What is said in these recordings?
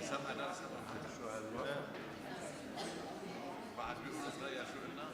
سمعنا شو هالوقت بعد بيقولوا تغير شو قلنا؟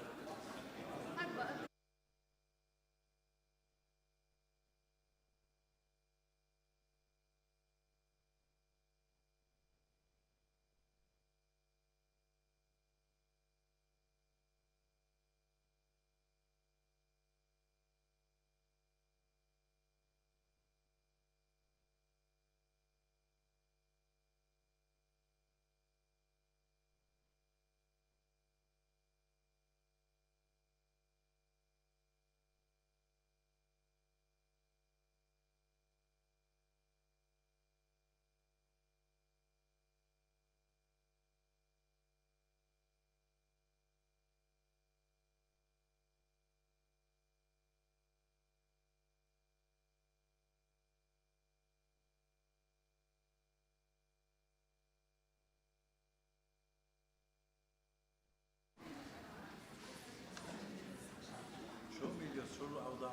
شو الأوضاع؟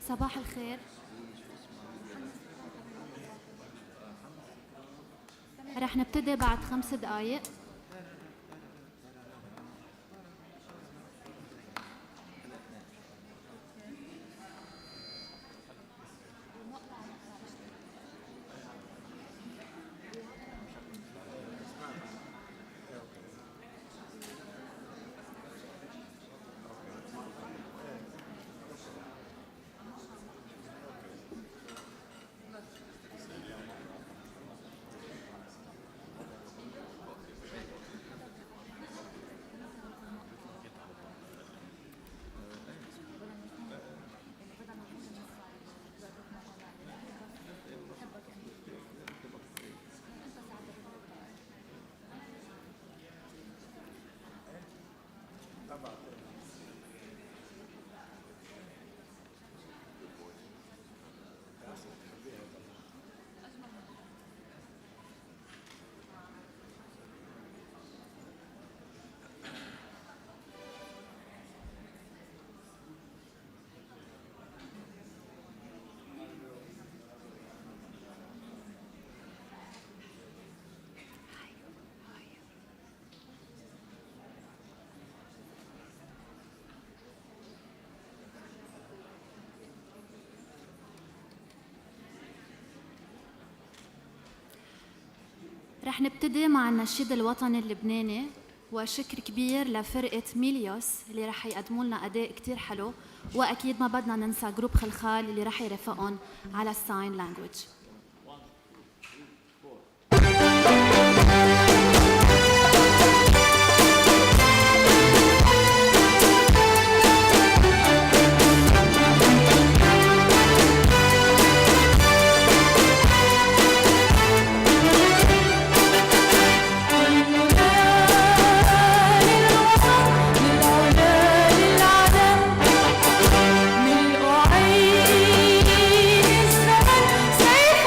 صباح الخير. رح نبتدي بعد 5 دقايق. رح نبتدي مع النشيد الوطني اللبناني، وشكر كبير لفرقة ميليوس اللي رح يقدموا لنا أداء كتير حلو، وأكيد ما بدنا ننسى جروب خلخال اللي رح يرافقهم على الساين لانجويج. سيف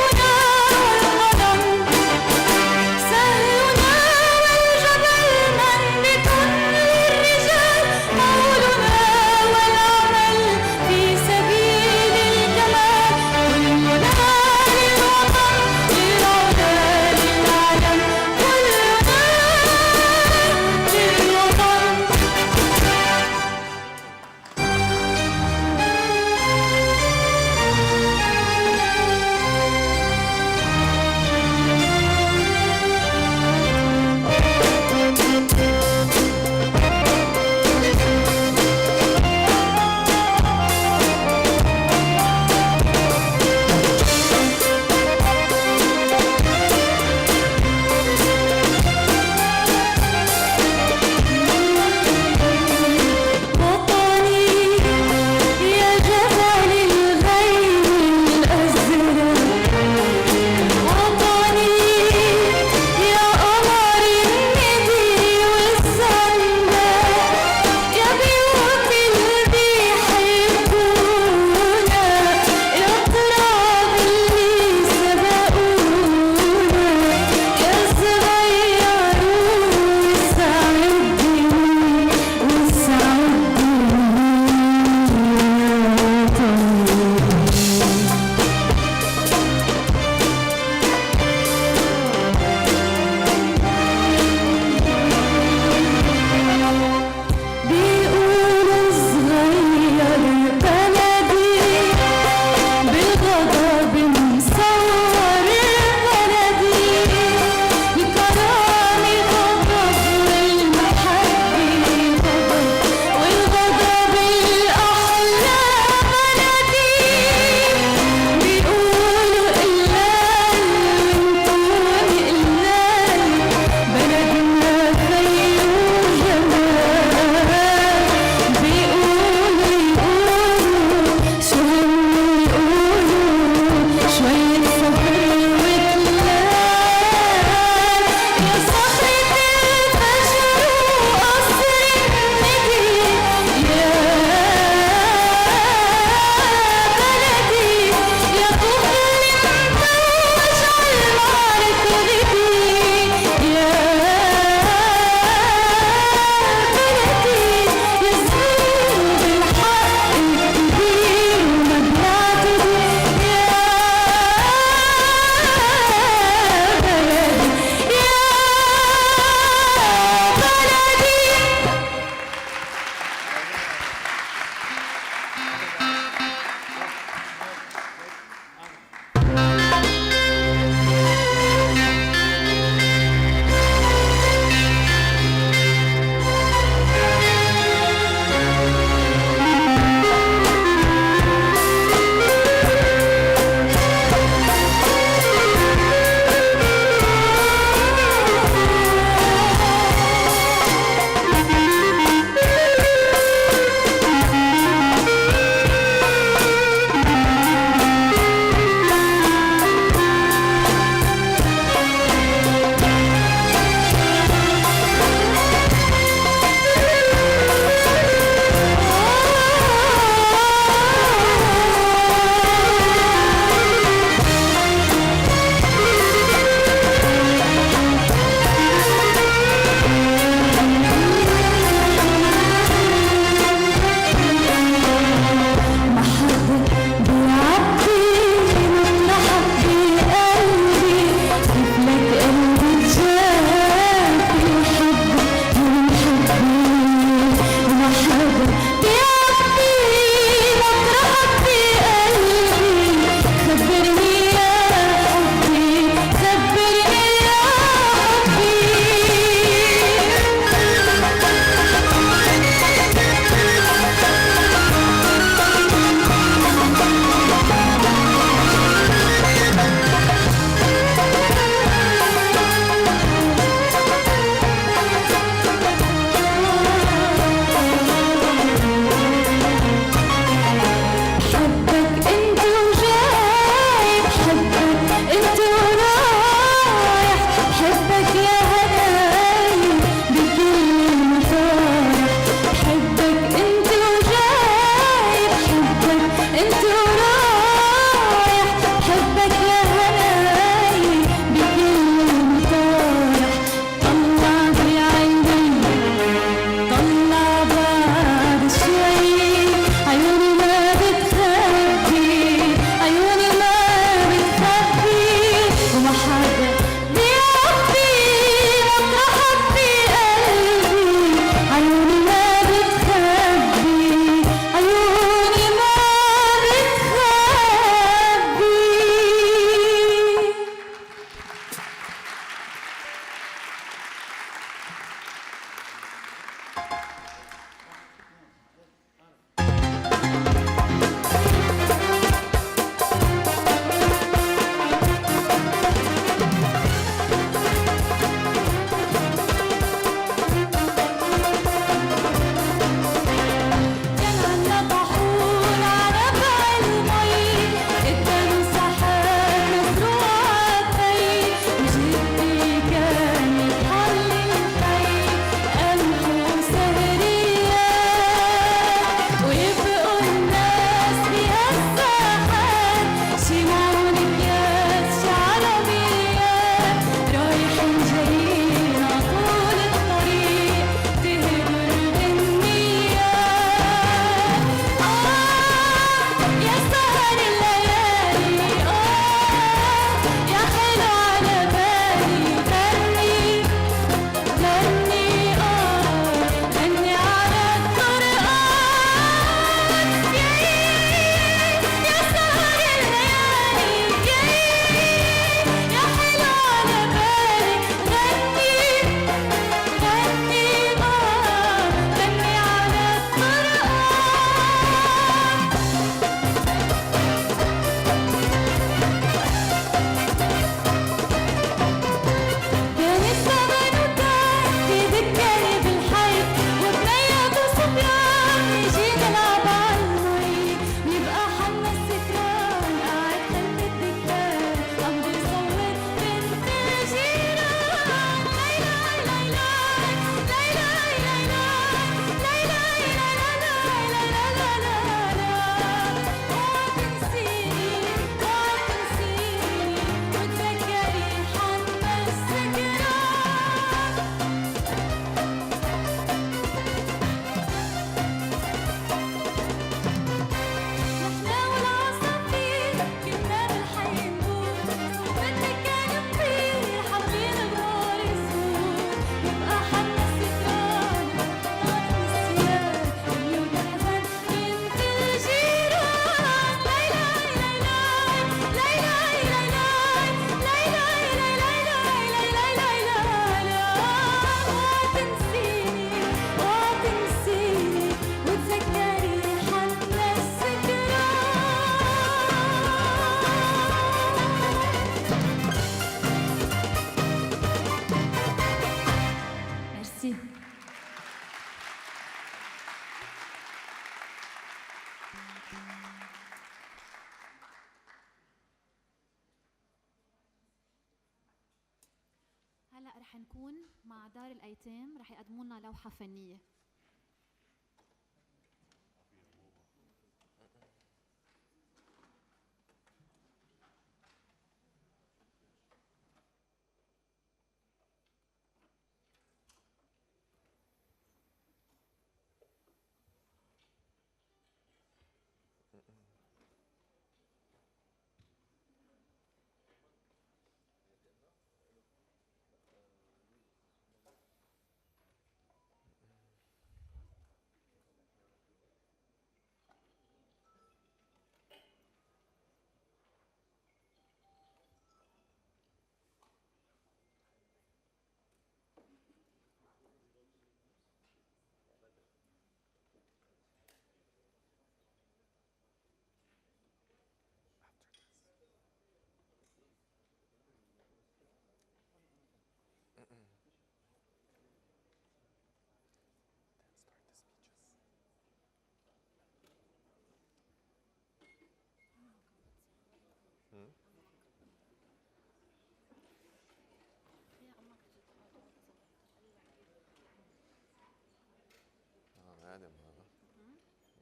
هلا رح نكون مع دار الايتام، رح يقدموا لنا لوحه فنيه.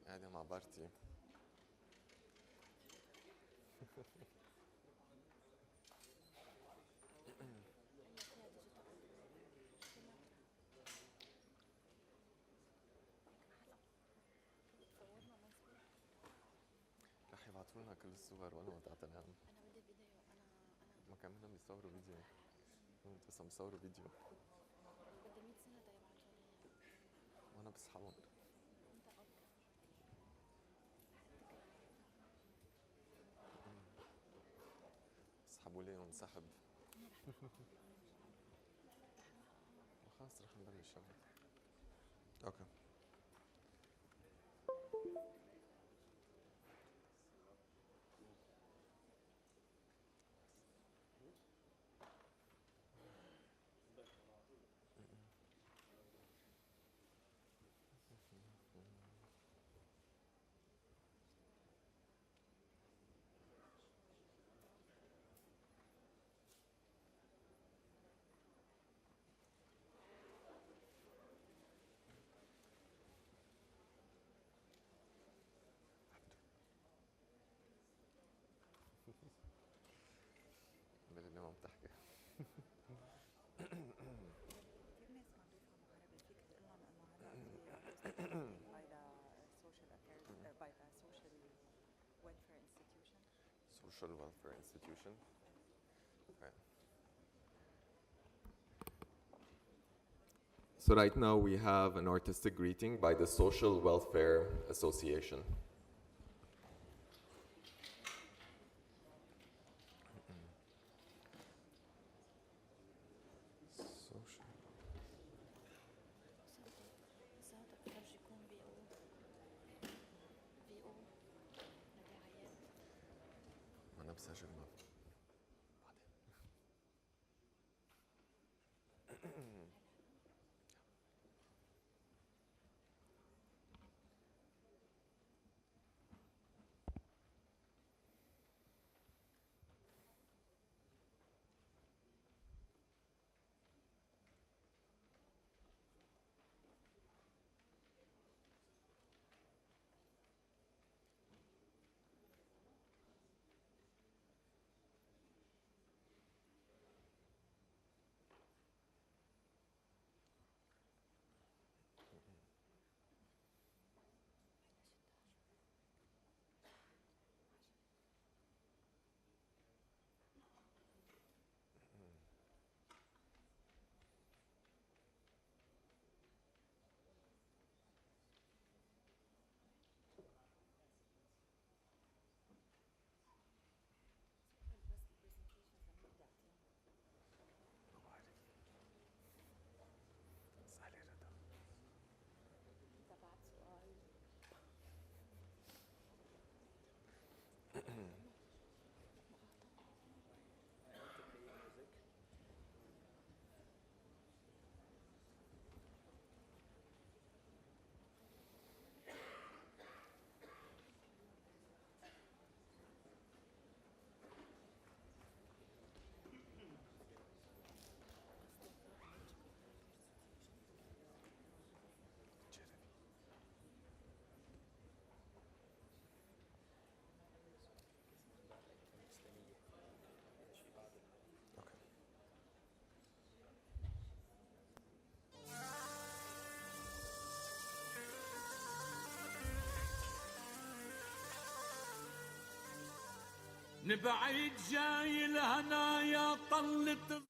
قاعدة مع بارتي. رح يبعتوا لنا كل الصور وانا وقت انام. انا بدي فيديو. ما كمان بيصوروا فيديو. بس عم بيصوروا فيديو بدي 100 سنه يبعتوا لي وانا بسحبهم. انت اوكي. بسحبوا لي ونسحب. خلص رح نبلش شغل. اوكي. باللي ما بتحكي. كثير ناس ما بيفهموا عربي، فيك تقول لهم انه هلا by the social affairs by the social welfare institution. Social Welfare Institution. Okay. So right now we have an artistic greeting by the Social Welfare Association. Social. صوتك فرجيكم بي او لدعايات. أنا بسجل ما بعدين. نبعد جاي الهنايا طلت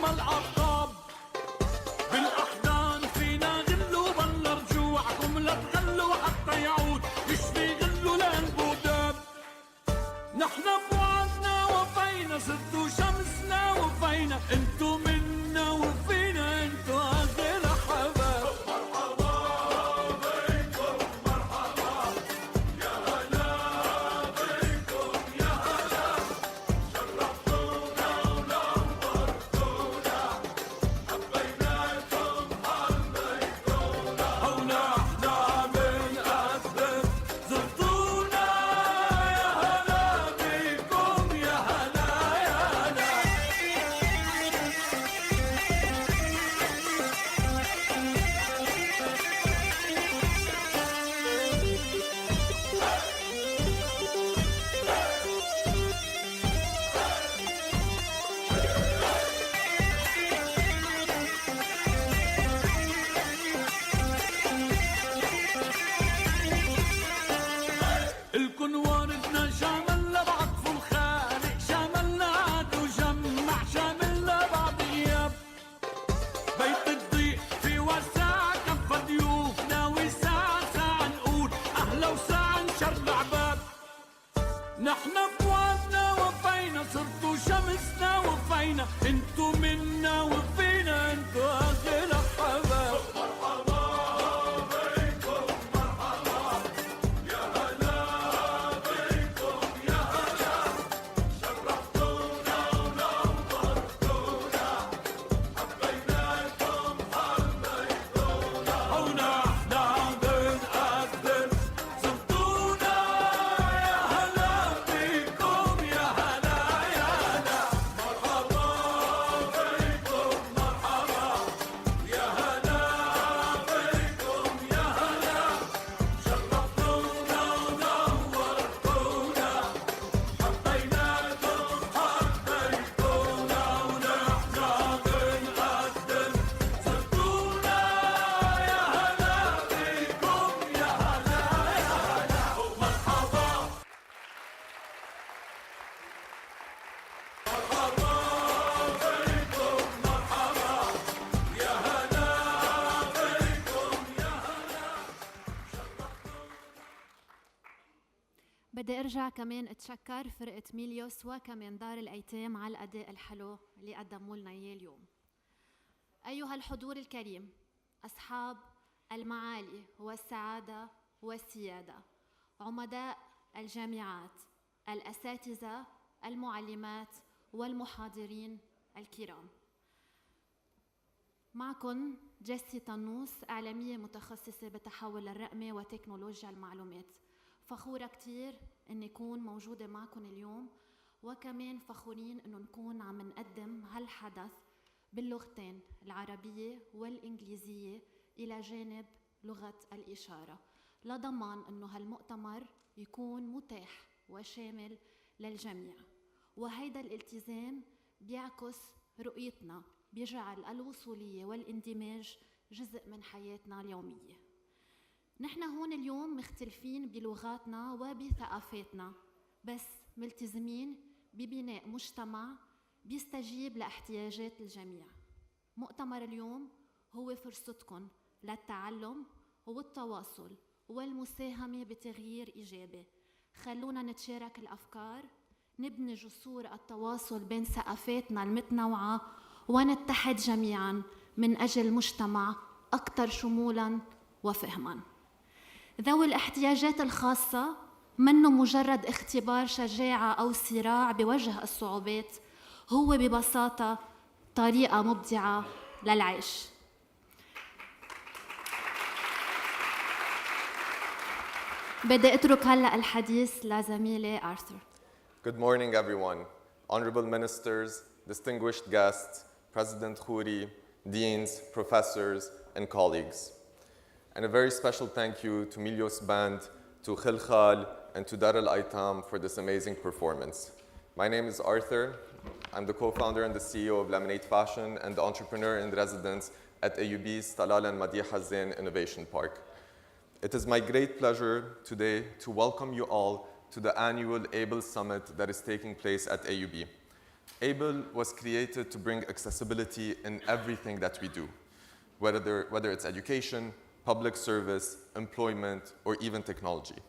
العقاب بالاحضان فينا غلوا بلا رجوعكم لا تغلوا حتى يعود يشفي غلوا لقلبه داب. نحن بوعدنا وفينا صرتوا شمسنا وفينا انتو منا وفينا انتو اغلى حباب. مرحبا بكم مرحبا يا هلا بكم يا هلا شرفتونا ونورتونا حبيناكم حبيتونا ونحنا بنقدم زرتونا يا هلا بكم يا هلا يا هلا. الكن واردنا شاملنا بعطف الخالق شاملنا عاد وجمع شاملنا بعض غياب. بيت الضيق في وسع كفى ضيوفنا وساعة ساعة نقول أهلا وساعة نشر العباب. نحن بوعدنا وفينا صرتوا شمسنا وفينا انتو منا وفينا انتو أغلى حباب. مرحبا بكم مرحبا يا هلا بكم يا هلا شرفتونا ونورتونا حبيناكم حبيتونا ونحنا بنقدم زرتونا يا هلا بكم يا هلا يا هلا. مرحبا بكم مرحبا يا هلا بكم يا هلا شرفتونا ونورتونا حبيناكم حبيتونا ونحنا بنقدم زرتونا يا هلا بكم يا هلا يا هلا ومرحبا. مرحبا بكم مرحبا يا هلا بكم يا هلا. بدي ارجع كمان اتشكر فرقة ميليوس وكمان دار الايتام على الاداء الحلو اللي قدموا لنا اياه اليوم. ايها الحضور الكريم، اصحاب المعالي والسعادة والسيادة، عمداء الجامعات، الاساتذة، المعلمات والمحاضرين الكرام، معكم جيسي طنوس، إعلامية متخصصة بالتحول الرقمي وتكنولوجيا المعلومات. فخورة كتير إني أكون موجودة معكم اليوم وكمان فخورين إنه نكون عم نقدم هالحدث باللغتين العربية والإنجليزية إلى جانب لغة الإشارة، لضمان إنه هالمؤتمر يكون متاح وشامل للجميع. وهيدا الالتزام بيعكس رؤيتنا بيجعل الوصولية والاندماج جزء من حياتنا اليومية. نحن هون اليوم مختلفين بلغاتنا وبثقافاتنا، بس ملتزمين ببناء مجتمع بيستجيب لاحتياجات الجميع. مؤتمر اليوم هو فرصتكم للتعلم والتواصل والمساهمة بتغيير إيجابي. خلونا نتشارك الأفكار، نبني جسور التواصل بين ثقافاتنا المتنوعة، ونتحد جميعاً من أجل مجتمع أكثر شمولاً وفهماً. ذوي الاحتياجات الخاصة منه مجرد اختبار شجاعة أو صراع بوجه الصعوبات، هو ببساطة طريقة مبدعة للعيش. بدي أترك هلأ الحديث لزميلي آرثر. Good morning, everyone. Honorable ministers, distinguished guests, President Khouri, deans, professors, and colleagues. And a very special thank you to Milios Band, to Khilkhal, and to Dar al-Aitam for this amazing performance. My name is Arthur. I'm the co-founder and the CEO of Lemonade Fashion and the entrepreneur in residence at AUB's Talal and Madiha Zain Innovation Park. It is my great pleasure today to welcome you all to the annual ABLE Summit that is taking place at AUB. ABLE was created to bring accessibility in everything that we do, whether it's education, public service, employment, or even technology.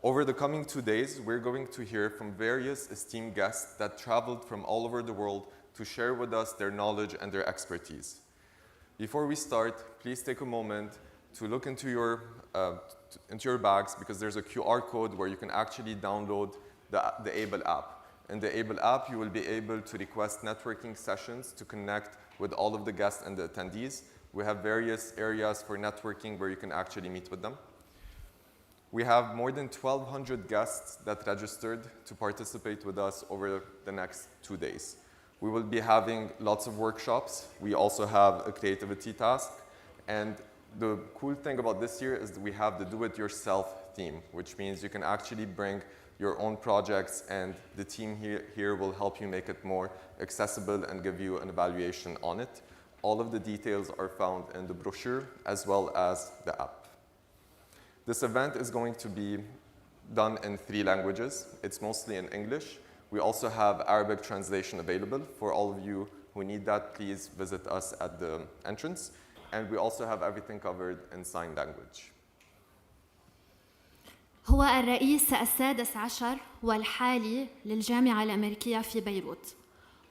Over the coming 2 days, we're going to hear from various esteemed guests that traveled from all over the world to share with us their knowledge and their expertise. Before we start, please take a moment to look into your bags, because there's a QR code where you can actually download the ABLE app. In the ABLE app, you will be able to request networking sessions to connect with all of the guests and the attendees. We have various areas for networking where you can actually meet with them. We have more than 1,200 guests that registered to participate with us over the next 2 days. We will be having lots of workshops. We also have a creativity task. And the cool thing about this year is that we have the do-it-yourself theme, which means you can actually bring your own projects, and the team here will help you make it more accessible and give you an evaluation on it. All of the details are found in the brochure as well as the app. This event is going to be done in 3 languages. It's mostly in English. We also have Arabic translation available. For all of you who need that, please visit us at the entrance. And we also have everything covered in sign language. هو الرئيس السادس عشر والحالي للجامعة الأمريكية في بيروت،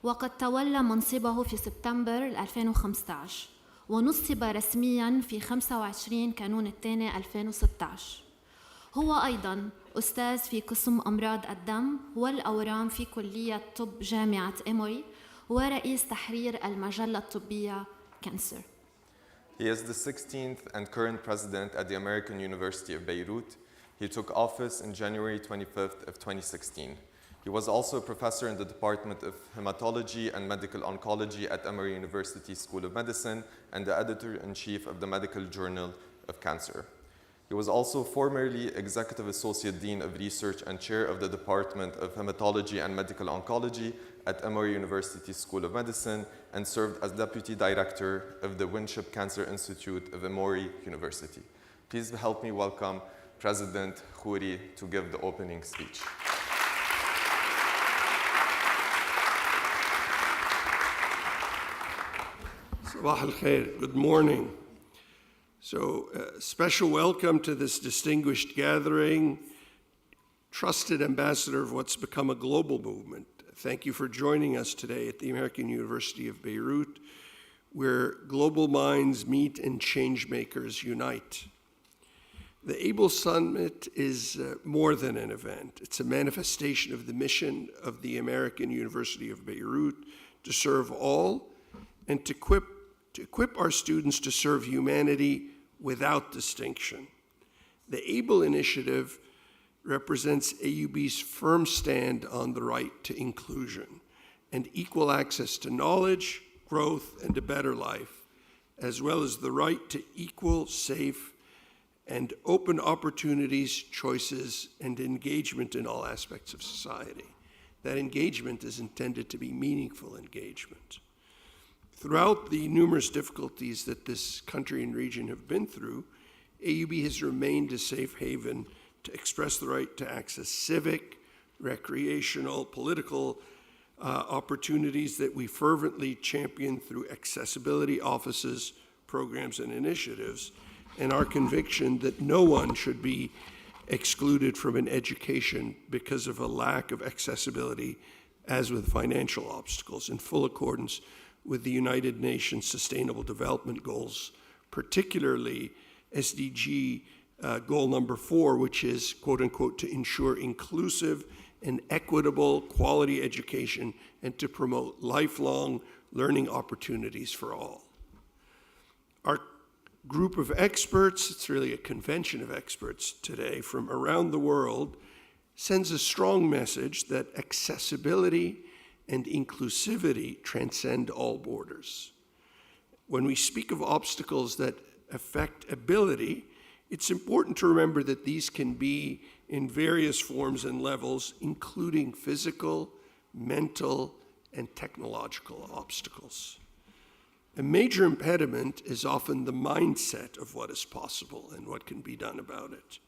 وقد تولى منصبه في سبتمبر 2015 ونصب رسمياً في 25 كانون الثاني 2016. هو أيضاً أستاذ في قسم أمراض الدم والأورام في كلية طب جامعة إيموري، ورئيس تحرير المجلة الطبية كانسر. He is the 16th and current president at the American University of Beirut. He took office in January 25th of 2016. He was also a professor in the Department of Hematology and Medical Oncology at Emory University School of Medicine and the editor-in-chief of the Medical Journal of Cancer. He was also formerly Executive Associate Dean of Research and Chair of the Department of Hematology and Medical Oncology at Emory University School of Medicine and served as Deputy Director of the Winship Cancer Institute of Emory University. Please help me welcome President Khouri to give the opening speech. Sabah al-Khair, good morning. So, special welcome to this distinguished gathering, trusted ambassador of what's become a global movement. Thank you for joining us today at the American University of Beirut, where global minds meet and change makers unite. The ABLE Summit is more than an event. It's a manifestation of the mission of the American University of Beirut to serve all and to equip our students to serve humanity without distinction. The ABLE initiative represents AUB's firm stand on the right to inclusion and equal access to knowledge, growth, and a better life, as well as the right to equal, safe, and open opportunities, choices, and engagement in all aspects of society. That engagement is intended to be meaningful engagement. Throughout the numerous difficulties that this country and region have been through, AUB has remained a safe haven to express the right to access civic, recreational, political opportunities that we fervently champion through accessibility offices, programs, and initiatives, and our conviction that no one should be excluded from an education because of a lack of accessibility, as with financial obstacles, in full accordance with the United Nations Sustainable Development Goals, particularly SDG goal number 4, which is, quote unquote, to ensure inclusive and equitable quality education and to promote lifelong learning opportunities for all. Our group of experts, it's really a convention of experts today from around the world, sends a strong message that accessibility and inclusivity transcend all borders. When we speak of obstacles that affect ability, it's important to remember that these can be in various forms and levels, including physical, mental, and technological obstacles. A major impediment is often the mindset of what is possible and what can be done about it.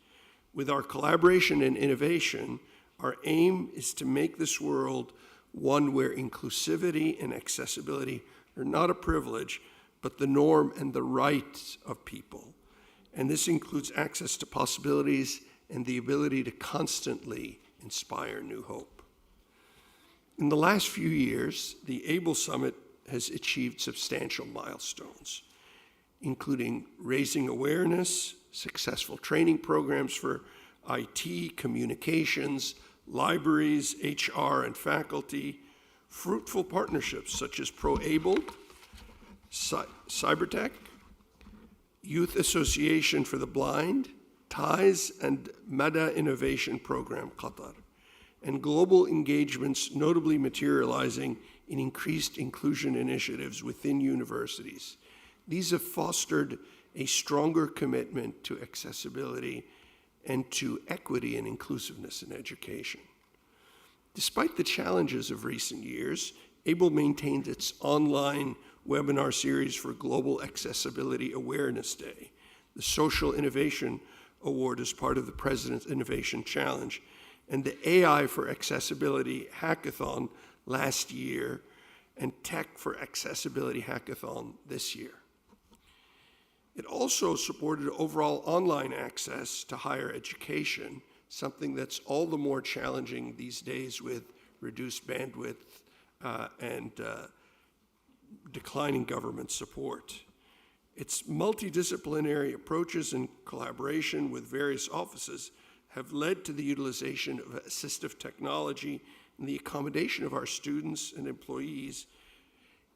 With our collaboration and innovation, our aim is to make this world one where inclusivity and accessibility are not a privilege, but the norm and the rights of people. And this includes access to possibilities and the ability to constantly inspire new hope. In the last few years, the ABLE Summit has achieved substantial milestones, including raising awareness, successful training programs for IT, communications, libraries, HR, and faculty, fruitful partnerships such as Pro-Able, Cybertech, Youth Association for the Blind, TIES, and Mada Innovation Program, Qatar, and global engagements notably materializing in increased inclusion initiatives within universities. These have fostered a stronger commitment to accessibility and to equity and inclusiveness in education. Despite the challenges of recent years, ABLE maintained its online webinar series for Global Accessibility Awareness Day, the Social Innovation Award as part of the President's Innovation Challenge, and the AI for Accessibility Hackathon last year, and Tech for Accessibility Hackathon this year. It also supported overall online access to higher education, something that's all the more challenging these days with reduced bandwidth and declining government support. Its multidisciplinary approaches and collaboration with various offices have led to the utilization of assistive technology and the accommodation of our students and employees.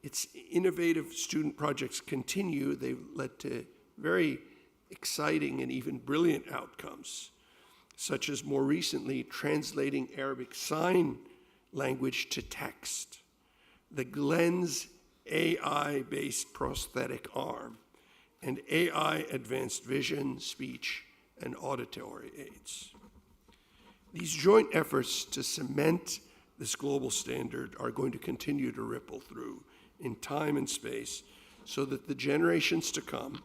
Its innovative student projects continue. They've led to very exciting and even brilliant outcomes, such as more recently translating Arabic Sign Language to text, the Glens AI-based prosthetic arm, and AI advanced vision, speech, and auditory aids. These joint efforts to cement this global standard are going to continue to ripple through in time and space so that the generations to come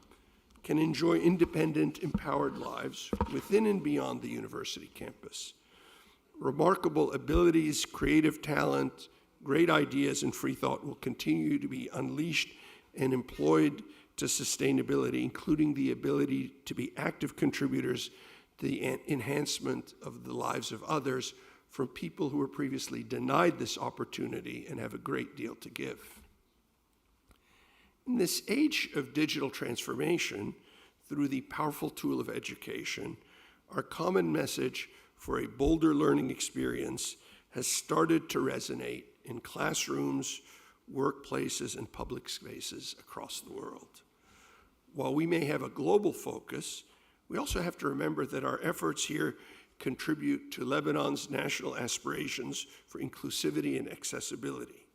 can enjoy independent, empowered lives within and beyond the university campus. Remarkable abilities, creative talent, great ideas, and free thought will continue to be unleashed and employed to sustainability, including the ability to be active contributors to the enhancement of the lives of others from people who were previously denied this opportunity and have a great deal to give. In this age of digital transformation, through the powerful tool of education, our common message for a bolder learning experience has started to resonate in classrooms, workplaces, and public spaces across the world. While we may have a global focus, we also have to remember that our efforts here contribute to Lebanon's national aspirations for inclusivity and accessibility,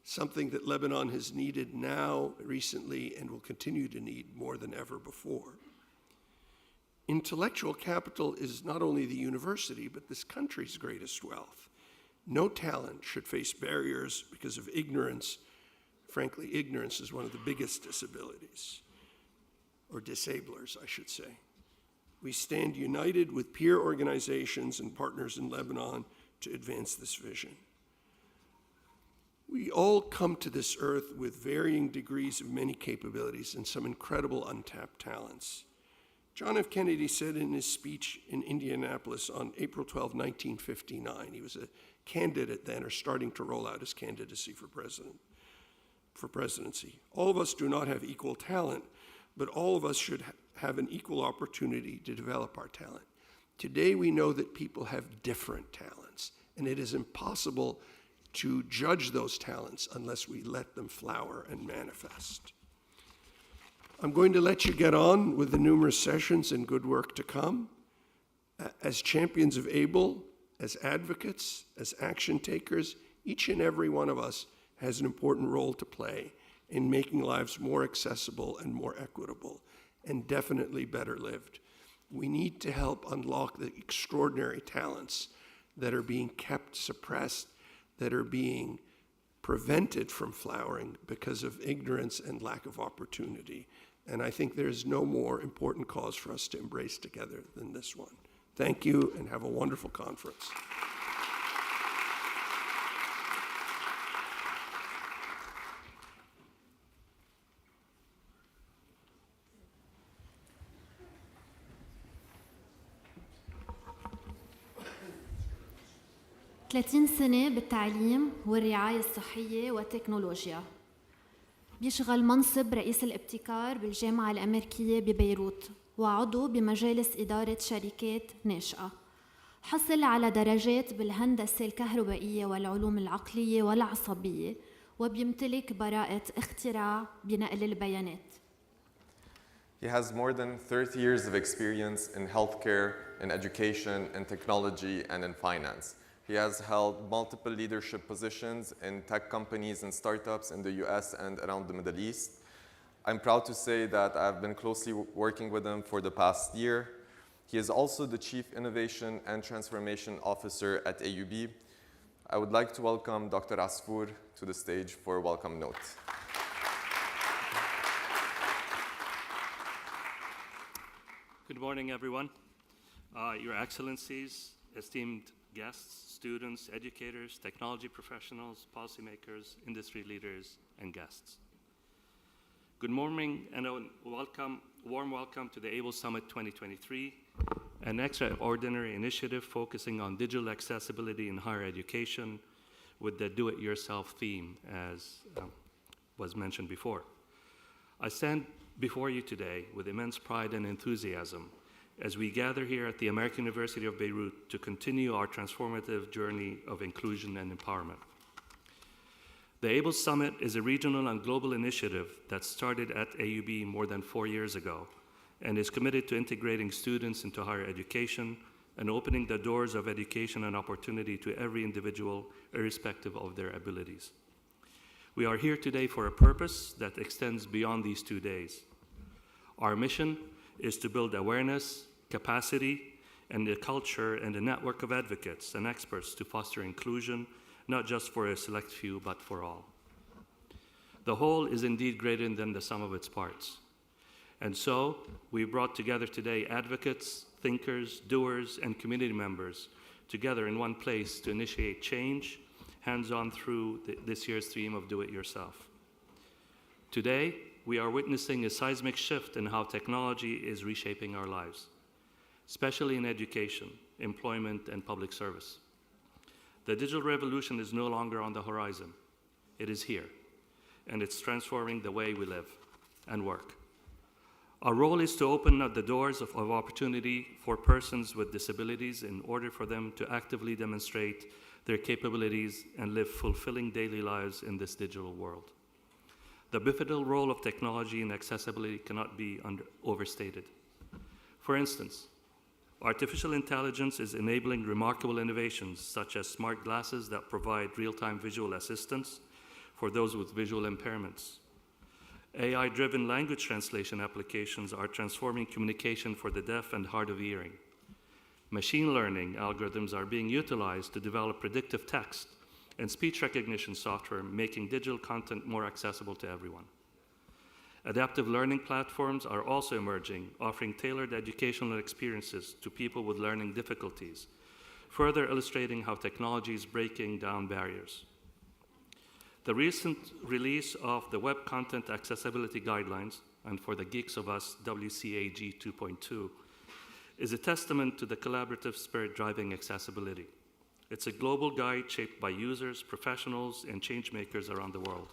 something that Lebanon has needed now, recently, and will continue to need more than ever before. Intellectual capital is not only the university, but this country's greatest wealth. No talent should face barriers because of ignorance. Frankly, ignorance is one of the biggest disabilities, or disablers, I should say. We stand united with peer organizations and partners in Lebanon to advance this vision. We all come to this earth with varying degrees of many capabilities and some incredible untapped talents. John F. Kennedy said in his speech in Indianapolis on April 12, 1959, he was a candidate then, or starting to roll out his candidacy for presidency. All of us do not have equal talent, but all of us should have an equal opportunity to develop our talent. Today we know that people have different talents, and it is impossible to judge those talents unless we let them flower and manifest. I'm going to let you get on with the numerous sessions and good work to come. As champions of ABLE, as advocates, as action takers, each and every one of us has an important role to play in making lives more accessible and more equitable, and definitely better lived. We need to help unlock the extraordinary talents that are being kept suppressed, that are being prevented from flowering because of ignorance and lack of opportunity. And I think there's no more important cause for us to embrace together than this one. Thank you, and have a wonderful conference. ثلاثين سنة بالتعليم والرعاية الصحية والتكنولوجيا. بيشغل منصب رئيس الابتكار بالجامعة الأمريكية ببيروت وعضو بمجالس إدارة شركات ناشئة. حصل على درجات بالهندسة الكهربائية والعلوم العقلية والعصبية وبيمتلك براءة اختراع بنقل البيانات. He has more than 30 years of experience in healthcare, in education, in technology, and in finance. He has held multiple leadership positions in tech companies and startups in the US and around the Middle East. I'm proud to say that I've been closely working with him for the past year. He is also the Chief Innovation and Transformation Officer at AUB. I would like to welcome Dr. Asfour to the stage for a welcome note. Good morning, everyone. Your Excellencies, esteemed guests, students, educators, technology professionals, policymakers, industry leaders, and guests. Good morning and a warm welcome to the ABLE Summit 2023, an extraordinary initiative focusing on digital accessibility in higher education with the do-it-yourself theme, as was mentioned before. I stand before you today with immense pride and enthusiasm as we gather here at the American University of Beirut to continue our transformative journey of inclusion and empowerment. The ABLE Summit is a regional and global initiative that started at AUB more than 4 years ago and is committed to integrating students into higher education and opening the doors of education and opportunity to every individual, irrespective of their abilities. We are here today for a purpose that extends beyond these 2 days. Our mission is to build awareness, capacity, and a culture and a network of advocates and experts to foster inclusion, not just for a select few, but for all. The whole is indeed greater than the sum of its parts. And so, we brought together today advocates, thinkers, doers, and community members together in one place to initiate change, hands-on through this year's theme of Do It Yourself. Today, we are witnessing a seismic shift in how technology is reshaping our lives, especially in education, employment, and public service. The digital revolution is no longer on the horizon. It is here, and it's transforming the way we live and work. Our role is to open up the doors of opportunity for persons with disabilities in order for them to actively demonstrate their capabilities and live fulfilling daily lives in this digital world. The pivotal role of technology in accessibility cannot be overstated. For instance, Artificial intelligence is enabling remarkable innovations, such as smart glasses that provide real-time visual assistance for those with visual impairments. AI-driven language translation applications are transforming communication for the deaf and hard of hearing. Machine learning algorithms are being utilized to develop predictive text and speech recognition software, making digital content more accessible to everyone. Adaptive learning platforms are also emerging, offering tailored educational experiences to people with learning difficulties, further illustrating how technology is breaking down barriers. The recent release of the Web Content Accessibility Guidelines, and for the geeks of us, WCAG 2.2, is a testament to the collaborative spirit driving accessibility. It's a global guide shaped by users, professionals, and changemakers around the world.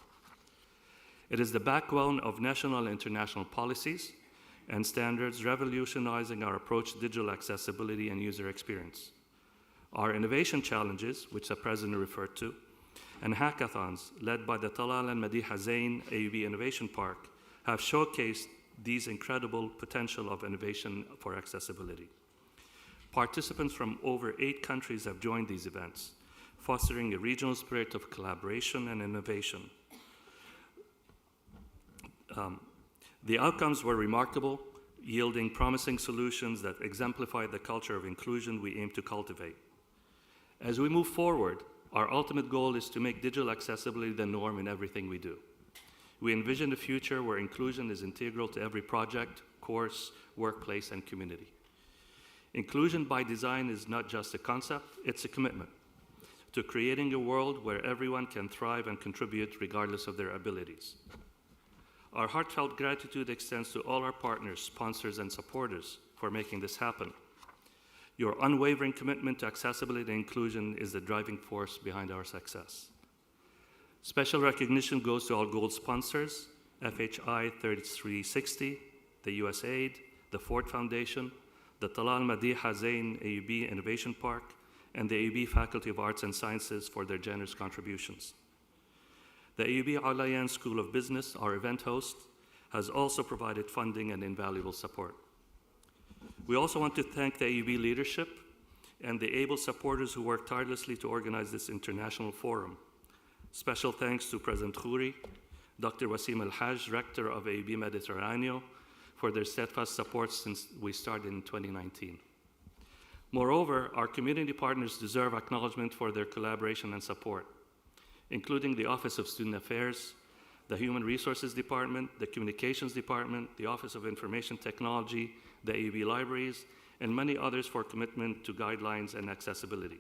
It is the backbone of national and international policies and standards, revolutionizing our approach to digital accessibility and user experience. Our innovation challenges, which the President referred to, and hackathons led by the Talal and Madiha Zain AUB Innovation Park have showcased these incredible potential of innovation for accessibility. Participants from over 8 countries have joined these events, fostering a regional spirit of collaboration and innovation. The outcomes were remarkable, yielding promising solutions that exemplify the culture of inclusion we aim to cultivate. As we move forward, our ultimate goal is to make digital accessibility the norm in everything we do. We envision a future where inclusion is integral to every project, course, workplace, and community. Inclusion by design is not just a concept, it's a commitment to creating a world where everyone can thrive and contribute regardless of their abilities. Our heartfelt gratitude extends to all our partners, sponsors, and supporters for making this happen. Your unwavering commitment to accessibility and inclusion is the driving force behind our success. Special recognition goes to our gold sponsors, FHI 3360, the USAID, the Ford Foundation, the Talal Madiha Zain AUB Innovation Park, and the AUB Faculty of Arts and Sciences for their generous contributions. The AUB Alayan School of Business, our event host, has also provided funding and invaluable support. We also want to thank the AUB leadership and the able supporters who worked tirelessly to organize this international forum. Special thanks to President Khouri, Dr. Wasim Al-Haj, Rector of AUB Mediterraneo, for their steadfast support since we started in 2019. Moreover, our community partners deserve acknowledgement for their collaboration and support, including the Office of Student Affairs, the Human Resources Department, the Communications Department, the Office of Information Technology, the AUB Libraries, and many others for commitment to guidelines and accessibility.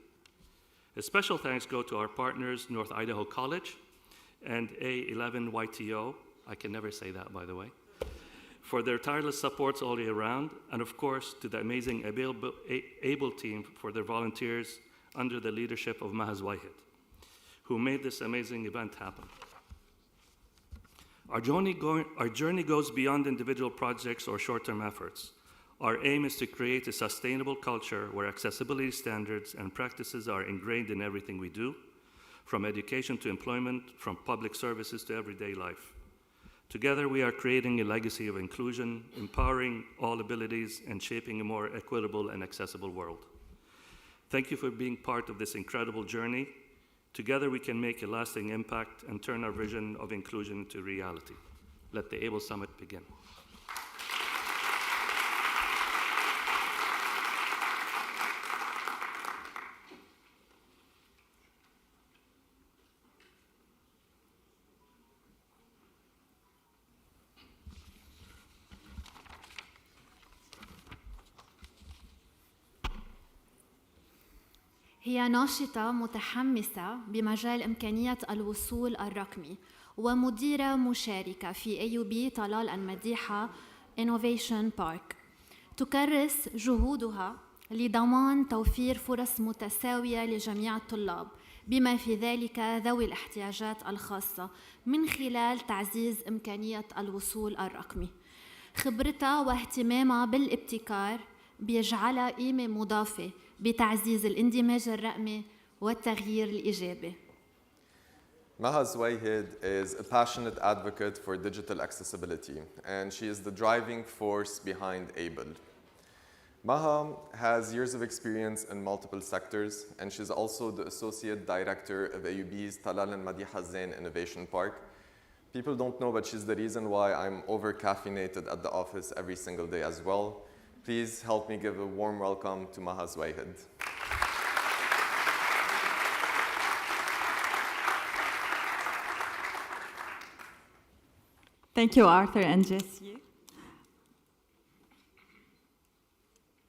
A special thanks go to our partners, North Idaho College and A11YTO, I can never say that, by the way, for their tireless supports all year round, and of course, to the amazing ABLE team for their volunteers under the leadership of Mahaz Wahid, who made this amazing event happen. Our journey goes beyond individual projects or short-term efforts. Our aim is to create a sustainable culture where accessibility standards and practices are ingrained in everything we do, from education to employment, from public services to everyday life. Together, we are creating a legacy of inclusion, empowering all abilities, and shaping a more equitable and accessible world. Thank you for being part of this incredible journey. Together, we can make a lasting impact and turn our vision of inclusion into reality. Let the ABLE Summit begin. هي ناشطة متحمسة بمجال إمكانية الوصول الرقمي ومديرة مشاركة في AUB طلال المديحة Innovation Park. تكرس جهودها لضمان توفير فرص متساوية لجميع الطلاب بما في ذلك ذوي الاحتياجات الخاصة من خلال تعزيز إمكانية الوصول الرقمي. خبرتها واهتمامها بالابتكار بيجعلها قيمة مضافة بتعزيز الاندماج الرقمي والتغيير الإيجابي. Mahaz Wahid is a passionate advocate for digital accessibility, and she is the driving force behind ABLE. Maha has years of experience in multiple sectors, and she's also the Associate Director of AUB's Talal and Madiha Zain Innovation Park. People don't know, but she's the reason why I'm over-caffeinated at the office every single day as well. Please help me give a warm welcome to Maha Zwayhed. Thank you, Arthur and Jessie.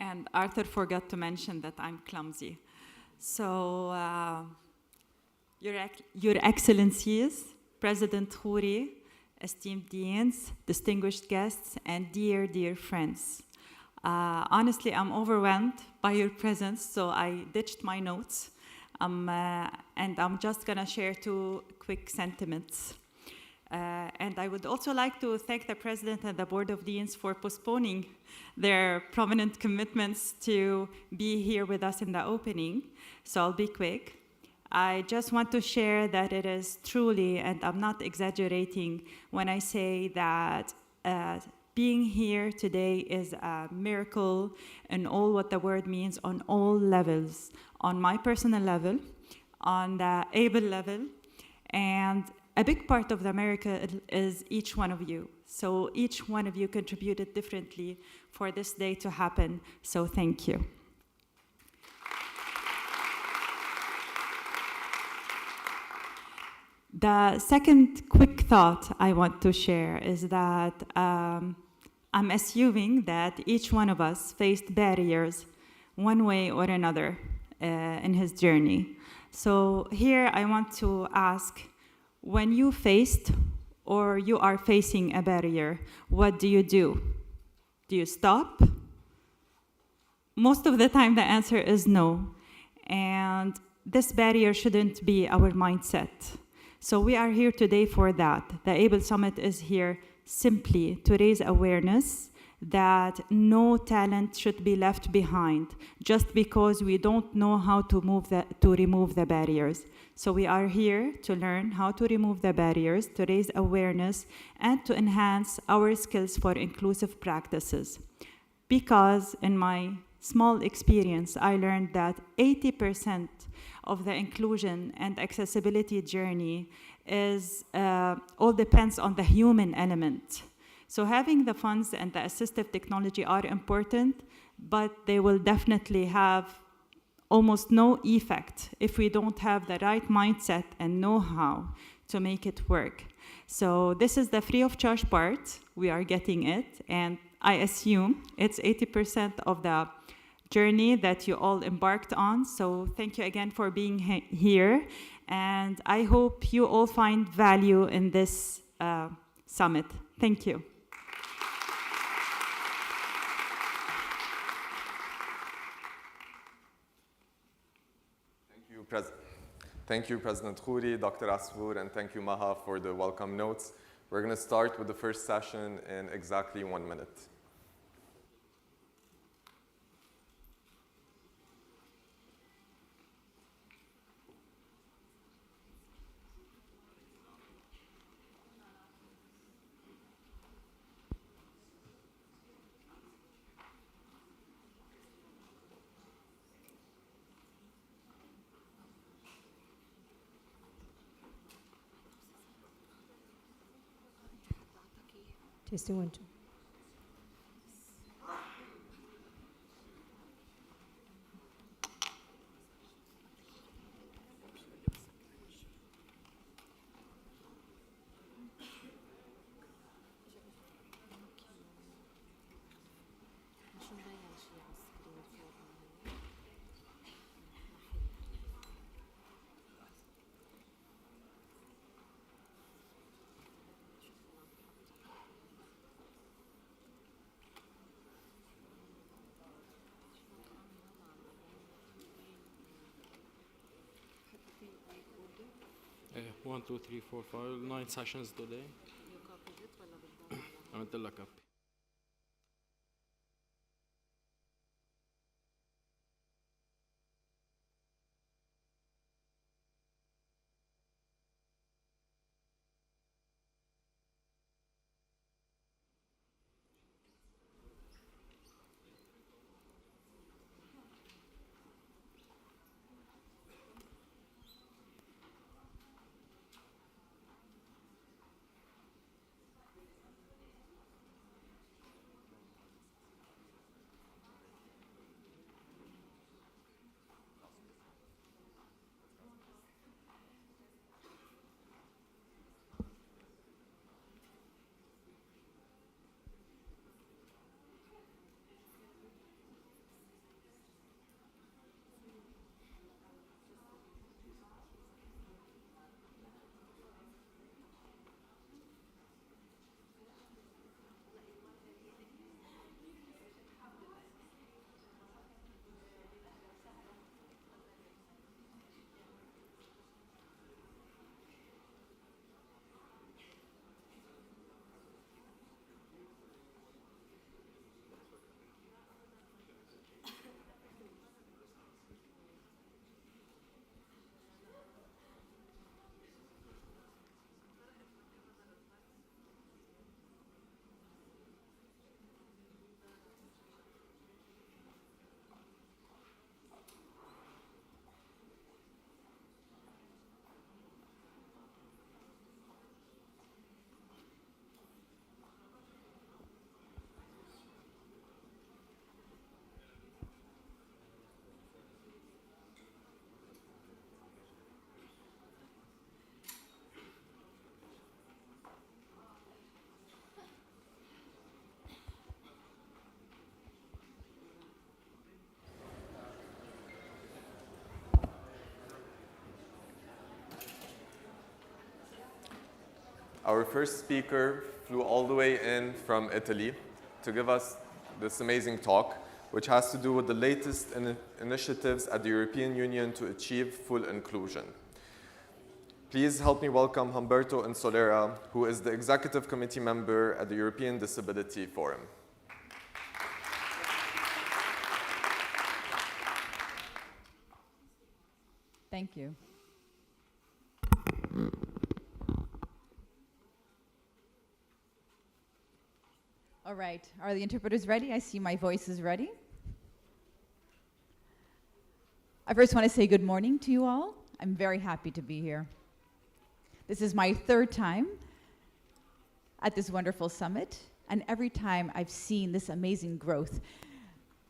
And Arthur forgot to mention that I'm clumsy. So, Your Excellencies, President Khouri, esteemed deans, distinguished guests, and dear, dear friends. Honestly, I'm overwhelmed by your presence, so I ditched my notes. And I'm just gonna share two quick sentiments. And I would also like to thank the President and the Board of Deans for postponing their prominent commitments to be here with us in the opening, so I'll be quick. I just want to share that it is truly, and I'm not exaggerating when I say that being here today is a miracle in all what the word means on all levels, on my personal level, on the ABLE level, and a big part of the America is each one of you. So each one of you contributed differently for this day to happen, so thank you. The second quick thought I want to share is that I'm assuming that each one of us faced barriers one way or another in his journey. So here I want to ask, when you faced or you are facing a barrier, what do you do? Do you stop? Most of the time the answer is no. And this barrier shouldn't be our mindset. So we are here today for that. The ABLE Summit is here simply to raise awareness that no talent should be left behind just because we don't know how to remove the barriers. So we are here to learn how to remove the barriers, to raise awareness, and to enhance our skills for inclusive practices. Because in my small experience, I learned that 80% of the inclusion and accessibility journey is all depends on the human element. So having the funds and the assistive technology are important, but they will definitely have almost no effect if we don't have the right mindset and know-how to make it work. So this is the free of charge part. We are getting it, and I assume it's 80% of the journey that you all embarked on. So thank you again for being here, and I hope you all find value in this summit. Thank you. Thank you, President Khouri, Dr. Asfour, and thank you, Maha, for the welcome notes. We're going to start with the first session in exactly 1 minute. Testing 1, 2. One, two, three, four, five, 9 sessions today. عملت لك copy. Our first speaker flew all the way in from Italy to give us this amazing talk, which has to do with the latest initiatives at the European Union to achieve full inclusion. Please help me welcome Humberto Insolera, who is the Executive Committee member at the European Disability Forum. Thank you. All right, are the interpreters ready? I see my voice is ready. I first want to say good morning to you all. I'm very happy to be here. This is my third time at this wonderful summit, and every time I've seen this amazing growth,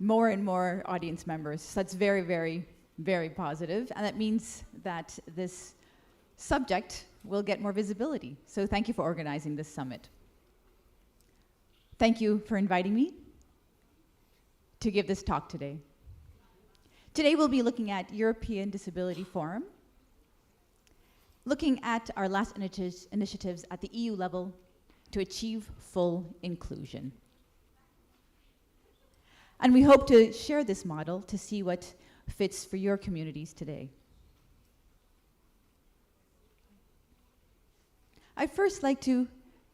more and more audience members. So that's very, very, very positive, and that means that this subject will get more visibility. So thank you for organizing this summit. Thank you for inviting me to give this talk today. Today we'll be looking at European Disability Forum, looking at our last initiatives at the EU level to achieve full inclusion. And we hope to share this model to see what fits for your communities today. I'd first like to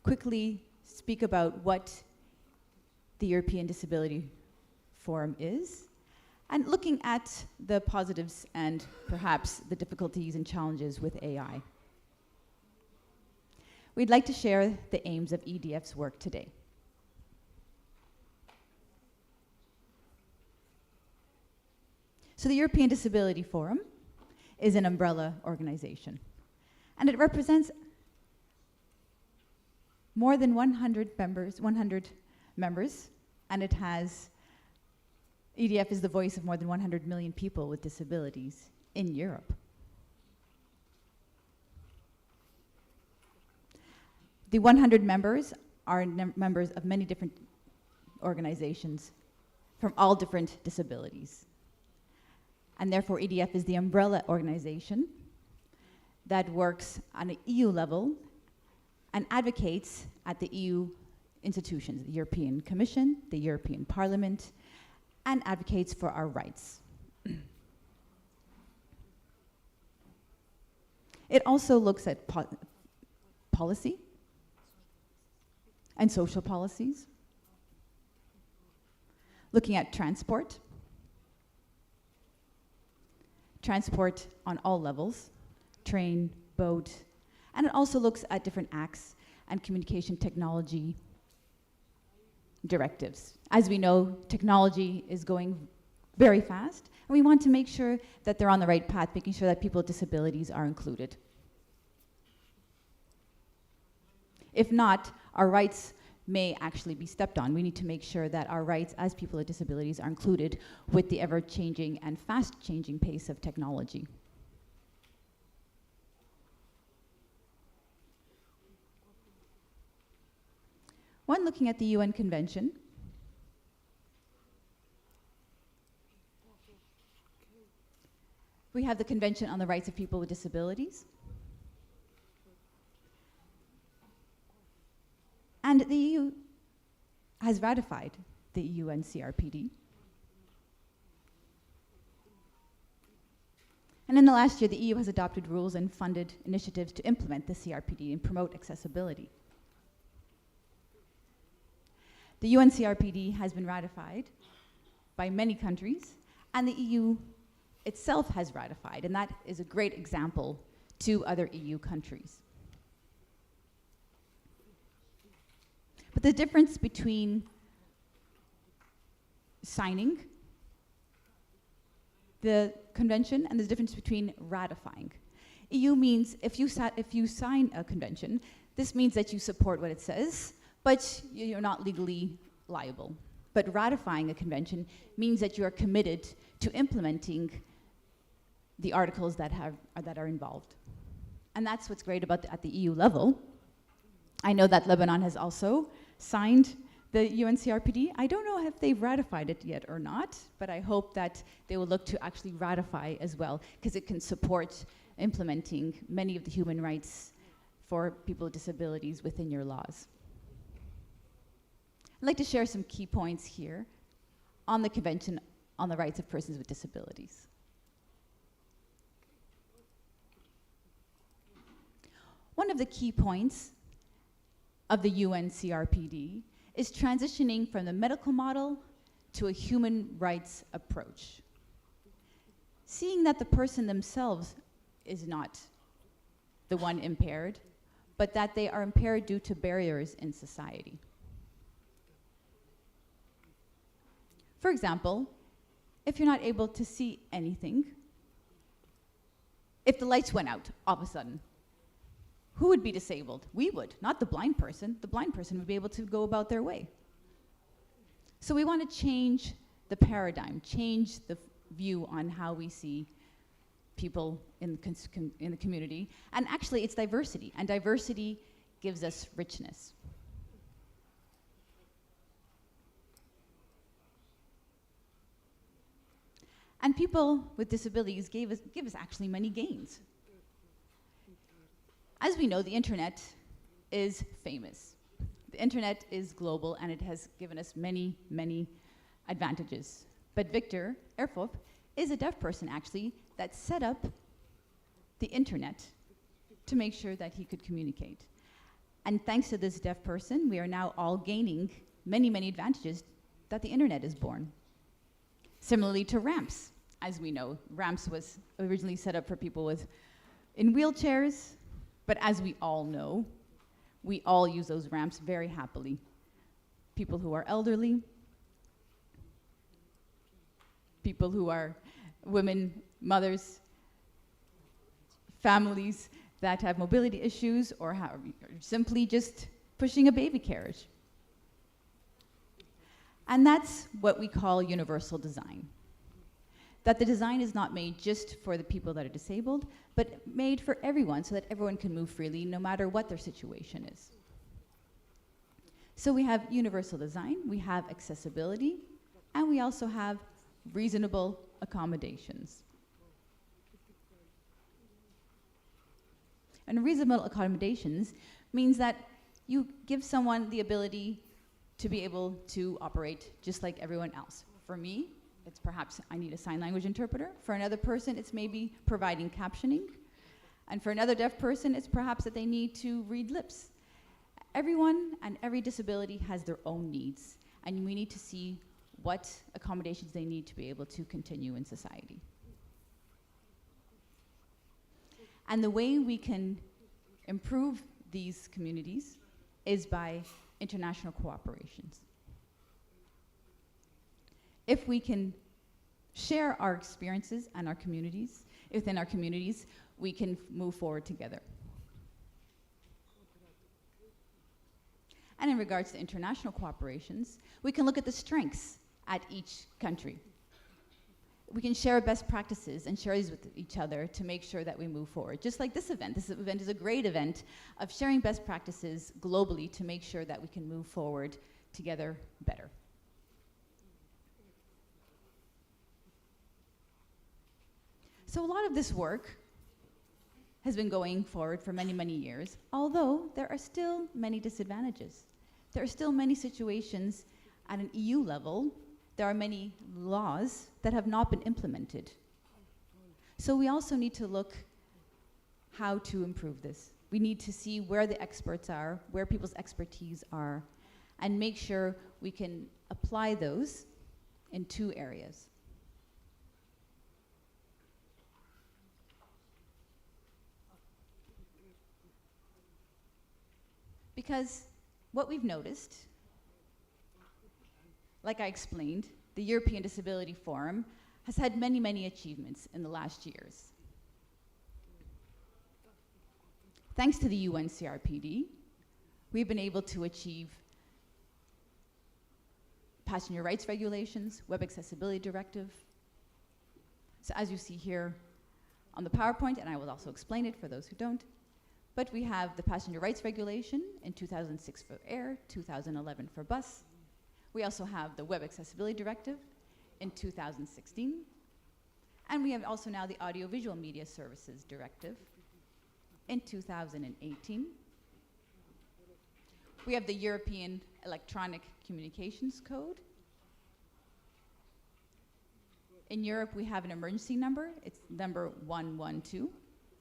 quickly speak about what the European Disability Forum is, and looking at the positives and perhaps the difficulties and challenges with AI. We'd like to share the aims of EDF's work today. So the European Disability Forum is an umbrella organization, and it represents more than 100 members, and it has EDF is the voice of more than 100 million people with disabilities in Europe. The 100 members are members of many different organizations from all different disabilities. And therefore, EDF is the umbrella organization that works on an EU level and advocates at the EU institutions, the European Commission, the European Parliament, and advocates for our rights. It also looks at policy and social policies, looking at transport on all levels, train, boat, and it also looks at different acts and communication technology directives. As we know, technology is going very fast, and we want to make sure that they're on the right path, making sure that people with disabilities are included. If not, our rights may actually be stepped on. We need to make sure that our rights as people with disabilities are included with the ever-changing and fast-changing pace of technology. When looking at the UN Convention, we have the Convention on the Rights of People with Disabilities. And the EU has ratified the UN CRPD. And in the last year, the EU has adopted rules and funded initiatives to implement the CRPD and promote accessibility. The UN CRPD has been ratified by many countries, and the EU itself has ratified, and that is a great example to other EU countries. But the difference between signing the convention and the difference between ratifying. EU means if you sign a convention, this means that you support what it says, but you're not legally liable. But ratifying a convention means that you are committed to implementing the articles that are involved. And that's what's great about at the EU level. I know that Lebanon has also signed the UN CRPD. I don't know if they've ratified it yet or not, but I hope that they will look to actually ratify as well, because it can support implementing many of the human rights for people with disabilities within your laws. I'd like to share some key points here on the Convention on the Rights of Persons with Disabilities. One of the key points of the UN CRPD is transitioning from the medical model to a human rights approach. Seeing that the person themselves is not the one impaired, but that they are impaired due to barriers in society. For example, if you're not able to see anything, if the lights went out all of a sudden, who would be disabled? We would, not the blind person. The blind person would be able to go about their way. So we want to change the paradigm, change the view on how we see people in the community. And actually, it's diversity, and diversity gives us richness. And people with disabilities give us actually many gains. As we know, the internet is famous. The internet is global, and it has given us many, many advantages. But Victor Erfop is a deaf person, actually, that set up the internet to make sure that he could communicate. And thanks to this deaf person, we are now all gaining many, many advantages that the internet is born. Similarly to ramps, as we know. Ramps was originally set up for people in wheelchairs, but as we all know, we all use those ramps very happily. People who are elderly, people who are women, mothers, families that have mobility issues, or simply just pushing a baby carriage. And that's what we call universal design. That the design is not made just for the people that are disabled, but made for everyone so that everyone can move freely no matter what their situation is. So we have universal design, we have accessibility, and we also have reasonable accommodations. And reasonable accommodations means that you give someone the ability to be able to operate just like everyone else. For me, it's perhaps I need a sign language interpreter. For another person, it's maybe providing captioning. And for another deaf person, it's perhaps that they need to read lips. Everyone and every disability has their own needs, and we need to see what accommodations they need to be able to continue in society. And the way we can improve these communities is by international cooperations. If we can share our experiences and our communities, within our communities, we can move forward together. And in regards to international cooperations, we can look at the strengths at each country. We can share best practices and share these with each other to make sure that we move forward. Just like this event. This event is a great event of sharing best practices globally to make sure that we can move forward together better. So a lot of this work has been going forward for many, many years, although there are still many disadvantages. There are still many situations at an EU level. There are many laws that have not been implemented. So we also need to look how to improve this. We need to see where the experts are, where people's expertise are, and make sure we can apply those in two areas. Because what we've noticed, like I explained, the European Disability Forum has had many, many achievements in the last years. Thanks to the UN CRPD, we've been able to achieve passenger rights regulations, web accessibility directive. So as you see here on the PowerPoint, and I will also explain it for those who don't, but we have the passenger rights regulation in 2006 for air, 2011 for bus. We also have the web accessibility directive in 2016. And we have also now the audiovisual media services directive in 2018. We have the European Electronic Communications Code. In Europe, we have an emergency number. It's number 112.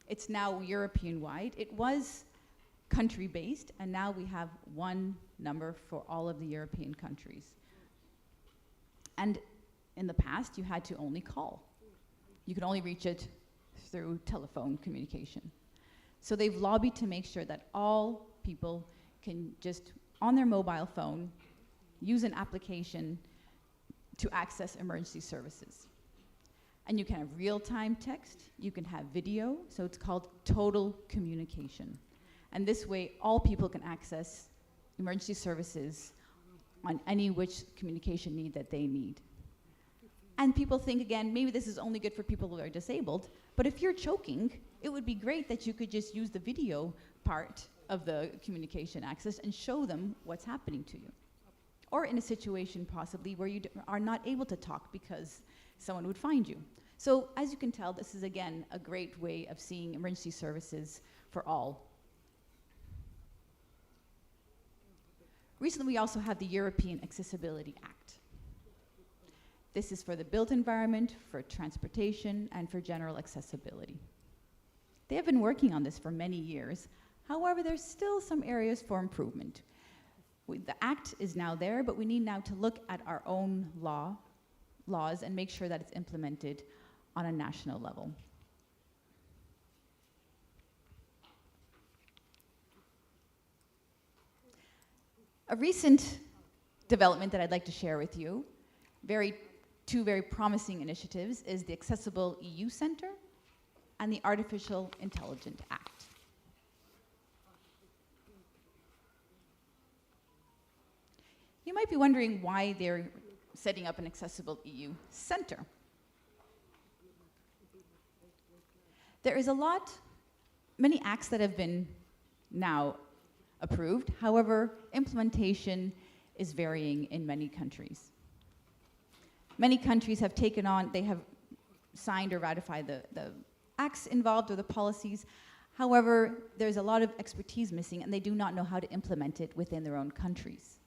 It's now European-wide. It was country-based, and now we have one number for all of the European countries. And in the past, you had to only call. You could only reach it through telephone communication. So they've lobbied to make sure that all people can just, on their mobile phone, use an application to access emergency services. And you can have real-time text, you can have video, so it's called total communication. And this way, all people can access emergency services on any which communication need that they need. And people think, again, maybe this is only good for people who are disabled, but if you're choking, it would be great that you could just use the video part of the communication access and show them what's happening to you. Or in a situation possibly where you are not able to talk because someone would find you. So as you can tell, this is again a great way of seeing emergency services for all. Recently we also have the European Accessibility Act. This is for the built environment, for transportation, and for general accessibility. They have been working on this for many years. However, there's still some areas for improvement. The act is now there, but we need now to look at our own laws and make sure that it's implemented on a national level. A recent development that I'd like to share with you, two very promising initiatives, is the Accessible EU Center and the Artificial Intelligence Act. You might be wondering why they're setting up an Accessible EU Center. There is many acts that have been now approved. However, implementation is varying in many countries. Many countries have they have signed or ratified the acts involved or the policies. However, there's a lot of expertise missing and they do not know how to implement it within their own countries.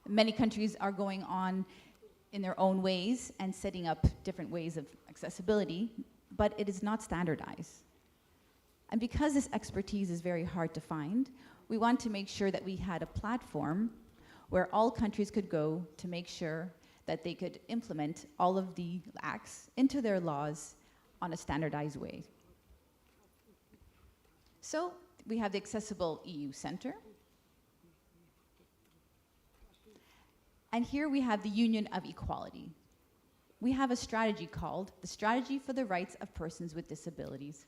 Many countries are going on in their own ways and setting up different ways of accessibility, but it is not standardized. And because this expertise is very hard to find, we want to make sure that we had a platform where all countries could go to make sure that they could implement all of the acts into their laws on a standardized way. So we have the Accessible EU Center. And here we have the Union of Equality. We have a strategy called the Strategy for the Rights of Persons with Disabilities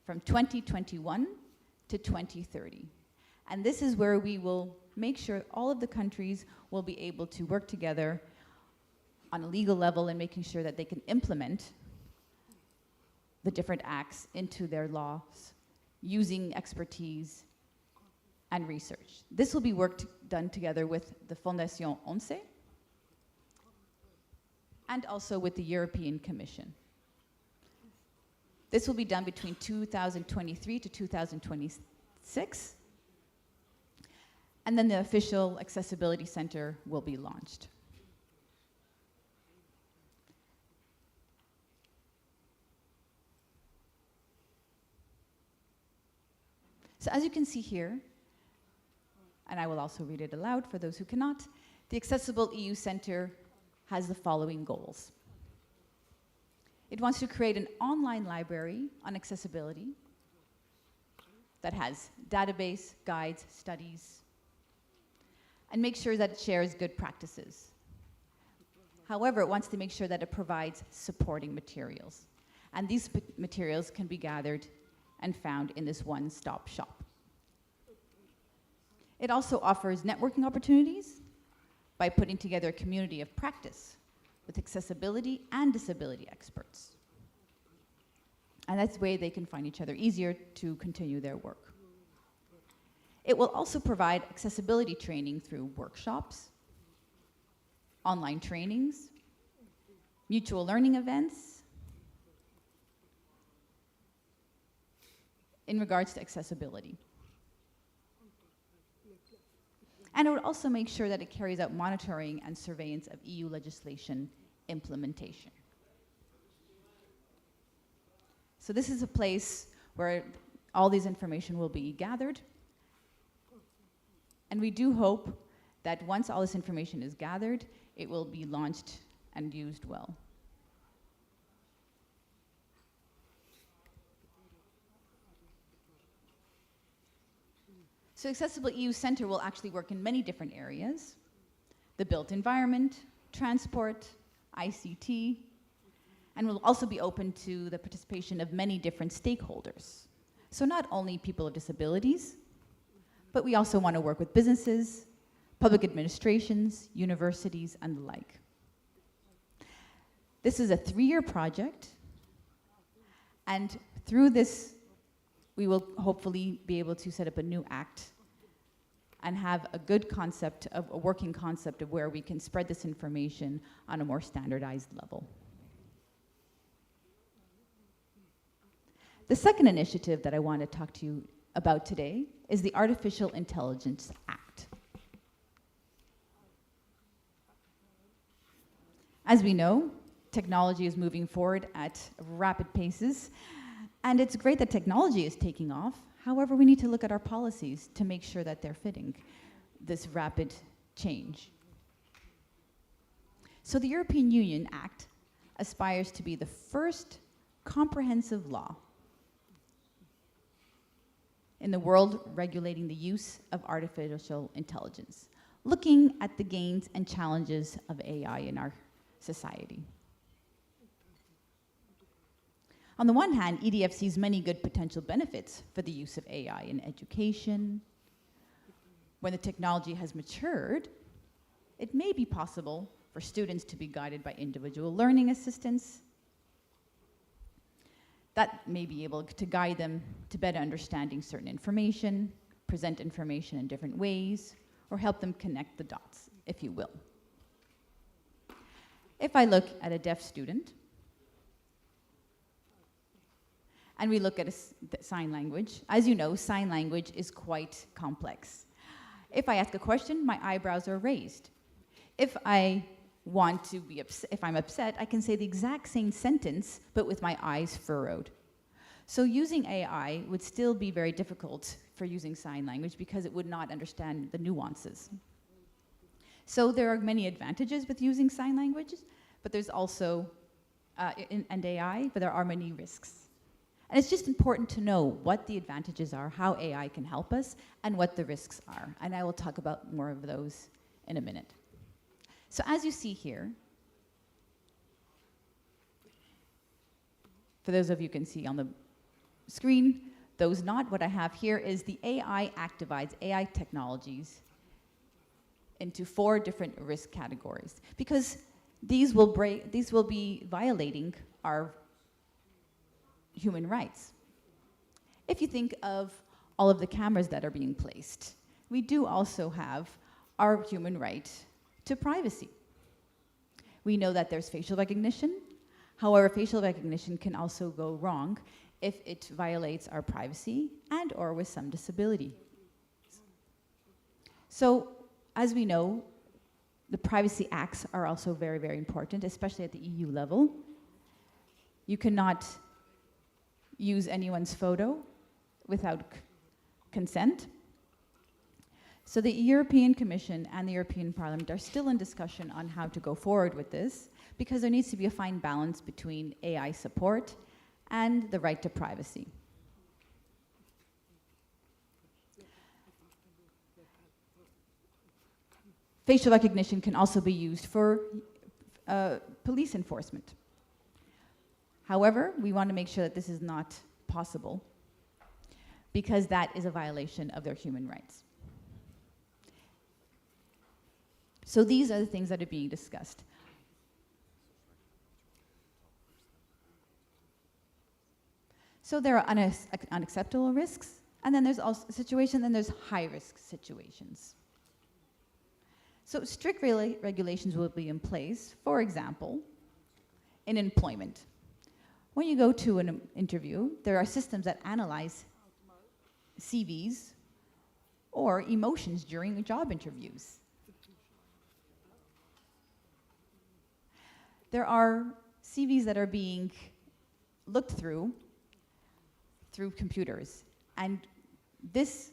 from 2021 to 2030. And this is where we will make sure all of the countries will be able to work together on a legal level and making sure that they can implement the different acts into their laws using expertise and research. This will be done together with the Fondation ONCE and also with the European Commission. This will be done between 2023 to 2026. And then the official Accessibility Center will be launched. So as you can see here, and I will also read it aloud for those who cannot, the Accessible EU Center has the following goals. It wants to create an online library on accessibility that has database, guides, studies, and make sure that it shares good practices. However, it wants to make sure that it provides supporting materials. And these materials can be gathered and found in this one-stop shop. It also offers networking opportunities by putting together a community of practice with accessibility and disability experts. And that's the way they can find each other easier to continue their work. It will also provide accessibility training through workshops, online trainings, mutual learning events, in regards to accessibility. And it would also make sure that it carries out monitoring and surveillance of EU legislation implementation. So this is a place where all these information will be gathered. And we do hope that once all this information is gathered, it will be launched and used well. So Accessible EU Centre will actually work in many different areas: the built environment, transport, ICT, and will also be open to the participation of many different stakeholders. So not only people with disabilities, but we also want to work with businesses, public administrations, universities, and the like. This is a 3-year project, and through this, we will hopefully be able to set up a new act and have a good concept of a working concept of where we can spread this information on a more standardized level. The second initiative that I want to talk to you about today is the Artificial Intelligence Act. As we know, technology is moving forward at rapid paces, and it's great that technology is taking off. However, we need to look at our policies to make sure that they're fitting this rapid change. So the European Union Act aspires to be the first comprehensive law in the world regulating the use of artificial intelligence, looking at the gains and challenges of AI in our society. On the one hand, EDF sees many good potential benefits for the use of AI in education. When the technology has matured, it may be possible for students to be guided by individual learning assistants that may be able to guide them to better understanding certain information, present information in different ways, or help them connect the dots, if you will. If I look at a deaf student, and we look at sign language, as you know, sign language is quite complex. If I ask a question, my eyebrows are raised. If I want to be if I'm upset, I can say the exact same sentence, but with my eyes furrowed. So using AI would still be very difficult for using sign language because it would not understand the nuances. So there are many advantages with using sign languages, but there's also, and AI, but there are many risks. And it's just important to know what the advantages are, how AI can help us, and what the risks are. And I will talk about more of those in a minute. So as you see here, for those of you who can see on the screen, those not, what I have here is the AI Act divides AI technologies into 4 different risk categories, because these will be violating our human rights. If you think of all of the cameras that are being placed, we do also have our human right to privacy. We know that there's facial recognition. However, facial recognition can also go wrong if it violates our privacy and or with some disability. So, as we know, the privacy acts are also very, very important, especially at the EU level. You cannot use anyone's photo without consent. So the European Commission and the European Parliament are still in discussion on how to go forward with this, because there needs to be a fine balance between AI support and the right to privacy. Facial recognition can also be used for police enforcement. However, we want to make sure that this is not possible, because that is a violation of their human rights. So these are the things that are being discussed. So there are unacceptable risks, and then there's also situations, and there's high-risk situations. So strict regulations will be in place, for example, in employment. When you go to an interview, there are systems that analyze CVs or emotions during job interviews. There are CVs that are being looked through computers, and this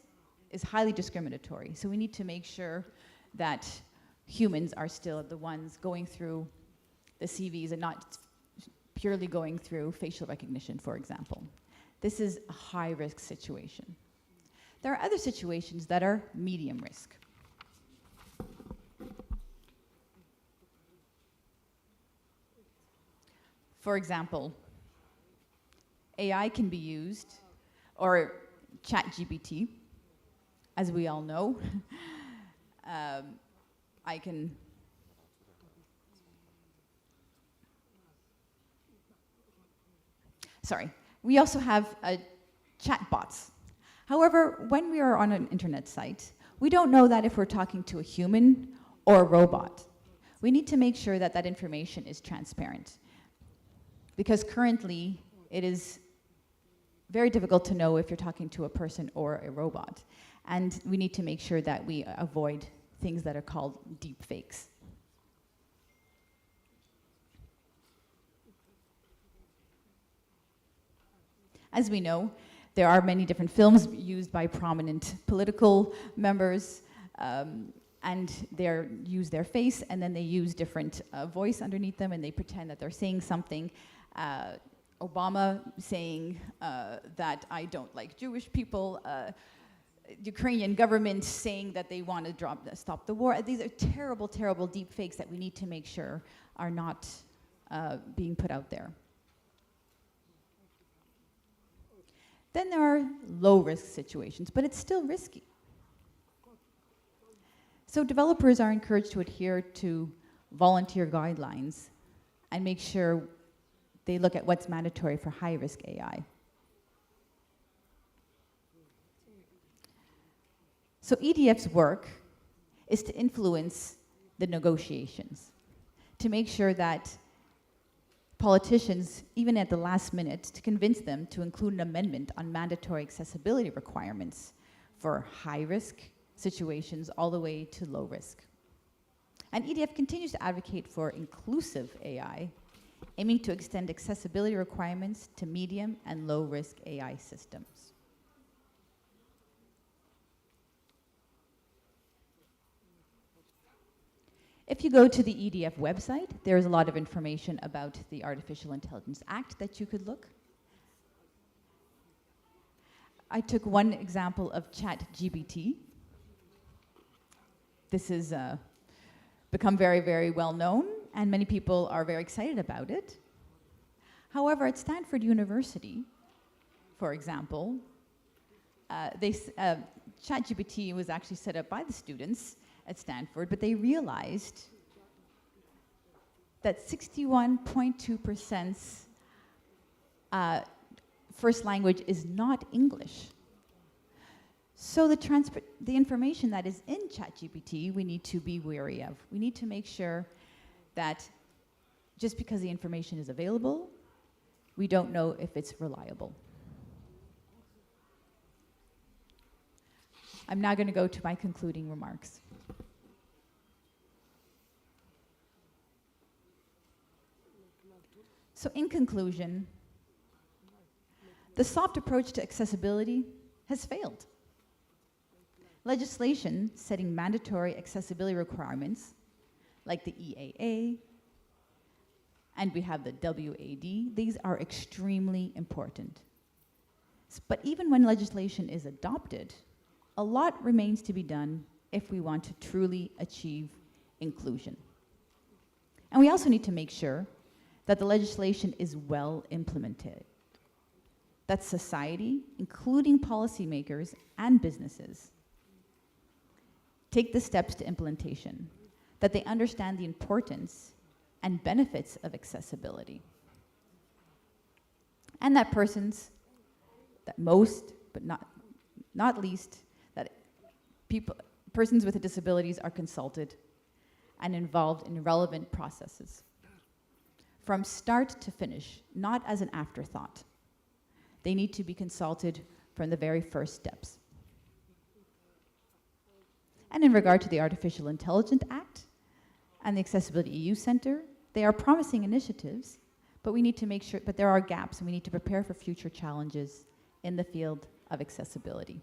is highly discriminatory. So we need to make sure that humans are still the ones going through the CVs and not purely going through facial recognition, for example. This is a high-risk situation. There are other situations that are medium risk. For example, AI can be used, or ChatGPT, as we all know. We also have chatbots. However, when we are on an internet site, we don't know that if we're talking to a human or a robot. We need to make sure that that information is transparent, because currently it is very difficult to know if you're talking to a person or a robot. And we need to make sure that we avoid things that are called deep fakes. As we know, there are many different films used by prominent political members, and they use their face, and then they use different voice underneath them, and they pretend that they're saying something. Obama saying that I don't like Jewish people, Ukrainian government saying that they want to stop the war. These are terrible, terrible deep fakes that we need to make sure are not being put out there. Then there are low-risk situations, but it's still risky. So developers are encouraged to adhere to volunteer guidelines and make sure they look at what's mandatory for high-risk AI. So EDF's work is to influence the negotiations, to make sure that politicians, even at the last minute, to convince them to include an amendment on mandatory accessibility requirements for high-risk situations all the way to low risk. And EDF continues to advocate for inclusive AI, aiming to extend accessibility requirements to medium and low-risk AI systems. If you go to the EDF website, there's a lot of information about the Artificial Intelligence Act that you could look. I took one example of ChatGPT. This has become very, very well known, and many people are very excited about it. However, at Stanford University, for example, ChatGPT was actually set up by the students at Stanford, but they realized that 61.2% first language is not English. So the information that is in ChatGPT, we need to be wary of. We need to make sure that just because the information is available, we don't know if it's reliable. I'm now going to go to my concluding remarks. So in conclusion, the soft approach to accessibility has failed. Legislation setting mandatory accessibility requirements, like the EAA, and we have the WAD, these are extremely important. But even when legislation is adopted, a lot remains to be done if we want to truly achieve inclusion. And we also need to make sure that the legislation is well implemented, that society, including policymakers and businesses, take the steps to implementation, that they understand the importance and benefits of accessibility, and that persons, that most, but not least, that persons with disabilities are consulted and involved in relevant processes, from start to finish, not as an afterthought. They need to be consulted from the very first steps. And in regard to the Artificial Intelligence Act and the Accessibility EU Center, they are promising initiatives, but we need to make sure, but there are gaps and we need to prepare for future challenges in the field of accessibility.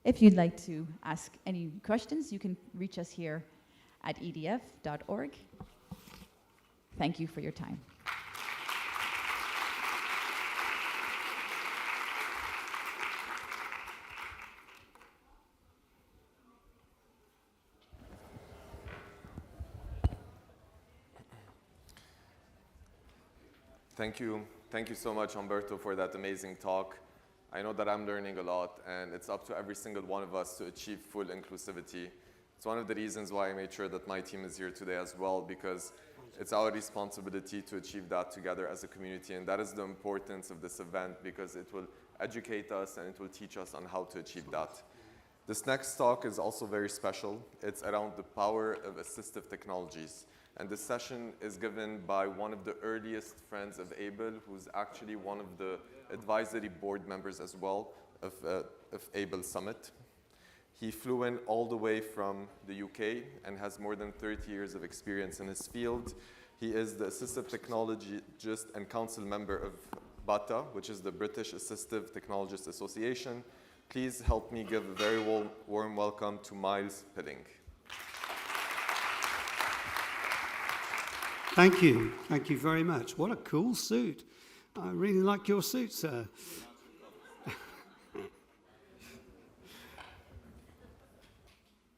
If you'd like to ask any questions, you can reach us here at edf.org. Thank you for your time. Thank you. Thank you so much, Humberto, for that amazing talk. I know that I'm learning a lot, and it's up to every single one of us to achieve full inclusivity. It's one of the reasons why I made sure that my team is here today as well, because it's our responsibility to achieve that together as a community, and that is the importance of this event, because it will educate us and it will teach us on how to achieve that. This next talk is also very special. It's around the power of assistive technologies. And this session is given by one of the earliest friends of ABLE, who's actually one of the advisory board members as well of ABLE Summit. He flew in all the way from the UK and has more than 30 years of experience in his field. He is the assistive technologist and council member of BATA, which is the British Assistive Technologists Association. Please help me give a very warm welcome to Miles Pilling. Thank you. Thank you very much. What a cool suit. I really like your suit, sir.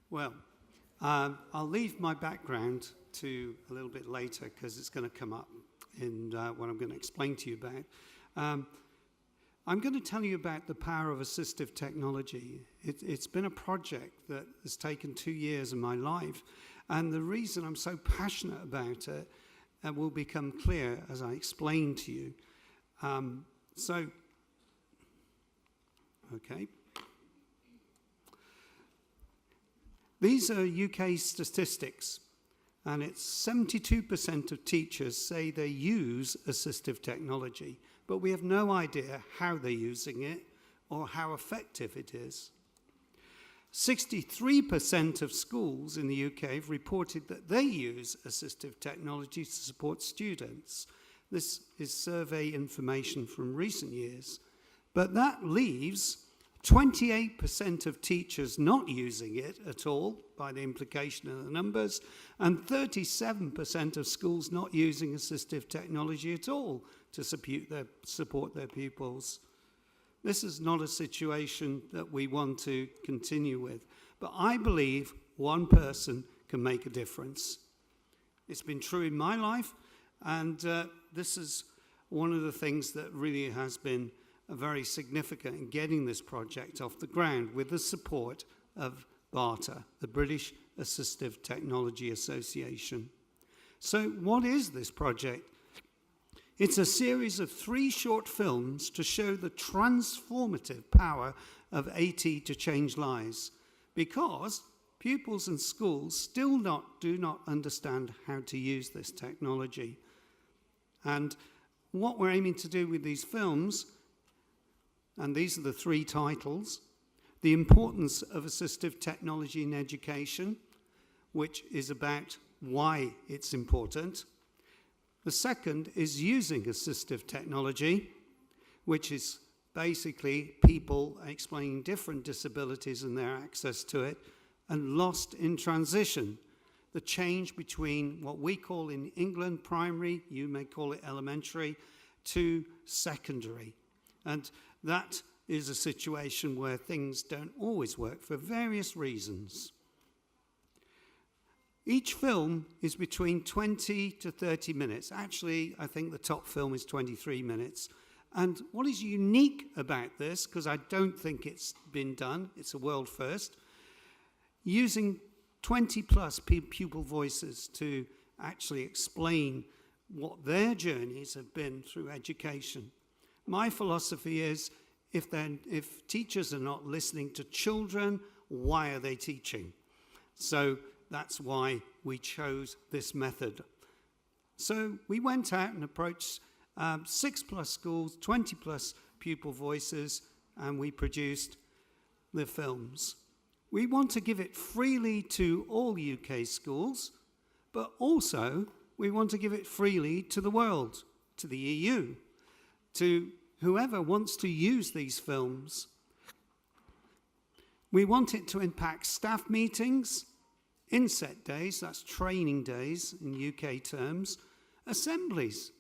Well, I'll leave my background to a little bit later because it's going to come up in what I'm going to explain to you about. I'm going to tell you about the power of assistive technology. It's been a project that has taken 2 years of my life, and the reason I'm so passionate about it will become clear as I explain to you. Okay. These are UK statistics, and it's 72% of teachers say they use assistive technology, but we have no idea how they're using it or how effective it is. 63% of schools in the UK have reported that they use assistive technology to support students. This is survey information from recent years. But that leaves 28% of teachers not using it at all, by the implication of the numbers, and 37% of schools not using assistive technology at all to support their pupils. This is not a situation that we want to continue with, but I believe one person can make a difference. It's been true in my life, and this is one of the things that really has been very significant in getting this project off the ground with the support of BATA, the British Assistive Technology Association. So what is this project? It's a series of 3 short films to show the transformative power of AT to change lives, because pupils and schools still do not understand how to use this technology. And what we're aiming to do with these films, and these are the 3 titles: The Importance of Assistive Technology in Education, which is about why it's important. The second is Using Assistive Technology, which is basically people explaining different disabilities and their access to it. And Lost in Transition, the change between what we call in England primary, you may call it elementary, to secondary. And that is a situation where things don't always work for various reasons. Each film is between 20 to 30 minutes. Actually, I think the top film is 23 minutes. And what is unique about this, because I don't think it's been done, it's a world first, using 20 plus pupil voices to actually explain what their journeys have been through education. My philosophy is, if teachers are not listening to children, why are they teaching? So that's why we chose this method. So we went out and approached 6 plus schools, 20 plus pupil voices, and we produced the films. We want to give it freely to all UK schools, but also we want to give it freely to the world, to the EU, to whoever wants to use these films. We want it to impact staff meetings, inset days, that's training days in UK terms, assemblies,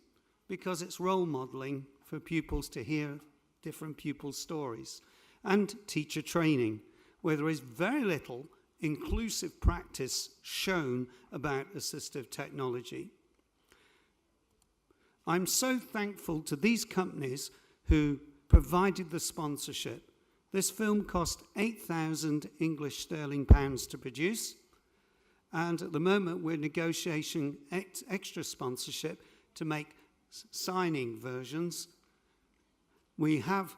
because it's role modelling for pupils to hear different pupils' stories, and teacher training, where there is very little inclusive practice shown about assistive technology. I'm so thankful to these companies who provided the sponsorship. This film cost 8,000 English sterling pounds to produce, and at the moment we're negotiating extra sponsorship to make signing versions. We have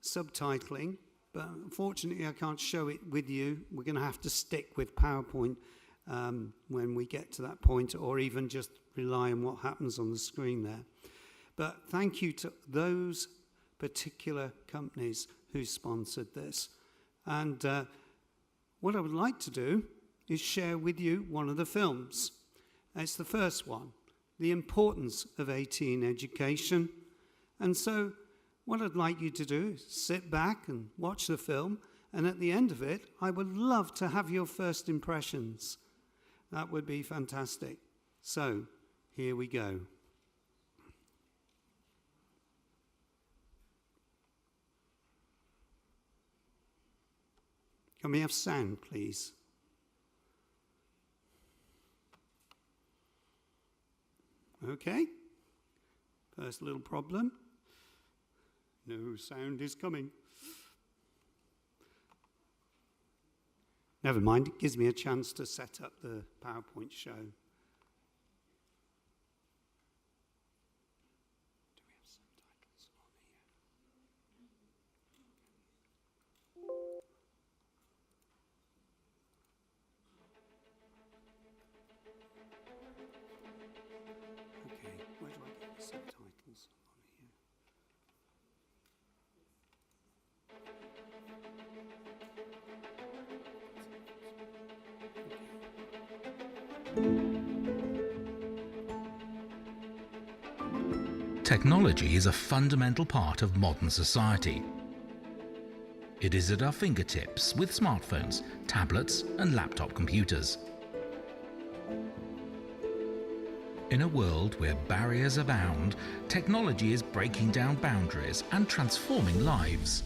subtitling, but unfortunately I can't show it with you. We're going to have to stick with PowerPoint when we get to that point, or even just rely on what happens on the screen there. But thank you to those particular companies who sponsored this. And what I would like to do is share with you one of the films. It's the first one, The Importance of AT in Education. And so what I'd like you to do is sit back and watch the film, and at the end of it, I would love to have your first impressions. That would be fantastic. So, here we go. Can we have sound, please? Okay. First little problem. No sound is coming. Never mind, it gives me a chance to set up the PowerPoint show. Do we have subtitles on here? Okay, where do I get the subtitles on here? Technology is a fundamental part of modern society. It is at our fingertips with smartphones, tablets, and laptop computers. In a world where barriers abound, technology is breaking down boundaries and transforming lives.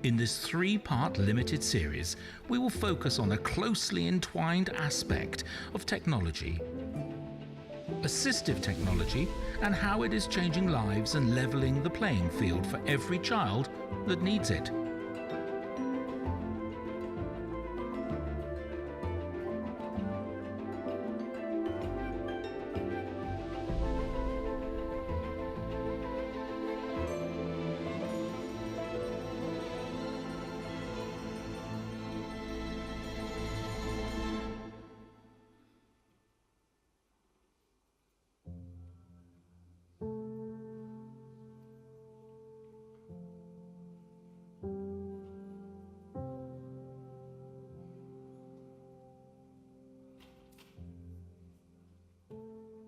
In this three-part limited series, we will focus on a closely entwined aspect of technology, assistive technology, and how it is changing lives and leveling the playing field for every child that needs it.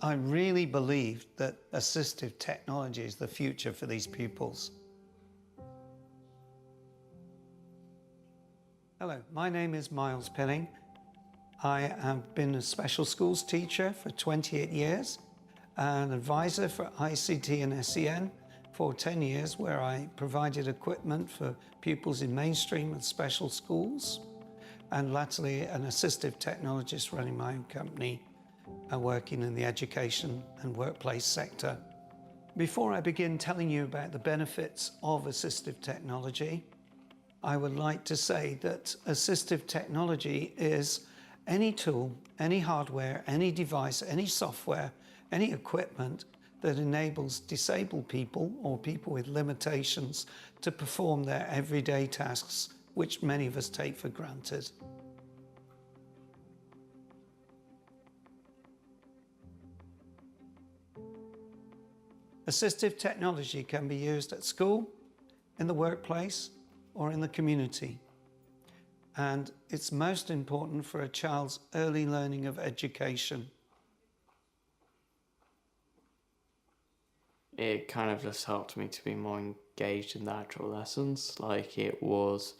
I really believe that assistive technology is the future for these pupils. Hello, my name is Miles Pilling. I have been a special schools teacher for 28 years, an advisor for ICT and SEN for 10 years, where I provided equipment for pupils in mainstream and special schools, and latterly an assistive technologist running my own company and working in the education and workplace sector. Before I begin telling you about the benefits of assistive technology, I would like to say that assistive technology is any tool, any hardware, any device, any software, any equipment that enables disabled people or people with limitations to perform their everyday tasks, which many of us take for granted. Assistive technology can be used at school, in the workplace, or in the community. And it's most important for a child's early learning of education. It kind of just helped me to be more engaged in the actual lessons. Like, it was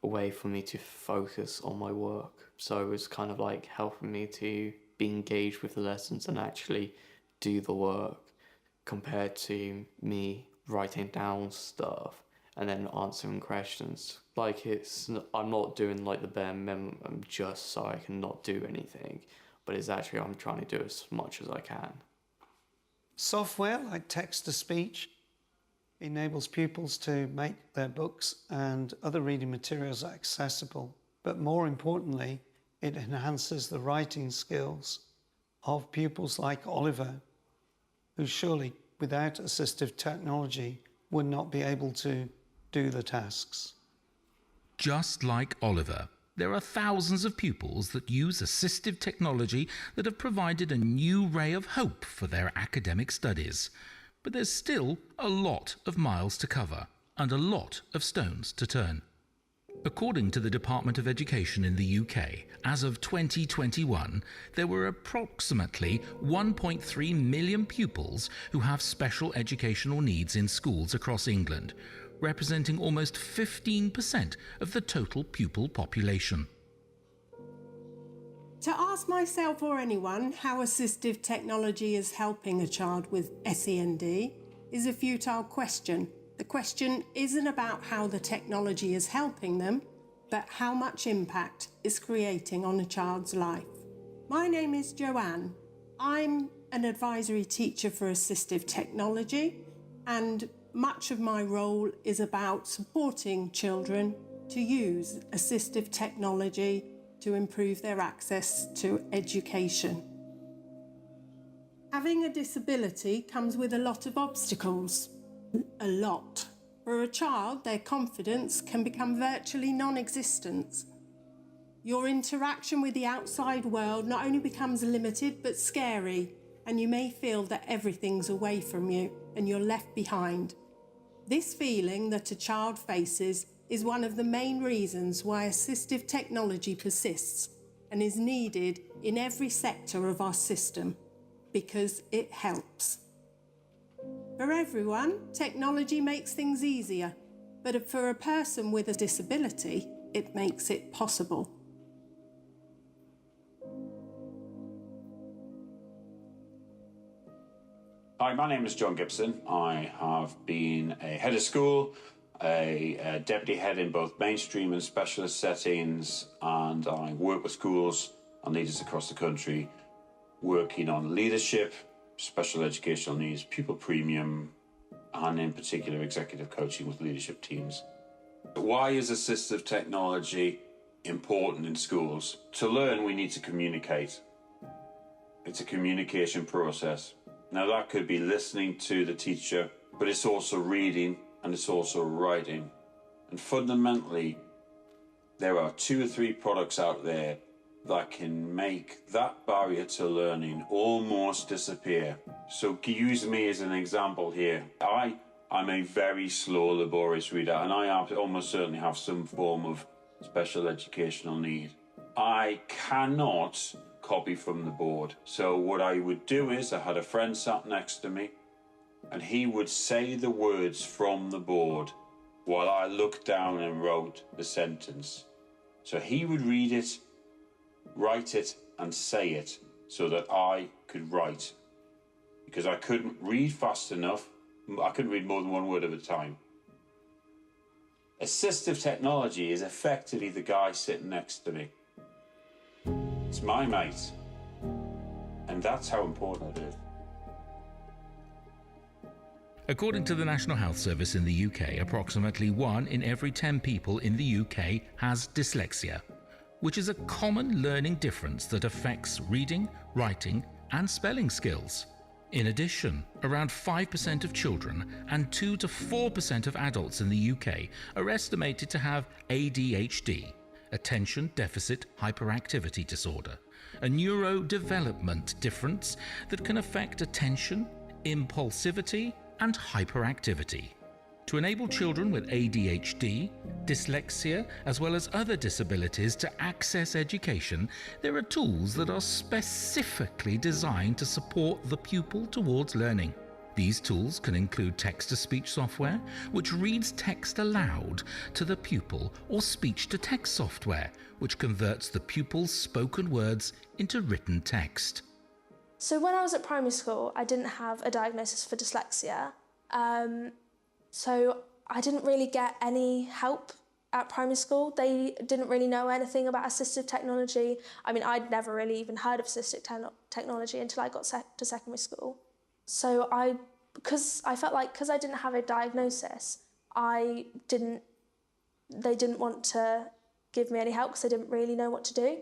a way for me to focus on my work. So it was kind of like helping me to be engaged with the lessons and actually do the work, compared to me writing down stuff and then answering questions. Like, I'm not doing like the bare minimum just so I can not do anything, but it's actually I'm trying to do as much as I can. Software like text-to-speech enables pupils to make their books and other reading materials accessible, but more importantly, it enhances the writing skills of pupils like Oliver, who surely without assistive technology would not be able to do the tasks. Just like Oliver, there are thousands of pupils that use assistive technology that have provided a new ray of hope for their academic studies. But there's still a lot of miles to cover and a lot of stones to turn. According to the Department of Education in the UK, as of 2021, there were approximately 1.3 million pupils who have special educational needs in schools across England, representing almost 15% of the total pupil population. To ask myself or anyone how assistive technology is helping a child with SEND is a futile question. The question isn't about how the technology is helping them, but how much impact it's creating on a child's life. My name is Joanne. I'm an advisory teacher for assistive technology, and much of my role is about supporting children to use assistive technology to improve their access to education. Having a disability comes with a lot of obstacles. A lot. For a child, their confidence can become virtually non-existent. Your interaction with the outside world not only becomes limited but scary, and you may feel that everything's away from you and you're left behind. This feeling that a child faces is one of the main reasons why assistive technology persists and is needed in every sector of our system, because it helps. For everyone, technology makes things easier, but for a person with a disability, it makes it possible. Hi, my name is John Gibson. I have been a head of school, a deputy head in both mainstream and specialist settings, and I work with schools and leaders across the country, working on leadership, special educational needs, pupil premium, and in particular executive coaching with leadership teams. Why is assistive technology important in schools? To learn, we need to communicate. It's a communication process. Now, that could be listening to the teacher, but it's also reading and it's also writing. And fundamentally, there are 2 or 3 products out there that can make that barrier to learning almost disappear. So use me as an example here. I'm a very slow, laborious reader, and I almost certainly have some form of special educational need. I cannot copy from the board. So what I would do is, I had a friend sat next to me, and he would say the words from the board while I looked down and wrote the sentence. So he would read it, write it, and say it so that I could write. Because I couldn't read fast enough, I couldn't read more than 1 word at a time. Assistive technology is effectively the guy sitting next to me. It's my mate. And that's how important it is. According to the National Health Service in the UK, approximately 1 in every 10 people in the UK has dyslexia, which is a common learning difference that affects reading, writing, and spelling skills. In addition, around 5% of children and 2 to 4% of adults in the UK are estimated to have ADHD, Attention Deficit Hyperactivity Disorder, a neurodevelopment difference that can affect attention, impulsivity, and hyperactivity. To enable children with ADHD, dyslexia, as well as other disabilities to access education, there are tools that are specifically designed to support the pupil towards learning. These tools can include text-to-speech software, which reads text aloud to the pupil, or speech-to-text software, which converts the pupil's spoken words into written text. So when I was at primary school, I didn't have a diagnosis for dyslexia. So I didn't really get any help at primary school. They didn't really know anything about assistive technology. I mean, I'd never really even heard of assistive technology until I got to secondary school. So because I felt like because I didn't have a diagnosis, they didn't want to give me any help because they didn't really know what to do.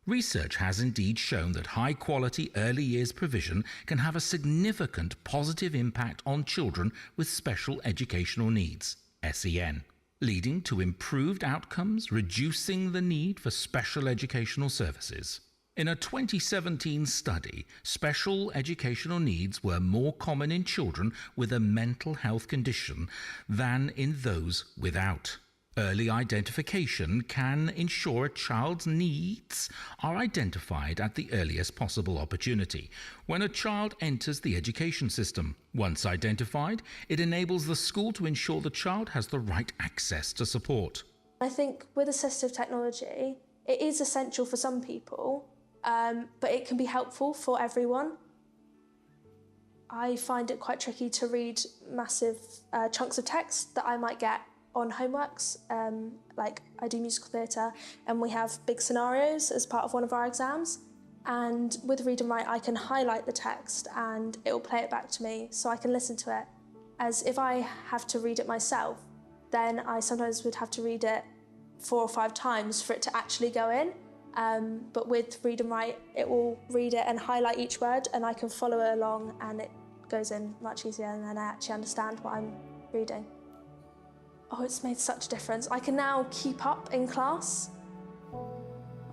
Research has indeed shown that high-quality early years provision can have a significant positive impact on children with special educational needs, SEN, leading to improved outcomes, reducing the need for special educational services. In a 2017 study, special educational needs were more common in children with a mental health condition than in those without. Early identification can ensure a child's needs are identified at the earliest possible opportunity when a child enters the education system. Once identified, it enables the school to ensure the child has the right access to support. I think with assistive technology, it is essential for some people, but it can be helpful for everyone. I find it quite tricky to read massive chunks of text that I might get on homeworks. Like I do musical theatre and we have big scenarios as part of one of our exams, and with Read and Write I can highlight the text and it will play it back to me so I can listen to it. As if I have to read it myself, then I sometimes would have to read it 4 or 5 times for it to actually go in. But with Read and Write, it will read it and highlight each word and I can follow it along and it goes in much easier and then I actually understand what I'm reading. Oh, it's made such a difference. I can now keep up in class.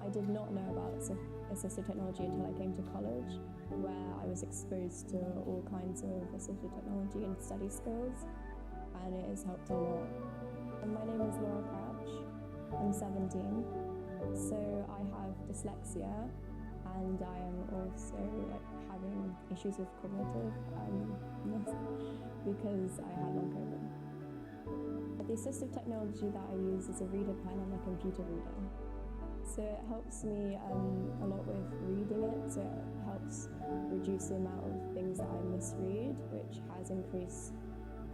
I did not know about assistive technology until I came to college, where I was exposed to all kinds of assistive technology and study skills, and it has helped a lot. My name is Laura Crouch. I'm 17, so I have dyslexia, and I am also having issues with cognitive because I had long COVID. The assistive technology that I use is a reader pen and a computer reader. So it helps me a lot with reading it, so it helps reduce the amount of things that I misread, which has increased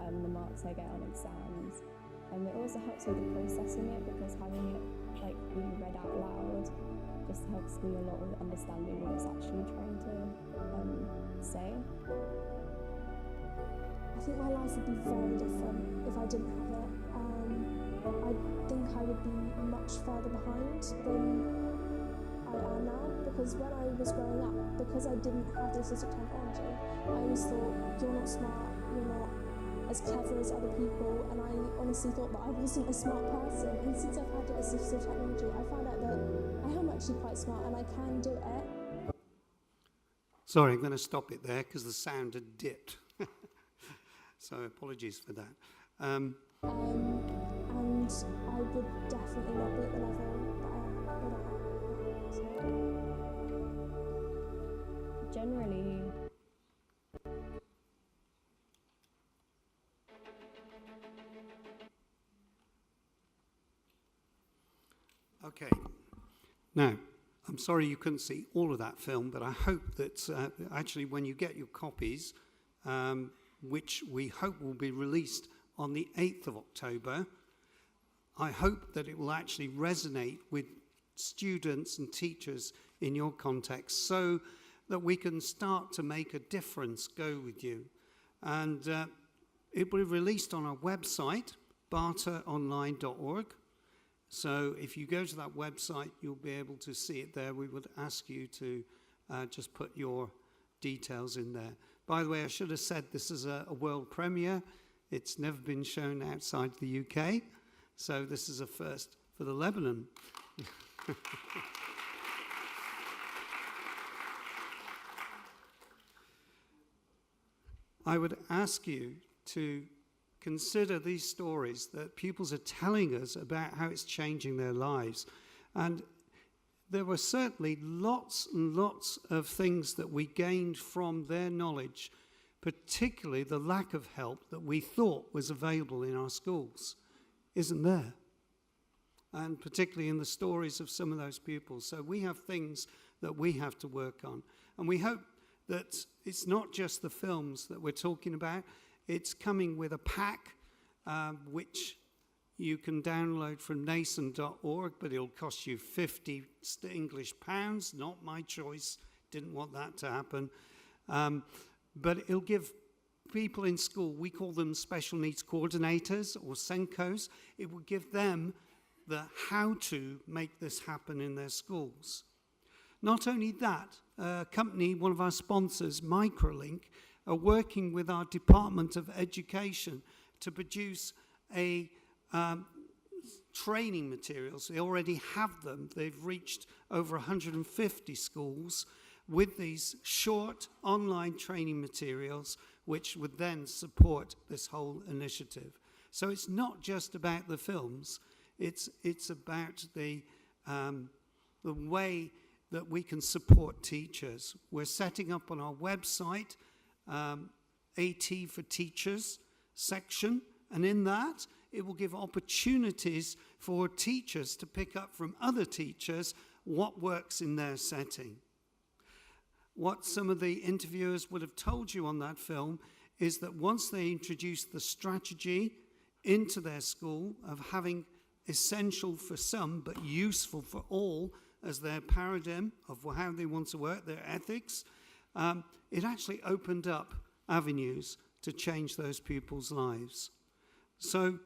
the marks I get on exams. And it also helps with the processing it, because having it being read out loud just helps me a lot with understanding what it's actually trying to say. I think my life would be very different if I didn't have it. I think I would be much further behind than I am now, because when I was growing up, because I didn't have the assistive technology, I always thought, you're not smart, you're not as clever as other people, and I honestly thought that I wasn't a smart person. And since I've had the assistive technology, I found out that I am actually quite smart and I can do it. Sorry, I'm going to stop it there because the sound had dipped. So apologies for that. And I would definitely not be at the level that I am without it. So. Generally, Okay. Now, I'm sorry you couldn't see all of that film, but I hope that actually when you get your copies, which we hope will be released on the 8th of October, I hope that it will actually resonate with students and teachers in your context so that we can start to make a difference go with you. And it will be released on our website, barteronline.org. So if you go to that website, you'll be able to see it there. We would ask you to just put your details in there. By the way, I should have said this is a world premiere. It's never been shown outside the UK. So this is a first for the Lebanon. I would ask you to consider these stories that pupils are telling us about how it's changing their lives. And there were certainly lots and lots of things that we gained from their knowledge, particularly the lack of help that we thought was available in our schools isn't there. And particularly in the stories of some of those pupils. So we have things that we have to work on. And we hope that it's not just the films that we're talking about. It's coming with a pack which you can download from nason.org, but it'll cost you 50 English pounds. Not my choice. Didn't want that to happen. But it'll give people in school, we call them special needs coordinators or SENCOs. It will give them the how to make this happen in their schools. Not only that, a company, one of our sponsors, Microlink, are working with our Department of Education to produce a training materials. They already have them. They've reached over 150 schools with these short online training materials, which would then support this whole initiative. So it's not just about the films. It's about the way that we can support teachers. We're setting up on our website AT for Teachers section, and in that it will give opportunities for teachers to pick up from other teachers what works in their setting. What some of the interviewers would have told you on that film is that once they introduce the strategy into their school of having essential for some but useful for all as their paradigm of how they want to work, their ethics, it actually opened up avenues to change those pupils' lives. So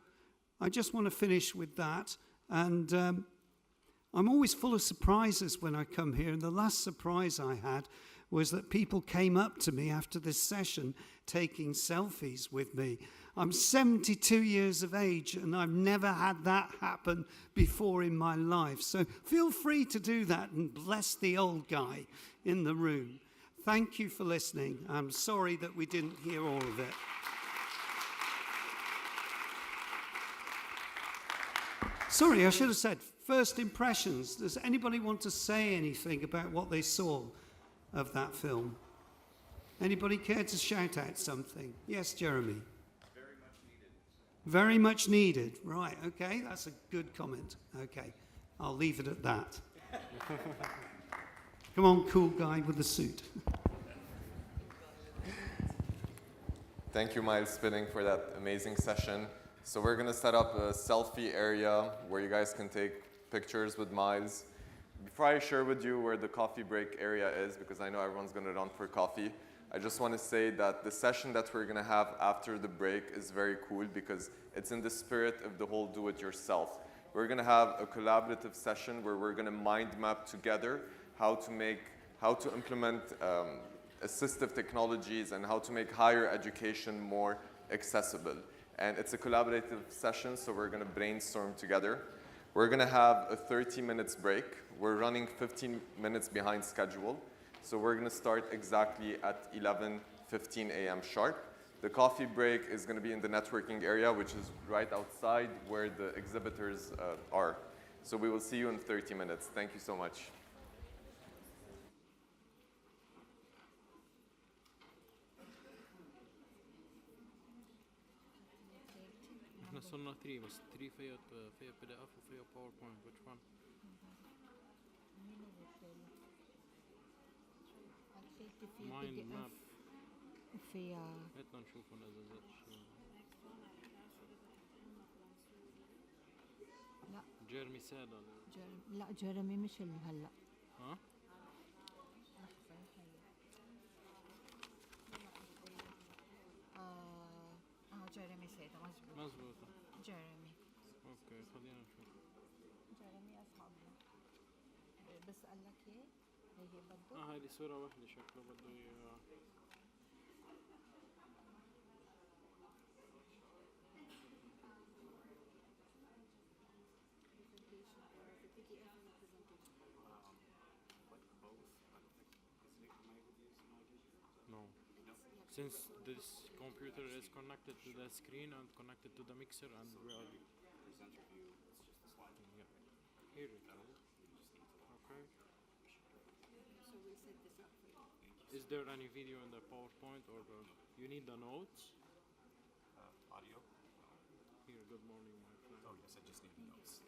I just want to finish with that. And I'm always full of surprises when I come here. And the last surprise I had was that people came up to me after this session taking selfies with me. I'm 72 years of age and I've never had that happen before in my life. So feel free to do that and bless the old guy in the room. Thank you for listening. I'm sorry that we didn't hear all of it. Sorry, I should have said first impressions. Does anybody want to say anything about what they saw of that film? Anybody care to shout out something? Yes, Jeremy. Very much needed. Very much needed. Right, okay, that's a good comment. Okay, I'll leave it at that. Come on, cool guy with the suit. Thank you, Miles Spinning, for that amazing session. So we're going to set up a selfie area where you guys can take pictures with Miles. Before I share with you where the coffee break area is, because I know everyone's going to run for coffee, I just want to say that the session that we're going to have after the break is very cool because it's in the spirit of the whole do-it-yourself. We're going to have a collaborative session where we're going to mind map together how to implement assistive technologies and how to make higher education more accessible. And it's a collaborative session, so we're going to brainstorm together. We're going to have a 30 minutes break. We're running 15 minutes behind schedule. So we're going to start exactly at 11:15 a.m. sharp. The coffee break is going to be in the networking area, which is right outside where the exhibitors are. So we will see you in 30 minutes. Thank you so much. احنا صرنا 3 بس 3 فيها PDF وفيها PowerPoint. Which one? Mind map. وفيها هاتنا نشوفهم اذا زادت. لا جيرمي سادا. لا جيرمي مش هلا. ها؟ جيرمي سيدا مزبوط. مزبوطة. جيرمي. اوكي خلينا نشوف. جيرمي اصحابنا. بس قال لك ايه؟ هي بده. هذه صورة واحدة شكله بده اياها. Since this computer is connected to the screen and connected to the mixer, and we are Presenter view, it's just the slide. yeah. Here it is. Okay. So we'll set this up for you. Is there any video in the PowerPoint, or you need the notes? Audio. Here, good morning, my friend. Oh yes, I just need the notes.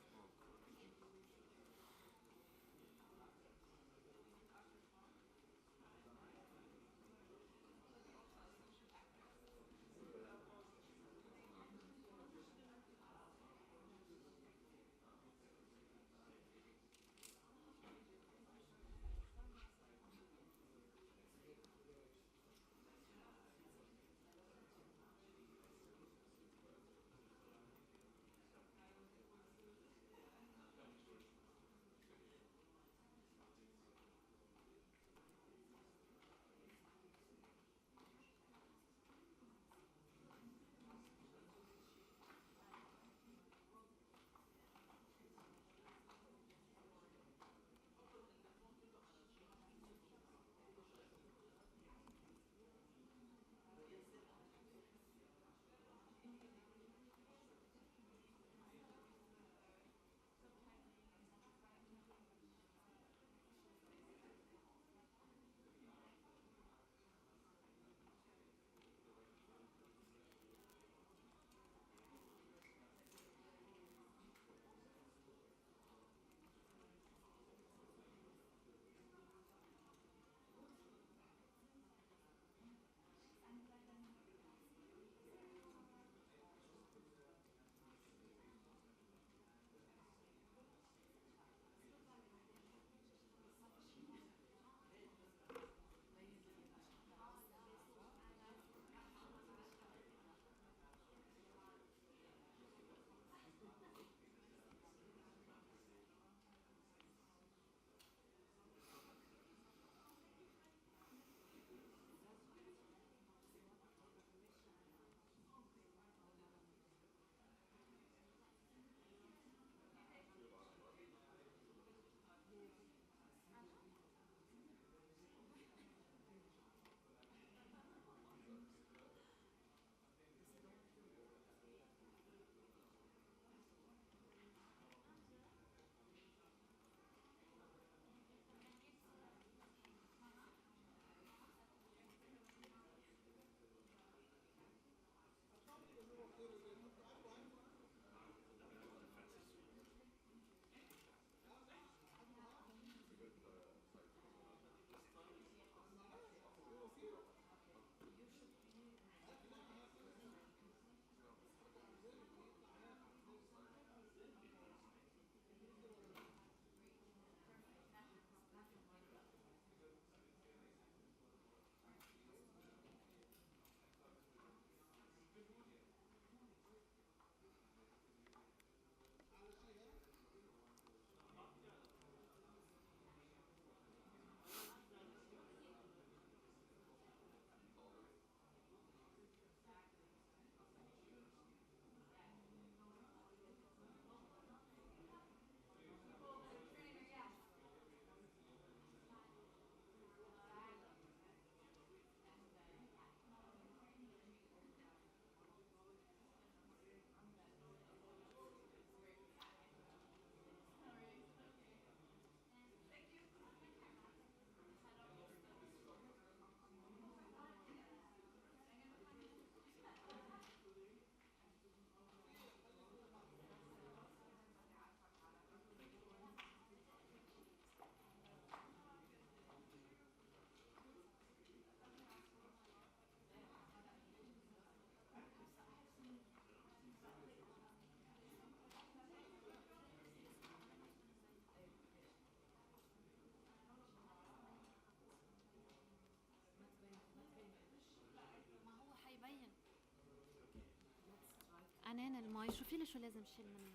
عنان المي شوفي لي شو لازم شيل منه.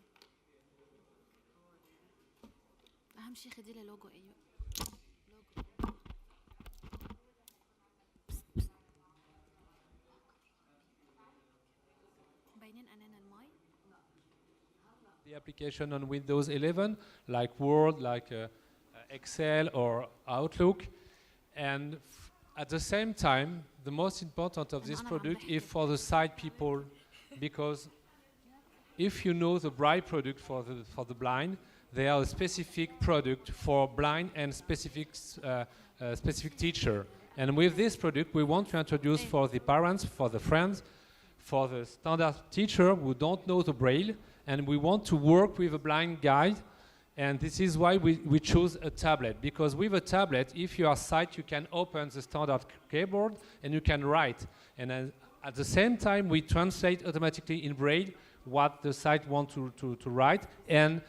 اهم شيء خدي لي لوجو ايوب. لوجو باينين عنان المي. The application on Windows 11, like Word, like Excel or Outlook, and at the same time, the most important of this product is for the sight people, because if you know the Braille product for the blind, they are a specific product for blind and specific teacher. And with this product, we want to introduce for the parents, for the friends, for the standard teacher who don't know the Braille, and we want to work with a blind guide. And this is why we choose a tablet, because with a tablet, if you are sight, you can open the standard keyboard and you can write. And at the same time, we translate automatically in Braille what the sight want to write. And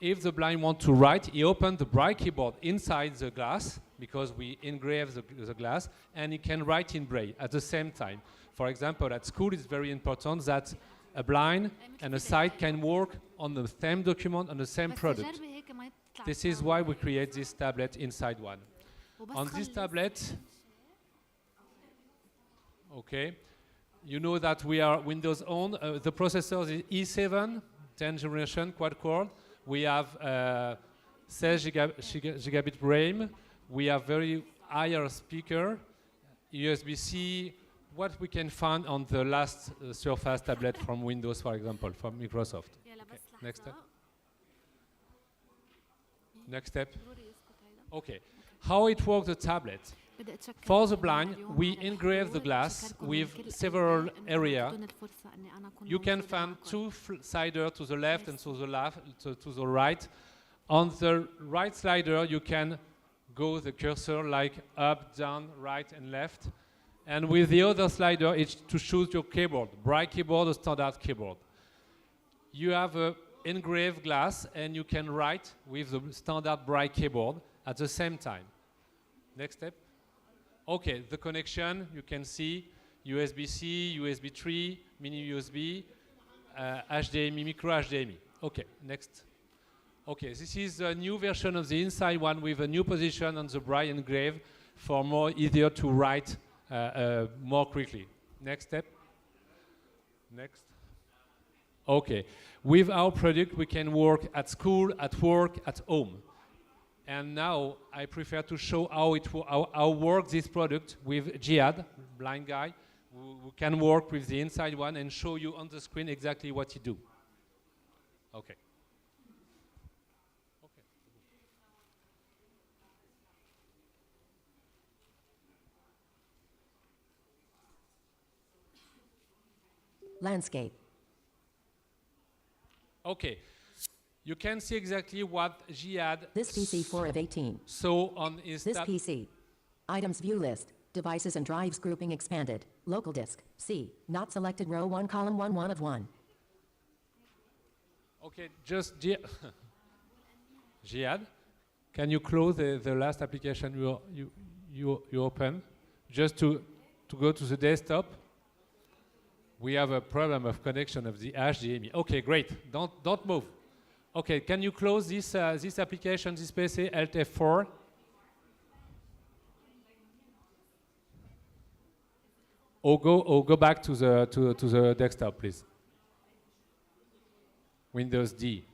if the blind want to write, he opens the Braille keyboard inside the glass, because we engrave the glass, and he can write in Braille at the same time. For example, at school, it's very important that a blind and a sight can work on the same document, on the same product. This is why we create this tablet inside one. On this tablet, okay, you know that we are Windows on. The processor is E7, 10th generation, quad-core. We have 16 gigabit RAM. We have very higher speaker, USB-C, what we can find on the last Surface tablet from Windows, for example, from Microsoft. Okay. Next step. Next step. Okay. How it works, the tablet. For the blind, we engrave the glass with several areas. You can find two sliders to the left and to the right. On the right slider, you can go the cursor like up, down, right, and left. And with the other slider, it's to choose your keyboard, Braille keyboard or standard keyboard. You have an engraved glass, and you can write with the standard Braille keyboard at the same time. Next step. Okay, the connection, you can see USB-C, USB 3, mini USB, HDMI, micro HDMI. Okay, next. Okay, this is a new version of the inside one with a new position on the Braille engrave for more easier to write more quickly. Next step. Next. Okay, with our product we can work at school, at work, at home. And now I prefer to show how work this product with Jihad, blind guy, who can work with the inside one and show you on the screen exactly what he do. Okay. Landscape. Okay. You can see exactly what Jihad. This PC 4 of 18. So on his this PC. Items view list. Devices and drives grouping expanded. Local disk. C. Not selected row 1 column 1 of 1. Okay, just Jihad, can you close the last application you open? Just to go to the desktop. We have a problem of connection of the HDMI. Okay, great. Don't move. Okay, can you close this application, this PC, Alt F4? Or go back to the desktop, please. Windows D.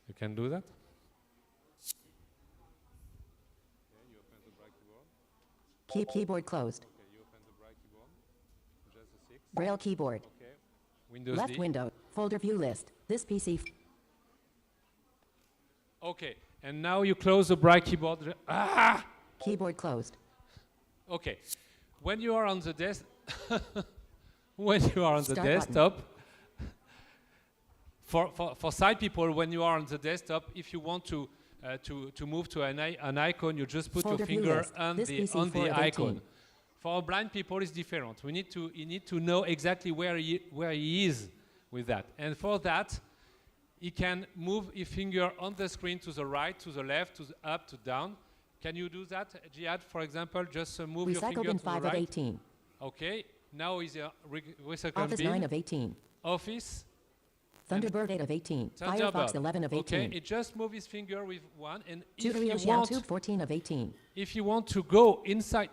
You can do that. Keep keyboard closed. Okay, you open the Braille keyboard. Just a 6. Braille keyboard. Okay. Windows Left D. window. Folder view list. This PC. Okay, and now you close the Braille keyboard. Ah! Keyboard closed. Okay, when you are on the desktop, for sight people, when you are on the desktop, if you want to move to an icon, you just put Folder your finger on the icon. For blind people, it's different. You need to know exactly where he is with that. And for that, he can move his finger on the screen to the right, to the left, to the up, to down. Can you do that, Jihad, for example? Just move your finger to the right. Recycled in 5 of 18. Okay. Now is a recycled Office bin. 9 of 18. Office. Thunderbird 8 of 18. Firefox 11 of 18. Okay, it just move his finger with one, and YouTube 14 of 18. If you want to go inside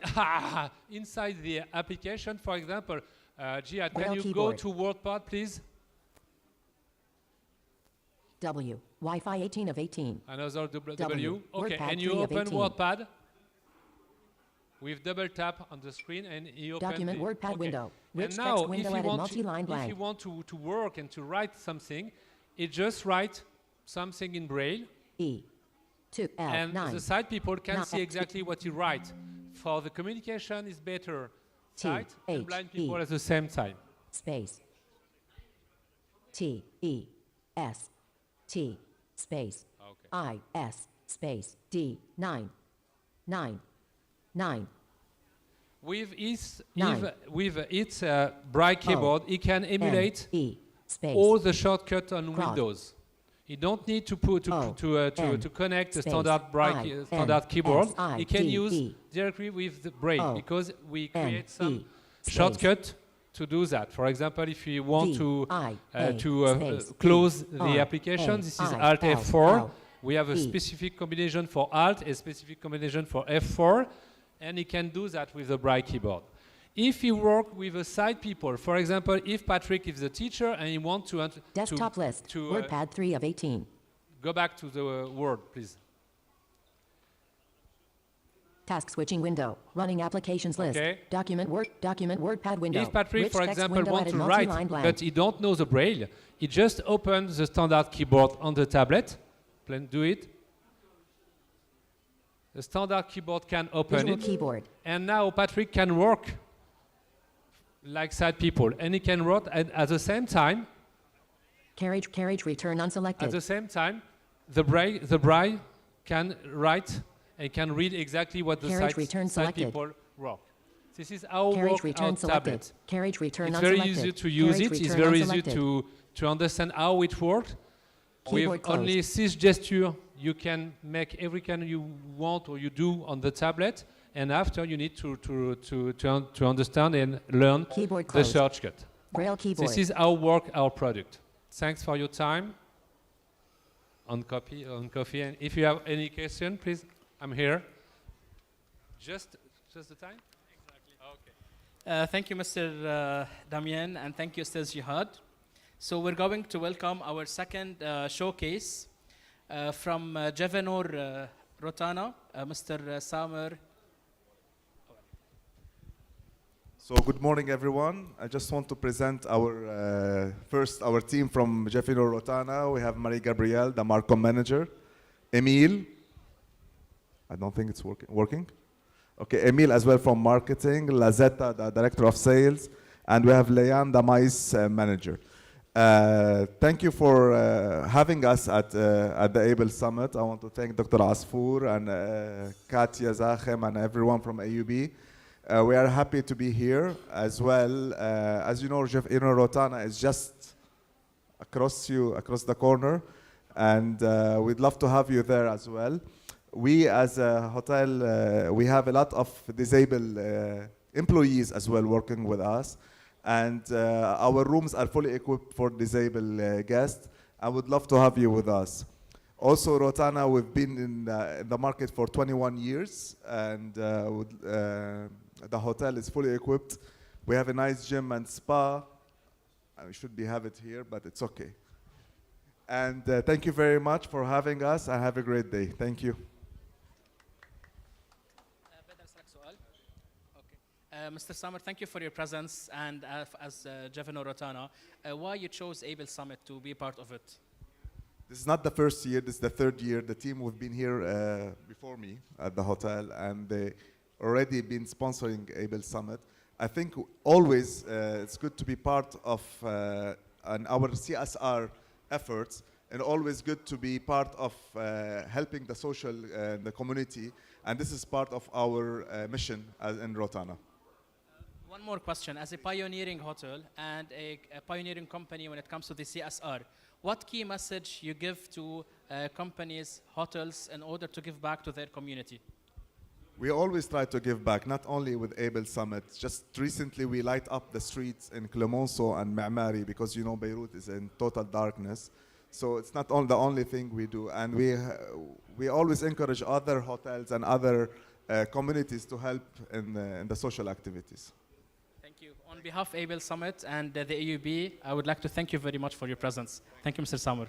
inside the application, for example, Jihad, can you go to WordPad, please? W. Wi-Fi 18 of 18. Another W. W. Okay, WordPad and you 3 of open 18. WordPad with double tap on the screen and you open Document the, WordPad window. Rich And now, text window added multi-line if blank. you want to work and to write something, it just write something in Braille. E. 2 L And 9. the side people can Nine. see exactly what you write. For the communication is better sight and H, blind people E. at the same time. Space. T E S T space I S space D 9 9 9. With its Nine. with its bright keyboard, it can emulate E space all the shortcuts on cross. Windows. You don't need to put to connect the space standard bright I N standard keyboard. S I You can D use E directly with the Braille O because we N create some E space shortcut to do that. For example, if you want D to I A space close E the R application, A this is I Alt L F4. L We have a E. specific combination for Alt, a specific combination for F4, and you can do that with the bright keyboard. If you work with a side people, for example, if Patrick is the teacher and you want to desktop list WordPad 3 of 18. Go back to the Word, please. Task switching window. Running applications list. Okay. Document WordPad window. If Patrick, Rich for text example, window wants added to write, multi-line blank. but he don't know the Braille, he just opens the standard keyboard on the tablet. Do it. The standard keyboard can open Visual it. keyboard. And now Patrick can work like side people, and he can write at the same time. Carriage return unselected. At the same time, the braille can write and can read exactly what the Carriage return side selected. people wrote. This is how Carriage work return our selected. tablet. Carriage return It's very unselected. easy to use Carriage it. It's return very easy unselected. to understand how it works. Keyboard With only 6 gestures, you can make every kind you want or you do on the tablet. And after, you need to understand and learn Keyboard the closed. shortcut. Braille keyboard. This is how work our product. Thanks for your time on coffee. And if you have any question, please, I'm here. Just the time? Exactly. Okay. Thank you, Mr. Damien, and thank you, Ustaz Jihad. So we're going to welcome our second showcase from Javanur Rotana, Mr. Samer. So good morning, everyone. I just want to present our first our team from Javanur Rotana. We have Marie Gabrielle, the Marcom manager, Emile. I don't think it's working. Okay, Emile as well from marketing, Lazetta, the director of sales, and we have Leanne, the MICE manager. Thank you for having us at the AUB ABLE Summit. I want to thank Dr. Asfour and Katia Zachem and everyone from AUB. We are happy to be here as well. As you know, Javanur Rotana is just across the corner, and we'd love to have you there as well. We as a hotel, we have a lot of disabled employees as well working with us. And our rooms are fully equipped for disabled guests. I would love to have you with us. Also, Rotana, we've been in the market for 21 years, and the hotel is fully equipped. We have a nice gym and spa. We should have it here, but it's okay. And thank you very much for having us, and have a great day. Thank you. Mr. Samer, thank you for your presence, and as Javanur Rotana, why you chose AUB ABLE Summit to be part of it? This is not the first year, this is the third year. The team have been here before me at the hotel, and they already been sponsoring AUB ABLE Summit. I think always it's good to be part of our CSR efforts, and always good to be part of helping the social, the community, and this is part of our mission in Rotana. One more question. As a pioneering hotel and a pioneering company when it comes to the CSR, what key message you give to companies, hotels, in order to give back to their community? We always try to give back, not only with AUB ABLE Summit. Just recently we light up the streets in Clemenceau and Ma'mari, because you know Beirut is in total darkness. So it's not the only thing we do. And we always encourage other hotels and other communities to help in the social activities. Thank you. On behalf of AUB ABLE Summit and the AUB, I would like to thank you very much for your presence. Thank you, Mr. Samer.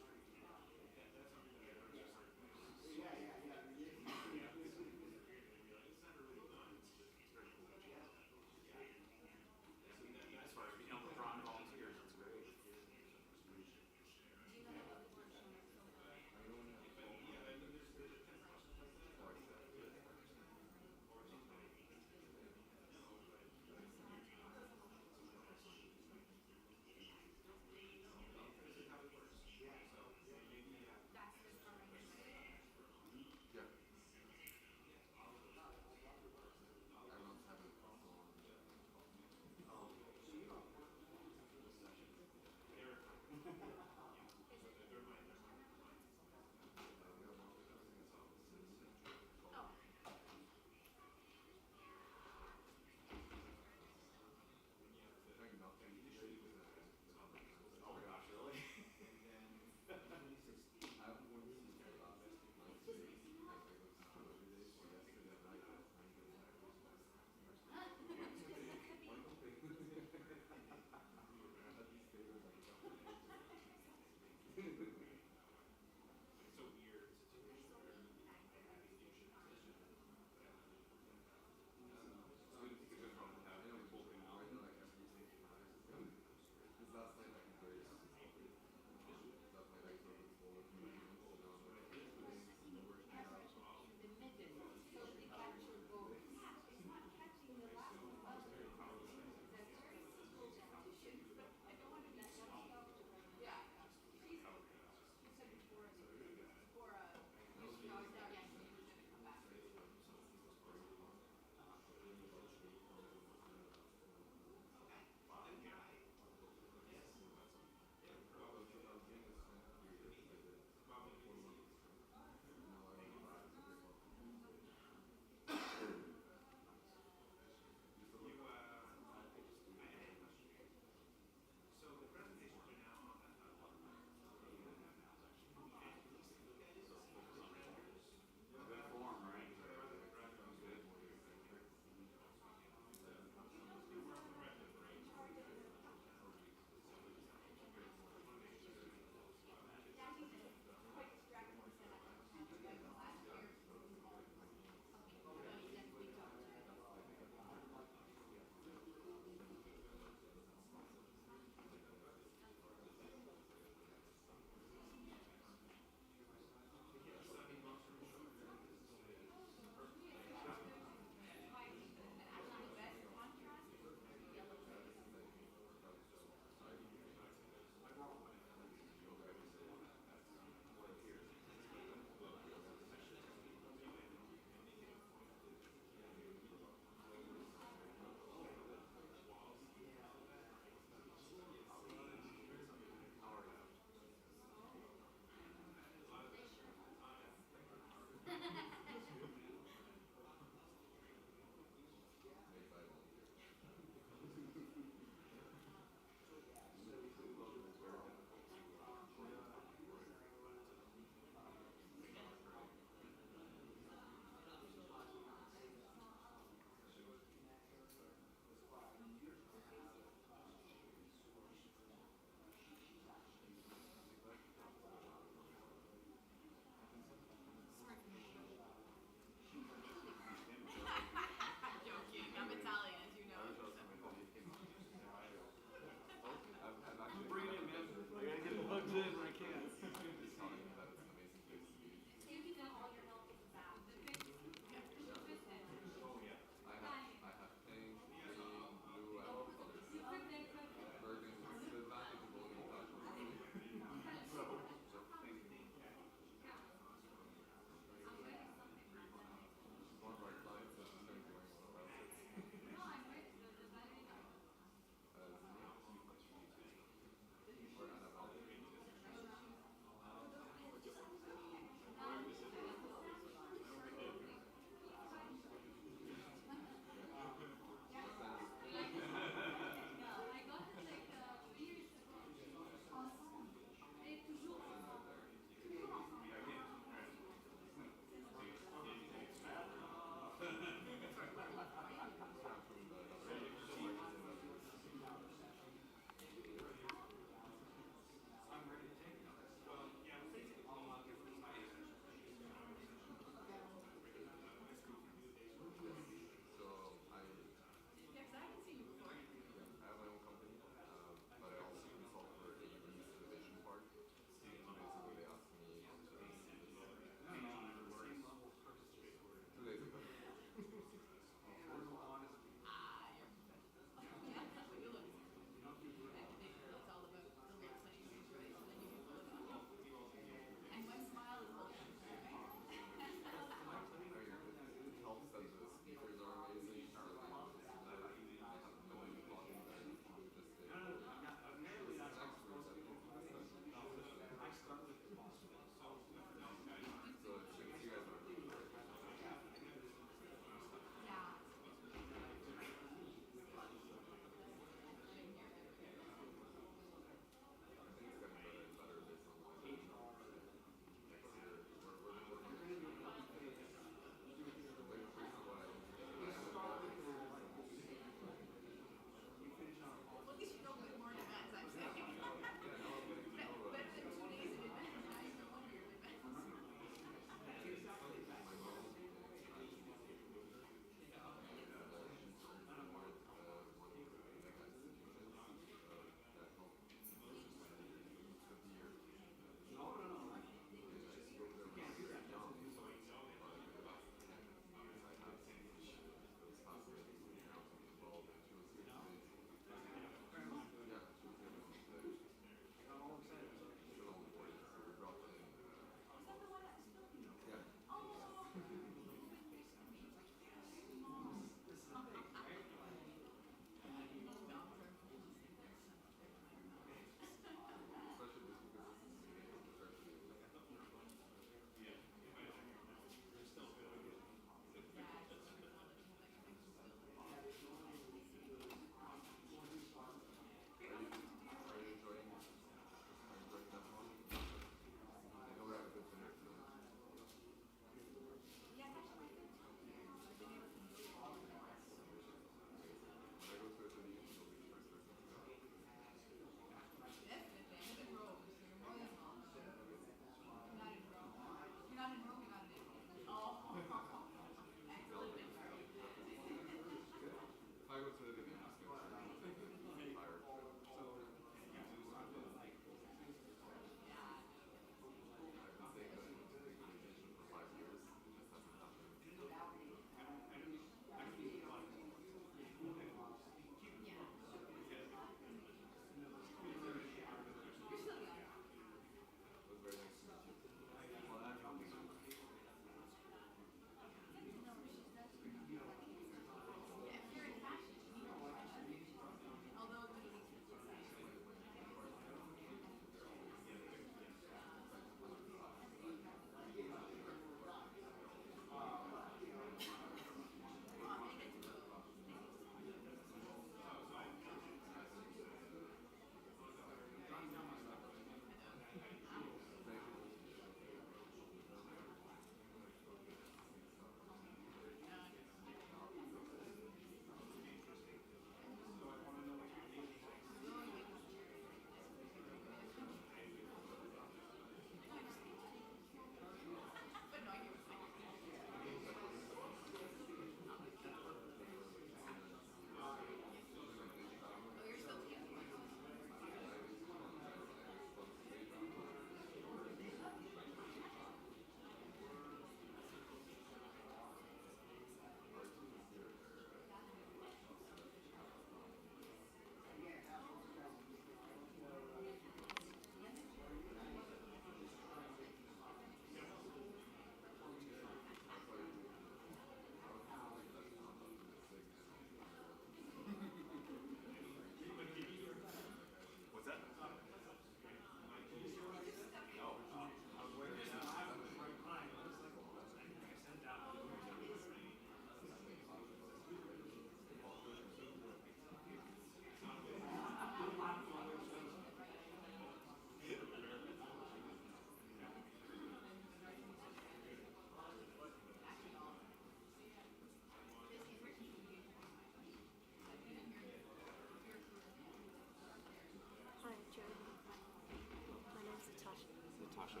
Natasha.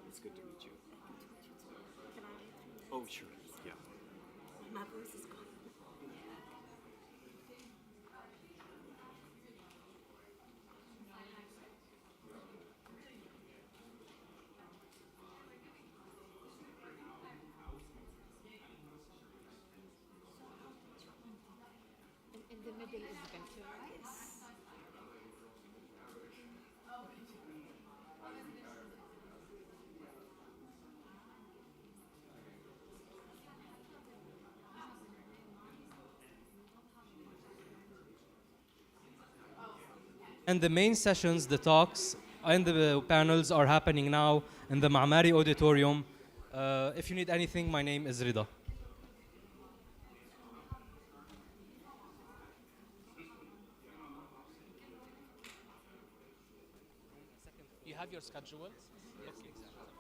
It's good to meet you. Oh, sure. Yeah. My voice is gone. In the middle is better, right? Yes. And the main sessions, the talks, and the panels are happening now in the Ma'mari Auditorium. If you need anything, my name is Rida. You have your schedule? Yes, exactly.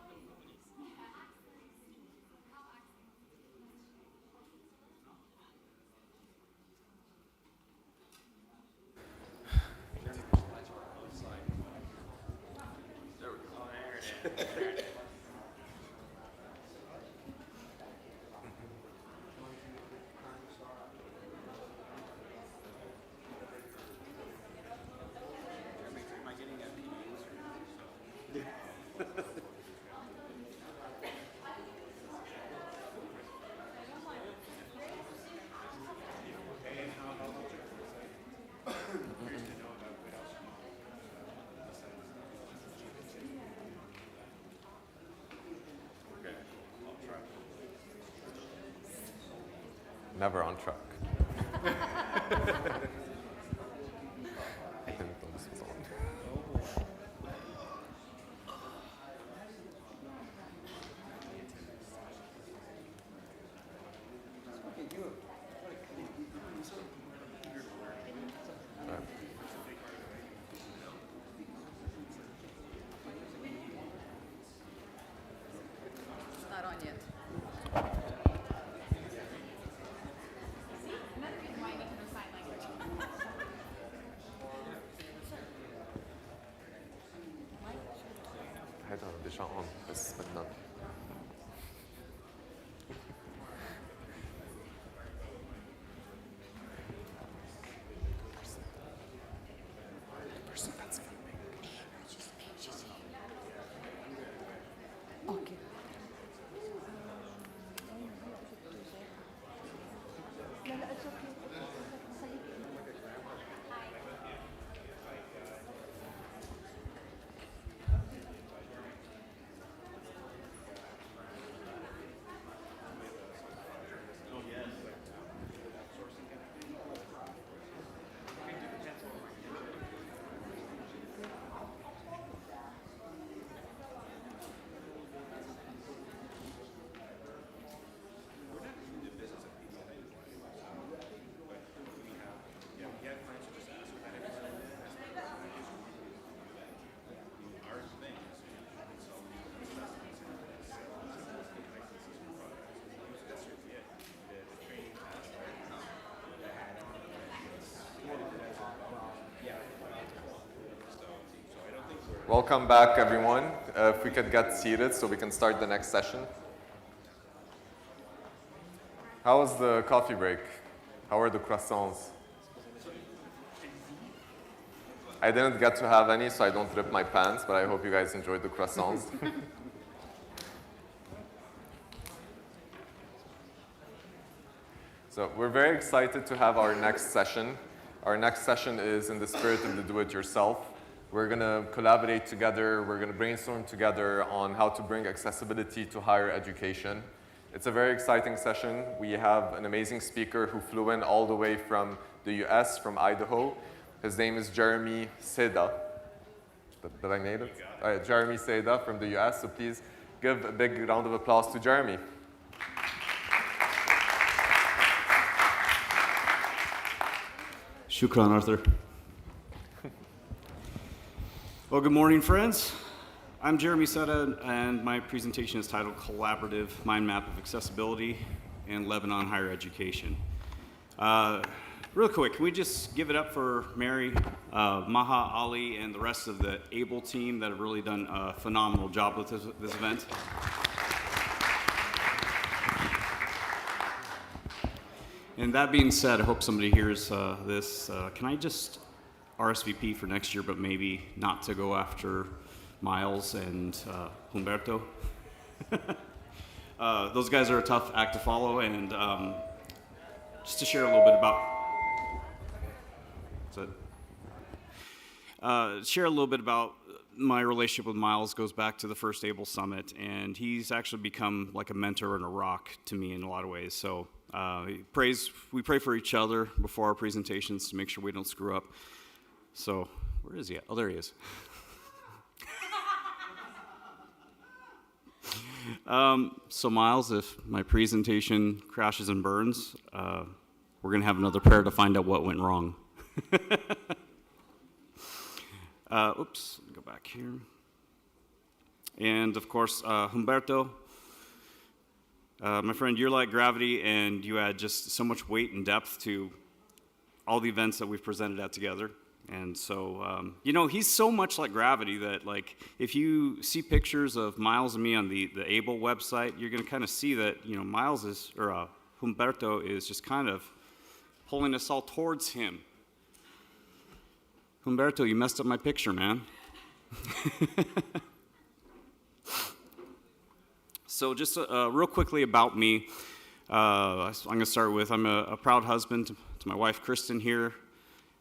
Never on track. I didn't know this was on. It's not on yet. هذا ديجا on بس بدنا Okay. لا لا it's okay. Welcome back, everyone. If we could get seated so we can start the next session. How was the coffee break? How are the croissants? I didn't get to have any, so I don't rip my pants, but I hope you guys enjoyed the croissants. So we're very excited to have our next session. Our next session is in the spirit of the do-it-yourself. We're going to collaborate together. We're going to brainstorm together on how to bring accessibility to higher education. It's a very exciting session. We have an amazing speaker who flew in all the way from the US, from Idaho. His name is Jeremy Seda. Did I name it? Jeremy Seda from the US. So please give a big round of applause to Jeremy. Shukran, Arthur. Well, good morning, friends. I'm Jeremy Seda, and my presentation is titled Collaborative Mind Map of Accessibility in Lebanon Higher Education. Real quick, can we just give it up for Mary, Maha, Ali, and the rest of the ABLE team that have really done a phenomenal job with this event. And that being said, I hope somebody hears this. Can I just RSVP for next year, but maybe not to go after Miles and Humberto? Those guys are a tough act to follow, and just to share a little bit about... share a little bit about my relationship with Miles goes back to the first ABLE Summit, and he's actually become like a mentor and a rock to me in a lot of ways. So we pray for each other before our presentations to make sure we don't screw up. So where is he at? Oh, there he is. So Miles, if my presentation crashes and burns, we're going to have another prayer to find out what went wrong. Oops, let me go back here. And of course, Humberto, my friend, you're like gravity, and you add just so much weight and depth to all the events that we've presented at together. And so, you know, he's so much like gravity that, like, if you see pictures of Miles and me on the ABLE website, you're going to kind of see that, you know, Humberto is just kind of pulling us all towards him. Humberto, you messed up my picture, man. So just real quickly about me, I'm going to start with I'm a proud husband to my wife, Kristen, here,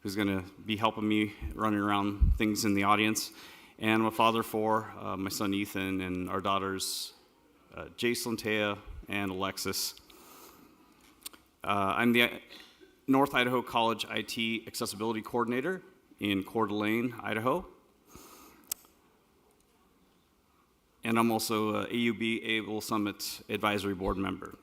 who's going to be helping me running around things in the audience. And I'm a father for my son, Ethan, and our daughters, Jacelyn, Taya, and Alexis. I'm the North Idaho College IT Accessibility Coordinator in Coeur d'Alene, Idaho. And I'm also a AUB ABLE Summit Advisory Board member.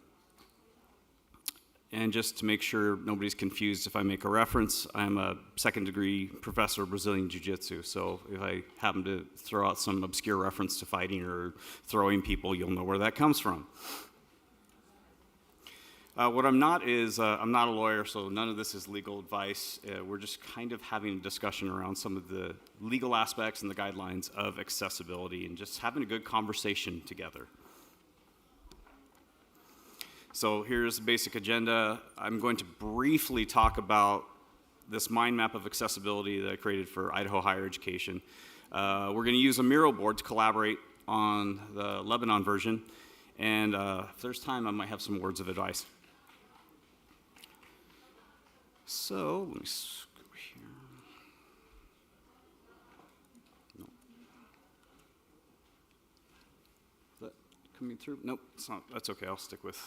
And just to make sure nobody's confused if I make a reference, I'm a second-degree professor of Brazilian Jiu-Jitsu. So if I happen to throw out some obscure reference to fighting or throwing people, you'll know where that comes from. What I'm not is, I'm not a lawyer, so none of this is legal advice. We're just kind of having a discussion around some of the legal aspects and the guidelines of accessibility and just having a good conversation together. So here's the basic agenda. I'm going to briefly talk about this mind map of accessibility that I created for Idaho higher education. We're going to use a Miro board to collaborate on the Lebanon version, and if there's time, I might have some words of advice. So let me go here. No. Is that coming through? Nope, it's not. That's okay. I'll stick with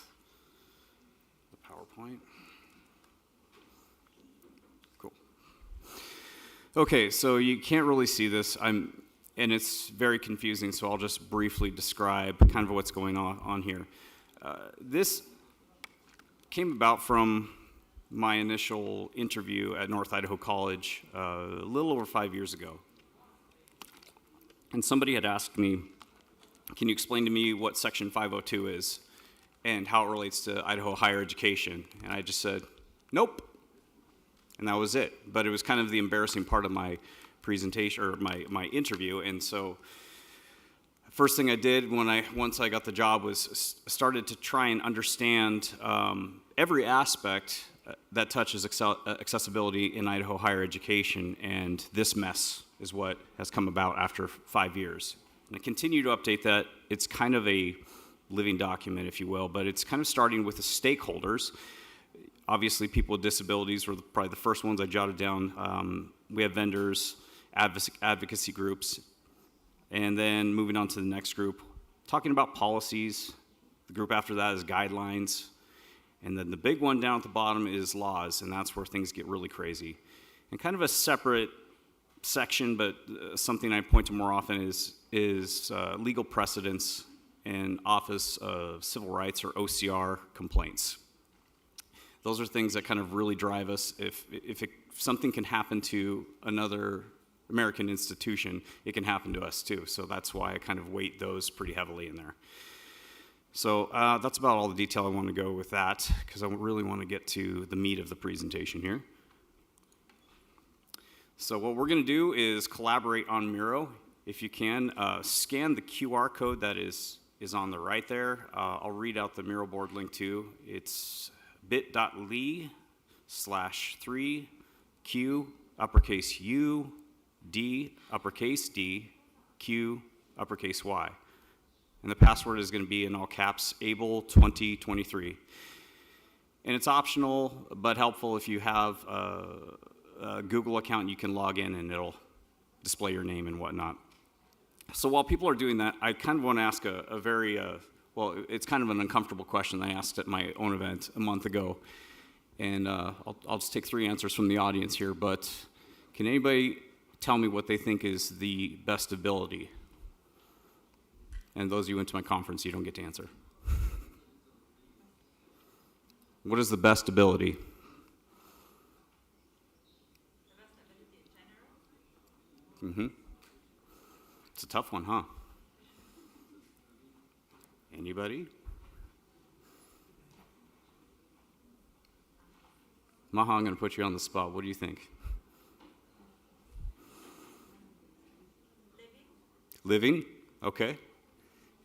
the PowerPoint. Cool. Okay, so you can't really see this. And it's very confusing, so I'll just briefly describe kind of what's going on here. This came about from my initial interview at North Idaho College a little over 5 years ago. And somebody had asked me, can you explain to me what Section 502 is and how it relates to Idaho higher education? And I just said, nope. And that was it. But it was kind of the embarrassing part of my presentation, or my interview. And so first thing I did once I got the job was started to try and understand every aspect that touches accessibility in Idaho higher education, and this mess is what has come about after 5 years. And I continue to update that. It's kind of a living document, if you will, but it's kind of starting with the stakeholders. Obviously, people with disabilities were probably the first ones I jotted down. We have vendors, advocacy groups, and then moving on to the next group, talking about policies. The group after that is guidelines. And then the big one down at the bottom is laws, and that's where things get really crazy. And kind of a separate section, but something I point to more often is legal precedents and Office of Civil Rights, or OCR, complaints. Those are things that kind of really drive us. If something can happen to another American institution, it can happen to us too. So that's why I kind of weight those pretty heavily in there. So that's about all the detail I want to go with that, because I really want to get to the meat of the presentation here. So what we're going to do is collaborate on Miro. If you can, scan the QR code that is on the right there. I'll read out the Miro board link too. It's bit.ly/3Q uppercase U D uppercase D Q uppercase Y. And the password is going to be in all caps, ABLE 2023. And it's optional, but helpful if you have a Google account. You can log in and it'll display your name and whatnot. So while people are doing that, I kind of want to ask a very, well, it's kind of an uncomfortable question that I asked at my own event a month ago. And I'll just take 3 answers from the audience here, but can anybody tell me what they think is the best ability? And those of you who went to my conference, you don't get to answer. What is the best ability? Mm-hmm. It's a tough one, huh? Anybody? Maha, I'm going to put you on the spot. What do you think? Living? Okay.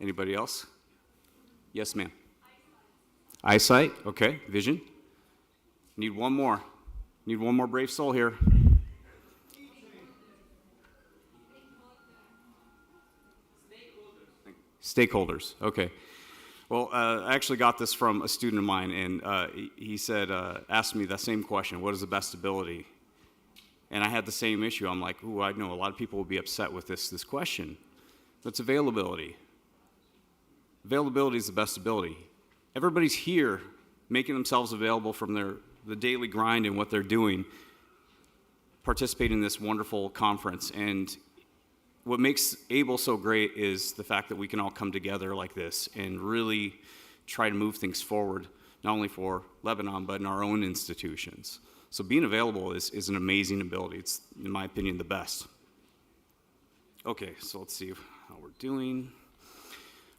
Anybody else? Yes, ma'am. Eyesight? Okay. Vision? Need one more. Need one more brave soul here. Stakeholders. Okay. Well, I actually got this from a student of mine, and he said, asked me the same question, what is the best ability? And I had the same issue. I'm like, ooh, I know a lot of people will be upset with this question. That's availability. Availability is the best ability. Everybody's here making themselves available from the daily grind and what they're doing, participating in this wonderful conference. And what makes ABLE so great is the fact that we can all come together like this and really try to move things forward, not only for Lebanon, but in our own institutions. So being available is an amazing ability. It's, in my opinion, the best. Okay, so let's see how we're doing.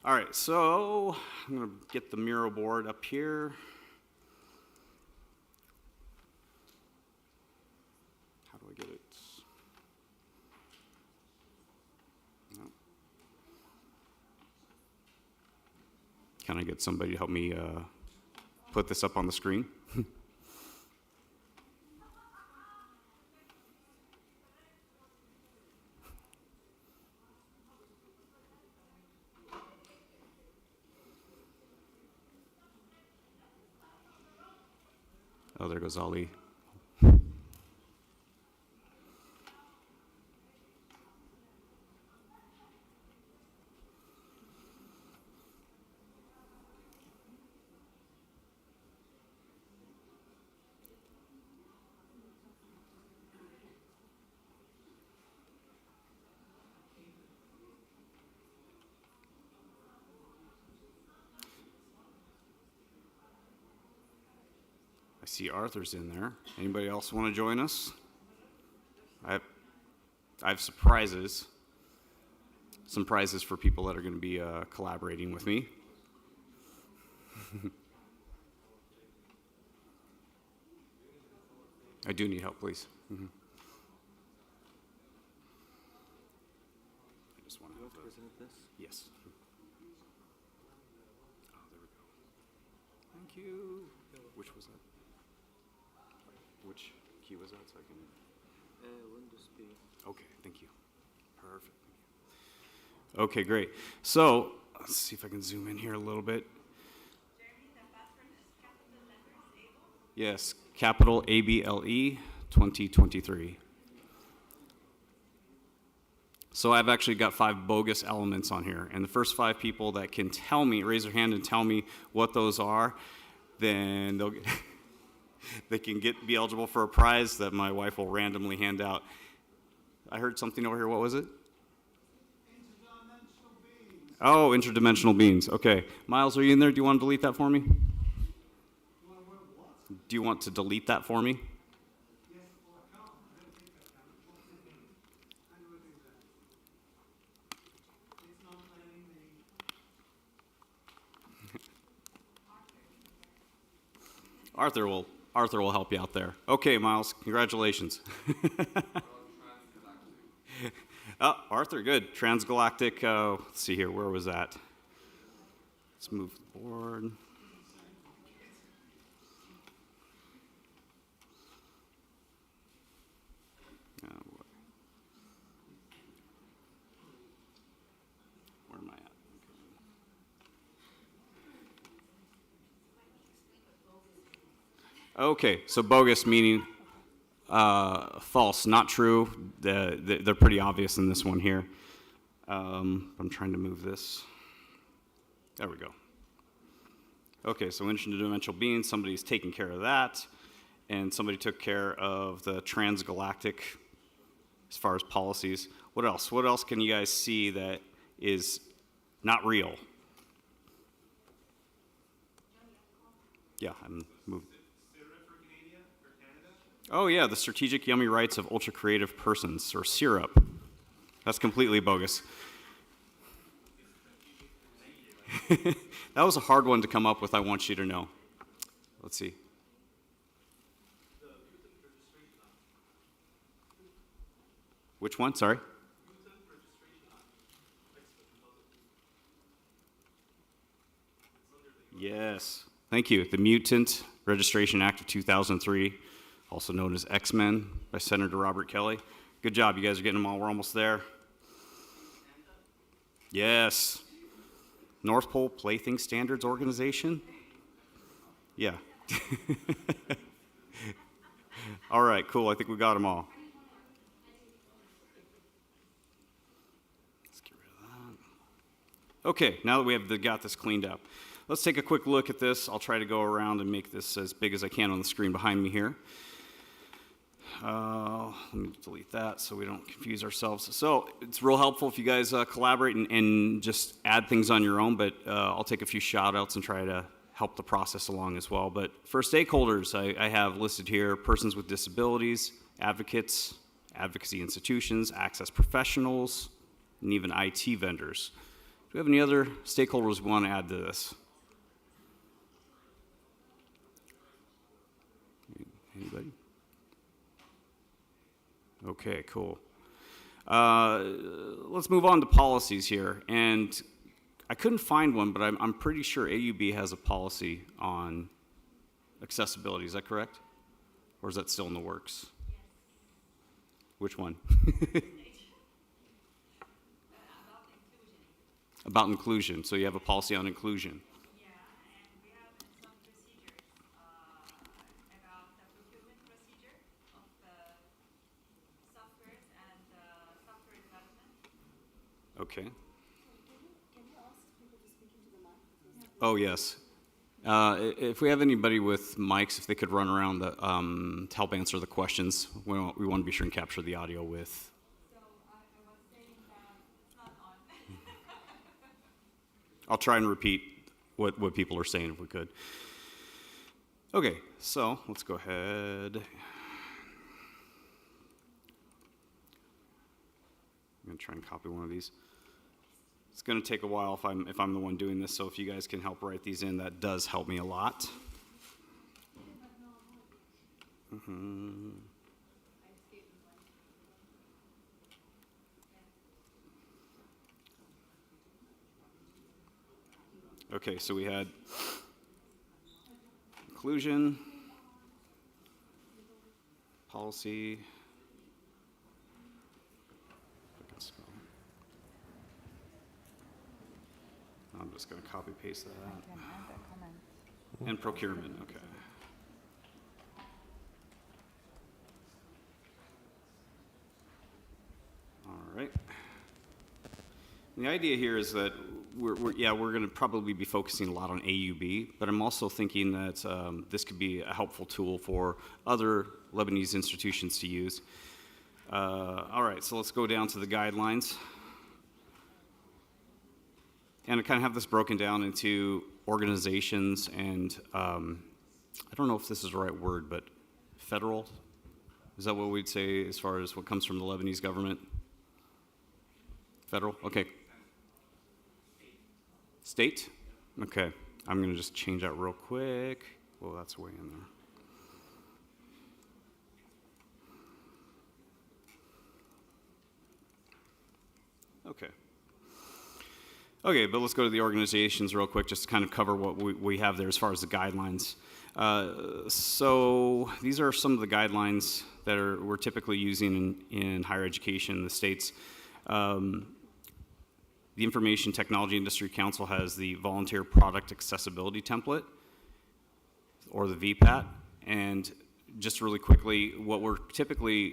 All right, so I'm going to get the Miro board up here. How do I get it? No. Can I get somebody to help me put this up on the screen? Oh, there goes Ali. I see Arthur's in there. Anybody else want to join us? I have surprises. Some prizes for people that are going to be collaborating with me. I do need help, please. Mm-hmm. I just want to have present this. Yes. Oh, there we go. Thank you. Which was that? Which key was that? So I can. Windows P. Okay, thank you. Perfect. Thank you. Okay, great. So let's see if I can zoom in here a little bit. Yes, capital ABLE 2023. So I've actually got 5 bogus elements on here, and the first 5 people that can tell me, raise their hand and tell me what those are, then they'll get they can be eligible for a prize that my wife will randomly hand out. I heard something over here. What was it? Oh, interdimensional beings. Okay. Miles, are you in there? Do you want to delete that for me? Do you want to delete that for me? Arthur will help you out there. Okay, Miles, congratulations. Oh, Arthur, good. Transgalactic, let's see here, where was that? Let's move the board. Where am I at? Okay, so bogus meaning false, not true. They're pretty obvious in this one here. I'm trying to move this. There we go. Okay, so interdimensional beings, somebody's taking care of that, and somebody took care of the transgalactic as far as policies. What else? What else can you guys see that is not real? Yeah, I'm moving. Oh yeah, the strategic yummy rights of ultra creative persons, or syrup. That's completely bogus. That was a hard one to come up with, I want you to know. Let's see. Which one? Sorry. Yes. Thank you. The Mutant Registration Act of 2003, also known as X-Men by Senator Robert Kelly. Good job. You guys are getting them all. We're almost there. Yes. North Pole Plaything Standards Organization? Yeah. All right, cool. I think we got them all. Let's get rid of that. Okay, now that we have got this cleaned up, let's take a quick look at this. I'll try to go around and make this as big as I can on the screen behind me here. Let me delete that so we don't confuse ourselves. So it's real helpful if you guys collaborate and just add things on your own, but I'll take a few shout outs and try to help the process along as well. But for stakeholders, I have listed here persons with disabilities, advocates, advocacy institutions, access professionals, and even IT vendors. Do we have any other stakeholders we want to add to this? Anybody? Okay, cool. Let's move on to policies here. And I couldn't find one, but I'm pretty sure AUB has a policy on accessibility. Is that correct? Or is that still in the works? Which one? About inclusion. So you have a policy on inclusion. Okay. Oh, yes. If we have anybody with mics, if they could run around to help answer the questions, we want to be sure and capture the audio with. I'll try and repeat what people are saying if we could. Okay, so let's go ahead. I'm going to try and copy one of these. It's going to take a while if I'm the one doing this, so if you guys can help write these in, that does help me a lot. Okay, so we had inclusion, policy. I'm just going to copy paste that. And procurement, okay. All right. And the idea here is that we're going to probably be focusing a lot on AUB, but I'm also thinking that this could be a helpful tool for other Lebanese institutions to use. All right, so let's go down to the guidelines. And I kind of have this broken down into organizations and, I don't know if this is the right word, but federal? Is that what we'd say as far as what comes from the Lebanese government? Federal? Okay. State? Okay. I'm going to just change that real quick. Well, that's way in there. Okay. Okay, but let's go to the organizations real quick, just to kind of cover what we have there as far as the guidelines. So these are some of the guidelines that we're typically using in higher education in the States. The Information Technology Industry Council has the Volunteer Product Accessibility Template, or the VPAT, and just really quickly,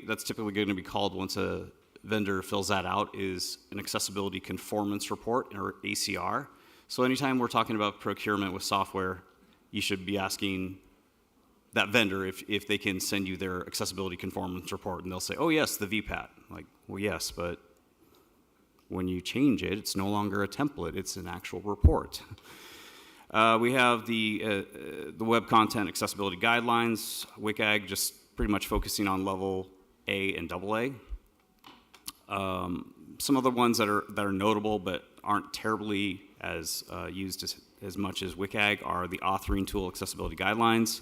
that's typically going to be called once a vendor fills that out is an Accessibility Conformance Report, or ACR. So anytime we're talking about procurement with software, you should be asking that vendor if they can send you their Accessibility Conformance Report, and they'll say, oh yes, the VPAT. Like, well yes, but when you change it, it's no longer a template, it's an actual report. We have the Web Content Accessibility Guidelines, WCAG, just pretty much focusing on level A and AA. Some other ones that are notable but aren't terribly as used as much as WCAG are the Authoring Tool Accessibility Guidelines,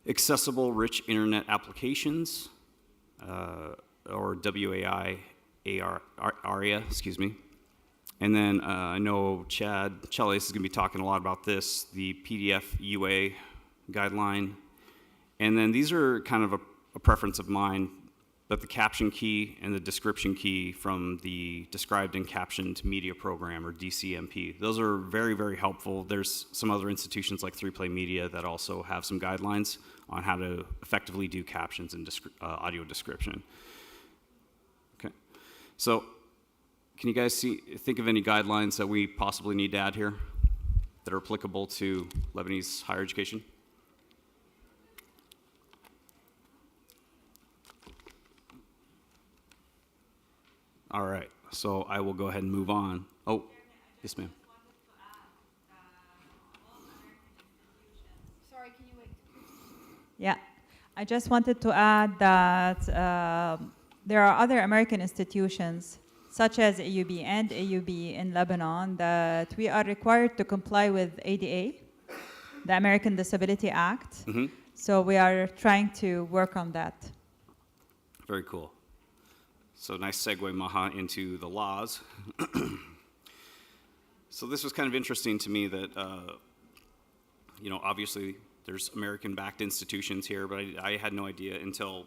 Accessible Rich Internet Applications, or WAI ARIA, excuse me. And then I know Chad Chalice is going to be talking a lot about this, the PDF UA guideline. And then these are kind of a preference of mine, but the caption key and the description key from the Described and Captioned Media Program, or DCMP. Those are very, very helpful. There's some other institutions like 3Play Media that also have some guidelines on how to effectively do captions and audio description. Okay, so can you guys think of any guidelines that we possibly need to add here that are applicable to Lebanese higher education? All right, so I will go ahead and move on. Oh, yes, ma'am. Sorry, can you wait? Yeah, I just wanted to add that there are other American institutions such as AUB and AUB in Lebanon that we are required to comply with ADA, the American Disability Act. Mm-hmm. So we are trying to work on that. Very cool. So nice segue, Maha, into the laws. So this was kind of interesting to me that, obviously there's American-backed institutions here, but I had no idea until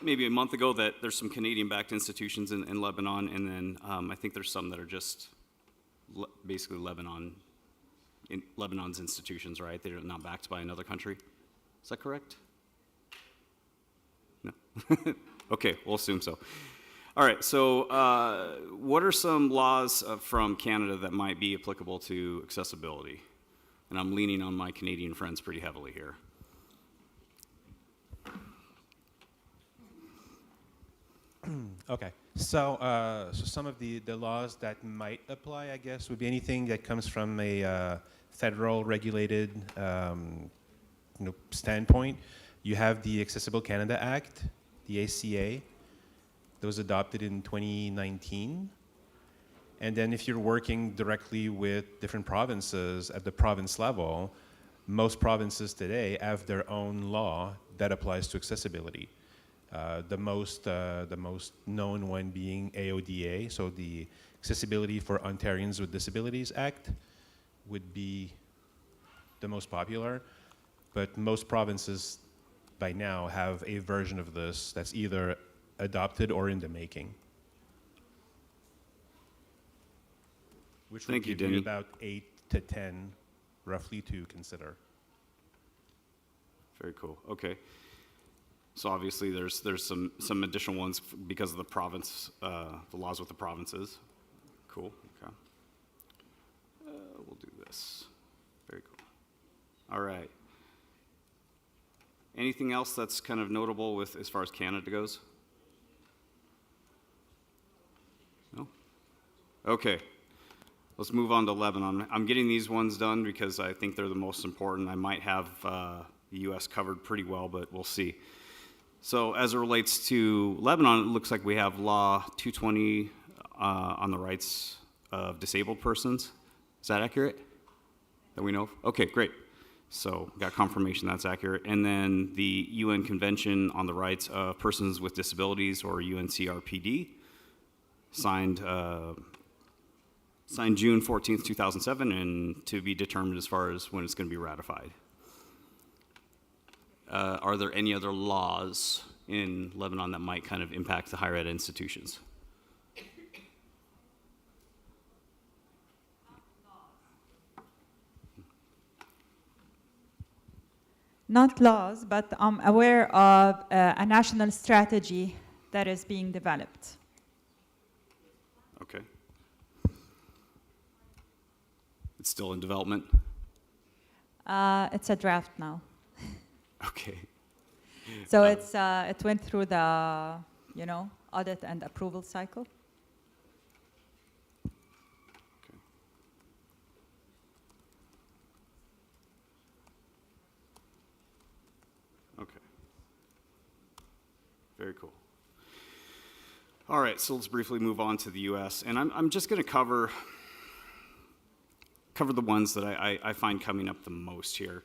maybe a month ago that there's some Canadian-backed institutions in Lebanon, and then I think there's some that are just basically Lebanon's institutions, right? They're not backed by another country. Is that correct? No? Okay, we'll assume so. All right, so what are some laws from Canada that might be applicable to accessibility? And I'm leaning on my Canadian friends pretty heavily here. Okay, so some of the laws that might apply, I guess, would be anything that comes from a federal regulated standpoint. You have the Accessible Canada Act, the ACA, that was adopted in 2019. And then if you're working directly with different provinces at the province level, most provinces today have their own law that applies to accessibility. The most known one being AODA, so the Accessibility for Ontarians with Disabilities Act would be the most popular, but most provinces by now have a version of this that's either adopted or in the making. Which would give you about 8 to 10 roughly to consider. Very cool. Okay. So obviously there's some additional ones because of the province, the laws with the provinces. Cool. Okay. We'll do this. Very cool. All right. Anything else that's kind of notable with as far as Canada goes? No? Okay. Let's move on to Lebanon. I'm getting these ones done because I think they're the most important. I might have the U.S. covered pretty well, but we'll see. So as it relates to Lebanon, it looks like we have Law 220 on the rights of disabled persons. Is that accurate? That we know of? Okay, great. So got confirmation that's accurate. And then the UN Convention on the Rights of Persons with Disabilities, or UNCRPD. signed June 14th, 2007, and to be determined as far as when it's going to be ratified. Are there any other laws in Lebanon that might kind of impact the higher ed institutions? Not laws, but I'm aware of a national strategy that is being developed. Okay. It's still in development? It's a draft now. Okay. So it went through the, audit and approval cycle. Okay. Very cool. All right, so let's briefly move on to the U.S. And I'm just going to cover the ones that I find coming up the most here.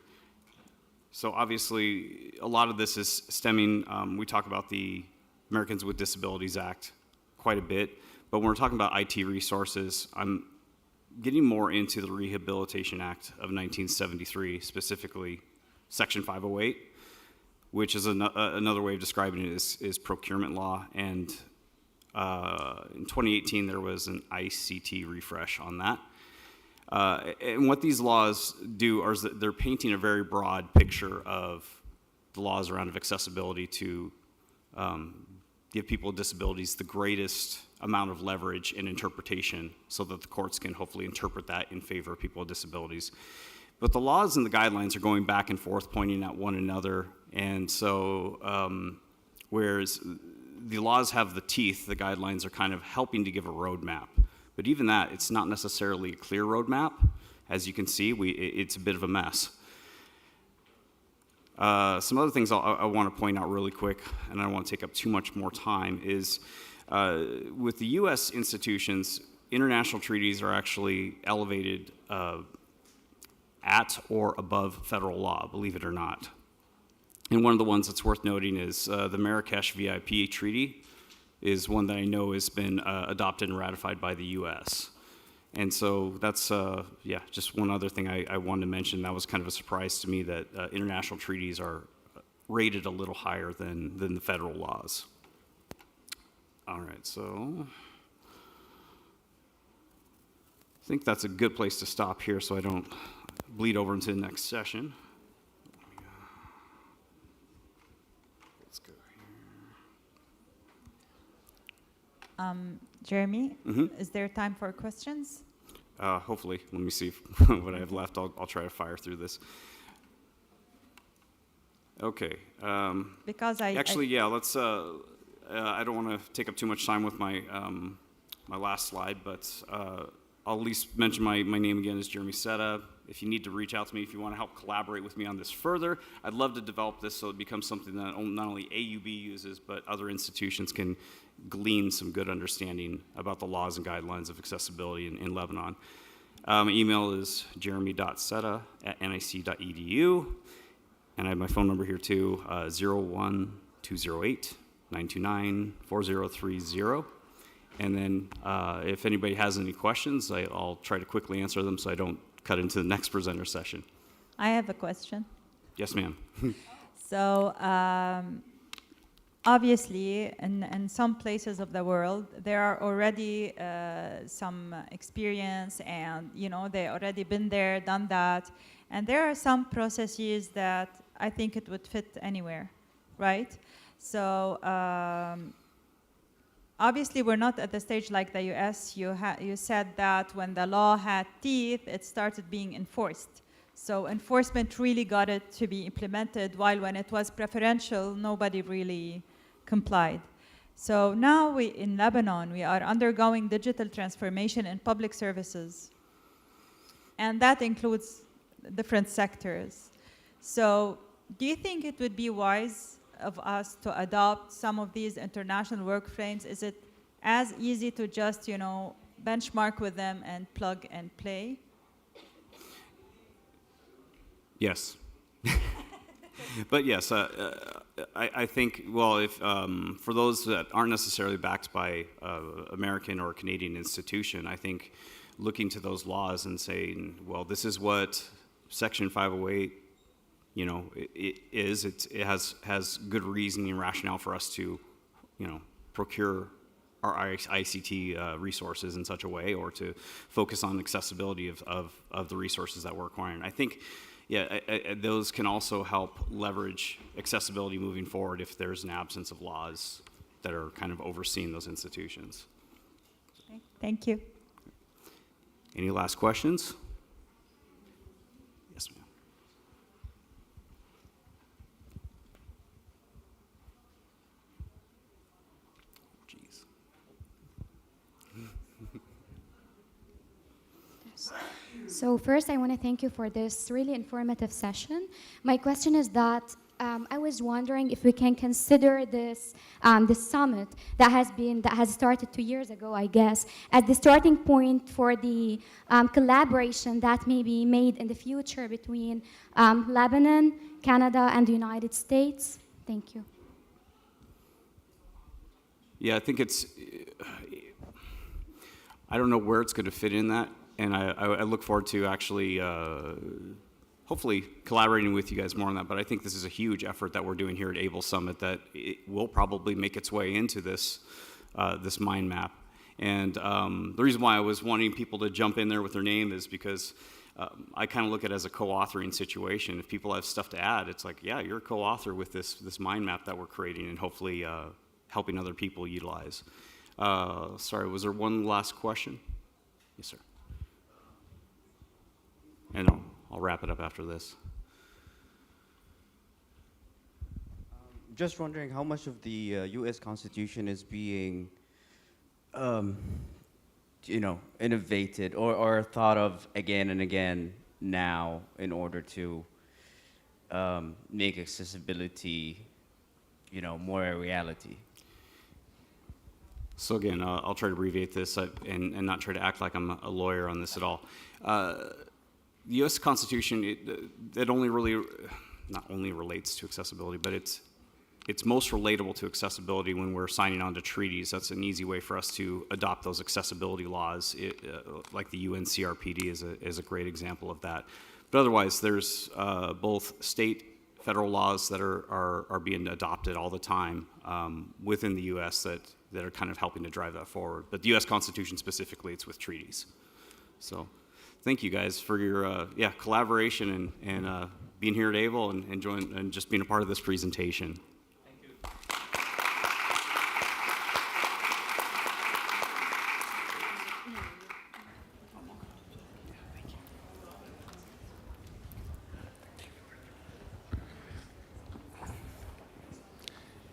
So obviously, a lot of this is stemming, we talk about the Americans with Disabilities Act quite a bit, but when we're talking about IT resources, I'm getting more into the Rehabilitation Act of 1973, specifically Section 508, which is another way of describing it is procurement law. And in 2018, there was an ICT refresh on that. And what these laws do is that they're painting a very broad picture of the laws around accessibility to give people with disabilities the greatest amount of leverage in interpretation so that the courts can hopefully interpret that in favor of people with disabilities. But the laws and the guidelines are going back and forth, pointing at one another. And so whereas the laws have the teeth, the guidelines are kind of helping to give a roadmap. But even that, it's not necessarily a clear roadmap. As you can see, it's a bit of a mess. Some other things I want to point out really quick, and I don't want to take up too much more time, is with the U.S. institutions, international treaties are actually elevated at or above federal law, believe it or not. And one of the ones that's worth noting is the Marrakesh VIP Treaty is one that I know has been adopted and ratified by the U.S. And so that's, just one other thing I wanted to mention. That was kind of a surprise to me that international treaties are rated a little higher than the federal laws. All right, so I think that's a good place to stop here so I don't bleed over into the next session. Let's go here. Jeremy, is there time for questions? Hopefully. Let me see what I have left. I'll try to fire through this. Okay. Because let's. I don't want to take up too much time with my my last slide, but I'll at least mention my name again is Jeremy Seta. If you need to reach out to me, if you want to help collaborate with me on this further, I'd love to develop this so it becomes something that not only AUB uses, but other institutions can glean some good understanding about the laws and guidelines of accessibility in Lebanon. My email is jeremy.seta@nic.edu, and I have my phone number here too, 01208-929-4030. And then if anybody has any questions, I'll try to quickly answer them so I don't cut into the next presenter session. I have a question. Yes, ma'am. So obviously, in some places of the world, there are already some experience and, they already been there, done that. And there are some processes that I think it would fit anywhere, right? So obviously, we're not at the stage like the US. You said that when the law had teeth, it started being enforced. So enforcement really got it to be implemented, while when it was preferential, nobody really complied. So now in Lebanon, we are undergoing digital transformation in public services. And that includes different sectors. So do you think it would be wise of us to adopt some of these international work frames? Is it as easy to just, benchmark with them and plug and play? Yes. But yes, I think, well, if for those that aren't necessarily backed by American or Canadian institution, I think looking to those laws and saying, well, this is what Section 508, you know, it has good reasoning and rationale for us to, you know, procure our ICT resources in such a way, or to focus on accessibility of the resources that we're acquiring. I think, yeah, those can also help leverage accessibility moving forward if there's an absence of laws that are kind of overseeing those institutions. Okay, thank you. Any last questions? Yes, ma'am. Jeez. So first, I want to thank you for this really informative session. My question is that I was wondering if we can consider this this summit that has started 2 years ago, I guess, as the starting point for the collaboration that may be made in the future between Lebanon, Canada, and the United States. Thank you. Yeah, I think it's, I don't know where it's going to fit in that, and I look forward to actually hopefully collaborating with you guys more on that. But I think this is a huge effort that we're doing here at ABLE Summit that it will probably make its way into this this mind map. And the reason why I was wanting people to jump in there with their name is because I kind of look at it as a co-authoring situation. If people have stuff to add, it's like, yeah, you're a co-author with this mind map that we're creating, and hopefully helping other people utilize. Sorry, was there one last question? Yes, sir. And I'll wrap it up after this. Just wondering how much of the U.S. Constitution is being, you know, innovated or thought of again and again now in order to make accessibility, you know, more a reality. So again, I'll try to abbreviate this and not try to act like I'm a lawyer on this at all. The U.S. Constitution, it only really, not only relates to accessibility, but it's most relatable to accessibility when we're signing on to treaties. That's an easy way for us to adopt those accessibility laws, like the UN CRPD is a great example of that. But otherwise, there's both state, federal laws that are being adopted all the time within the U.S. that are kind of helping to drive that forward. But the U.S. Constitution specifically, it's with treaties. So thank you guys for your collaboration and being here at ABLE and just being a part of this presentation.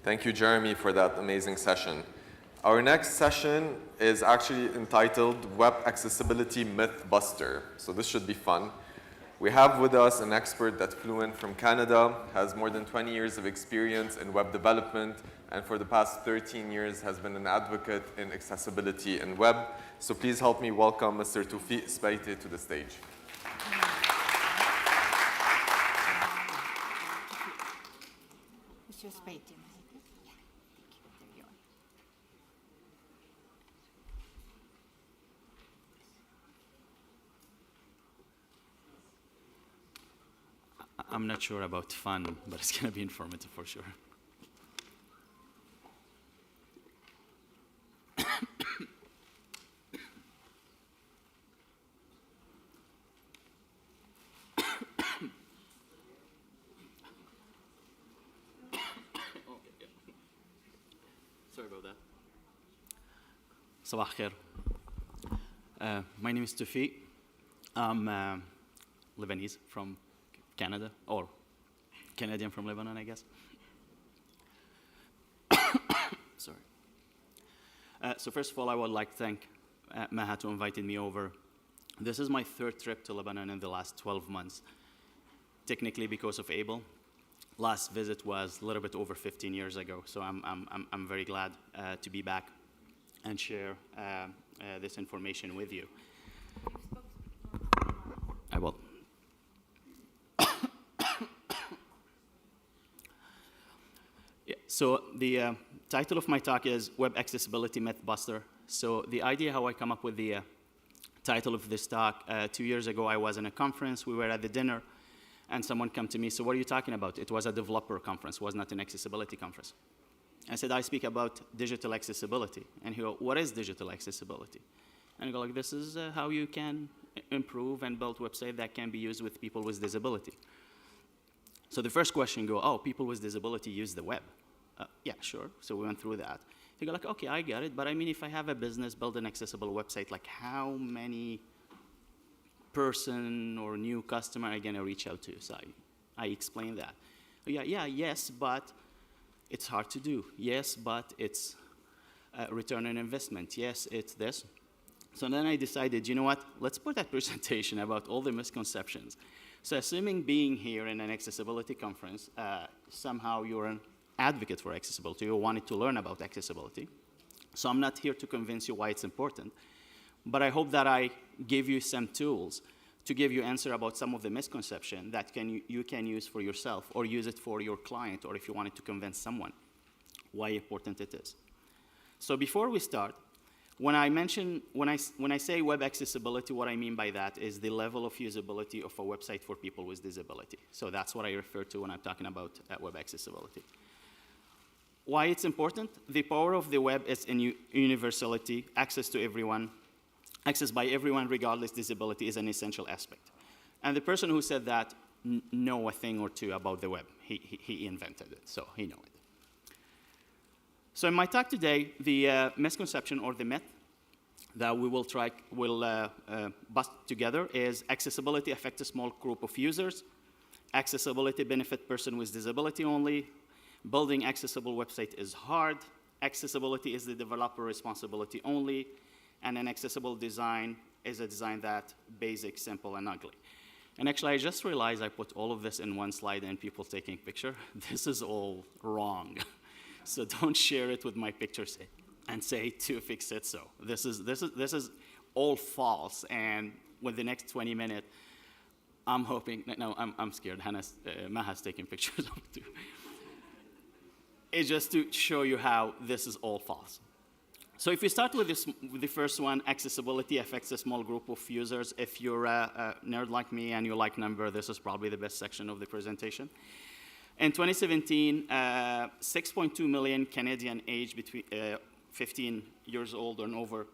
Thank you, Jeremy, for that amazing session. Our next session is actually entitled Web Accessibility Myth Buster. So this should be fun. We have with us an expert that flew in from Canada, has more than 20 years of experience in web development, and for the past 13 years has been an advocate in accessibility in web. So please help me welcome Mr. Toufiq Sbaiti to the stage. Mr. Sbaiti. I'm not sure about fun, but it's going to be informative for sure. Sorry about that. Sabah khair. My name is Toufiq. I'm Lebanese from Canada, or Canadian from Lebanon, I guess. Sorry. So first of all, I would like to thank Mahat for inviting me over. This is my third trip to Lebanon in the last 12 months, technically because of ABLE. Last visit was a little bit over 15 years ago, so I'm very glad to be back and share this information with you. I will. So the title of my talk is Web Accessibility Mythbuster. So the idea how I come up with the title of this talk, 2 years ago I was in a conference, we were at the dinner, and someone came to me, so what are you talking about? It was a developer conference, was not an accessibility conference. I said, I speak about digital accessibility. And he goes, what is digital accessibility? And I go like, this is how you can improve and build websites that can be used with people with disability. So the first question go, oh, people with disability use the web. Yeah, sure. So we went through that. He go like, okay, I get it, but I mean, if I have a business, build an accessible website, like how many person or new customer are gonna reach out to? So I explained that. Yes, but it's hard to do. Yes, but it's return on investment. Yes, it's this. So then I decided, you know what, let's put that presentation about all the misconceptions. So assuming being here in an accessibility conference, somehow you're an advocate for accessibility, you wanted to learn about accessibility. So I'm not here to convince you why it's important, but I hope that I give you some tools to give you answer about some of the misconception that you can use for yourself or use it for your client, or if you wanted to convince someone why important it is. So before we start, when I say web accessibility, what I mean by that is the level of usability of a website for people with disability. So that's what I refer to when I'm talking about web accessibility. Why it's important? The power of the web is in universality, access to everyone, access by everyone regardless disability is an essential aspect. And the person who said that know a thing or two about the web. He invented it, so he knows it. So in my talk today, the misconception or the myth that we will bust together is accessibility affects a small group of users, accessibility benefit person with disability only, building accessible website is hard, accessibility is the developer responsibility only, and an accessible design is a design that basic, simple, and ugly. And actually, I just realized I put all of this in one slide and people taking picture. This is all wrong. So don't share it with my picture and say to fix it so. This is all false, and with the next 20 minutes, I'm hoping, no, I'm scared. Maha's taking pictures of it too. It's just to show you how this is all false. So if we start with the first one, accessibility affects a small group of users. If you're a nerd like me and you like number, this is probably the best section of the presentation. In 2017, 6.2 million Canadian aged between 15 years old and over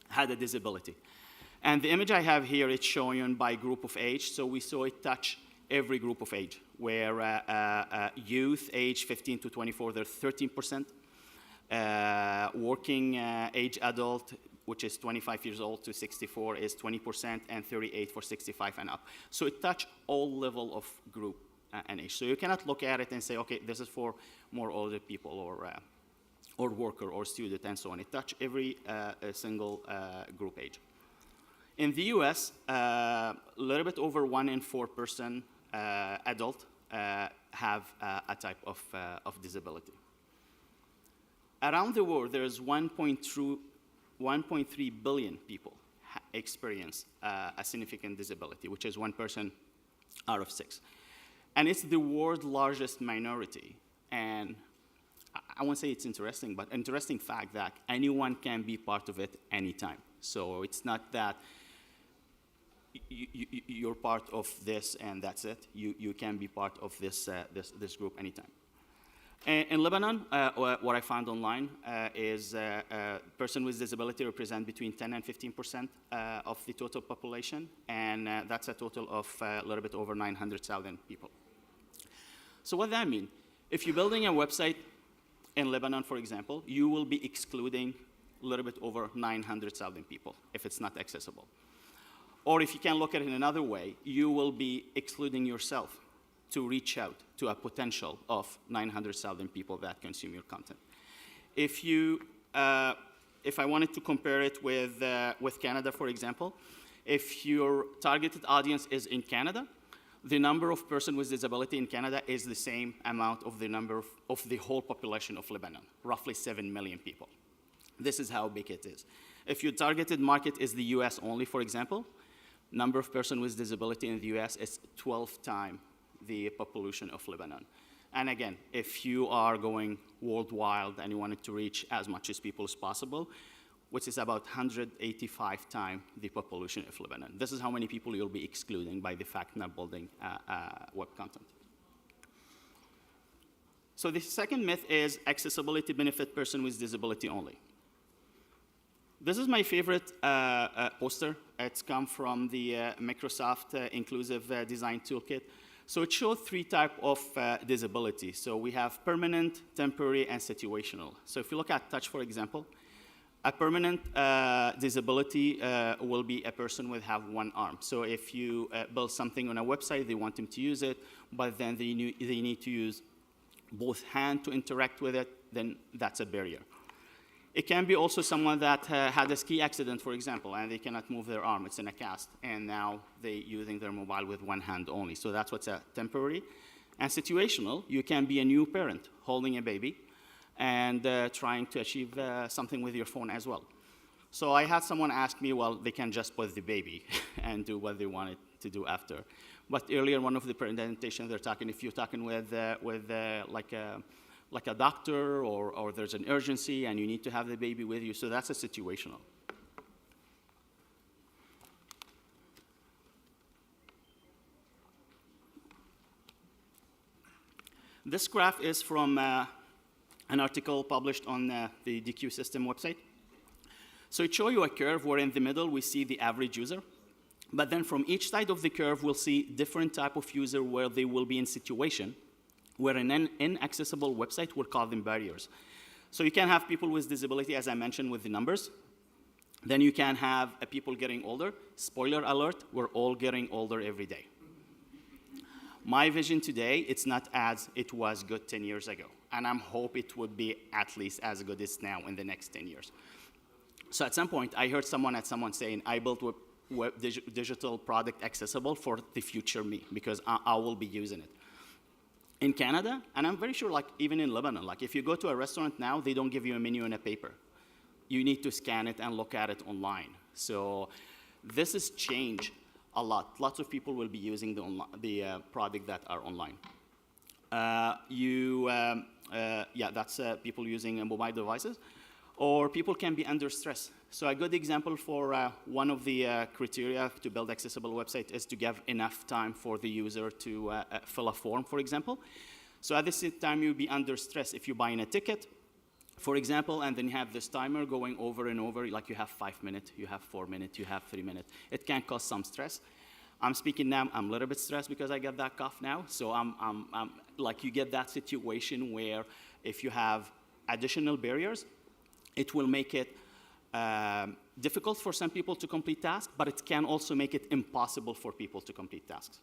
had a disability. And the image I have here, it's showing by group of age. So we saw it touch every group of age, where youth age 15 to 24, they're 13%. Working age adult, which is 25 years old to 64, is 20%, and 38 for 65 and up. So it touched all level of group and age. So you cannot look at it and say, okay, this is for more older people or worker or student and so on. It touched every single group age. In the US, a little bit over 1 in 4 person adult have a type of disability. Around the world, there's 1.3 billion people experience a significant disability, which is 1 person out of 6. And it's the world's largest minority. And I won't say it's interesting, but interesting fact that anyone can be part of it anytime. So it's not that you're part of this and that's it. You can be part of this group anytime. In Lebanon, what I found online is person with disability represent between 10 and 15% of the total population, and that's a total of a little bit over 900,000 people. So what that mean? If you're building a website in Lebanon, for example, you will be excluding a little bit over 900,000 people if it's not accessible. Or if you can look at it in another way, you will be excluding yourself to reach out to a potential of 900,000 people that consume your content. If I wanted to compare it with Canada, for example, if your targeted audience is in Canada, the number of persons with disability in Canada is the same amount of the number of the whole population of Lebanon, roughly 7 million people. This is how big it is. If your targeted market is the US only, for example, number of persons with disability in the US is 12 times the population of Lebanon. And again, if you are going worldwide and you wanted to reach as much as people as possible, which is about 185 times the population of Lebanon. This is how many people you'll be excluding by the fact not building web content. So the second myth is accessibility benefit person with disability only. This is my favorite poster. It's come from the Microsoft Inclusive Design Toolkit. So it shows three types of disability. So we have permanent, temporary, and situational. So if you look at touch, for example, a permanent disability will be a person with have one arm. So if you build something on a website, they want them to use it, but then they need to use both hands to interact with it, then that's a barrier. It can be also someone that had a ski accident, for example, and they cannot move their arm. It's in a cast, and now they're using their mobile with one hand only. So that's what's a temporary. And situational, you can be a new parent holding a baby and trying to achieve something with your phone as well. So I had someone ask me, well, they can just put the baby and do what they wanted to do after. But earlier, one of the presentations, they're talking, if you're talking with like a doctor or there's an urgency and you need to have the baby with you, so that's a situational. This graph is from an article published on the DQ System website. So it shows you a curve where in the middle we see the average user. But then from each side of the curve, we'll see different type of user where they will be in situation where an inaccessible website will call them barriers. So you can have people with disability, as I mentioned, with the numbers. Then you can have people getting older. Spoiler alert, we're all getting older every day. My vision today, it's not as it was good 10 years ago. And I hope it would be at least as good as now in the next 10 years. So at some point, I heard someone saying, I built digital product accessible for the future me, because I will be using it. In Canada, and I'm very sure like even in Lebanon, like if you go to a restaurant now, they don't give you a menu in a paper. You need to scan it and look at it online. So this has changed a lot. Lots of people will be using the product that are online. That's people using mobile devices, or people can be under stress. So a good example for one of the criteria to build accessible website is to give enough time for the user to fill a form, for example. So at the same time, you'll be under stress if you're buying a ticket, for example, and then you have this timer going over and over, like you have 5 minutes, you have 4 minutes, you have 3 minutes. It can cause some stress. I'm speaking now, I'm a little bit stressed because I get that cough now. So I'm like you get that situation where if you have additional barriers, it will make it difficult for some people to complete tasks, but it can also make it impossible for people to complete tasks.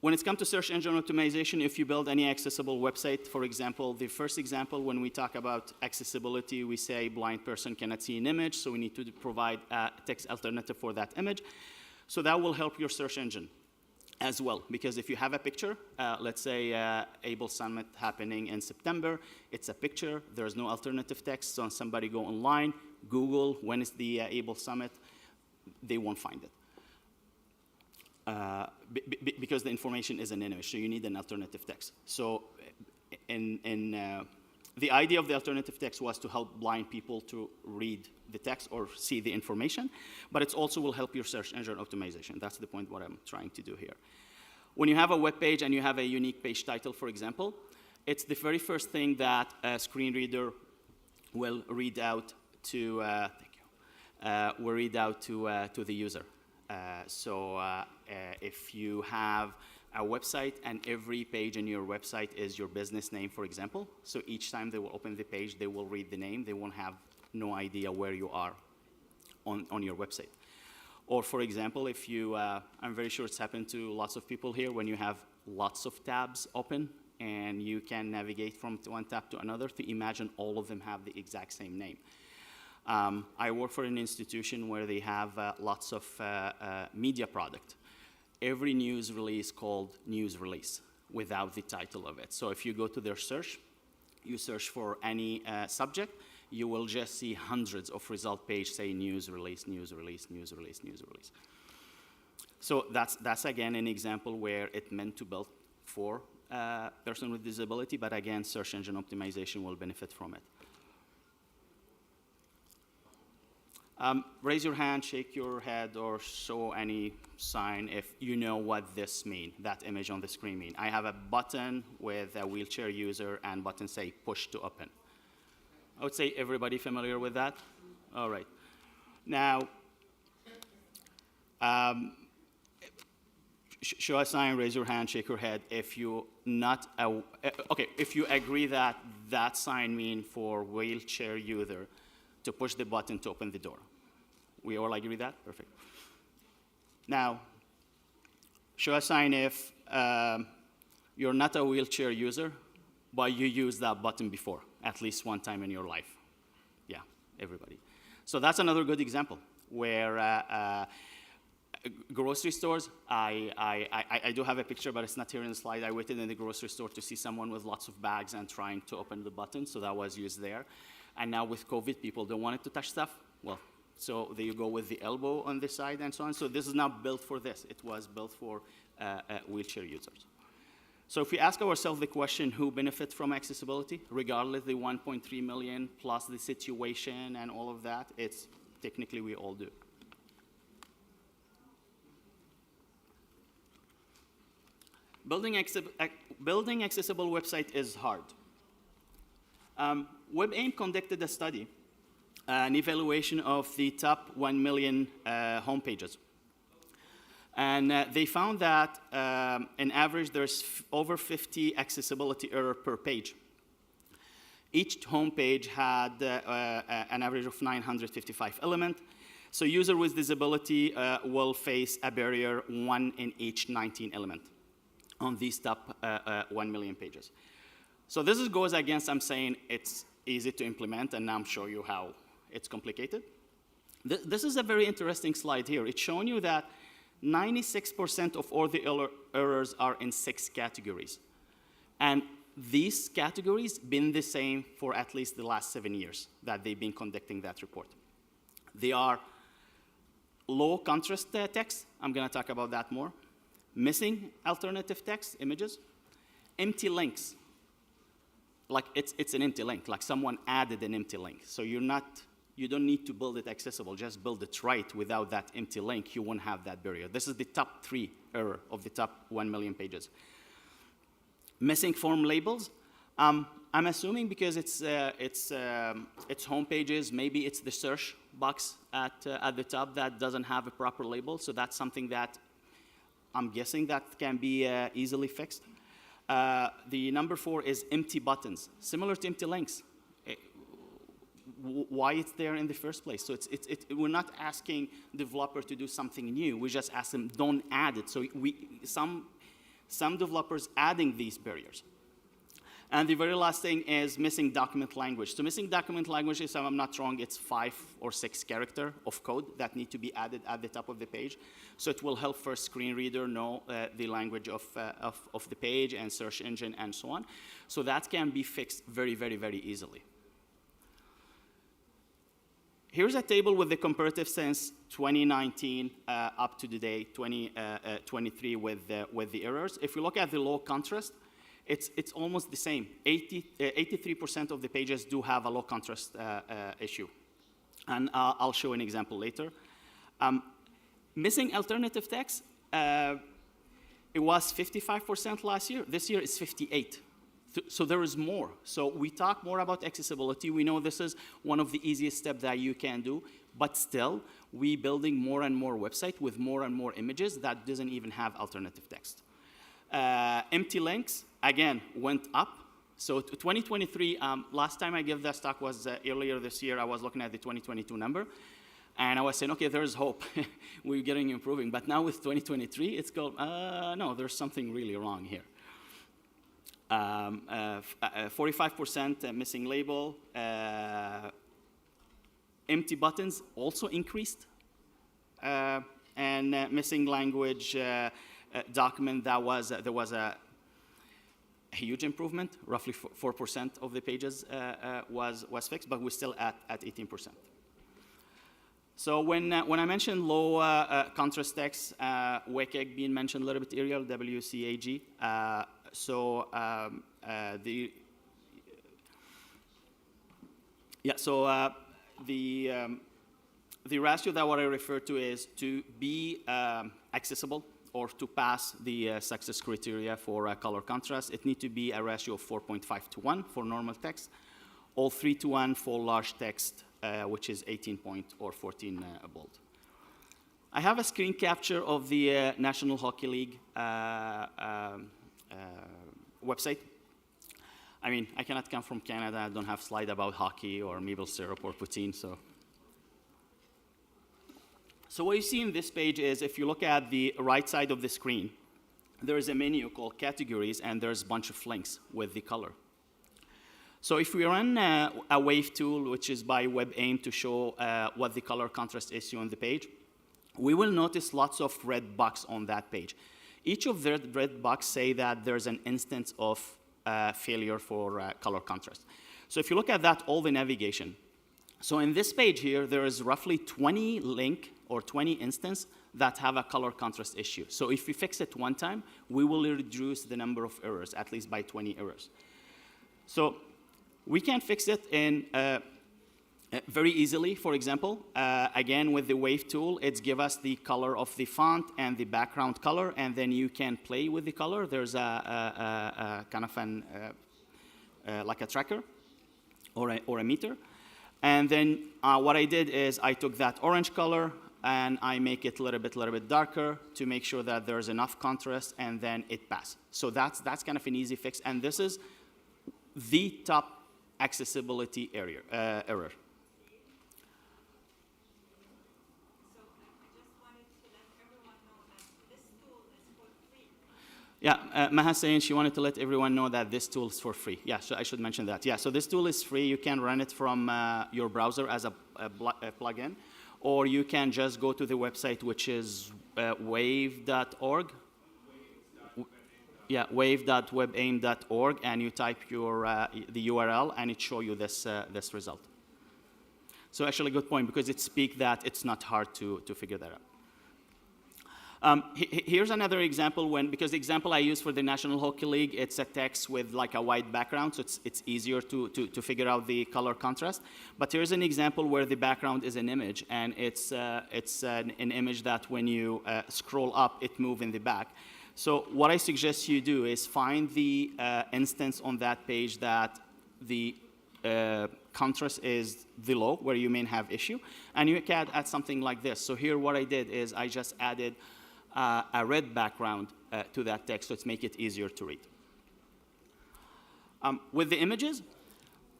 When it comes to search engine optimization, if you build any accessible website, for example, the first example when we talk about accessibility, we say blind person cannot see an image, so we need to provide a text alternative for that image. So that will help your search engine as well, because if you have a picture, let's say ABLE Summit happening in September, it's a picture, there's no alternative text, so somebody go online, Google, when is the ABLE Summit, they won't find it. Because the information is an image, so you need an alternative text. So the idea of the alternative text was to help blind people to read the text or see the information, but it also will help your search engine optimization. That's the point what I'm trying to do here. When you have a web page and you have a unique page title, for example, it's the very first thing that a screen reader will read out to, to the user. If you have a website and every page in your website is your business name, for example, so each time they will open the page, they will read the name, they won't have no idea where you are on your website. Or for example, if you, I'm very sure it's happened to lots of people here, when you have lots of tabs open and you can navigate from one tab to another, to imagine all of them have the exact same name. I work for an institution where they have lots of media product. Every news release called news release without the title of it. So if you go to their search, you search for any subject, you will just see hundreds of result pages say news release, news release, news release, news release. So that's again an example where it meant to build for person with disability, but again, search engine optimization will benefit from it. Raise your hand, shake your head, or show any sign if you know what this means, that image on the screen mean. I have a button with a wheelchair user and button say push to open. I would say everybody familiar with that? All right. Now, show a sign, raise your hand, shake your head if you if you agree that that sign means for wheelchair user to push the button to open the door. We all agree that? Perfect. Now, show a sign if you're not a wheelchair user, but you used that button before, at least one time in your life. Yeah, everybody. So that's another good example where grocery stores, I do have a picture, but it's not here in the slide. I waited in the grocery store to see someone with lots of bags and trying to open the button, so that was used there. And now with COVID, people don't want to touch stuff. Well, so there you go with the elbow on this side and so on. So this is not built for this. It was built for wheelchair users. So if we ask ourselves the question, who benefits from accessibility, regardless the 1.3 million plus the situation and all of that, it's technically we all do. Building accessible website is hard. WebAIM conducted a study, an evaluation of the top 1 million homepages. And they found that, on average, there's over 50 accessibility errors per page. Each homepage had an average of 955 elements. So user with disability will face a barrier 1 in each 19 elements on these top 1 million pages. So this goes against, I'm saying it's easy to implement, and now I'm showing you how it's complicated. This is a very interesting slide here. It's showing you that 96% of all the errors are in 6 categories. And these categories been the same for at least the last 7 years that they've been conducting that report. They are low contrast text. I'm going to talk about that more. Missing alternative text, images. Empty links. Like it's an empty link, like someone added an empty link. So you don't need to build it accessible, just build it right. Without that empty link, you won't have that barrier. This is the top 3 error of the top 1 million pages. Missing form labels. I'm assuming because it's home pages, maybe it's the search box at the top that doesn't have a proper label. So that's something that I'm guessing that can be easily fixed. The number 4 is empty buttons, similar to empty links. Why it's there in the first place? So we're not asking developer to do something new. We just ask them, don't add it. So some developers adding these barriers. And the very last thing is missing document language. So missing document language, if I'm not wrong, it's 5 or 6 characters of code that need to be added at the top of the page. So it will help first screen reader know the language of the page and search engine and so on. So that can be fixed very, very, very easily. Here's a table with the comparative since 2019 up to the day 2023 with the errors. If we look at the low contrast, it's almost the same. 83% of the pages do have a low contrast issue. And I'll show an example later. Missing alternative text, it was 55% last year. This year it's 58%. So there is more. So we talk more about accessibility. We know this is one of the easiest steps that you can do, but still, we building more and more websites with more and more images that doesn't even have alternative text. Empty links, again, went up. So 2023, last time I gave that talk was earlier this year. I was looking at the 2022 number, and I was saying, okay, there's hope. We're getting improving. But now with 2023, it's called, no, there's something really wrong here. 45% missing label. Empty buttons also increased. And missing language document, there was a huge improvement. Roughly 4% of the pages was fixed, but we're still at 18%. So when I mentioned low contrast text, WCAG being mentioned a little bit earlier, WCAG. The ratio that what I refer to is to be accessible or to pass the success criteria for color contrast. It needs to be a ratio of 4.5 to 1 for normal text, or 3 to 1 for large text, which is 18 point or 14 bold. I have a screen capture of the National Hockey League website. I mean, I cannot come from Canada. I don't have slide about hockey or maple syrup or poutine, so. So what you see in this page is, if you look at the right side of the screen, there is a menu called categories, and there's a bunch of links with the color. So if we run a wave tool, which is by WebAIM to show what the color contrast issue on the page, we will notice lots of red box on that page. Each of the red box say that there's an instance of failure for color contrast. So if you look at that, all the navigation. So in this page here, there is roughly 20 link or 20 instance that have a color contrast issue. So if we fix it one time, we will reduce the number of errors, at least by 20 errors. So we can fix it in very easily. For example, again, with the wave tool, it's give us the color of the font and the background color, and then you can play with the color. There's a kind of an, like a tracker or a meter. And then what I did is I took that orange color and I make it a little bit darker to make sure that there's enough contrast, and then it passes. So that's kind of an easy fix, and this is the top accessibility error. Yeah, Maha saying she wanted to let everyone know that this tool is for free. Yeah, so I should mention that. Yeah, so this tool is free. You can run it from your browser as a plugin, or you can just go to the website, which is wave.org. Yeah, wave.webaim.org, and you type your the URL, and it shows you this this result. So actually, good point, because it speaks that it's not hard to figure that out. Here's another example because the example I use for the National Hockey League, it's a text with like a white background, so it's easier to figure out the color contrast. But here's an example where the background is an image, and it's an image that when you scroll up, it moves in the back. So what I suggest you do is find the instance on that page that the contrast is the low, where you may have issue, and you can add something like this. So here what I did is I just added a red background to that text, so it's make it easier to read. With the images,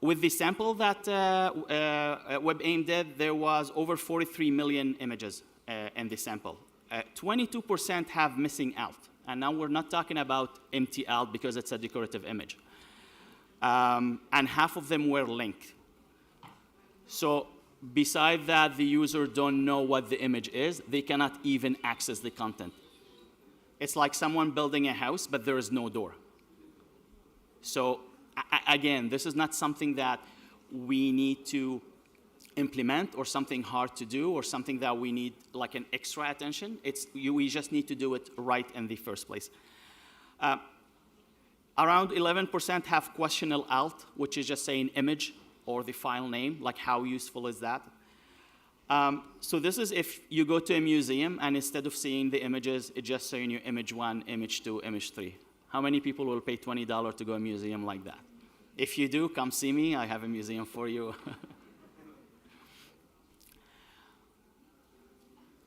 with the sample that WebAIM did, there was over 43 million images in the sample. 22% have missing alt, and now we're not talking about empty alt because it's a decorative image. And half of them were linked. So besides that, the user don't know what the image is, they cannot even access the content. It's like someone building a house, but there is no door. So again, this is not something that we need to implement or something hard to do or something that we need like an extra attention. We just need to do it right in the first place. Around 11% have questionable alt, which is just saying image or the file name, like how useful is that? So this is if you go to a museum and instead of seeing the images, it's just showing you image 1, image 2, image 3. How many people will pay $20 to go to a museum like that? If you do, come see me. I have a museum for you.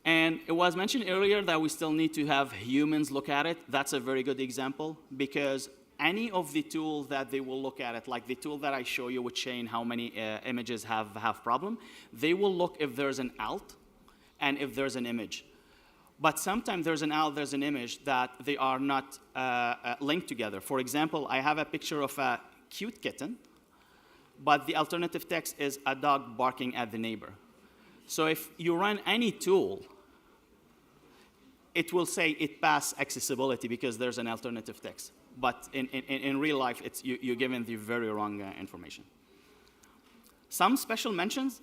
And it was mentioned earlier that we still need to have humans look at it. That's a very good example, because any of the tools that they will look at it, like the tool that I show you which saying how many images have problem, they will look if there's an alt and if there's an image. But sometimes there's an alt, there's an image that they are not linked together. For example, I have a picture of a cute kitten, but the alternative text is a dog barking at the neighbor. So if you run any tool, it will say it passed accessibility because there's an alternative text. But in real life, you're given the very wrong information. Some special mentions.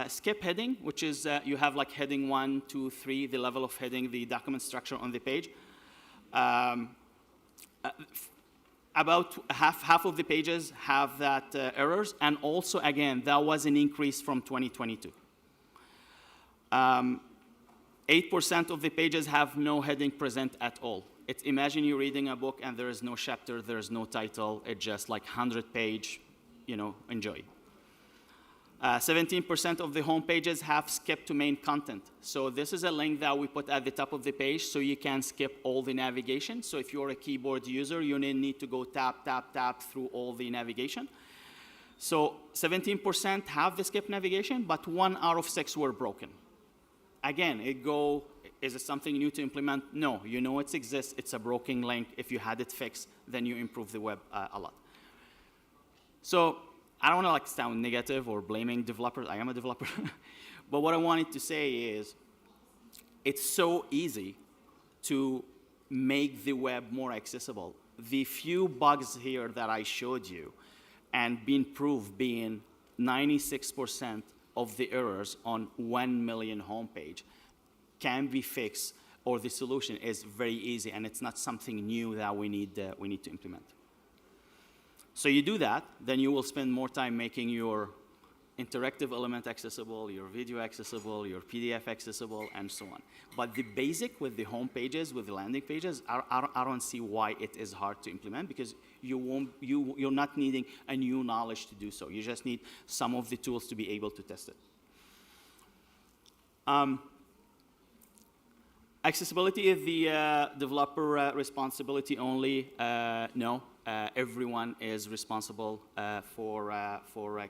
skip heading, which is you have like heading 1, 2, 3, the level of heading, the document structure on the page. About half of the pages have that errors, and also, again, that was an increase from 2022. 8% of the pages have no heading present at all. Imagine you're reading a book and there is no chapter, there is no title, it's just like 100-page, enjoy. 17% of the home pages have skip to main content. So this is a link that we put at the top of the page so you can skip all the navigation. So if you're a keyboard user, you need to go tap, tap, tap through all the navigation. So 17% have the skip navigation, but 1 out of 6 were broken. Again, is it something new to implement? No, you know it exists, it's a broken link. If you had it fixed, then you improve the web a lot. So I don't want to sound negative or blaming developers. I am a developer. But what I wanted to say is it's so easy to make the web more accessible. The few bugs here that I showed you and been proved being 96% of the errors on 1 million homepage can be fixed, or the solution is very easy, and it's not something new that we need to implement. So you do that, then you will spend more time making your interactive element accessible, your video accessible, your PDF accessible, and so on. But the basic with the home pages, with the landing pages, I don't see why it is hard to implement, because you're not needing a new knowledge to do so. You just need some of the tools to be able to test it. Accessibility is the developer responsibility only? No. Everyone is responsible for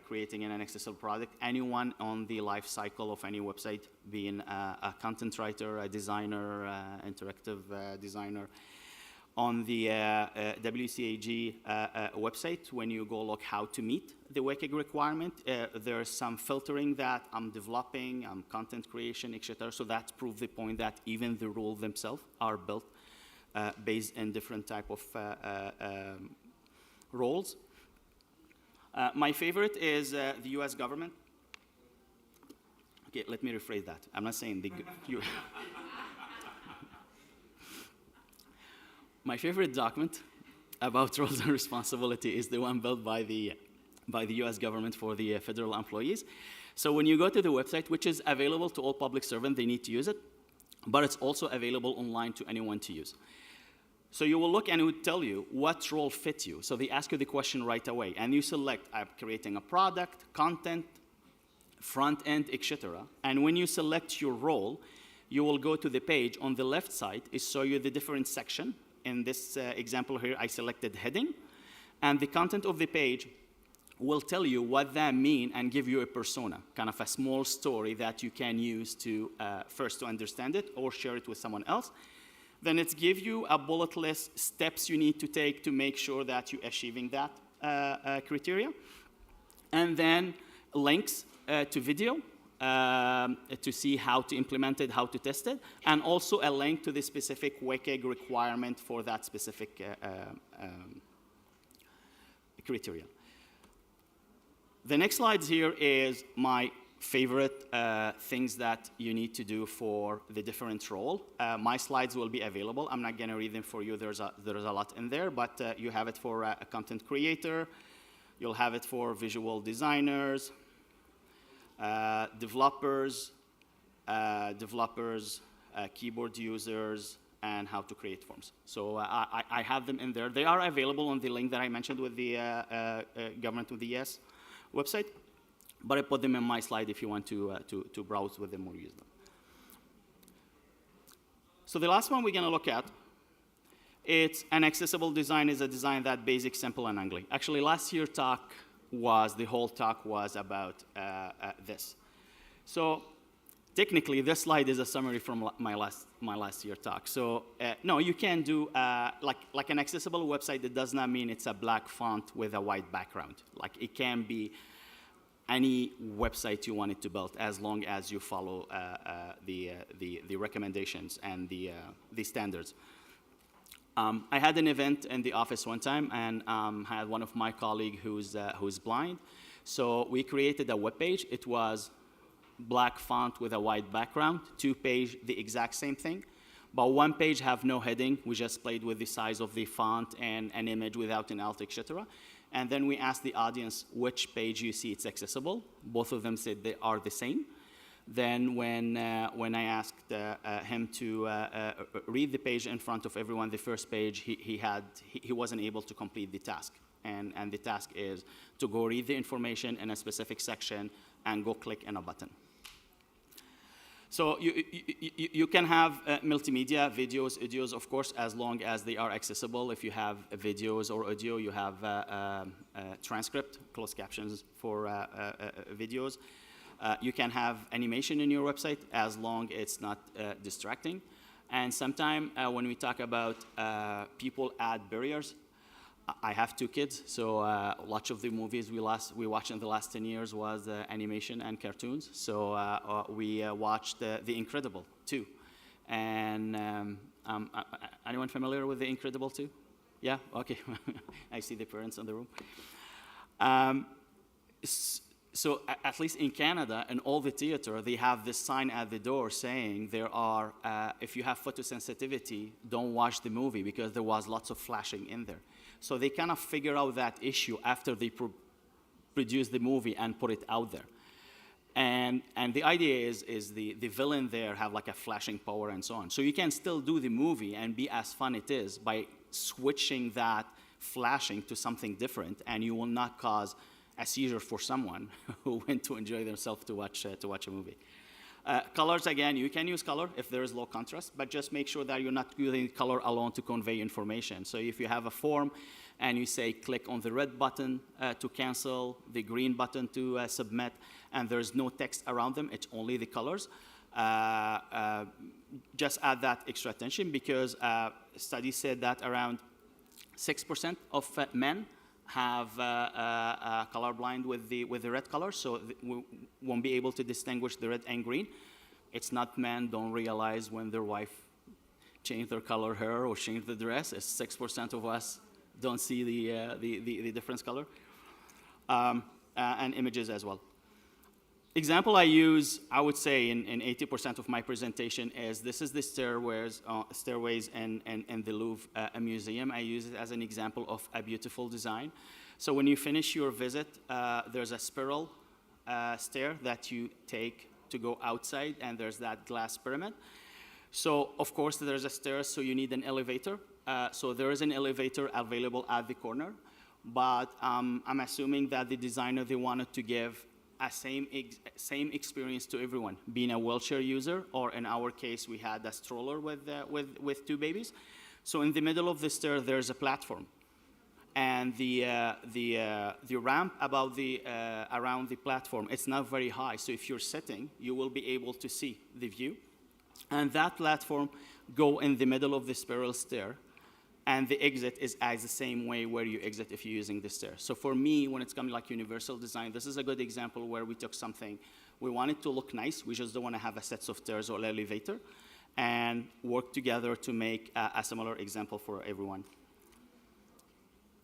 creating an accessible product. Anyone on the life cycle of any website, being a content writer, a designer, interactive designer. On the WCAG website, when you go look how to meet the WCAG requirement, there's some filtering that I'm developing, content creation, etc. So that proves the point that even the rules themselves are built based in different type of roles. My favorite is the US government. Okay, let me rephrase that. I'm not saying the My favorite document about roles and responsibility is the one built by the US government for the federal employees. So when you go to the website, which is available to all public servants, they need to use it, but it's also available online to anyone to use. So you will look and it would tell you what role fits you. So they ask you the question right away, and you select, I'm creating a product, content, front end, etc. And when you select your role, you will go to the page. On the left side, it shows you the different section. In this example here, I selected heading, and the content of the page will tell you what that means and give you a persona, kind of a small story that you can use to first to understand it or share it with someone else. Then it gives you a bullet list, steps you need to take to make sure that you're achieving that criteria, and then links to video, to see how to implement it, how to test it, and also a link to the specific WCAG requirement for that specific criteria. The next slide here is my favorite things that you need to do for the different role. My slides will be available. I'm not going to read them for you. There's a lot in there, but you have it for a content creator. You'll have it for visual designers, developers, keyboard users, and how to create forms. So I have them in there. They are available on the link that I mentioned with the government of the US website, but I put them in my slide if you want to browse with them or use them. So the last one we're going to look at, it's an accessible design is a design that basic, simple, and ugly. Actually, last year's talk the whole talk was about this. So technically, this slide is a summary from my last year talk. So no, you can do like an accessible website. That does not mean it's a black font with a white background. Like it can be any website you want it to build, as long as you follow the recommendations and the standards. I had an event in the office one time, and had one of my colleagues who's blind. So we created a web page. It was black font with a white background, 2 page, the exact same thing. But 1 page have no heading. We just played with the size of the font and an image without an alt, etc. And then we asked the audience which page you see it's accessible. Both of them said they are the same. Then when I asked him to read the page in front of everyone, the first page, he wasn't able to complete the task. And the task is to go read the information in a specific section and go click on a button. So you can have multimedia, videos, audios, of course, as long as they are accessible. If you have videos or audio, you have transcript, closed captions for videos. You can have animation in your website as long as it's not distracting. And sometimes when we talk about people add barriers, I have 2 kids, so lots of the movies we watched in the last 10 years was animation and cartoons. So we watched The Incredible 2. And anyone familiar with The Incredible 2? Yeah, okay. I see the parents in the room. So at least in Canada, in all the theater, they have this sign at the door saying there are, if you have photosensitivity, don't watch the movie because there was lots of flashing in there. So they kind of figure out that issue after they produce the movie and put it out there. And the idea is the villain there have like a flashing power and so on. So you can still do the movie and be as fun it is by switching that flashing to something different, and you will not cause a seizure for someone who went to enjoy themselves to watch a movie. Colors, again, you can use color if there is low contrast, but just make sure that you're not using color alone to convey information. So if you have a form and you say click on the red button to cancel, the green button to submit, and there's no text around them, it's only the colors, just add that extra attention because studies said that around 6% of men have colorblind with the red color, so we won't be able to distinguish the red and green. It's not men don't realize when their wife changed their color hair or changed the dress. It's 6% of us don't see the different color, and images as well. Example I use, I would say in 80% of my presentation is this is the stairways in the Louvre Museum. I use it as an example of a beautiful design. So when you finish your visit, there's a spiral stair that you take to go outside, and there's that glass pyramid. So of course there's a stair, so you need an elevator. So there is an elevator available at the corner, but I'm assuming that the designer, they wanted to give a same experience to everyone, being a wheelchair user, or in our case, we had a stroller with 2 babies. So in the middle of the stair, there's a platform, and the ramp above around the platform, it's not very high. So if you're sitting, you will be able to see the view, and that platform go in the middle of the spiral stair. And the exit is as the same way where you exit if you're using the stairs. So for me, when it's coming like universal design, this is a good example where we took something, we want it to look nice, we just don't want to have a set of stairs or elevator, and work together to make a similar example for everyone.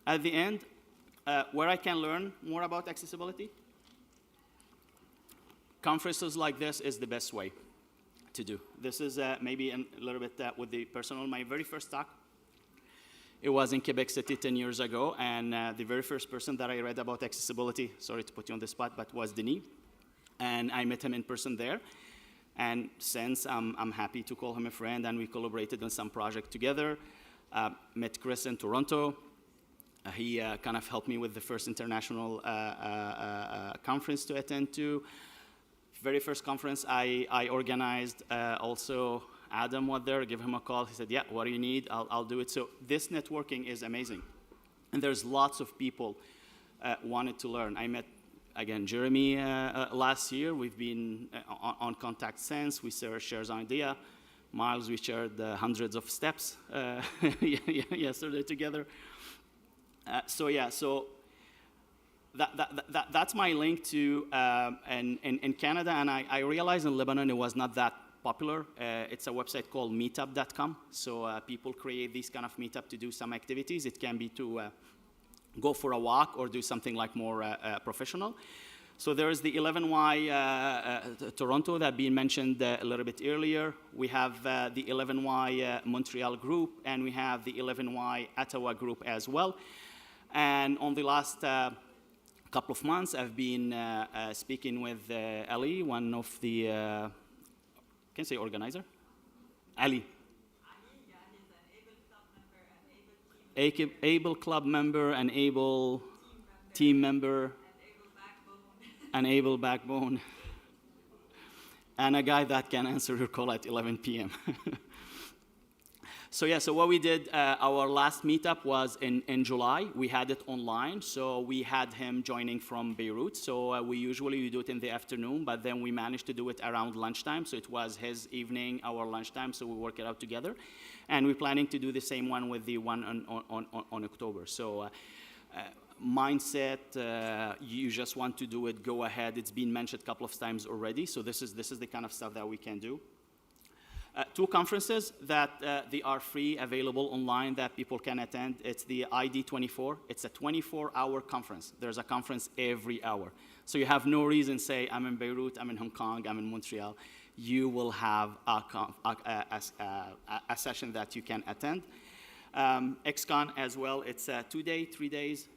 At the end, where I can learn more about accessibility, conferences like this is the best way to do. This is maybe a little bit with the personal, my very first talk. It was in Quebec City 10 years ago, and the very first person that I read about accessibility, sorry to put you on the spot, but was Denis. And I met him in person there. And since I'm happy to call him a friend, and we collaborated on some project together. Met Chris in Toronto. He kind of helped me with the first international conference to attend to. Very first conference I organized also. Adam was there, give him a call. He said, yeah, what do you need? I'll do it. So this networking is amazing. And there's lots of people wanted to learn. I met, again, Jeremy last year. We've been on contact since. We shared an idea. Miles, we shared hundreds of steps yesterday together. So that's my link to in Canada. And I realized in Lebanon it was not that popular. It's a website called meetup.com. So people create these kind of meetup to do some activities. It can be to go for a walk or do something like more professional. So there is the 11Y Toronto that being mentioned a little bit earlier. We have the 11Y Montreal group, and we have the 11Y Ottawa group as well. And on the last couple of months, I've been speaking with Ali, one of the, can I say organizer? Ali. ABLE club member, an ABLE team member, an ABLE backbone, and a guy that can answer your call at 11 p.m. So yeah, so what we did, our last meetup was in July. We had it online, so we had him joining from Beirut. So we usually do it in the afternoon, but then we managed to do it around lunchtime. So it was his evening, our lunchtime, so we work it out together. And we're planning to do the same one with the one on October. So mindset, you just want to do it, go ahead. It's been mentioned a couple of times already, so this is the kind of stuff that we can do. Two conferences that they are free, available online that people can attend. It's the ID24. It's a 24-hour conference. There's a conference every hour. So you have no reason to say, I'm in Beirut, I'm in Hong Kong, I'm in Montreal. You will have a session that you can attend. XCon as well, it's 2 days, 3 days,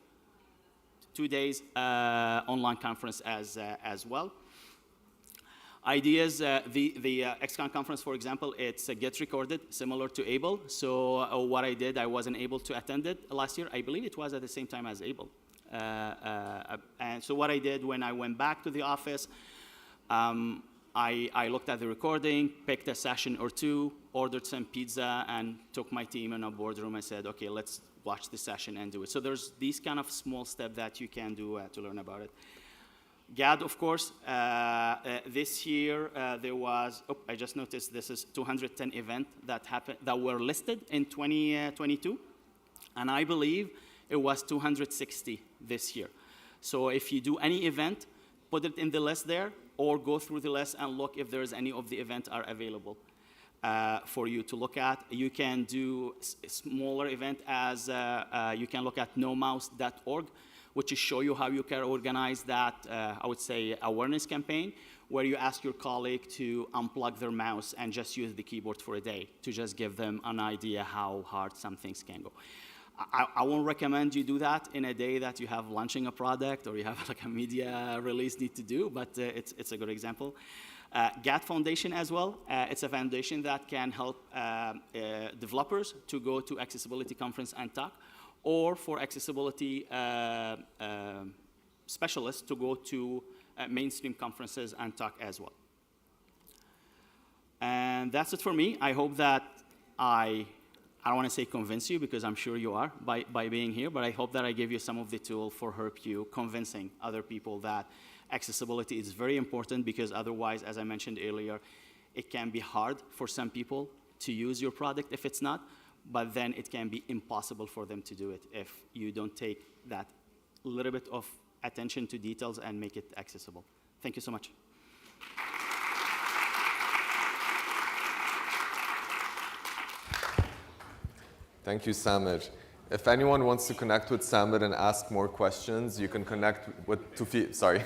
2 days online conference as well. Ideas, the XCon conference, for example, it's get recorded, similar to ABLE. So what I did, I wasn't able to attend it last year. I believe it was at the same time as ABLE. And so what I did when I went back to the office, I looked at the recording, picked a session or two, ordered some pizza, and took my team in a boardroom and said, okay, let's watch the session and do it. So there's these kind of small steps that you can do to learn about it. GAD, of course, this year there was, I just noticed this is 210 events that happened, that were listed in 2022, and I believe it was 260 this year. So if you do any event, put it in the list there, or go through the list and look if there's any of the events are available for you to look at. You can do smaller event as you can look at nomouse.org, which is show you how you can organize that, I would say, awareness campaign, where you ask your colleague to unplug their mouse and just use the keyboard for a day to just give them an idea how hard some things can go. I won't recommend you do that in a day that you have launching a product or you have like a media release need to do, but it's a good example. GAT Foundation as well. It's a foundation that can help developers to go to accessibility conference and talk, or for accessibility specialists to go to mainstream conferences and talk as well. And that's it for me. I hope that I don't want to say convince you, because I'm sure you are by being here, but I hope that I gave you some of the tool for help you convincing other people that accessibility is very important, because otherwise, as I mentioned earlier, it can be hard for some people to use your product if it's not, but then it can be impossible for them to do it if you don't take that little bit of attention to details and make it accessible. Thank you so much. Thank you, Samir. If anyone wants to connect with Samir and ask more questions, you can connect with Tufi. Sorry.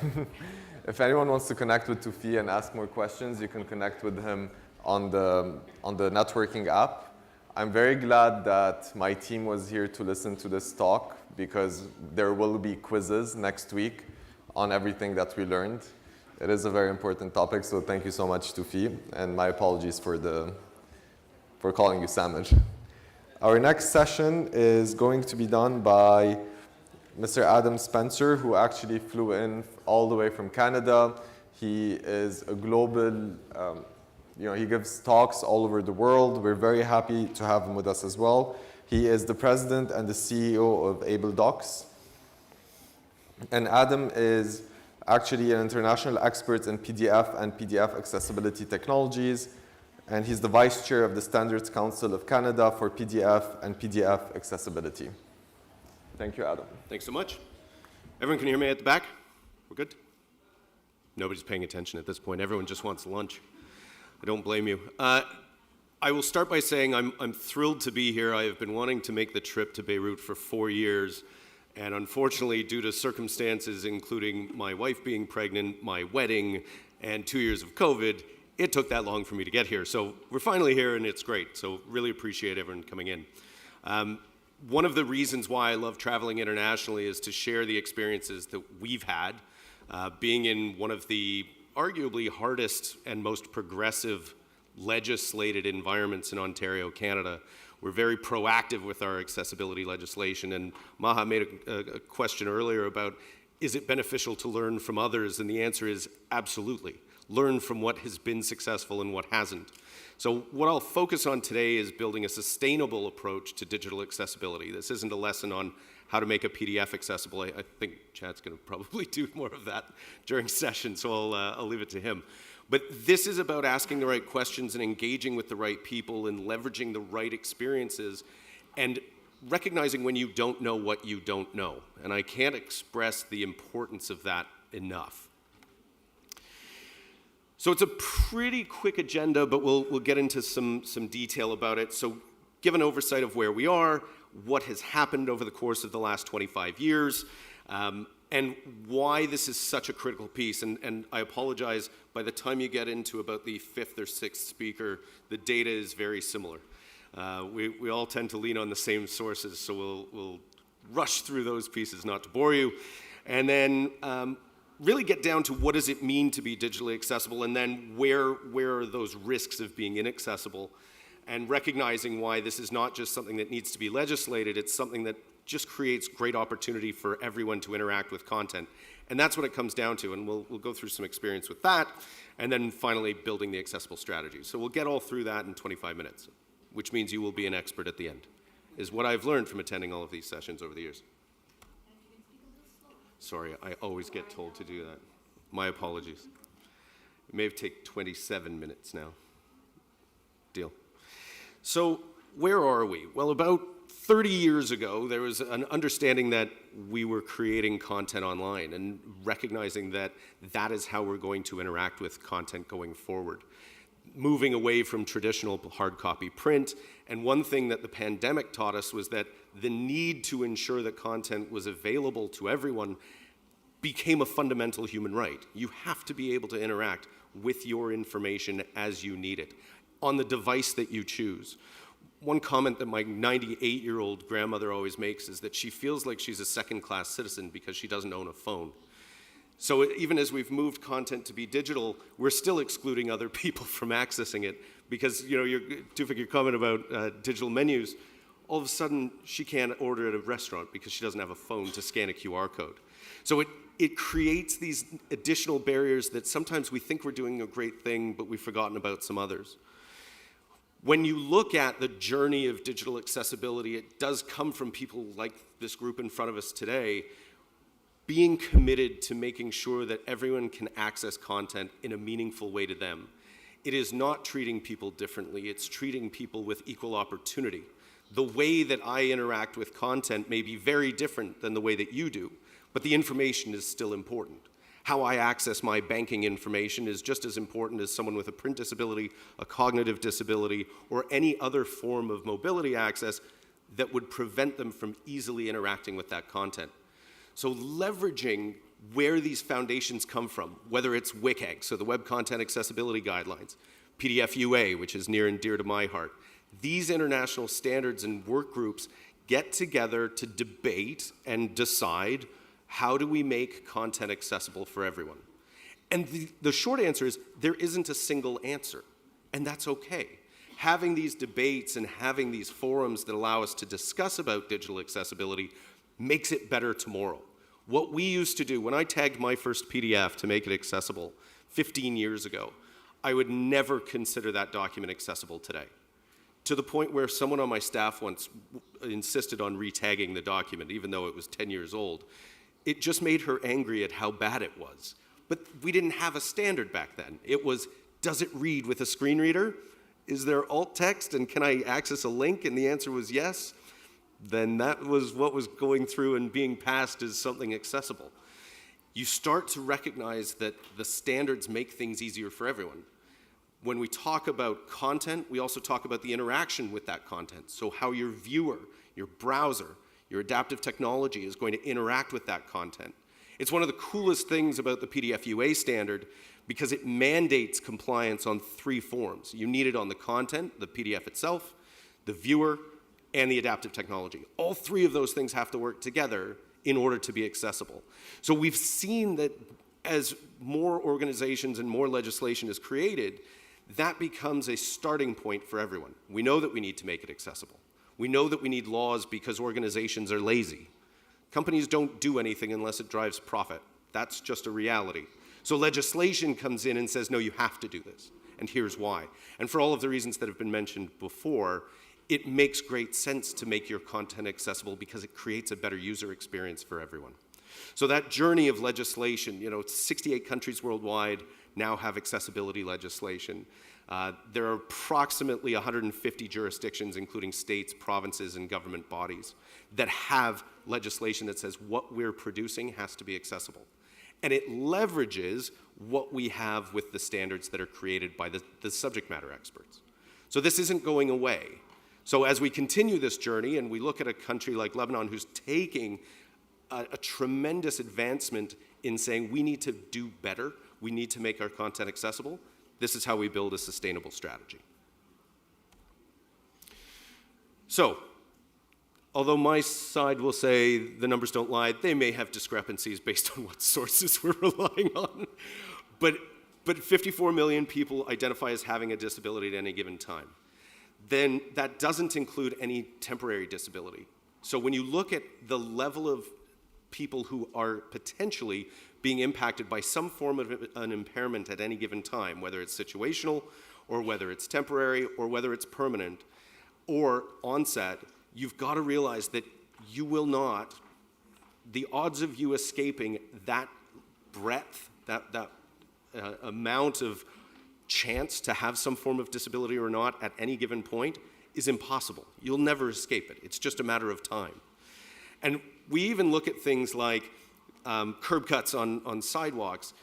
If anyone wants to connect with Tufi and ask more questions, you can connect with him on the networking app. I'm very glad that my team was here to listen to this talk, because there will be quizzes next week on everything that we learned. It is a very important topic, so thank you so much, Tufi, and my apologies for calling you Samir. Our next session is going to be done by Mr. Adam Spencer, who actually flew in all the way from Canada. He is a global, he gives talks all over the world. We're very happy to have him with us as well. He is the president and the CEO of Able Docs. And Adam is actually an international expert in PDF and PDF accessibility technologies. And he's the vice chair of the Standards Council of Canada for PDF and PDF accessibility. Thank you, Adam. Thanks so much. Everyone can hear me at the back? We're good? Nobody's paying attention at this point. Everyone just wants lunch. I don't blame you. I will start by saying I'm thrilled to be here. I have been wanting to make the trip to Beirut for 4 years, And unfortunately, due to circumstances including my wife being pregnant, my wedding, and 2 years of COVID, it took that long for me to get here. So we're finally here, and it's great. So really appreciate everyone coming in. One of the reasons why I love traveling internationally is to share the experiences that we've had, being in one of the arguably hardest and most progressive legislated environments in Ontario, Canada. We're very proactive with our accessibility legislation, and Maha made a question earlier about, is it beneficial to learn from others? And the answer is absolutely. Learn from what has been successful and what hasn't. So what I'll focus on today is building a sustainable approach to digital accessibility. This isn't a lesson on how to make a PDF accessible. I think Chad's going to probably do more of that during session, so I'll leave it to him. But this is about asking the right questions and engaging with the right people and leveraging the right experiences and recognizing when you don't know what you don't know. And I can't express the importance of that enough. So it's a pretty quick agenda, but we'll get into some detail about it. So give an oversight of where we are, what has happened over the course of the last 25 years, and why this is such a critical piece. And I apologize, by the time you get into about the fifth or sixth speaker, the data is very similar. We all tend to lean on the same sources, so we'll rush through those pieces not to bore you. And then really get down to what does it mean to be digitally accessible, and then where are those risks of being inaccessible, and recognizing why this is not just something that needs to be legislated, it's something that just creates great opportunity for everyone to interact with content. And that's what it comes down to, and we'll go through some experience with that, and then finally building the accessible strategy. So we'll get all through that in 25 minutes, which means you will be an expert at the end, is what I've learned from attending all of these sessions over the years. Sorry, I always get told to do that. My apologies. It may have taken 27 minutes now. Deal. So where are we? Well, about 30 years ago, there was an understanding that we were creating content online and recognizing that that is how we're going to interact with content going forward. Moving away from traditional hard copy print. And one thing that the pandemic taught us was that the need to ensure that content was available to everyone became a fundamental human right. You have to be able to interact with your information as you need it, on the device that you choose. One comment that my 98-year-old grandmother always makes is that she feels like she's a second-class citizen because she doesn't own a phone. So even as we've moved content to be digital, we're still excluding other people from accessing it because, you know, Tufik, your comment about digital menus, all of a sudden she can't order at a restaurant because she doesn't have a phone to scan a QR code. So it creates these additional barriers that sometimes we think we're doing a great thing, but we've forgotten about some others. When you look at the journey of digital accessibility, it does come from people like this group in front of us today, being committed to making sure that everyone can access content in a meaningful way to them. It is not treating people differently, it's treating people with equal opportunity. The way that I interact with content may be very different than the way that you do, but the information is still important. How I access my banking information is just as important as someone with a print disability, a cognitive disability, or any other form of mobility access that would prevent them from easily interacting with that content. So leveraging where these foundations come from, whether it's WCAG, so the Web Content Accessibility Guidelines, PDF UA, which is near and dear to my heart, these international standards and work groups get together to debate and decide how do we make content accessible for everyone. And the short answer is there isn't a single answer, and that's okay. Having these debates and having these forums that allow us to discuss about digital accessibility makes it better tomorrow. What we used to do, when I tagged my first PDF to make it accessible 15 years ago, I would never consider that document accessible today. To the point where someone on my staff once insisted on retagging the document, even though it was 10 years old. It just made her angry at how bad it was. But we didn't have a standard back then. It was, does it read with a screen reader? Is there alt text and can I access a link? And the answer was yes. Then that was what was going through and being passed as something accessible. You start to recognize that the standards make things easier for everyone. When we talk about content, we also talk about the interaction with that content. So how your viewer, your browser, Your adaptive technology is going to interact with that content. It's one of the coolest things about the PDF UA standard because it mandates compliance on 3 forms. You need it on the content, the PDF itself, the viewer, and the adaptive technology. All 3 of those things have to work together in order to be accessible. So we've seen that as more organizations and more legislation is created, that becomes a starting point for everyone. We know that we need to make it accessible. We know that we need laws because organizations are lazy. Companies don't do anything unless it drives profit. That's just a reality. So legislation comes in and says, no, you have to do this, and here's why. And for all of the reasons that have been mentioned before, it makes great sense to make your content accessible because it creates a better user experience for everyone. So that journey of legislation, 68 countries worldwide now have accessibility legislation. There are approximately 150 jurisdictions, including states, provinces, and government bodies, that have legislation that says what we're producing has to be accessible. And it leverages what we have with the standards that are created by the subject matter experts. So this isn't going away. So as we continue this journey, and we look at a country like Lebanon who's taking a tremendous advancement in saying we need to do better, we need to make our content accessible, this is how we build a sustainable strategy. So, although my side will say the numbers don't lie, they may have discrepancies based on what sources we're relying on. But 54 million people identify as having a disability at any given time. Then that doesn't include any temporary disability. So when you look at the level of people who are potentially being impacted by some form of an impairment at any given time, whether it's situational, or whether it's temporary, or whether it's permanent, or onset, you've got to realize that you will not, the odds of you escaping that breadth, that amount of chance to have some form of disability or not at any given point is impossible. You'll never escape it. It's just a matter of time. And we even look at things like curb cuts on sidewalks.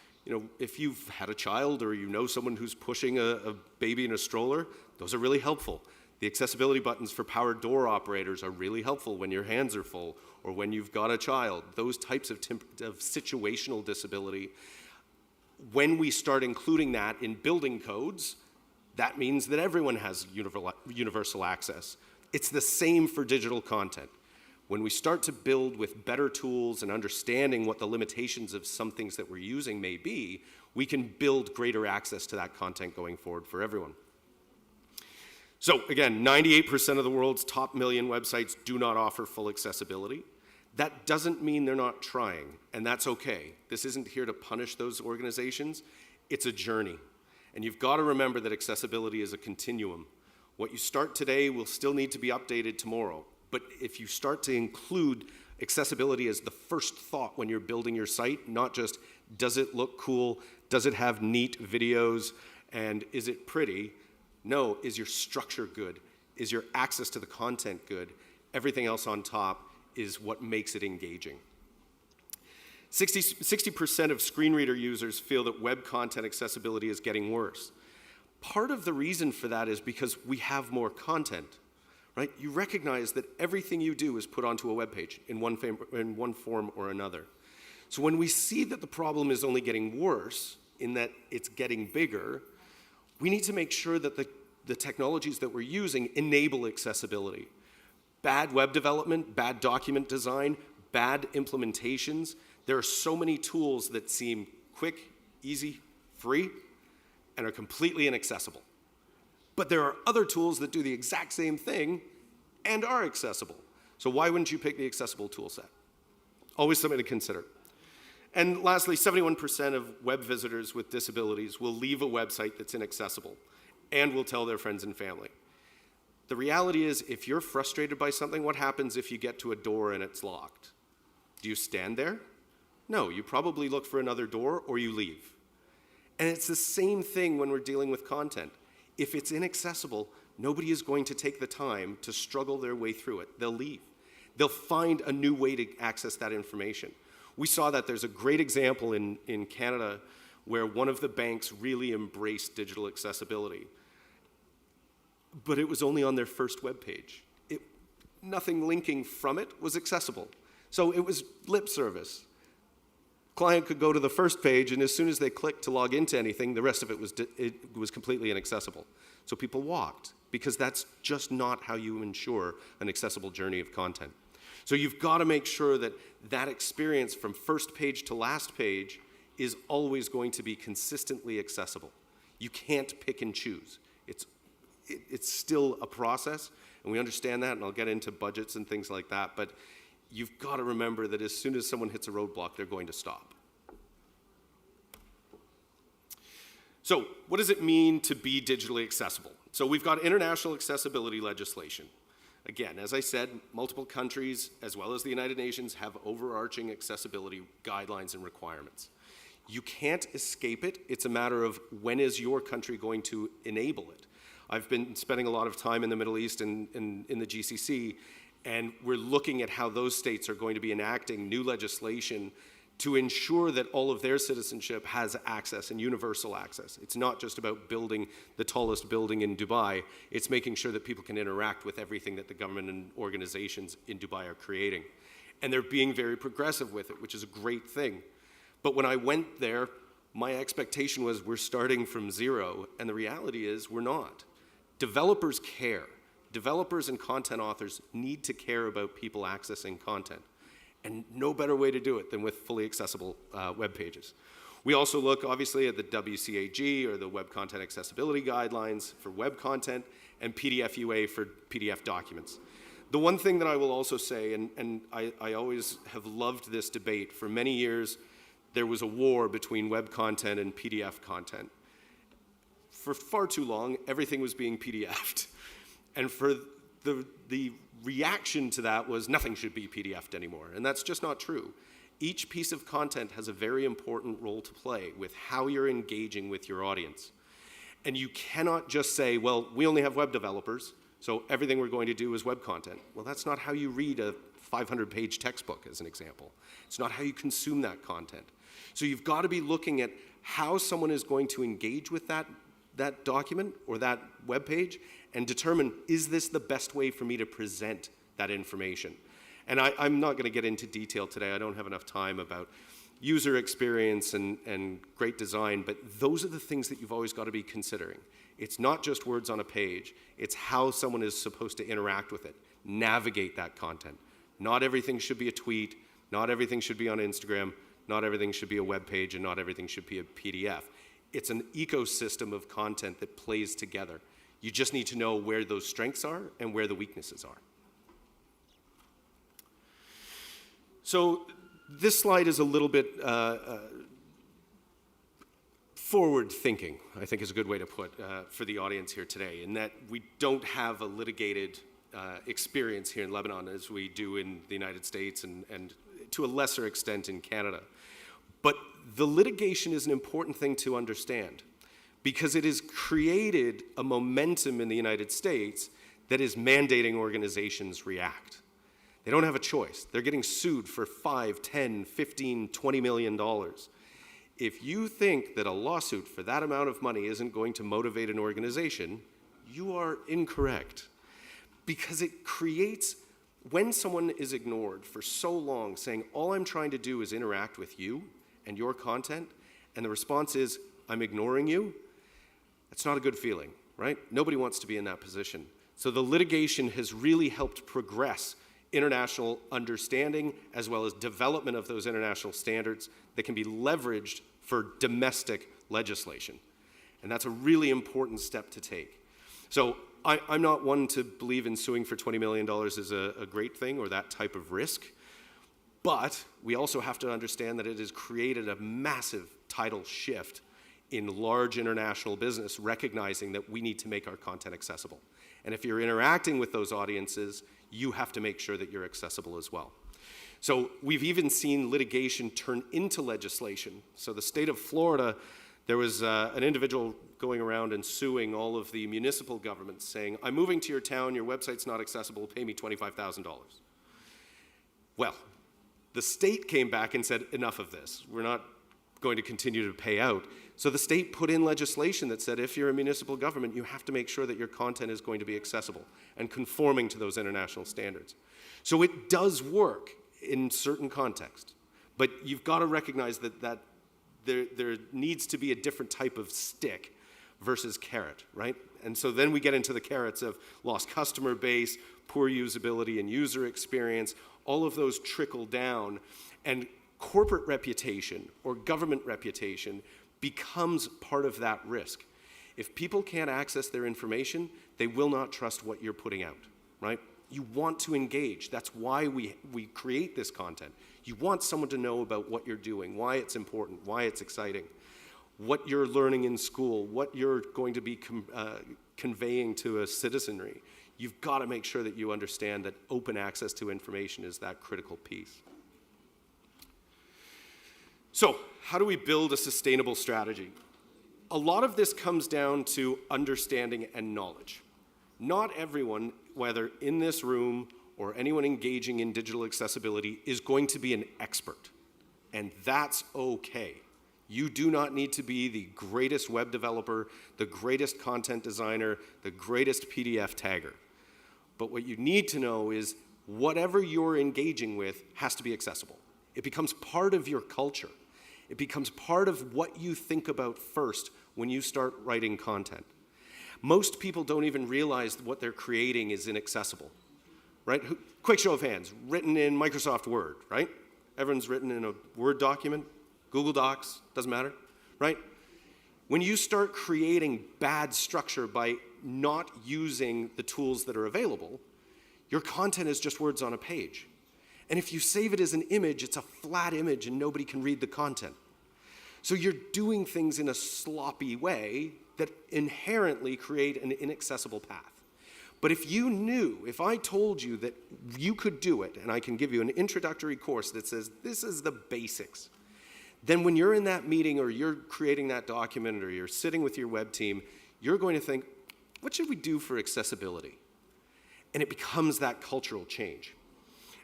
If you've had a child or you know someone who's pushing a baby in a stroller, those are really helpful. The accessibility buttons for powered door operators are really helpful when your hands are full or when you've got a child. Those types of situational disability, when we start including that in building codes, that means that everyone has universal access. It's the same for digital content. When we start to build with better tools and understanding what the limitations of some things that we're using may be, we can build greater access to that content going forward for everyone. So again, 98% of the world's top 1 million websites do not offer full accessibility. That doesn't mean they're not trying, and that's okay. This isn't here to punish those organizations. It's a journey. And you've got to remember that accessibility is a continuum. What you start today will still need to be updated tomorrow. But if you start to include accessibility as the first thought when you're building your site, not just does it look cool, does it have neat videos, and is it pretty? No, is your structure good? Is your access to the content good? Everything else on top is what makes it engaging. 60% of screen reader users feel that web content accessibility is getting worse. Part of the reason for that is because we have more content, right? You recognize that everything you do is put onto a web page in one form or another. So when we see that the problem is only getting worse, in that it's getting bigger, we need to make sure that the technologies that we're using enable accessibility. Bad web development, bad document design, bad implementations. There are so many tools that seem quick, easy, free, and are completely inaccessible. But there are other tools that do the exact same thing and are accessible. So why wouldn't you pick the accessible tool set? Always something to consider. And lastly, 71% of web visitors with disabilities will leave a website that's inaccessible and will tell their friends and family. The reality is, if you're frustrated by something, what happens if you get to a door and it's locked? Do you stand there? No, you probably look for another door or you leave. And it's the same thing when we're dealing with content. If it's inaccessible, nobody is going to take the time to struggle their way through it. They'll leave. They'll find a new way to access that information. We saw that there's a great example in Canada where one of the banks really embraced digital accessibility. But it was only on their first web page. nothing linking from it was accessible. So it was lip service. Client could go to the first page, and as soon as they clicked to log into anything, the rest of it was completely inaccessible. So people walked, because that's just not how you ensure an accessible journey of content. So you've got to make sure that that experience from first page to last page is always going to be consistently accessible. You can't pick and choose. It's still a process, and we understand that, and I'll get into budgets and things like that, but you've got to remember that as soon as someone hits a roadblock, they're going to stop. So what does it mean to be digitally accessible? So we've got international accessibility legislation. Again, as I said, multiple countries, as well as the United Nations, have overarching accessibility guidelines and requirements. You can't escape it. It's a matter of when is your country going to enable it. I've been spending a lot of time in the Middle East and in the GCC, and we're looking at how those states are going to be enacting new legislation to ensure that all of their citizenship has access and universal access. It's not just about building the tallest building in Dubai, it's making sure that people can interact with everything that the government and organizations in Dubai are creating. And they're being very progressive with it, which is a great thing. But when I went there, my expectation was we're starting from zero, and the reality is we're not. Developers care. Developers and content authors need to care about people accessing content. And no better way to do it than with fully accessible web pages. We also look, obviously, at the WCAG, or the Web Content Accessibility Guidelines for web content, and PDF UA for PDF documents. The one thing that I will also say, and I always have loved this debate, for many years there was a war between web content and PDF content. For far too long, everything was being PDF'd. And for the reaction to that was nothing should be PDF'd anymore, and that's just not true. Each piece of content has a very important role to play with how you're engaging with your audience. And you cannot just say, well, we only have web developers, so everything we're going to do is web content. Well, that's not how you read a 500-page textbook, as an example. It's not how you consume that content. So you've got to be looking at how someone is going to engage with that document or that web page, and determine, is this the best way for me to present that information? And I'm not going to get into detail today. I don't have enough time about user experience and great design, but those are the things that you've always got to be considering. It's not just words on a page. It's how someone is supposed to interact with it, navigate that content. Not everything should be a tweet. Not everything should be on Instagram. Not everything should be a web page, and not everything should be a PDF. It's an ecosystem of content that plays together. You just need to know where those strengths are and where the weaknesses are. So this slide is a little bit forward thinking, I think is a good way to put for the audience here today, in that we don't have a litigated experience here in Lebanon as we do in the United States and to a lesser extent in Canada. But the litigation is an important thing to understand, because it has created a momentum in the United States that is mandating organizations react. They don't have a choice. They're getting sued for $5, $10, $15, $20 million. If you think that a lawsuit for that amount of money isn't going to motivate an organization, you are incorrect. Because it creates, when someone is ignored for so long, saying, all I'm trying to do is interact with you and your content, and the response is, I'm ignoring you, it's not a good feeling, right? Nobody wants to be in that position. So the litigation has really helped progress international understanding as well as development of those international standards that can be leveraged for domestic legislation. And that's a really important step to take. So I'm not one to believe in suing for $20 million is a great thing or that type of risk, but we also have to understand that it has created a massive tidal shift in large international business, recognizing that we need to make our content accessible. And if you're interacting with those audiences, you have to make sure that you're accessible as well. So we've even seen litigation turn into legislation. So the state of Florida, there was an individual going around and suing all of the municipal governments saying, I'm moving to your town, your website's not accessible, pay me $25,000. Well, the state came back and said, enough of this. We're not going to continue to pay out. So the state put in legislation that said if you're a municipal government, you have to make sure that your content is going to be accessible and conforming to those international standards. So it does work in certain contexts, but you've got to recognize that there needs to be a different type of stick versus carrot, right? And so then we get into the carrots of lost customer base, poor usability and user experience. All of those trickle down, and corporate reputation or government reputation becomes part of that risk. If people can't access their information, they will not trust what you're putting out, right? You want to engage. That's why we create this content. You want someone to know about what you're doing, why it's important, why it's exciting, what you're learning in school, what you're going to be conveying to a citizenry. You've got to make sure that you understand that open access to information is that critical piece. So, how do we build a sustainable strategy? A lot of this comes down to understanding and knowledge. Not everyone, whether in this room or anyone engaging in digital accessibility, is going to be an expert. And that's okay. You do not need to be the greatest web developer, the greatest content designer, the greatest PDF tagger. But what you need to know is whatever you're engaging with has to be accessible. It becomes part of your culture. It becomes part of what you think about first when you start writing content. Most people don't even realize what they're creating is inaccessible, right? Quick show of hands, written in Microsoft Word, right? Everyone's written in a Word document, Google Docs, doesn't matter, right? When you start creating bad structure by not using the tools that are available, your content is just words on a page. And if you save it as an image, it's a flat image and nobody can read the content. So you're doing things in a sloppy way that inherently create an inaccessible path. But if you knew, if I told you that you could do it, and I can give you an introductory course that says this is the basics, then when you're in that meeting or you're creating that document or you're sitting with your web team, you're going to think, what should we do for accessibility? And it becomes that cultural change.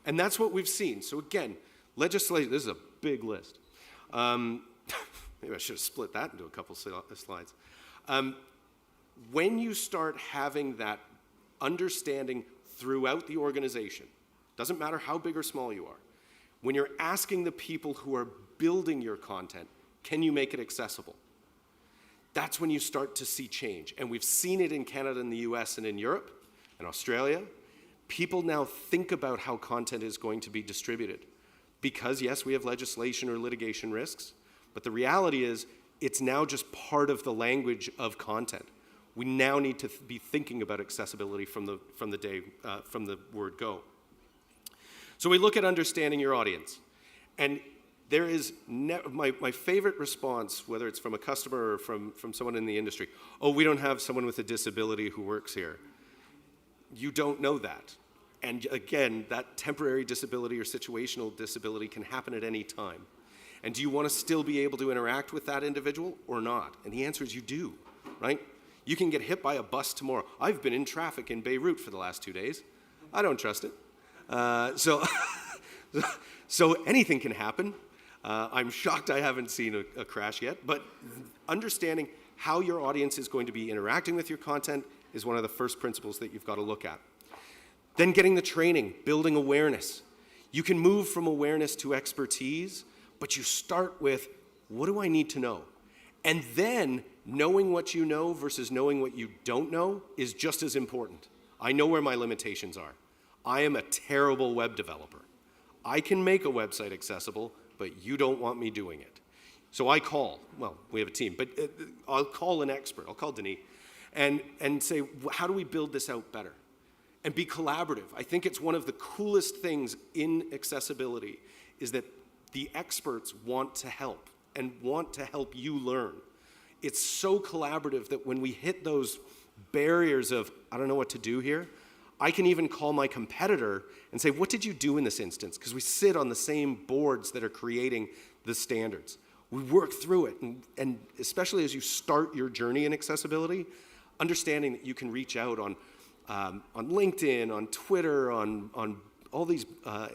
And that's what we've seen. So again, legislation, this is a big list. Maybe I should have split that into a couple slides. When you start having that understanding throughout the organization, doesn't matter how big or small you are, when you're asking the people who are building your content, can you make it accessible? That's when you start to see change. And we've seen it in Canada and the US and in Europe and Australia. People now think about how content is going to be distributed. Because yes, we have legislation or litigation risks, but the reality is it's now just part of the language of content. We now need to be thinking about accessibility from the word go. So we look at understanding your audience. And there is my favorite response, whether it's from a customer or from someone in the industry, oh, we don't have someone with a disability who works here. You don't know that. And again, that temporary disability or situational disability can happen at any time. And do you want to still be able to interact with that individual or not? And the answer is you do, right? You can get hit by a bus tomorrow. I've been in traffic in Beirut for the last 2 days. I don't trust it. So anything can happen. I'm shocked I haven't seen a crash yet, but understanding how your audience is going to be interacting with your content is one of the first principles that you've got to look at. Then getting the training, building awareness. You can move from awareness to expertise, but you start with, what do I need to know? And then knowing what you know versus knowing what you don't know is just as important. I know where my limitations are. I am a terrible web developer. I can make a website accessible, but you don't want me doing it. So I call, well, we have a team, but I'll call an expert, I'll call Denis, and say, how do we build this out better? And be collaborative. I think it's one of the coolest things in accessibility is that the experts want to help and want to help you learn. It's so collaborative that when we hit those barriers of, I don't know what to do here, I can even call my competitor and say, what did you do in this instance? Because we sit on the same boards that are creating the standards. We work through it, and especially as you start your journey in accessibility, understanding that you can reach out on LinkedIn, on Twitter, on all these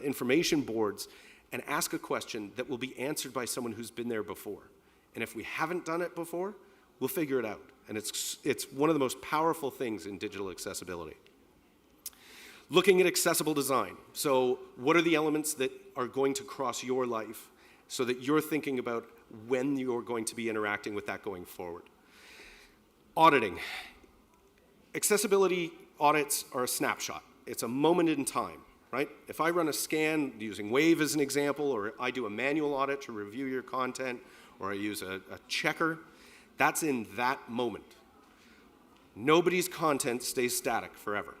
information boards, and ask a question that will be answered by someone who's been there before. And if we haven't done it before, we'll figure it out. And it's one of the most powerful things in digital accessibility. Looking at accessible design. So what are the elements that are going to cross your life so that you're thinking about when you're going to be interacting with that going forward? Auditing. Accessibility audits are a snapshot. It's a moment in time, right? If I run a scan using Wave as an example, or I do a manual audit to review your content, or I use a checker, that's in that moment. Nobody's content stays static forever.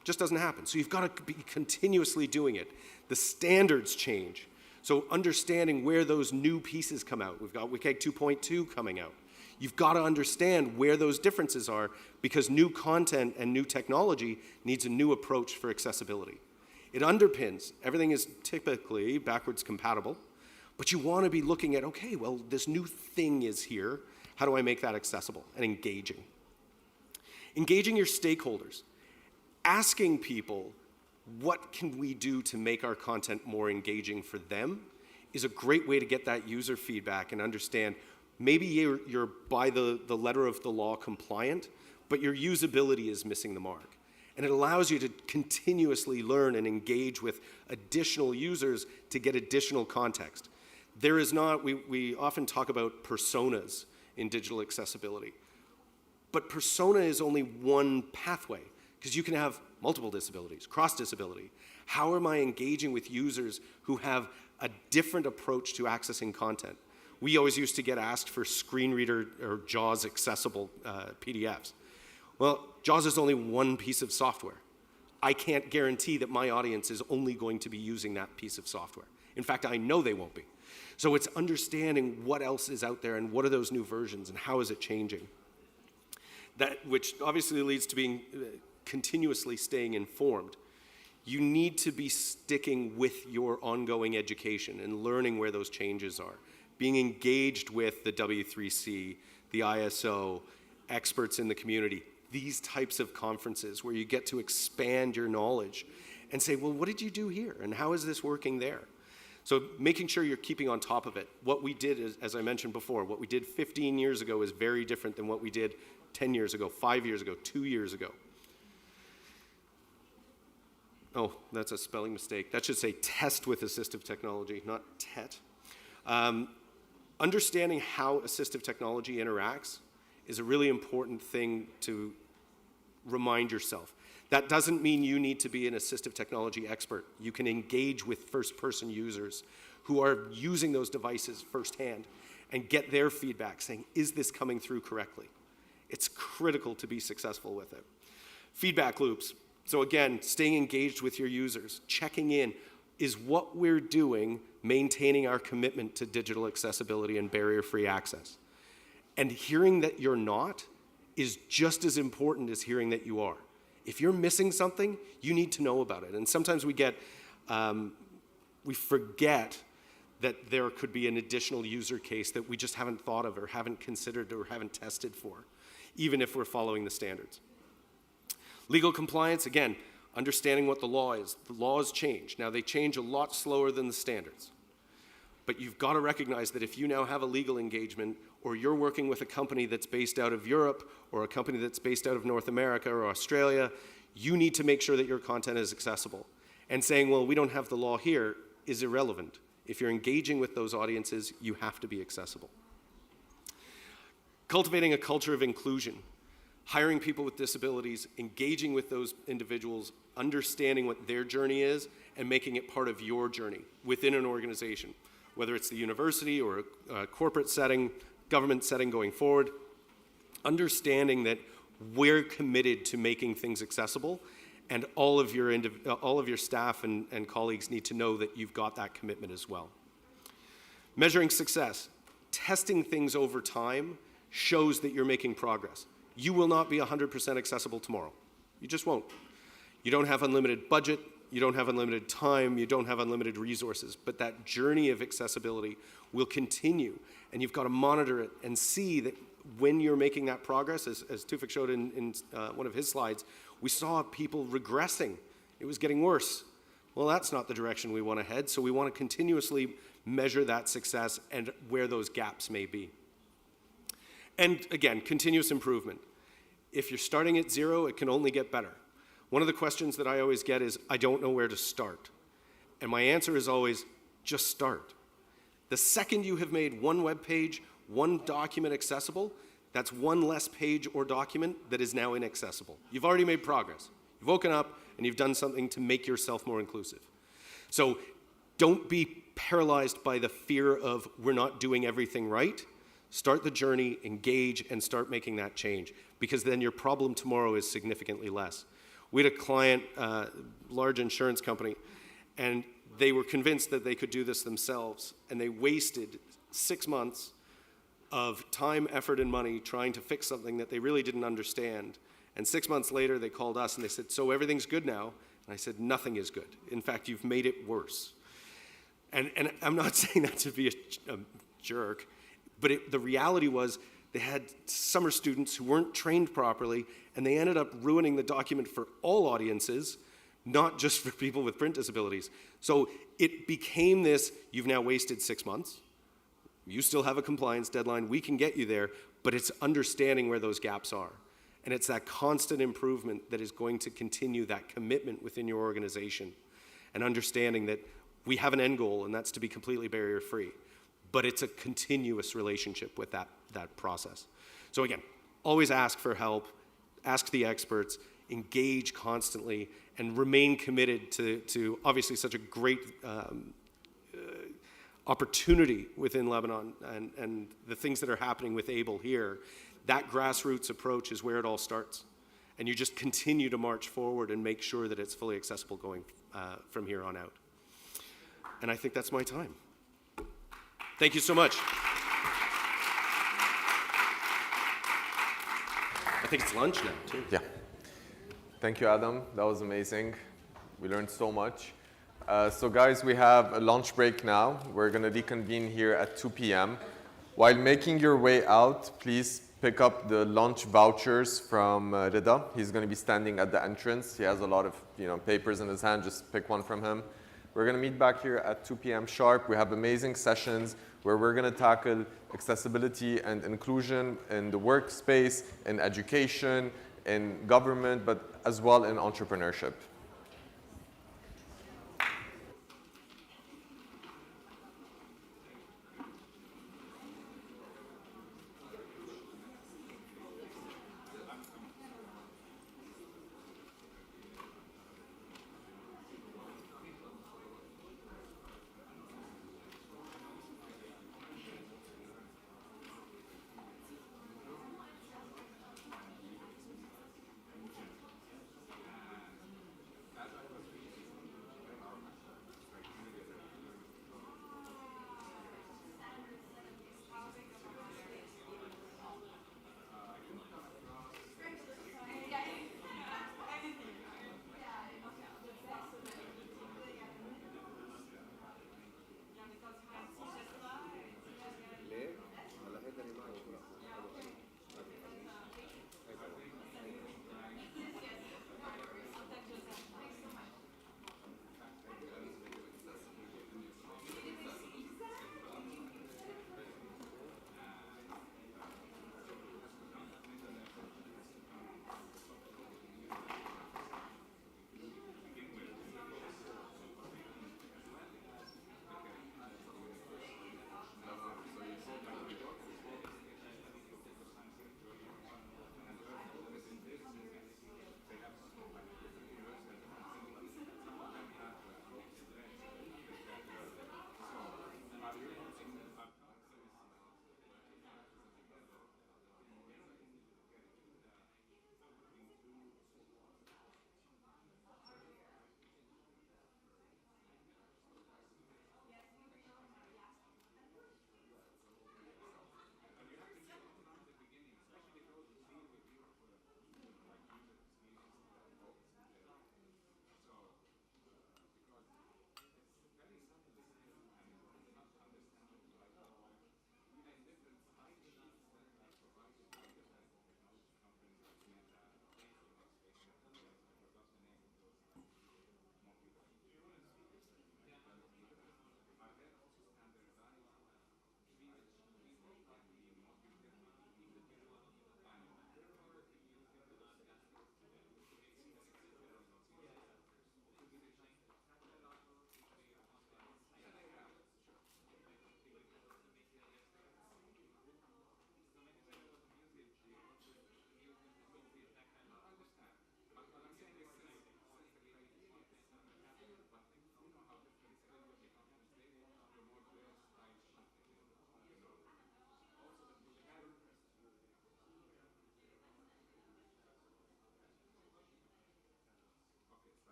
It just doesn't happen. So you've got to be continuously doing it. The standards change. So understanding where those new pieces come out. We've got WCAG 2.2 coming out. You've got to understand where those differences are because new content and new technology needs a new approach for accessibility. It underpins, everything is typically backwards compatible, but you want to be looking at, okay, well, this new thing is here. How do I make that accessible and engaging? Engaging your stakeholders. Asking people, what can we do to make our content more engaging for them is a great way to get that user feedback and understand maybe you're by the letter of the law compliant, but your usability is missing the mark. And it allows you to continuously learn and engage with additional users to get additional context. There is not, we often talk about personas in digital accessibility, but persona is only one pathway because you can have multiple disabilities, cross-disability. How am I engaging with users who have a different approach to accessing content? We always used to get asked for screen reader or JAWS accessible PDFs. Well, JAWS is only one piece of software. I can't guarantee that my audience is only going to be using that piece of software. In fact, I know they won't be. So it's understanding what else is out there and what are those new versions and how is it changing. That, which obviously leads to being continuously staying informed. You need to be sticking with your ongoing education and learning where those changes are. Being engaged with the W3C, the ISO, experts in the community, these types of conferences where you get to expand your knowledge and say, well, what did you do here? And how is this working there? So making sure you're keeping on top of it. What we did, is, as I mentioned before, what we did 15 years ago is very different than what we did 10 years ago, 5 years ago, 2 years ago. Oh, that's a spelling mistake. That should say test with assistive technology, not TET. Understanding how assistive technology interacts is a really important thing to remind yourself. That doesn't mean you need to be an assistive technology expert. You can engage with first-person users who are using those devices firsthand and get their feedback saying, is this coming through correctly? It's critical to be successful with it. Feedback loops. So again, staying engaged with your users, checking in, is what we're doing maintaining our commitment to digital accessibility and barrier-free access? And hearing that you're not is just as important as hearing that you are. If you're missing something, you need to know about it. And sometimes we forget that there could be an additional user case that we just haven't thought of or haven't considered or haven't tested for, even if we're following the standards. Legal compliance, again, understanding what the law is. The laws change. Now, they change a lot slower than the standards. But you've got to recognize that if you now have a legal engagement or you're working with a company that's based out of Europe or a company that's based out of North America or Australia, you need to make sure that your content is accessible. And saying, well, we don't have the law here is irrelevant. If you're engaging with those audiences, you have to be accessible. Cultivating a culture of inclusion. Hiring people with disabilities, engaging with those individuals, understanding what their journey is, and making it part of your journey within an organization, whether it's the university or a corporate setting, government setting going forward. Understanding that we're committed to making things accessible, and all of your staff and colleagues need to know that you've got that commitment as well. Measuring success. Testing things over time shows that you're making progress. You will not be 100% accessible tomorrow. You just won't. You don't have unlimited budget, you don't have unlimited time, you don't have unlimited resources, but that journey of accessibility will continue, and you've got to monitor it and see that when you're making that progress, as Tufik showed in one of his slides, we saw people regressing. It was getting worse. Well, that's not the direction we want to head, so we want to continuously measure that success and where those gaps may be. And again, continuous improvement. If you're starting at zero, it can only get better. One of the questions that I always get is, I don't know where to start. And my answer is always, just start. The second you have made one web page, one document accessible, that's one less page or document that is now inaccessible. You've already made progress. You've woken up and you've done something to make yourself more inclusive. So don't be paralyzed by the fear of we're not doing everything right. Start the journey, engage, and start making that change, because then your problem tomorrow is significantly less. We had a client, large insurance company, and they were convinced that they could do this themselves, and they wasted 6 months of time, effort, and money trying to fix something that they really didn't understand. And 6 months later, they called us and they said, so everything's good now? And I said, nothing is good. In fact, you've made it worse. And I'm not saying that to be a jerk, but the reality was they had summer students who weren't trained properly, and they ended up ruining the document for all audiences, not just for people with print disabilities. So it became this, you've now wasted 6 months. You still have a compliance deadline. We can get you there, but it's understanding where those gaps are. And it's that constant improvement that is going to continue that commitment within your organization, and understanding that we have an end goal, and that's to be completely barrier-free. But it's a continuous relationship with that process. So again, always ask for help, ask the experts, engage constantly, and remain committed to obviously such a great opportunity within Lebanon and the things that are happening with ABLE here. That grassroots approach is where it all starts. And you just continue to march forward and make sure that it's fully accessible going from here on out. And I think that's my time. Thank you so much. I think it's lunch now, too. Yeah. Thank you, Adam. That was amazing. We learned so much. So guys, we have a lunch break now. We're going to reconvene here at 2 p.m. While making your way out, please pick up the lunch vouchers from Rida. He's going to be standing at the entrance. He has a lot of papers in his hand. Just pick one from him. We're going to meet back here at 2 p.m. sharp. We have amazing sessions where we're going to tackle accessibility and inclusion in the workspace, in education, in government, but as well in entrepreneurship.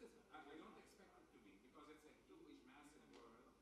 I don't expect it to be, because it's a huge, massive world. It's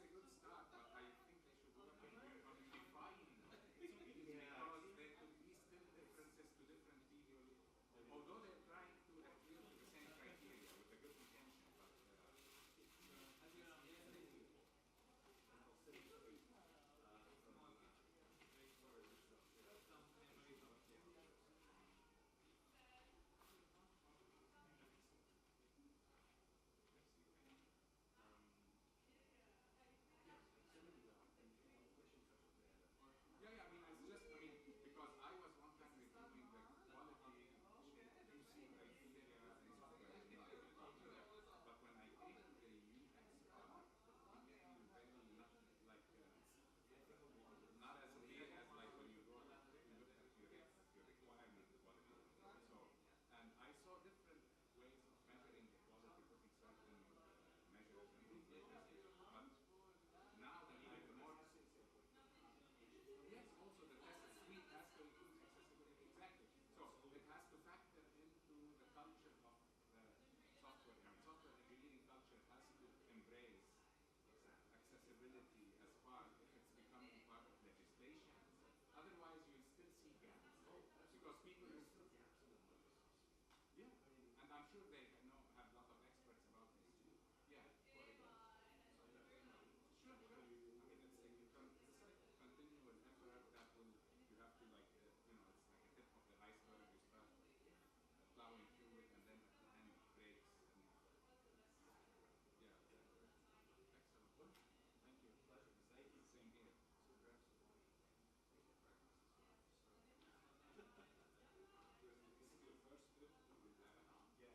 a good start, but I think they should work on unifying them. Because there could be still differences to different people, although they're trying to adhere to the same criteria with a good intention. But yeah, I mean, it's just, I mean, because I was one time reviewing the quality QC criteria in software engineering, but when I came to the UX part, it became very not like, not as clear as like when you go, you look at your requirement quality. So, and I saw different ways of measuring the quality, putting certain measures and things like that. But now when I more yes, also the test suite has to include accessibility. Exactly. So it has to factor into the culture of the software. I mean, software engineering culture has to embrace accessibility as part, if it's becoming part of legislation. Otherwise, you still see gaps. Because people yeah, and I'm sure they have a lot of experts about this too. Yeah. Sure. I mean, it's a continual effort that will, you have to like, it's like a tip of the iceberg. You start plowing through it, and then at the end it breaks. And yeah, excellent. Thank you. Pleasure. Thank you. Same here. This is your first trip to Lebanon? Yes.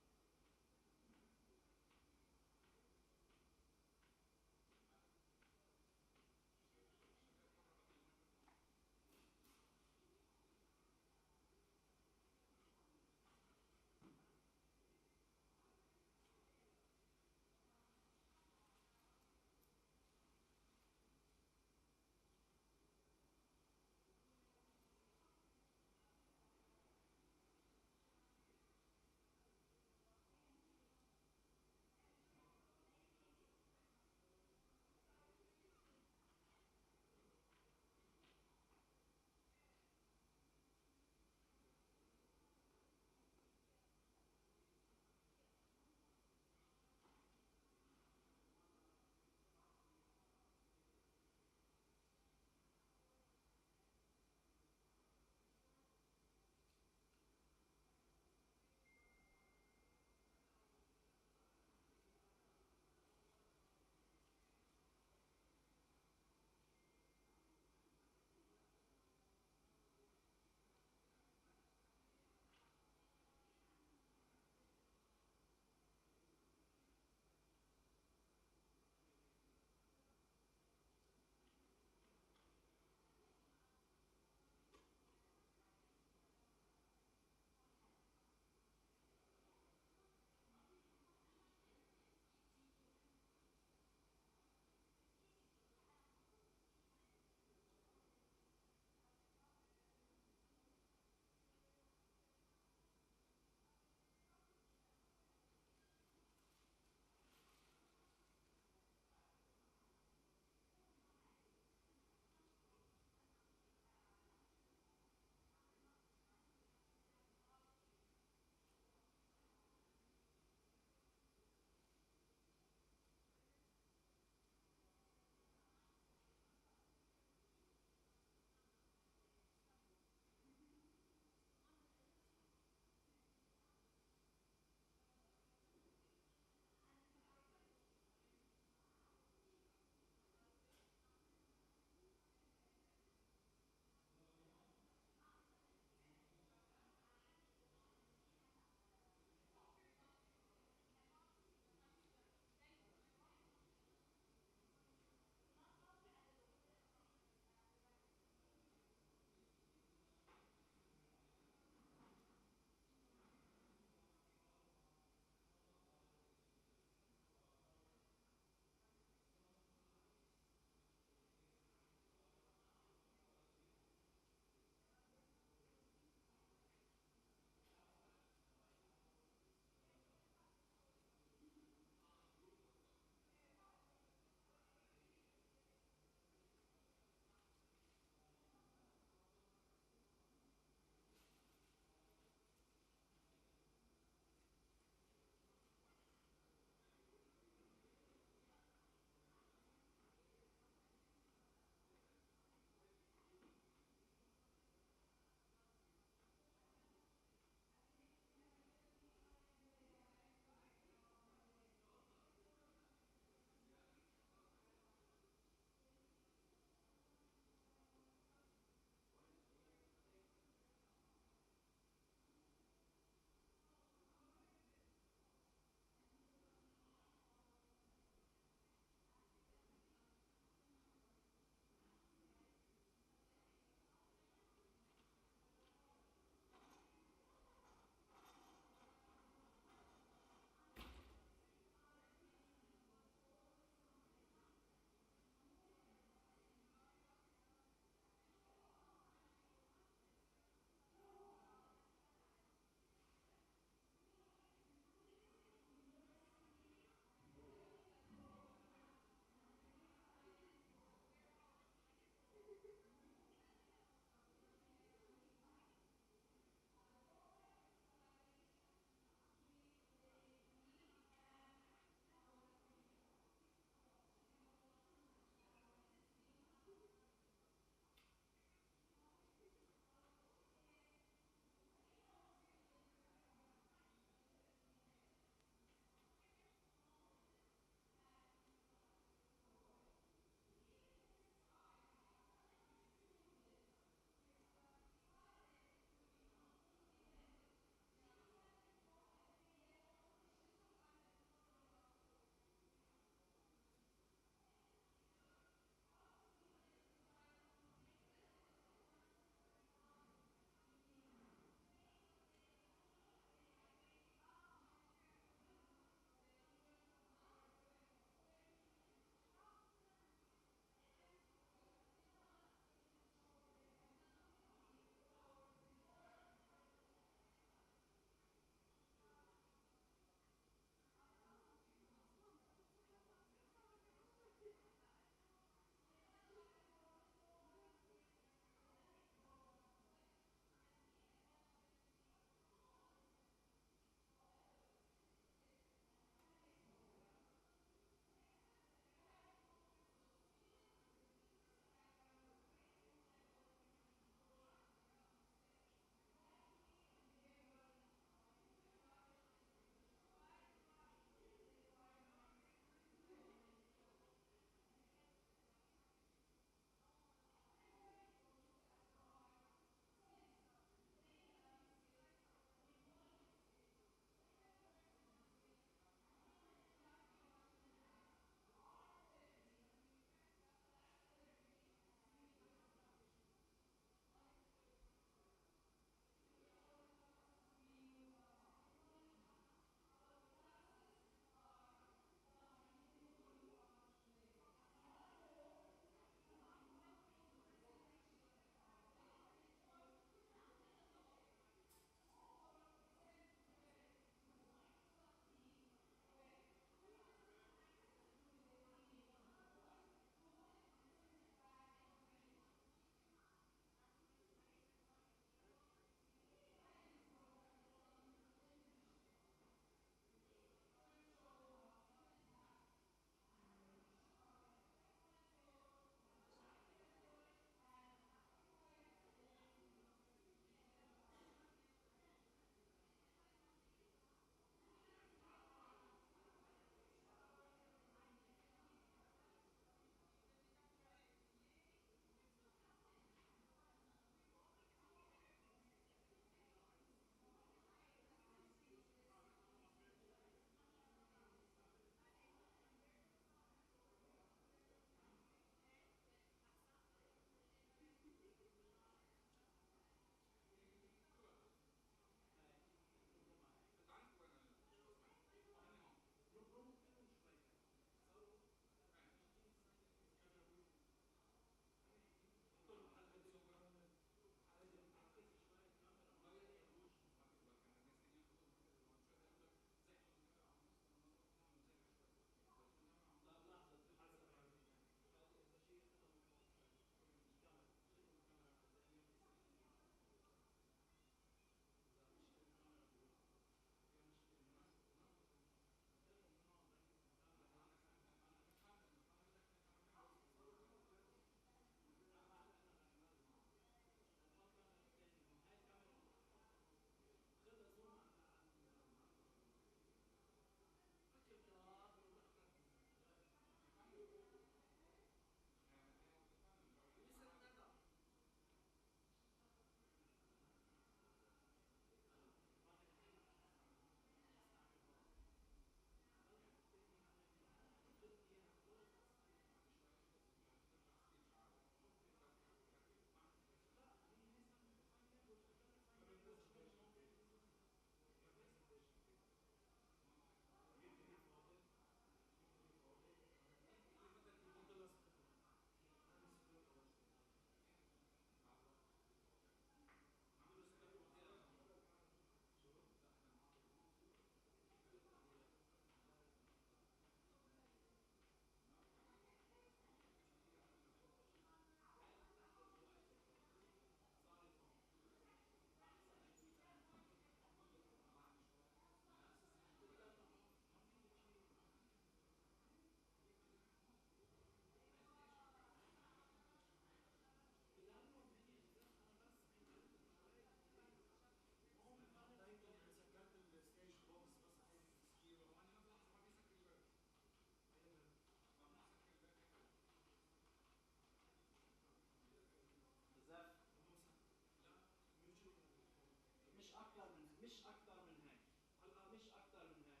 مش اكثر من هيك. هلا مش اكثر من هيك.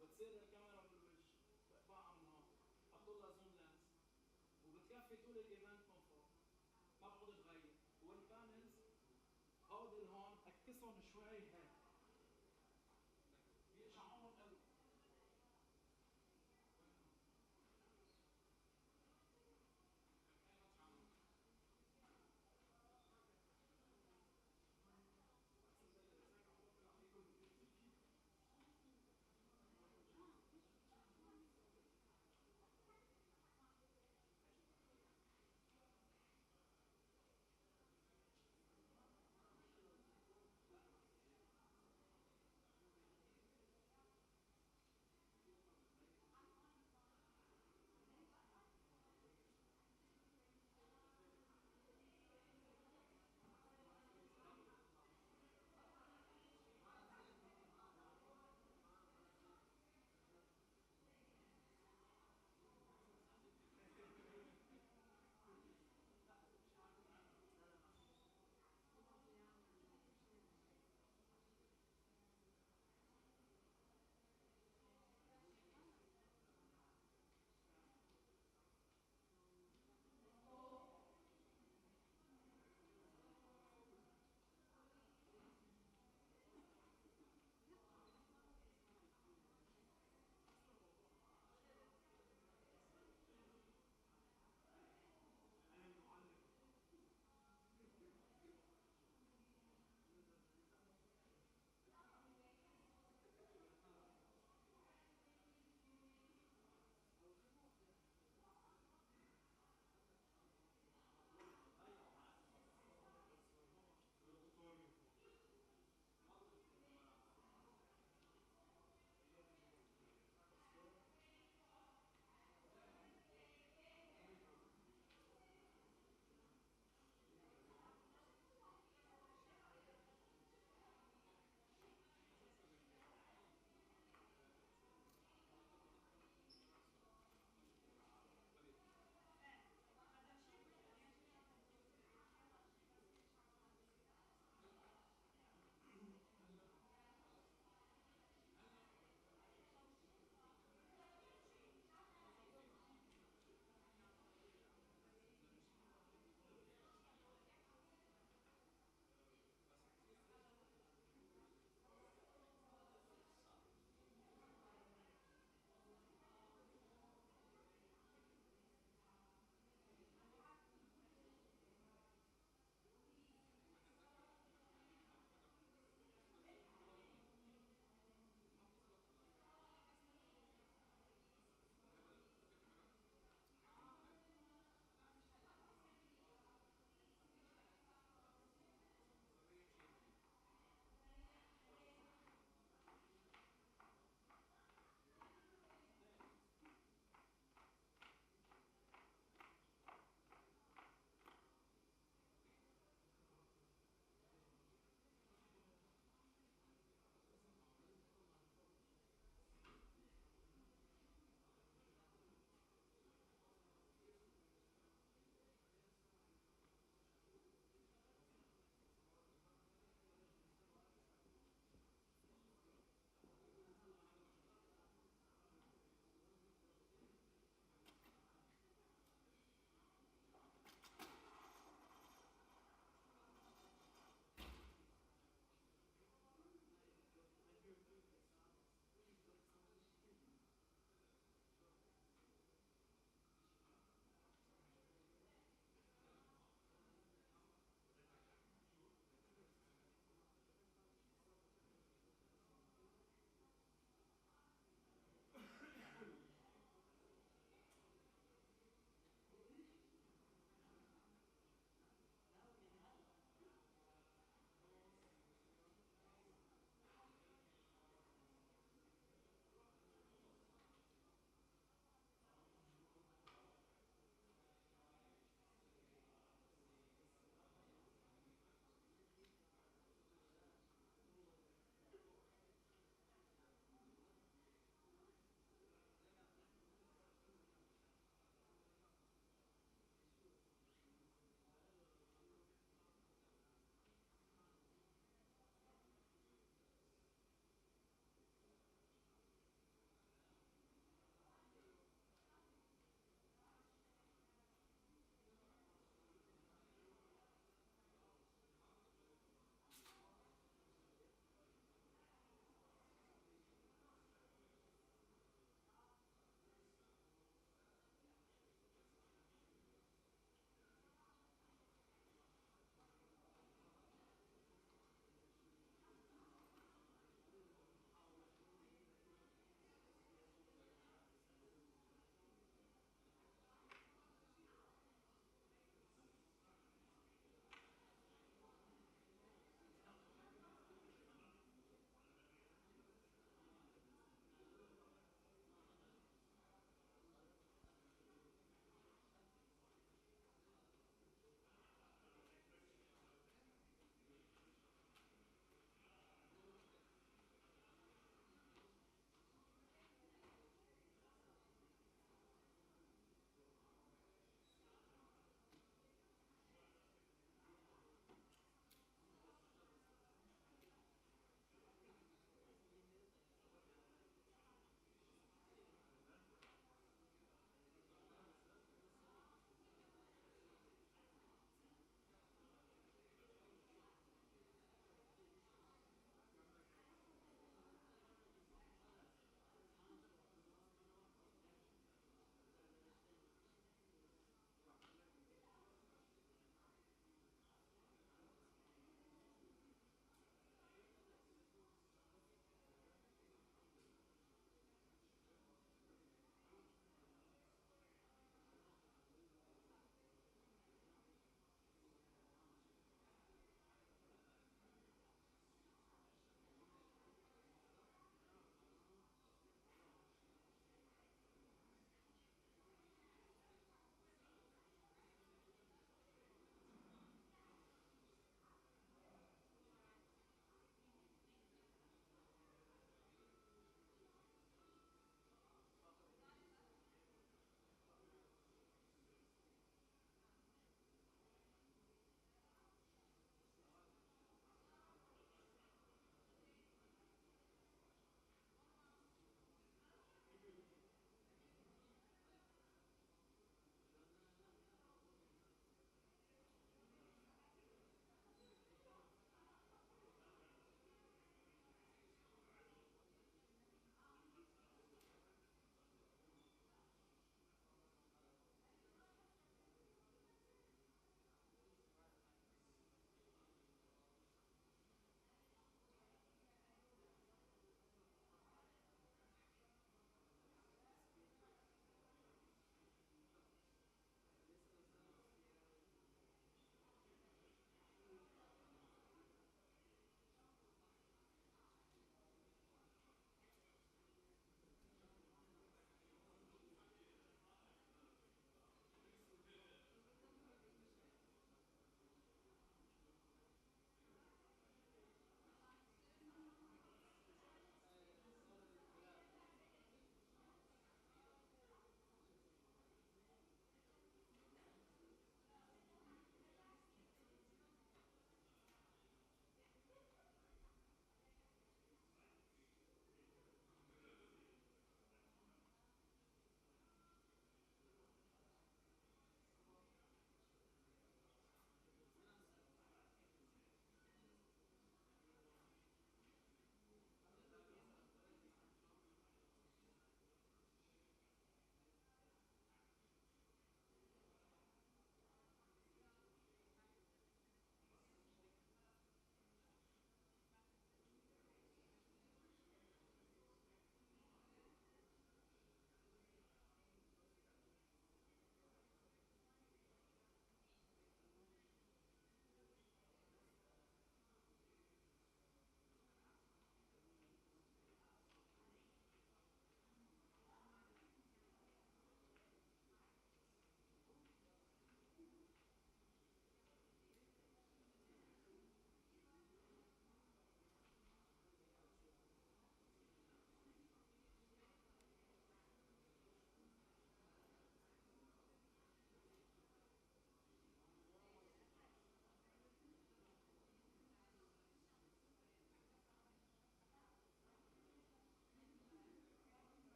وبتصير الكاميرا بالوجه بقع من هون. حطوا لها زوم لينس وبتكفي طول الايفنت من فوق. ما بقعد بغير. والبانلز هودي هون اكسهم شوي هيك. بيقشعوهم قوي.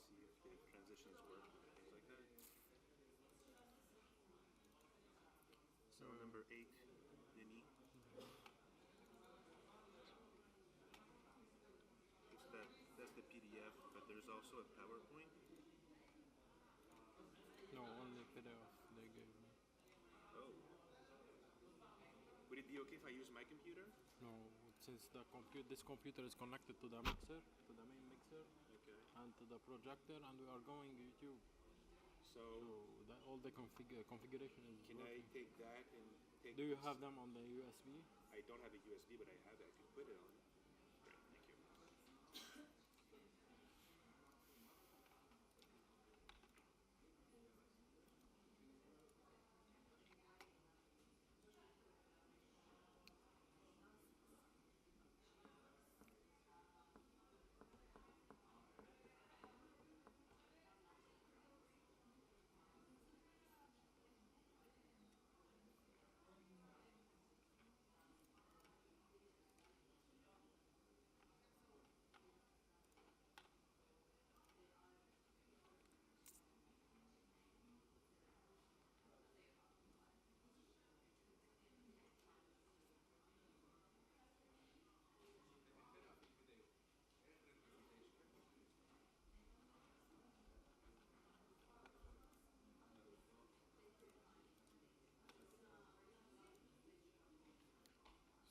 see if the transitions work and things like that. Cell number 8, Nini. That's the PDF, but there's also a PowerPoint. No, only PDF they gave me. Oh. Would it be okay if I use my computer? No, since this computer is connected to the mixer, to the main mixer, Okay. and to the projector, and we are going YouTube. So all the configuration is Can working. I take that and take Do you this? have them on the USB? I don't have a USB, but I have it. I can put it on. Great, thank you.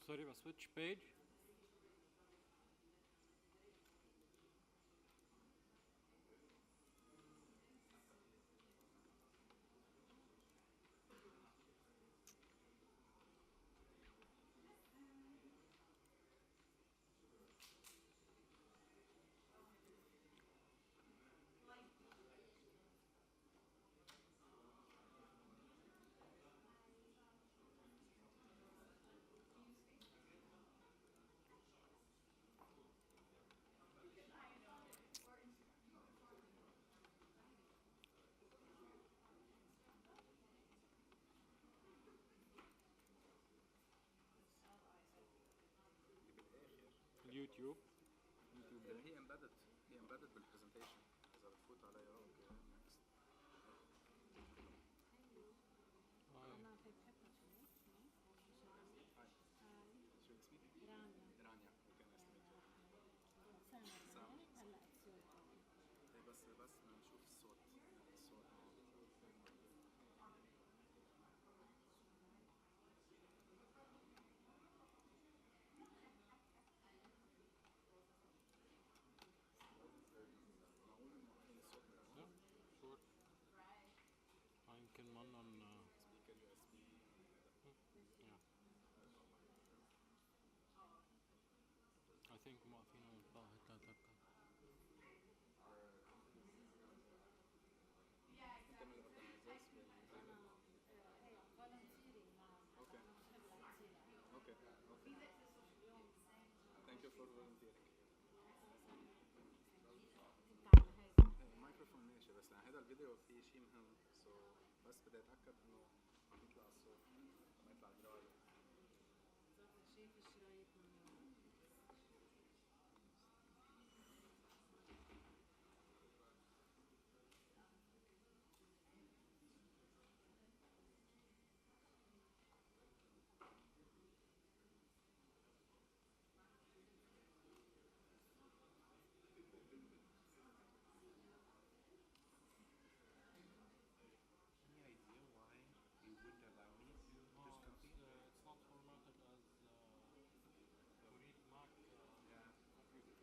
Sorry, but switch page. يوتيوب هي embedded بالبرزنتيشن اذا بتفوت عليها اوكي next. شو اسمك؟ رانيا. اوكي نايس تو ميت يو. سام. بس بدنا نشوف الصوت. يمكن منن سبيكر USB. I think موقفينه بالطاقة هتتذكر. انت من الاورجنايزرز اوكي. اوكي. Thank you for volunteering. الميكروفون ماشي بس لان هذا الفيديو فيه شيء مهم بس بدي اتاكد انه عم يطلع الصوت ما يطلع الجوال. شايف الشرايط من Any idea why it wouldn't allow me to just copy? It's not formatted as read Mac computer.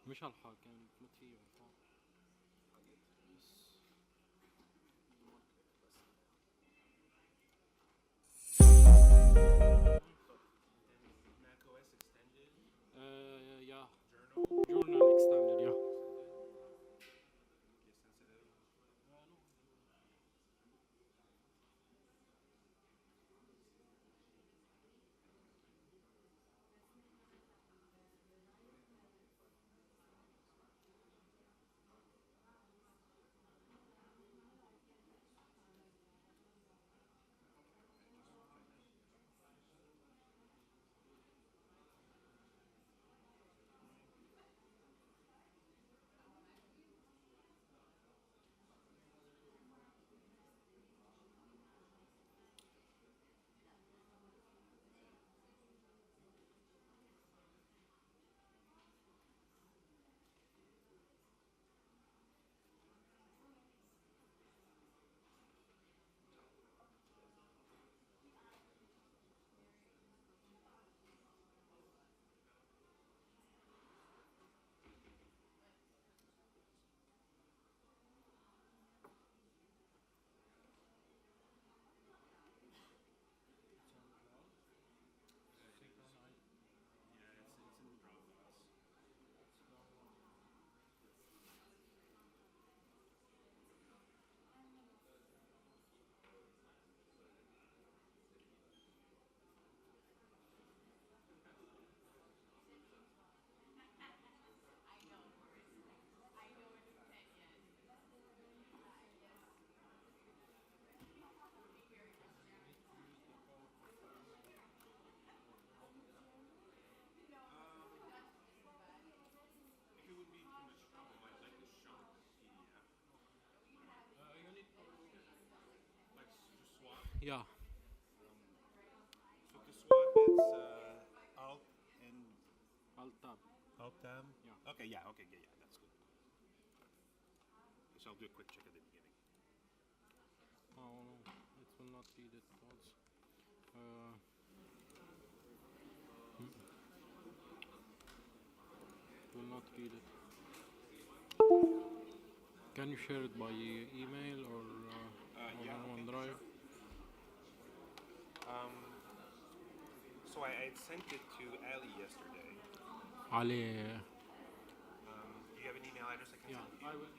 مش هالحال كان بتمت فيه Mac OS extended. Yeah. Journal extended. Yeah. Case sensitive. No. Yeah. So to swap, it's Alt and Alt tab. Alt tab. Yeah. Okay. Yeah. Okay. Yeah. That's good. So I'll do a quick check at the beginning. Oh no, it will not read it also. It will not read it. Can you share it by email or Yeah, on okay, OneDrive? sure. So I had sent it to Ali yesterday. Ali. Do you have an email address I can Yeah, send it to you? I will.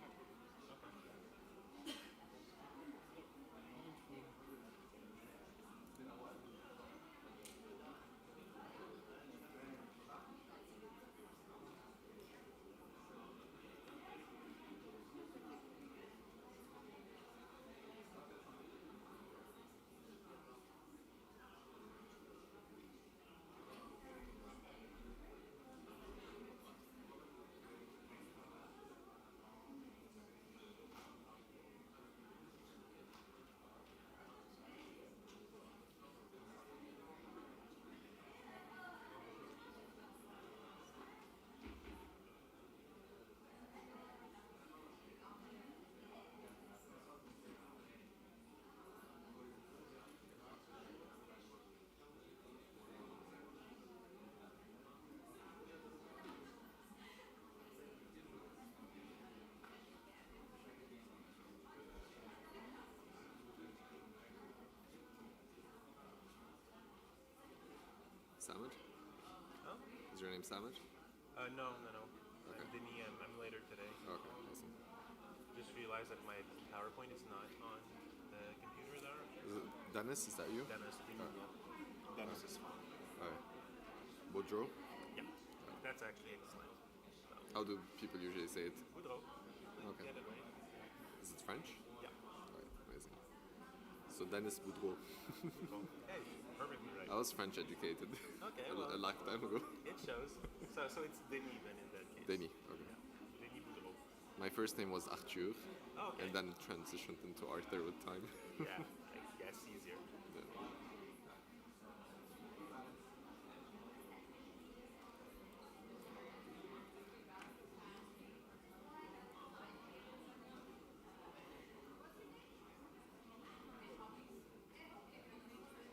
Samad? Huh? Is your name Samad? No. Okay. I'm Denis. I'm later today. Okay, I see. Just realized that my PowerPoint is not on the computer there. Is it Dennis, is that you? Dennis. Dennis is fine. Alright. Boudreaux? Yeah. That's actually excellent. How do people usually say it? Boudreaux. Okay. Get it right. Is it French? Yeah. Alright, amazing. So Dennis Boudreaux. Hey, perfectly right. I was French educated. Okay, a well, lifetime ago. It shows. So it's Denis then in that case. Denis, okay. Yeah. Denis Boudreaux. My first name was Arthur, Oh, okay. and then transitioned into Arthur with time. Yeah, I guess easier. Yeah.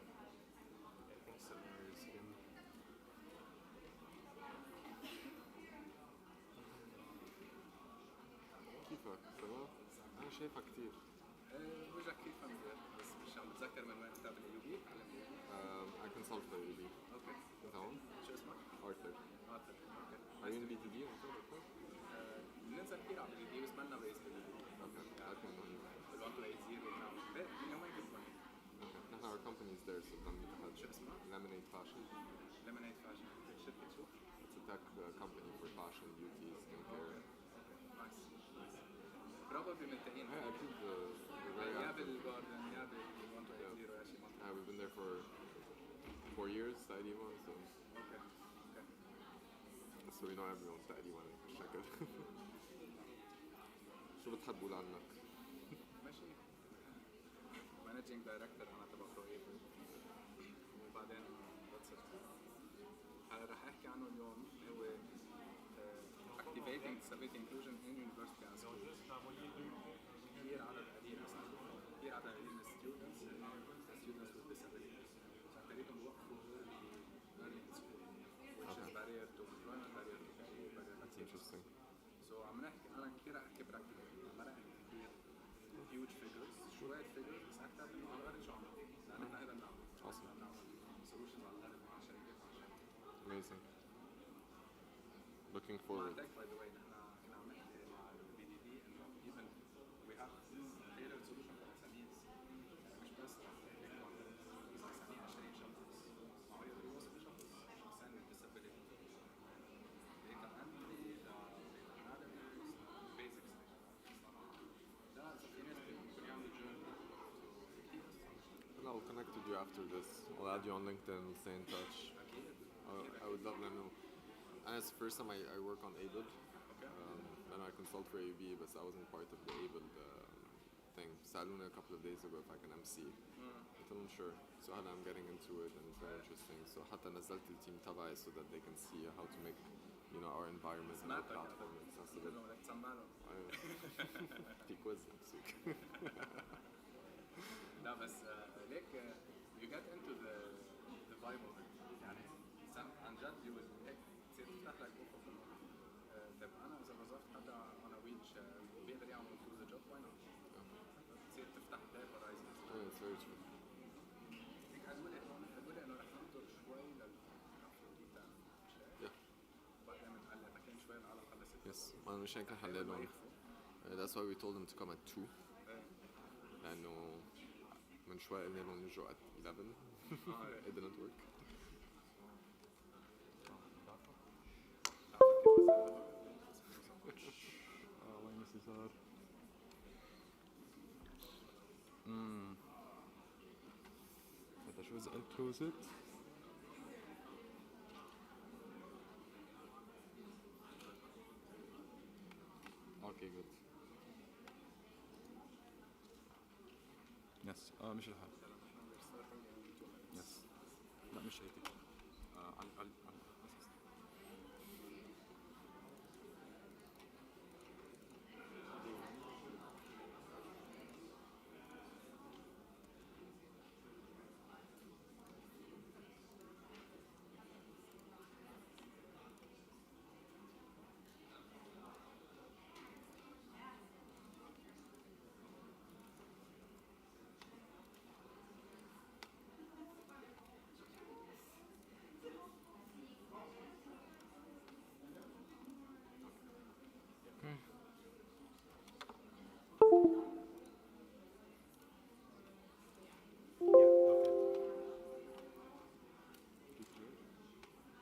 I think Samir is in. كيفك؟ تمام؟ أنا شايفك كتير. وجهك كيف مزيان بس مش عم بتذكر من وين كتاب اليوبي علمني. I consult for AUB. اوكي. أنت هون؟ شو اسمك؟ Arthur. عاطر. اوكي. Are you in BTD also, Arthur? بننزل كثير على اليوبي بس مالنا بيس باليوبي. Okay, I can بال180 من وين جبتوا؟ Okay, نحن our company is there, so don't need to have شو اسمها؟ Lemonade Fashion. Lemonade Fashion. شركة شو؟ It's a tech company for fashion, beauty, skincare. نايس. Probably ملتقين. Yeah, أكيد we're very يا active. بالجاردن يا بال180 يا شي منطقة. We've been there for 4 years تقريبا, so Okay. so we know everyone تقريبا بالشكل. شو بتحبوا لعنك؟ ماشي. Managing Director أنا تبع ProAble. وبعدين that's it. هلا رح أحكي عنه اليوم هو Activating Disability Inclusion in University and Schools. كثير عدد قليل مثلا كثير عدد قليل من students with disabilities. فاكتريتهم بوقفوا learning in school, which is barrier to employment, barrier to career, barrier to That's interesting. So عم نحكي أنا كثير رح أحكي practical. ما رح أحكي كثير huge figures. شوية figures بس أكثر إنه على الأقل شو عم نعمل. لأن إحنا هذا بنعمل. Awesome. نعمل solutions على الأقل مع شركات مع شركات. Amazing. Looking مع forward. tech by the way نحن كنا عم نحكي مع BDD إنه even we have tailored solution for SMEs. مش بس big companies. إذا SME 20 شخص ما هو يقدر يوصل لشخص شخصين with disability. Data entry, analytics, basics. ده إذا في ناس ممكن يعملوا journey. Well, I'll connect with you after this. I'll add you on LinkedIn, we'll stay in touch. I would love to know. And it's the first time I work on ABLE. And I consult for AUB, but I wasn't part of the ABLE thing. Saluna a couple of days ago if I can MC. still unsure. So هلا I'm getting into it and it's very interesting. So حتى نزلت التيم تبعي so that they can see how to make our environment and our platform accessible. أيوة. في كويز نفسك. لا بس ليك you get into the vibe of it يعني عن جد you will هيك تصير تفتح لك افق طيب انا اذا وظفت حدا on a which بيقدر يعمل do the job why not؟ تصير تفتح their horizons. It's very true. هيك قالوا لي انه رح ننظر شوي للحفله تاع بعدين بنحلل لكن شوي العالم خلصت. Yes. ما مش هيك حللهم. That's why we told them to come at 2. لأنه من شوي قلنا لهم يجوا at 11. It didn't work. وين السيسار؟ هذا شو إذا قلت close it؟ Okay, good. Yes. مش الحال. Yes. لا مش هيك.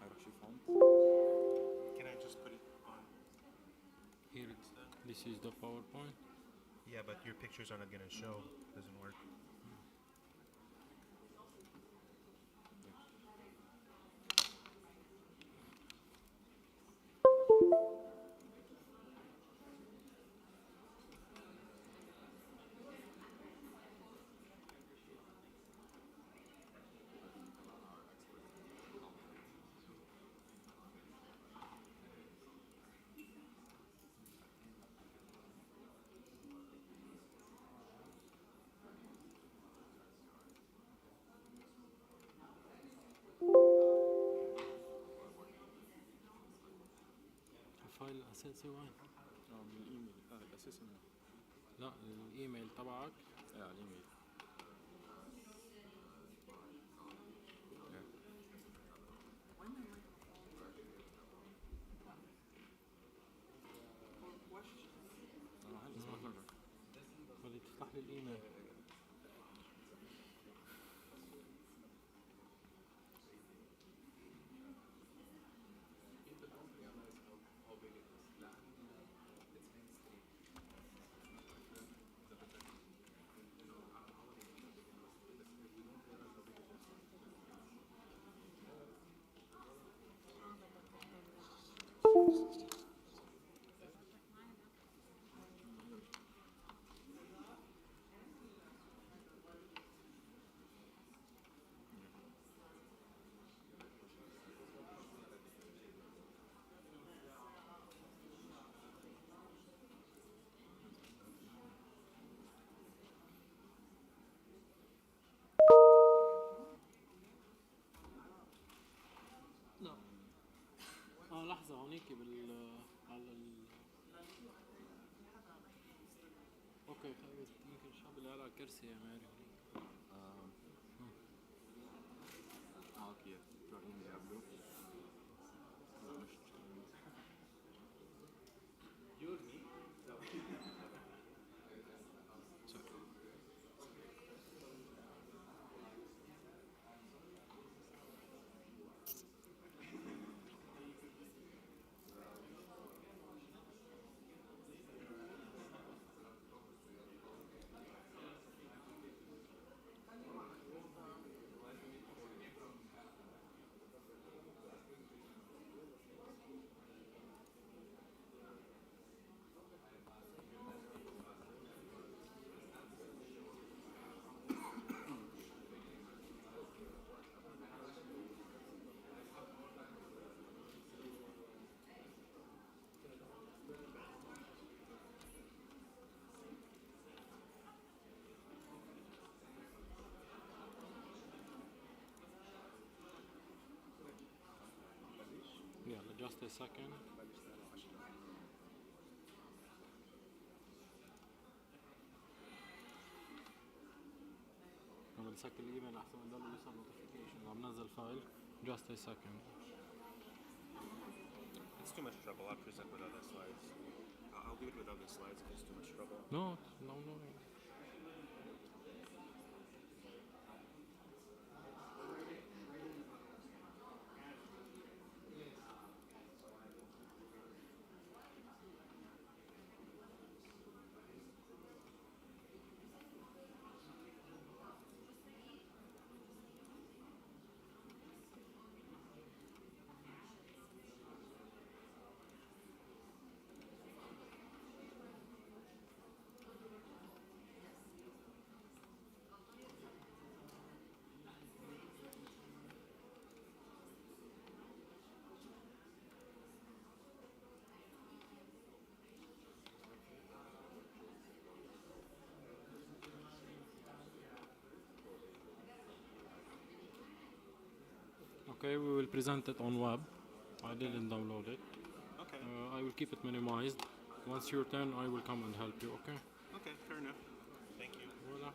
على Can I just put it on? Here, this is the PowerPoint. Yeah, but your pictures are not going to show. Doesn't work. الفايل الأساسي وين؟ من الإيميل. الأساسي منه. لا الإيميل تبعك. الإيميل. خلي تفتح لي الإيميل. لحظة هونيك على اوكي يمكن الشاب اللي على كرسي يا ماري اوكي AUB ABLE a second. عم بسكر الايميل احسن ما يضل يوصل نوتيفيكيشن عم نزل فايل. Just a second. It's too much trouble. I'll present without the slides. I'll do it without the slides if it's too much trouble. No. Okay, we will present it on web. I didn't download it. Okay. I will keep it minimized. Once your turn, I will come and help you, okay? Okay, fair enough. Thank you. Voila.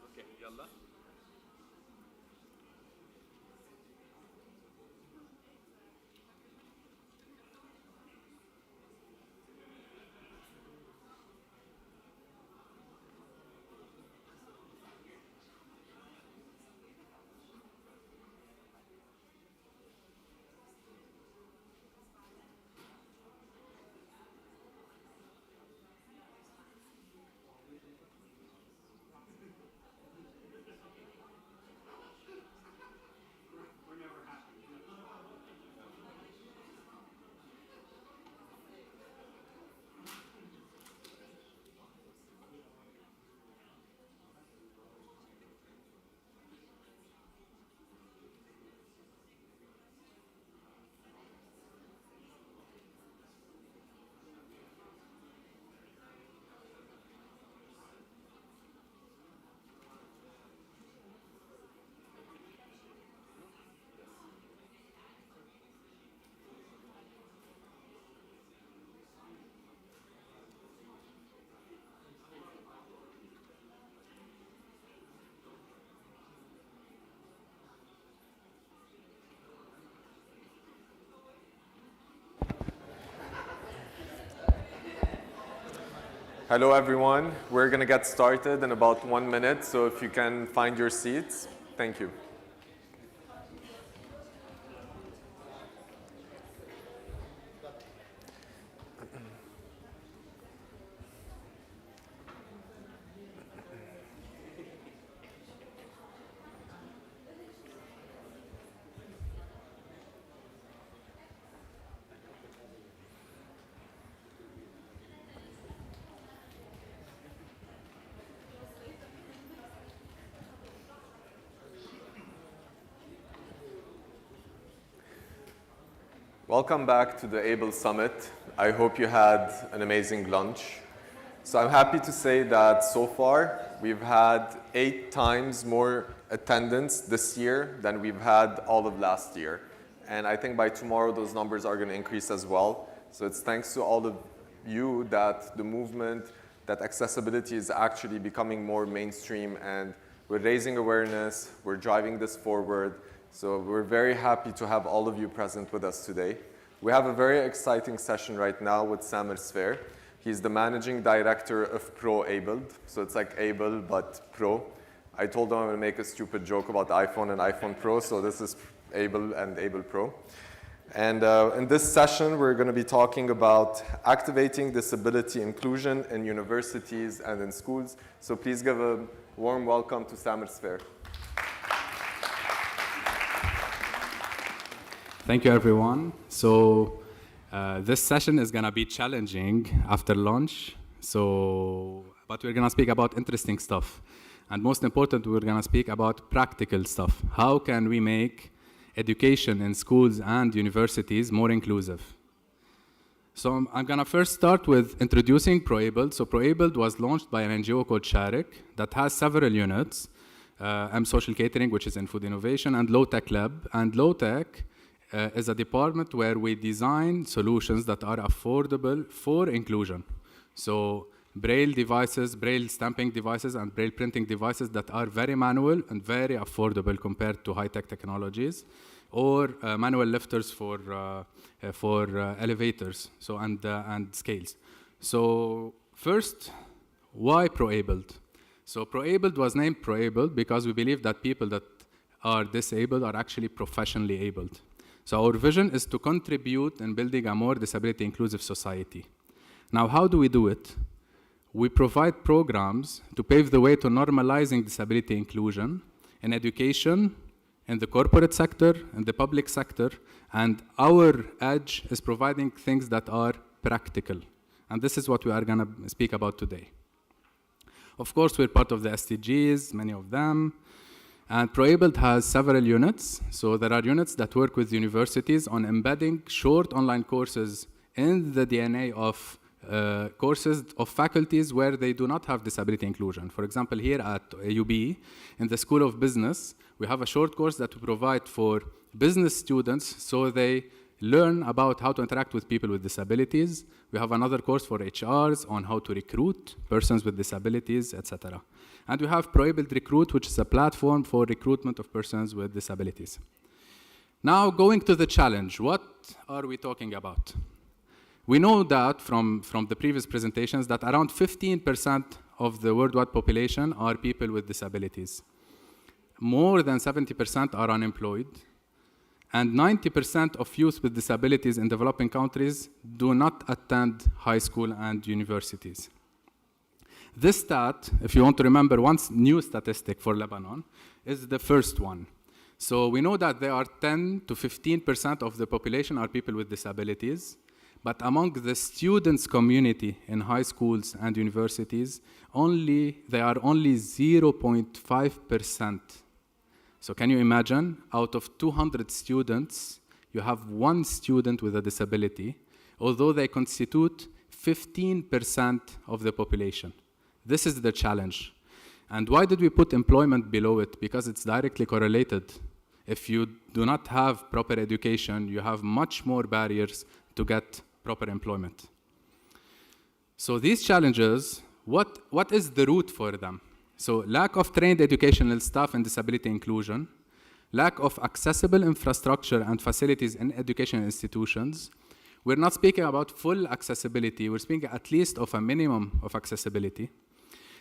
Okay, yalla. Hello everyone, we're going to get started in about 1 minute, so if you can find your seats, thank you. Welcome back to the ABLE Summit. I hope you had an amazing lunch. So I'm happy to say that so far we've had 8 times more attendance this year than we've had all of last year. And I think by tomorrow those numbers are going to increase as well. So it's thanks to all of you that the movement, that accessibility is actually becoming more mainstream, and we're raising awareness, we're driving this forward. So we're very happy to have all of you present with us today. We have a very exciting session right now with Samer Sfair. He's the managing director of Pro Abled. So it's like Able, but Pro. I told him I'm going to make a stupid joke about iPhone and iPhone Pro, so this is Able and Able Pro. And in this session, we're going to be talking about activating disability inclusion in universities and in schools. So please give a warm welcome to Samer Sfair. Thank you, everyone. So this session is going to be challenging after lunch. But we're going to speak about interesting stuff. And most important, we're going to speak about practical stuff. How can we make education in schools and universities more inclusive. So I'm going to first start with introducing ProAbled. So ProAbled was launched by an NGO called Sharik that has several units, Social Catering, which is in food innovation, and Low Tech Lab. And Low Tech is a department where we design solutions that are affordable for inclusion. So Braille devices, Braille stamping devices, and Braille printing devices that are very manual and very affordable compared to high-tech technologies, or manual lifters for elevators, so and scales. So first, why ProAbled? So ProAbled was named ProAbled because we believe that people that are disabled are actually professionally abled. So our vision is to contribute in building a more disability-inclusive society. Now, how do we do it? We provide programs to pave the way to normalizing disability inclusion in education, in the corporate sector, in the public sector, and our edge is providing things that are practical. And this is what we are going to speak about today. Of course, we're part of the SDGs, many of them. And ProAbled has several units. So there are units that work with universities on embedding short online courses in the DNA of courses of faculties where they do not have disability inclusion. For example, here at AUB, in the School of Business, we have a short course that we provide for business students so they learn about how to interact with people with disabilities. We have another course for HRs on how to recruit persons with disabilities, etc. And we have ProAbled Recruit, which is a platform for recruitment of persons with disabilities. Now, going to the challenge, what are we talking about? We know that from the previous presentations that around 15% of the worldwide population are people with disabilities. More than 70% are unemployed, and 90% of youth with disabilities in developing countries do not attend high school and universities. This stat, if you want to remember one new statistic for Lebanon, is the first one. So we know that there are 10 to 15% of the population are people with disabilities, but among the students community in high schools and universities, they are only 0.5%. So can you imagine, out of 200 students, you have one student with a disability, although they constitute 15% of the population. This is the challenge. And why did we put employment below it? Because it's directly correlated. If you do not have proper education, you have much more barriers to get proper employment. So these challenges, what is the root for them? So lack of trained educational staff in disability inclusion, lack of accessible infrastructure and facilities in educational institutions. We're not speaking about full accessibility, we're speaking at least of a minimum of accessibility.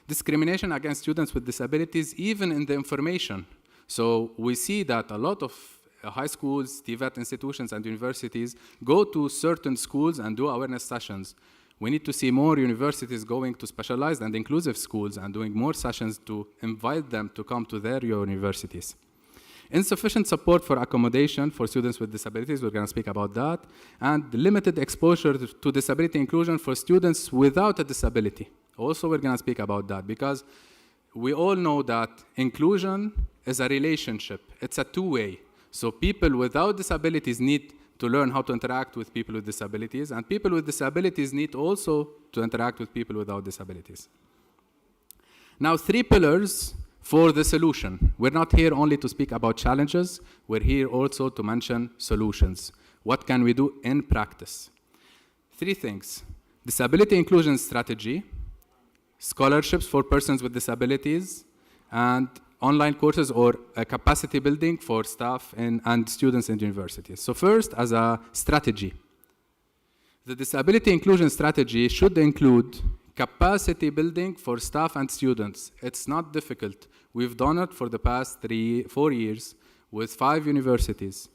Discrimination against students with disabilities, even in the information. So we see that a lot of high schools, TVET institutions, and universities go to certain schools and do awareness sessions. We need to see more universities going to specialized and inclusive schools and doing more sessions to invite them to come to their universities. Insufficient support for accommodation for students with disabilities, we're going to speak about that, and limited exposure to disability inclusion for students without a disability. Also, we're going to speak about that because we all know that inclusion is a relationship. It's a two-way. So people without disabilities need to learn how to interact with people with disabilities, and people with disabilities need also to interact with people without disabilities. Now, 3 pillars for the solution. We're not here only to speak about challenges, we're here also to mention solutions. What can we do in practice? 3 things: disability inclusion strategy, scholarships for persons with disabilities, and online courses or capacity building for staff and students in universities. So first, as a strategy, the disability inclusion strategy should include capacity building for staff and students. It's not difficult. We've done it for the past 4 years with 5 universities.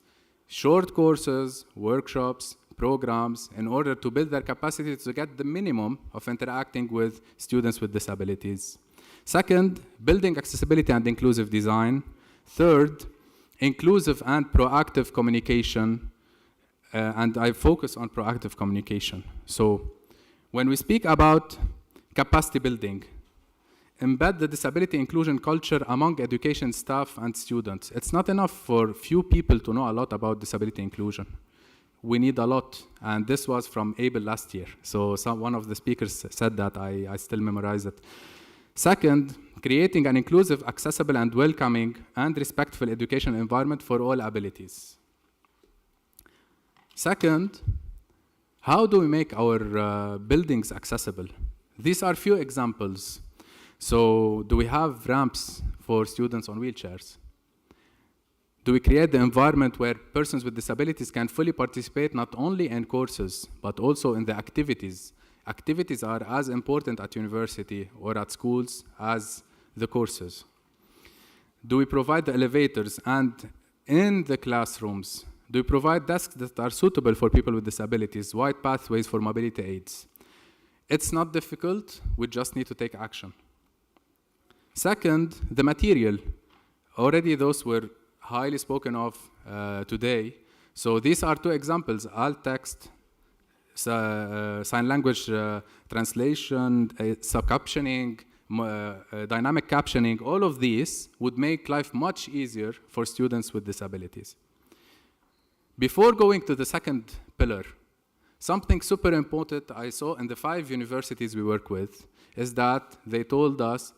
Short courses, workshops, programs, in order to build their capacity to get the minimum of interacting with students with disabilities. Second, building accessibility and inclusive design. Third, inclusive and proactive communication. And I focus on proactive communication. So when we speak about capacity building, embed the disability inclusion culture among education staff and students. It's not enough for few people to know a lot about disability inclusion. We need a lot, and this was from ABLE last year. So one of the speakers said that, I still memorize it. Second, creating an inclusive, accessible, and welcoming and respectful education environment for all abilities. Second, how do we make our buildings accessible? These are few examples. So do we have ramps for students on wheelchairs? Do we create the environment where persons with disabilities can fully participate not only in courses, but also in the activities? Activities are as important at university or at schools as the courses. Do we provide the elevators, and in the classrooms, do we provide desks that are suitable for people with disabilities, wide pathways for mobility aids? It's not difficult, we just need to take action. Second, the material. Already those were highly spoken of today. So these are two examples: alt text, sign language translation, captioning, dynamic captioning. All of these would make life much easier for students with disabilities. Before going to the second pillar, something super important I saw in the 5 universities we work with is that they told us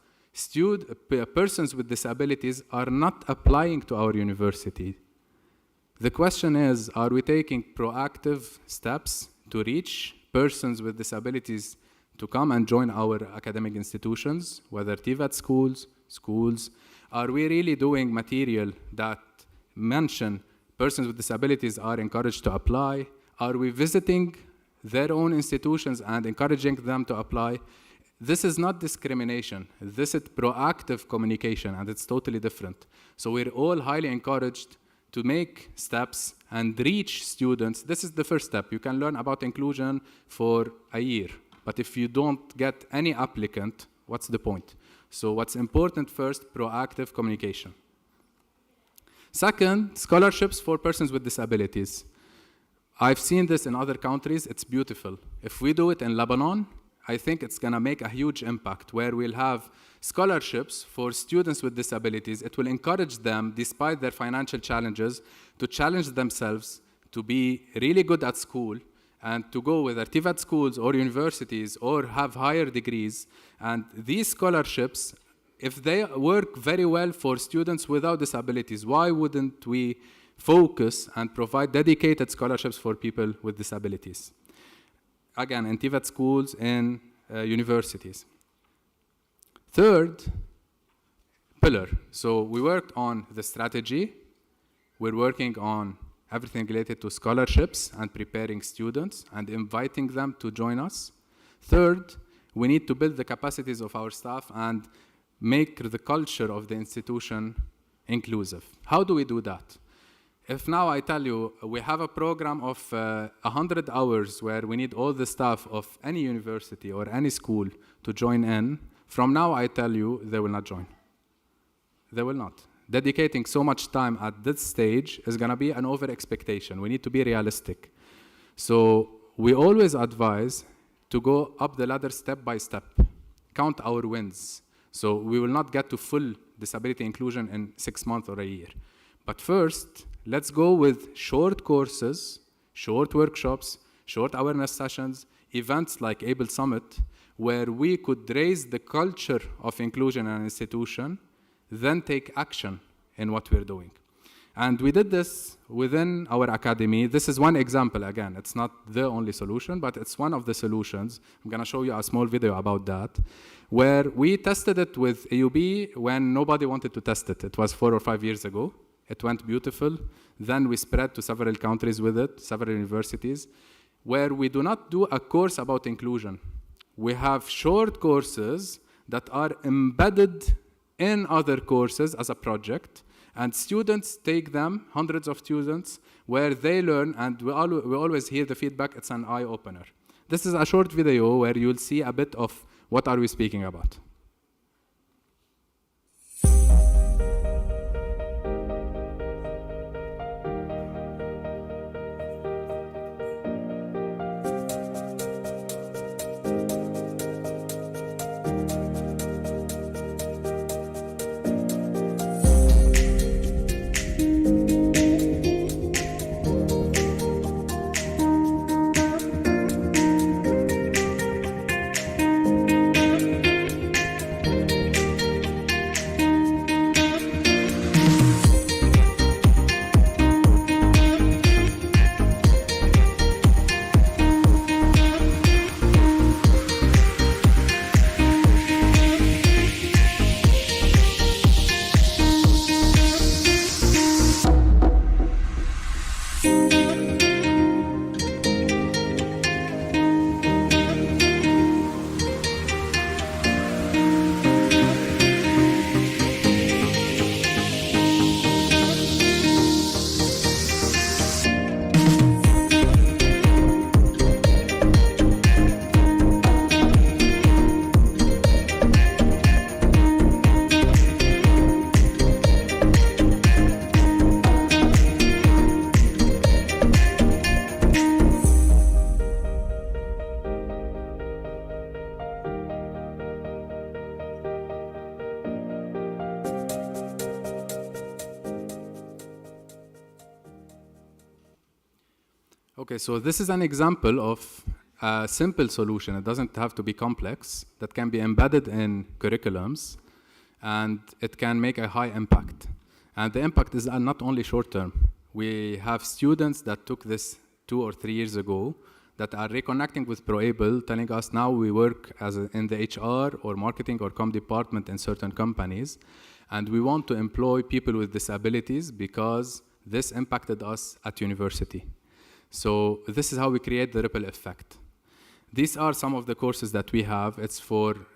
persons with disabilities are not applying to our university. The question is, are we taking proactive steps to reach persons with disabilities to come and join our academic institutions, whether TVET schools? Are we really doing material that mention persons with disabilities are encouraged to apply? Are we visiting their own institutions and encouraging them to apply? This is not discrimination. This is proactive communication, and it's totally different. So we're all highly encouraged to make steps and reach students. This is the first step. You can learn about inclusion for a year, but if you don't get any applicant, what's the point? So what's important first, proactive communication. Second, scholarships for persons with disabilities. I've seen this in other countries, it's beautiful. If we do it in Lebanon, I think it's gonna make a huge impact where we'll have scholarships for students with disabilities. It will encourage them, despite their financial challenges, to challenge themselves to be really good at school and to go with TVET schools or universities or have higher degrees. And these scholarships, if they work very well for students without disabilities, why wouldn't we focus and provide dedicated scholarships for people with disabilities? Again, in TVET schools and universities. Third pillar. So we worked on the strategy. We're working on everything related to scholarships and preparing students and inviting them to join us. Third, we need to build the capacities of our staff and make the culture of the institution inclusive. How do we do that? If now I tell you we have a program of 100 hours where we need all the staff of any university or any school to join in, from now I tell you they will not join. They will not. Dedicating so much time at this stage is gonna be an over-expectation. We need to be realistic. So we always advise to go up the ladder step by step. Count our wins. So we will not get to full disability inclusion in 6 months or a year. But first, let's go with short courses, short workshops, short awareness sessions, events like ABLE Summit, where we could raise the culture of inclusion in an institution, then take action in what we're doing. And we did this within our academy. This is one example, again, it's not the only solution, but it's one of the solutions. I'm gonna show you a small video about that, where we tested it with AUB when nobody wanted to test it. It was 4 or 5 years ago. It went beautiful. Then we spread to several countries with it, several universities, where we do not do a course about inclusion. We have short courses that are embedded in other courses as a project, and students take them, hundreds of students, where they learn, and we always hear the feedback, it's an eye-opener. This is a short video where you'll see a bit of what are we speaking about. Okay, so this is an example of a simple solution. It doesn't have to be complex, that can be embedded in curriculums, and it can make a high impact. And the impact is not only short term. We have students that took this 2 or 3 years ago that are reconnecting with ProAble, telling us now we work in the HR or marketing or comm department in certain companies, and we want to employ people with disabilities because this impacted us at university. So this is how we create the ripple effect. These are some of the courses that we have.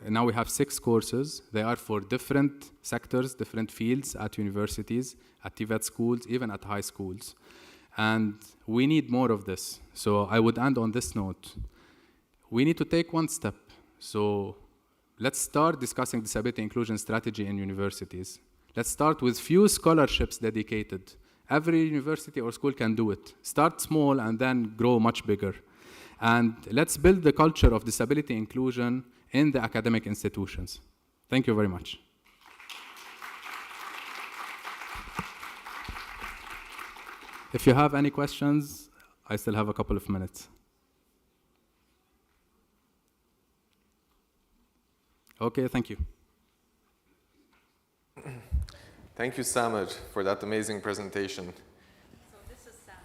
Now we have 6 courses. They are for different sectors, different fields at universities, at TVET schools, even at high schools. And we need more of this. So I would end on this note. We need to take one step. So let's start discussing disability inclusion strategy in universities. Let's start with few scholarships dedicated. Every university or school can do it. Start small and then grow much bigger. And let's build the culture of disability inclusion in the academic institutions. Thank you very much. If you have any questions, I still have a couple of minutes. Okay, thank you. Thank you, Samir, for that amazing presentation. So this is Samir.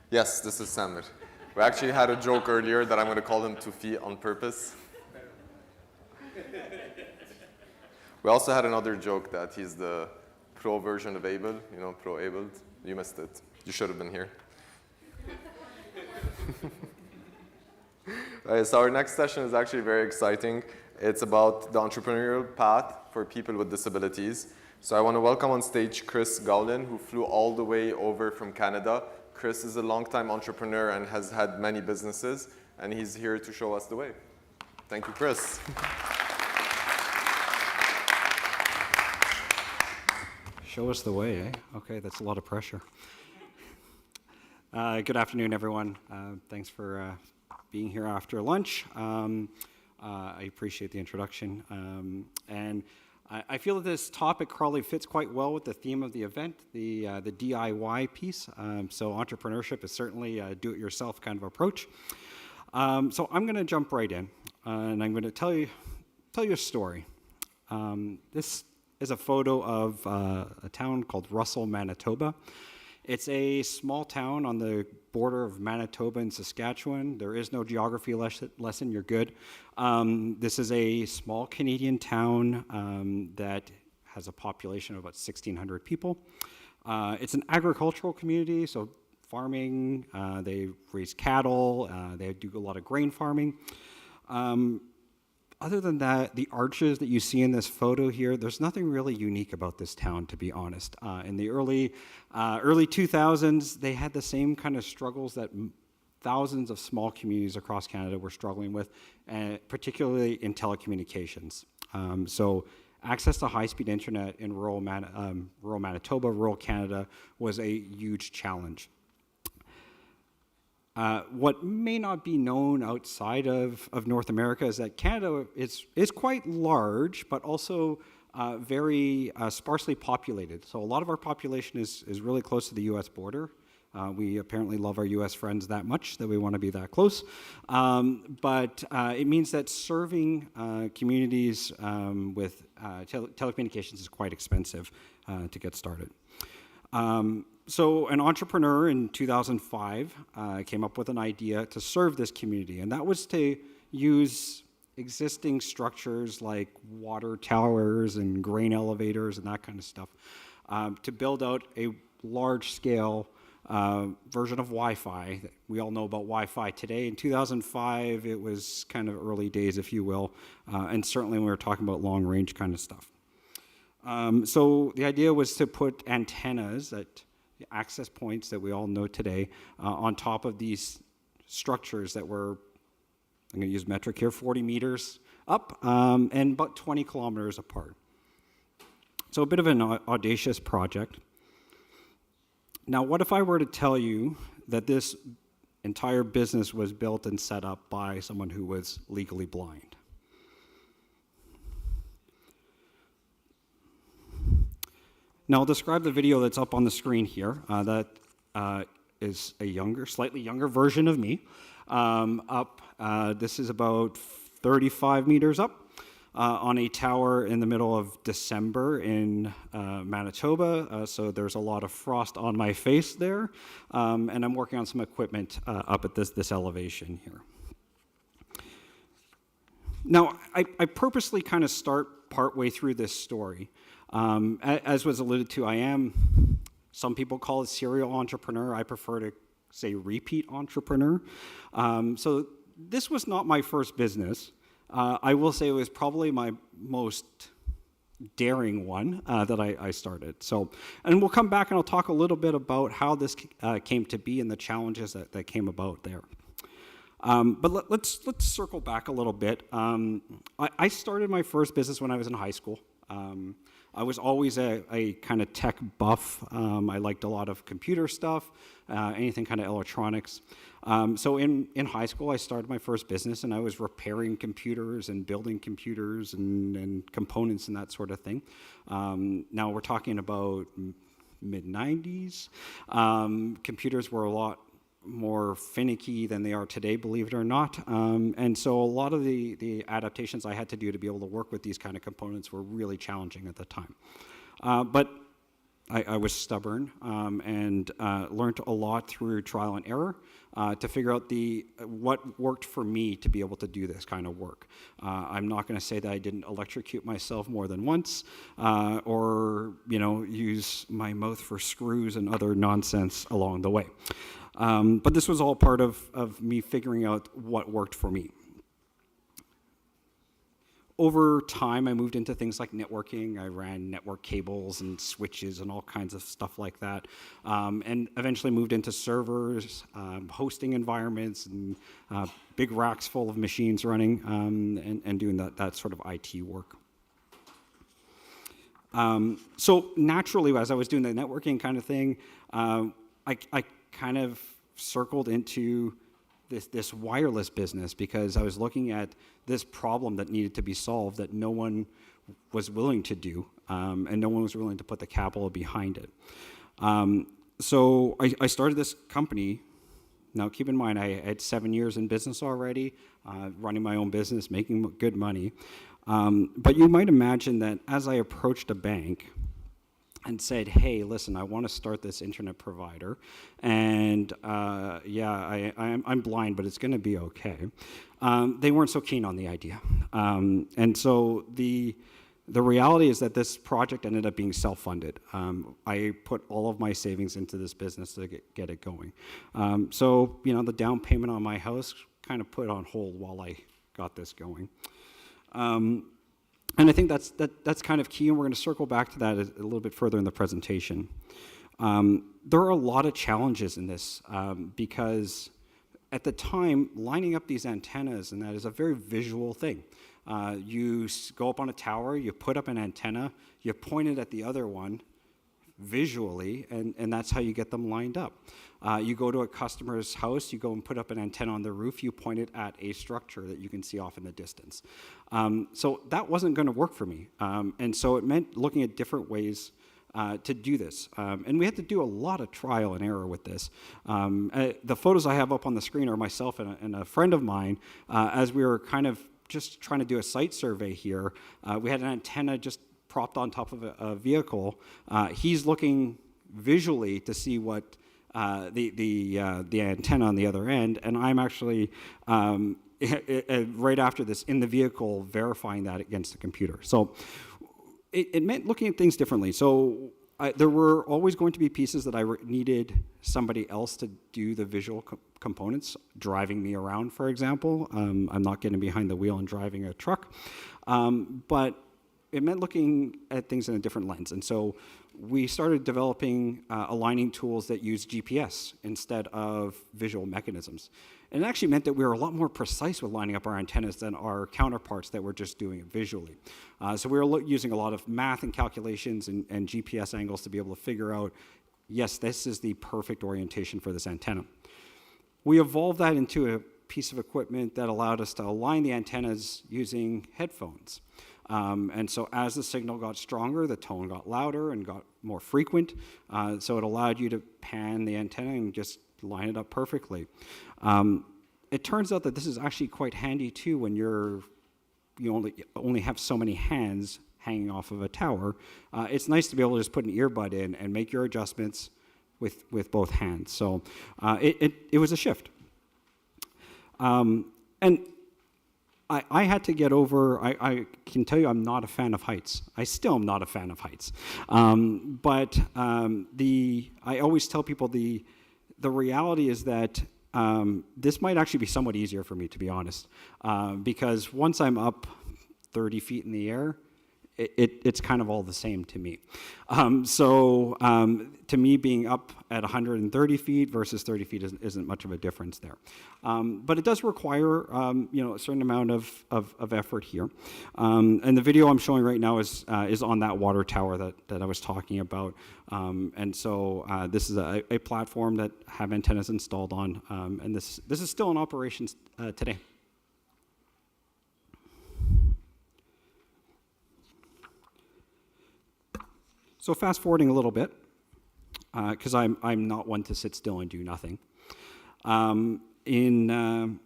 Yes, this is Samir. We actually had a joke earlier that I'm going to call him Tufi on purpose. We also had another joke that he's the pro version of Able, you know, pro-abled. You missed it. You should have been here. So our next session is actually very exciting. It's about the entrepreneurial path for people with disabilities. So I want to welcome on stage Chris Gowlin, who flew all the way over from Canada. Chris is a longtime entrepreneur and has had many businesses, and he's here to show us the way. Thank you, Chris. Show us the way, eh? Okay, that's a lot of pressure. Good afternoon, everyone. Thanks for being here after lunch. I appreciate the introduction. And I feel that this topic probably fits quite well with the theme of the event, the DIY piece. So entrepreneurship is certainly a do-it-yourself kind of approach. So I'm going to jump right in, and I'm going to tell you a story. This is a photo of a town called Russell, Manitoba. It's a small town on the border of Manitoba and Saskatchewan. There is no geography lesson, you're good. This is a small Canadian town that has a population of about 1,600 people. It's an agricultural community, so farming, they raise cattle, they do a lot of grain farming. Other than that, the arches that you see in this photo here, there's nothing really unique about this town, to be honest. In the early 2000s, they had the same kind of struggles that thousands of small communities across Canada were struggling with, particularly in telecommunications. So access to high-speed internet in rural Manitoba, rural Canada, was a huge challenge. What may not be known outside of North America is that Canada is quite large, but also very sparsely populated. So a lot of our population is really close to the US border. We apparently love our US friends that much that we want to be that close. But it means that serving communities with telecommunications is quite expensive to get started. So an entrepreneur in 2005 came up with an idea to serve this community, and that was to use existing structures like water towers and grain elevators and that kind of stuff to build out a large-scale version of Wi-Fi. We all know about Wi-Fi today. In 2005, it was kind of early days, if you will, and certainly when we were talking about long-range kind of stuff. So the idea was to put antennas at access points that we all know today on top of these structures that were, I'm going to use metric here, 40 meters up and about 20 kilometers apart. So a bit of an audacious project. Now, what if I were to tell you that this entire business was built and set up by someone who was legally blind? Now, I'll describe the video that's up on the screen here. That is a slightly younger version of me. This is about 35 meters up on a tower in the middle of December in Manitoba. So there's a lot of frost on my face there. And I'm working on some equipment up at this elevation here. Now, I purposely kind of start partway through this story. As was alluded to, some people call it serial entrepreneur. I prefer to say repeat entrepreneur. So this was not my first business. I will say it was probably my most daring one that I started. So, and we'll come back and I'll talk a little bit about how this came to be and the challenges that came about there. But let's circle back a little bit. I started my first business when I was in high school. I was always a kind of tech buff. I liked a lot of computer stuff, anything kind of electronics. So in high school, I started my first business, and I was repairing computers and building computers and components and that sort of thing. Now we're talking about mid-90s. Computers were a lot more finicky than they are today, believe it or not. And so a lot of the adaptations I had to do to be able to work with these kind of components were really challenging at the time. But I was stubborn and learned a lot through trial and error to figure out what worked for me to be able to do this kind of work. I'm not going to say that I didn't electrocute myself more than once or use my mouth for screws and other nonsense along the way. But this was all part of me figuring out what worked for me. Over time, I moved into things like networking. I ran network cables and switches and all kinds of stuff like that. And eventually moved into servers, hosting environments, and big racks full of machines running, and doing that sort of IT work. So naturally, as I was doing the networking kind of thing, I kind of circled into this wireless business because I was looking at this problem that needed to be solved that no one was willing to do, and no one was willing to put the capital behind it. So I started this company. Now, keep in mind, I had 7 years in business already, running my own business, making good money. But you might imagine that as I approached a bank and said, hey, listen, I want to start this internet provider, and I'm blind, but it's going to be okay. They weren't so keen on the idea. And so the reality is that this project ended up being self-funded. I put all of my savings into this business to get it going. So, the down payment on my house kind of put on hold while I got this going. And I think that's kind of key, and we're going to circle back to that a little bit further in the presentation. There are a lot of challenges in this because at the time, lining up these antennas and that is a very visual thing. You go up on a tower, you put up an antenna, you point it at the other one visually, and that's how you get them lined up. You go to a customer's house, you go and put up an antenna on the roof, you point it at a structure that you can see off in the distance. So that wasn't going to work for me. And so it meant looking at different ways to do this. And we had to do a lot of trial and error with this. The photos I have up on the screen are myself and a friend of mine as we were kind of just trying to do a site survey here. We had an antenna just propped on top of a vehicle. He's looking visually to see what the antenna on the other end, and I'm actually right after this in the vehicle verifying that against the computer. So it meant looking at things differently. So there were always going to be pieces that I needed somebody else to do the visual components, driving me around, for example. I'm not getting behind the wheel and driving a truck, but it meant looking at things in a different lens. And so we started developing aligning tools that use GPS instead of visual mechanisms. And it actually meant that we were a lot more precise with lining up our antennas than our counterparts that were just doing it visually. So we were using a lot of math and calculations and GPS angles to be able to figure out, yes, this is the perfect orientation for this antenna. We evolved that into a piece of equipment that allowed us to align the antennas using headphones. And so as the signal got stronger, the tone got louder and got more frequent. So it allowed you to pan the antenna and just line it up perfectly. It turns out that this is actually quite handy too when you only have so many hands hanging off of a tower. It's nice to be able to just put an earbud in and make your adjustments with both hands. So it was a shift. And I had to get over, I can tell you I'm not a fan of heights. I still am not a fan of heights. But I always tell people the reality is that this might actually be somewhat easier for me, to be honest, because once I'm up 30 feet in the air, it's kind of all the same to me. To me, being up at 130 feet versus 30 feet isn't much of a difference there. But it does require a certain amount of effort here. And the video I'm showing right now is on that water tower that I was talking about. This is a platform that have antennas installed on, and this is still in operation today. So fast forwarding a little bit, because I'm not one to sit still and do nothing. In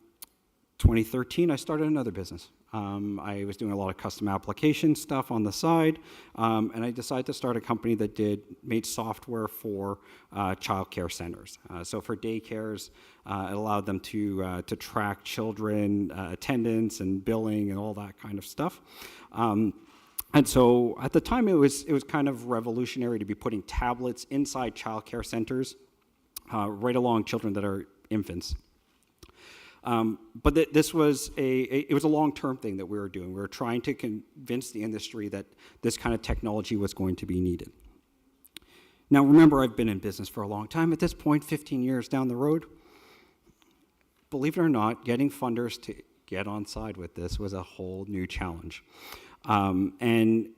2013, I started another business. I was doing a lot of custom application stuff on the side, and I decided to start a company that made software for childcare centers. So for daycares, it allowed them to track children, attendance and billing and all that kind of stuff. And so at the time, it was kind of revolutionary to be putting tablets inside childcare centers, right along children that are infants. But this was it was a long-term thing that we were doing. We were trying to convince the industry that this kind of technology was going to be needed. Now, remember, I've been in business for a long time. At this point, 15 years down the road, believe it or not, getting funders to get on side with this was a whole new challenge. And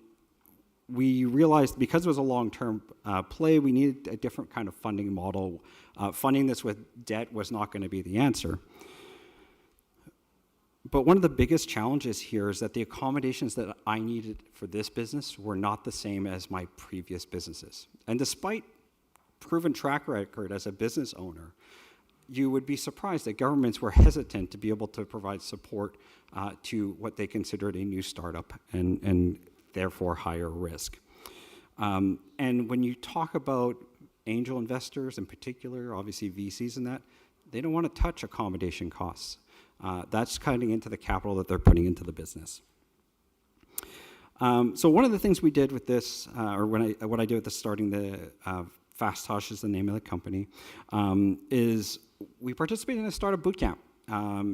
we realized because it was a long-term play, we needed a different kind of funding model. Funding this with debt was not going to be the answer. But one of the biggest challenges here is that the accommodations that I needed for this business were not the same as my previous businesses. And despite proven track record as a business owner, you would be surprised that governments were hesitant to be able to provide support to what they considered a new startup and therefore higher risk. And when you talk about angel investors in particular, obviously VCs and that, they don't want to touch accommodation costs. That's cutting into the capital that they're putting into the business. So one of the things we did with this, or what I did with this starting the Fast Hush is the name of the company, is we participated in a startup boot camp,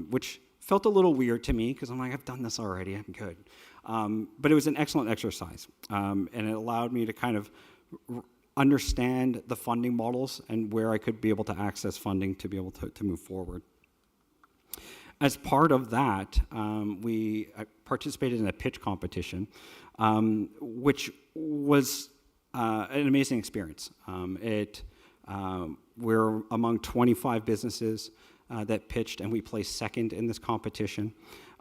which felt a little weird to me because I'm like, I've done this already, I'm good. But it was an excellent exercise, and it allowed me to kind of understand the funding models and where I could be able to access funding to be able to move forward. As part of that, we participated in a pitch competition, which was an amazing experience. We're among 25 businesses that pitched, and we placed second in this competition.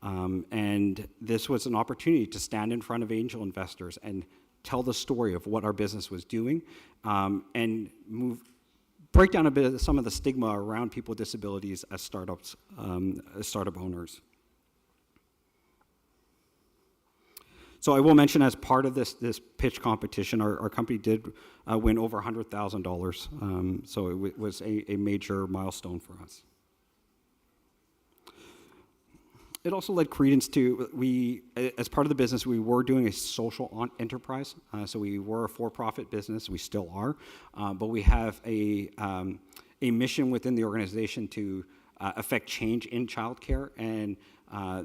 And this was an opportunity to stand in front of angel investors and tell the story of what our business was doing, and break down a bit of some of the stigma around people with disabilities as startups, as startup owners. So I will mention, as part of this pitch competition, our company did win over $100,000. So it was a major milestone for us. It also led credence to, as part of the business, we were doing a social enterprise. So we were a for-profit business, we still are, but we have a mission within the organization to affect change in childcare, and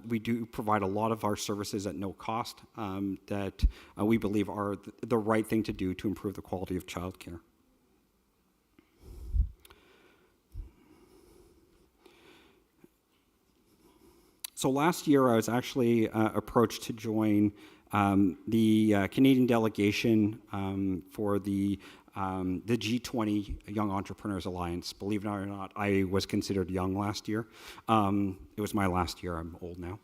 we do provide a lot of our services at no cost that we believe are the right thing to do to improve the quality of childcare. So last year, I was actually approached to join the Canadian delegation for the G20 Young Entrepreneurs Alliance. Believe it or not, I was considered young last year. It was my last year. I'm old now.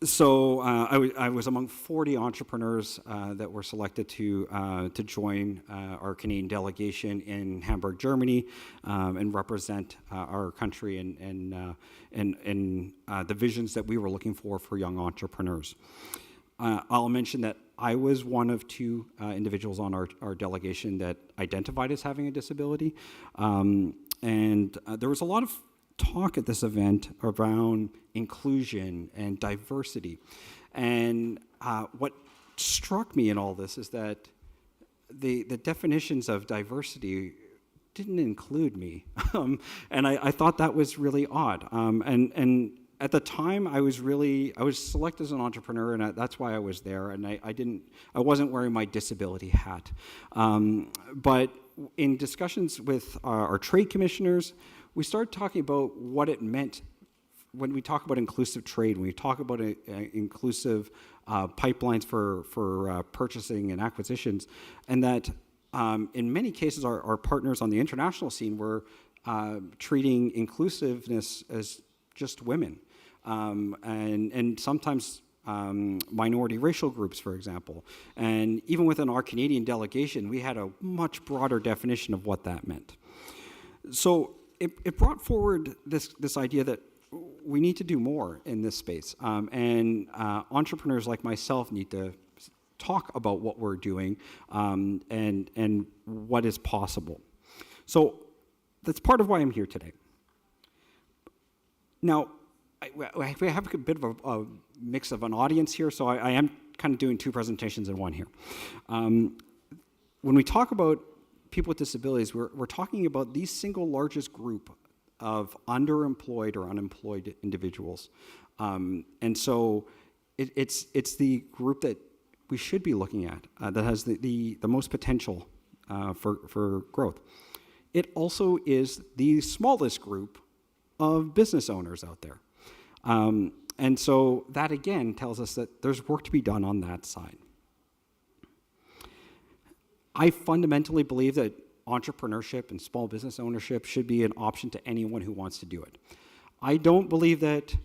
So I was among 40 entrepreneurs that were selected to join our Canadian delegation in Hamburg, Germany, and represent our country and the visions that we were looking for young entrepreneurs. I'll mention that I was one of two individuals on our delegation that identified as having a disability, and there was a lot of talk at this event around inclusion and diversity. And what struck me in all this is that the definitions of diversity didn't include me. And I thought that was really odd. And at the time, I was selected as an entrepreneur, and that's why I was there. And I wasn't wearing my disability hat. But in discussions with our trade commissioners, we started talking about what it meant when we talk about inclusive trade, when we talk about inclusive pipelines for purchasing and acquisitions, and that in many cases our partners on the international scene were treating inclusiveness as just women, and sometimes minority racial groups, for example. And even within our Canadian delegation, we had a much broader definition of what that meant. So it brought forward this idea that we need to do more in this space. And entrepreneurs like myself need to talk about what we're doing and what is possible. So that's part of why I'm here today. Now, we have a bit of a mix of an audience here, so I am kind of doing two presentations in one here. When we talk about people with disabilities, we're talking about the single largest group of underemployed or unemployed individuals. And so it's the group that we should be looking at that has the most potential for growth. It also is the smallest group of business owners out there. And so that again tells us that there's work to be done on that side. I fundamentally believe that entrepreneurship and small business ownership should be an option to anyone who wants to do it. I don't believe that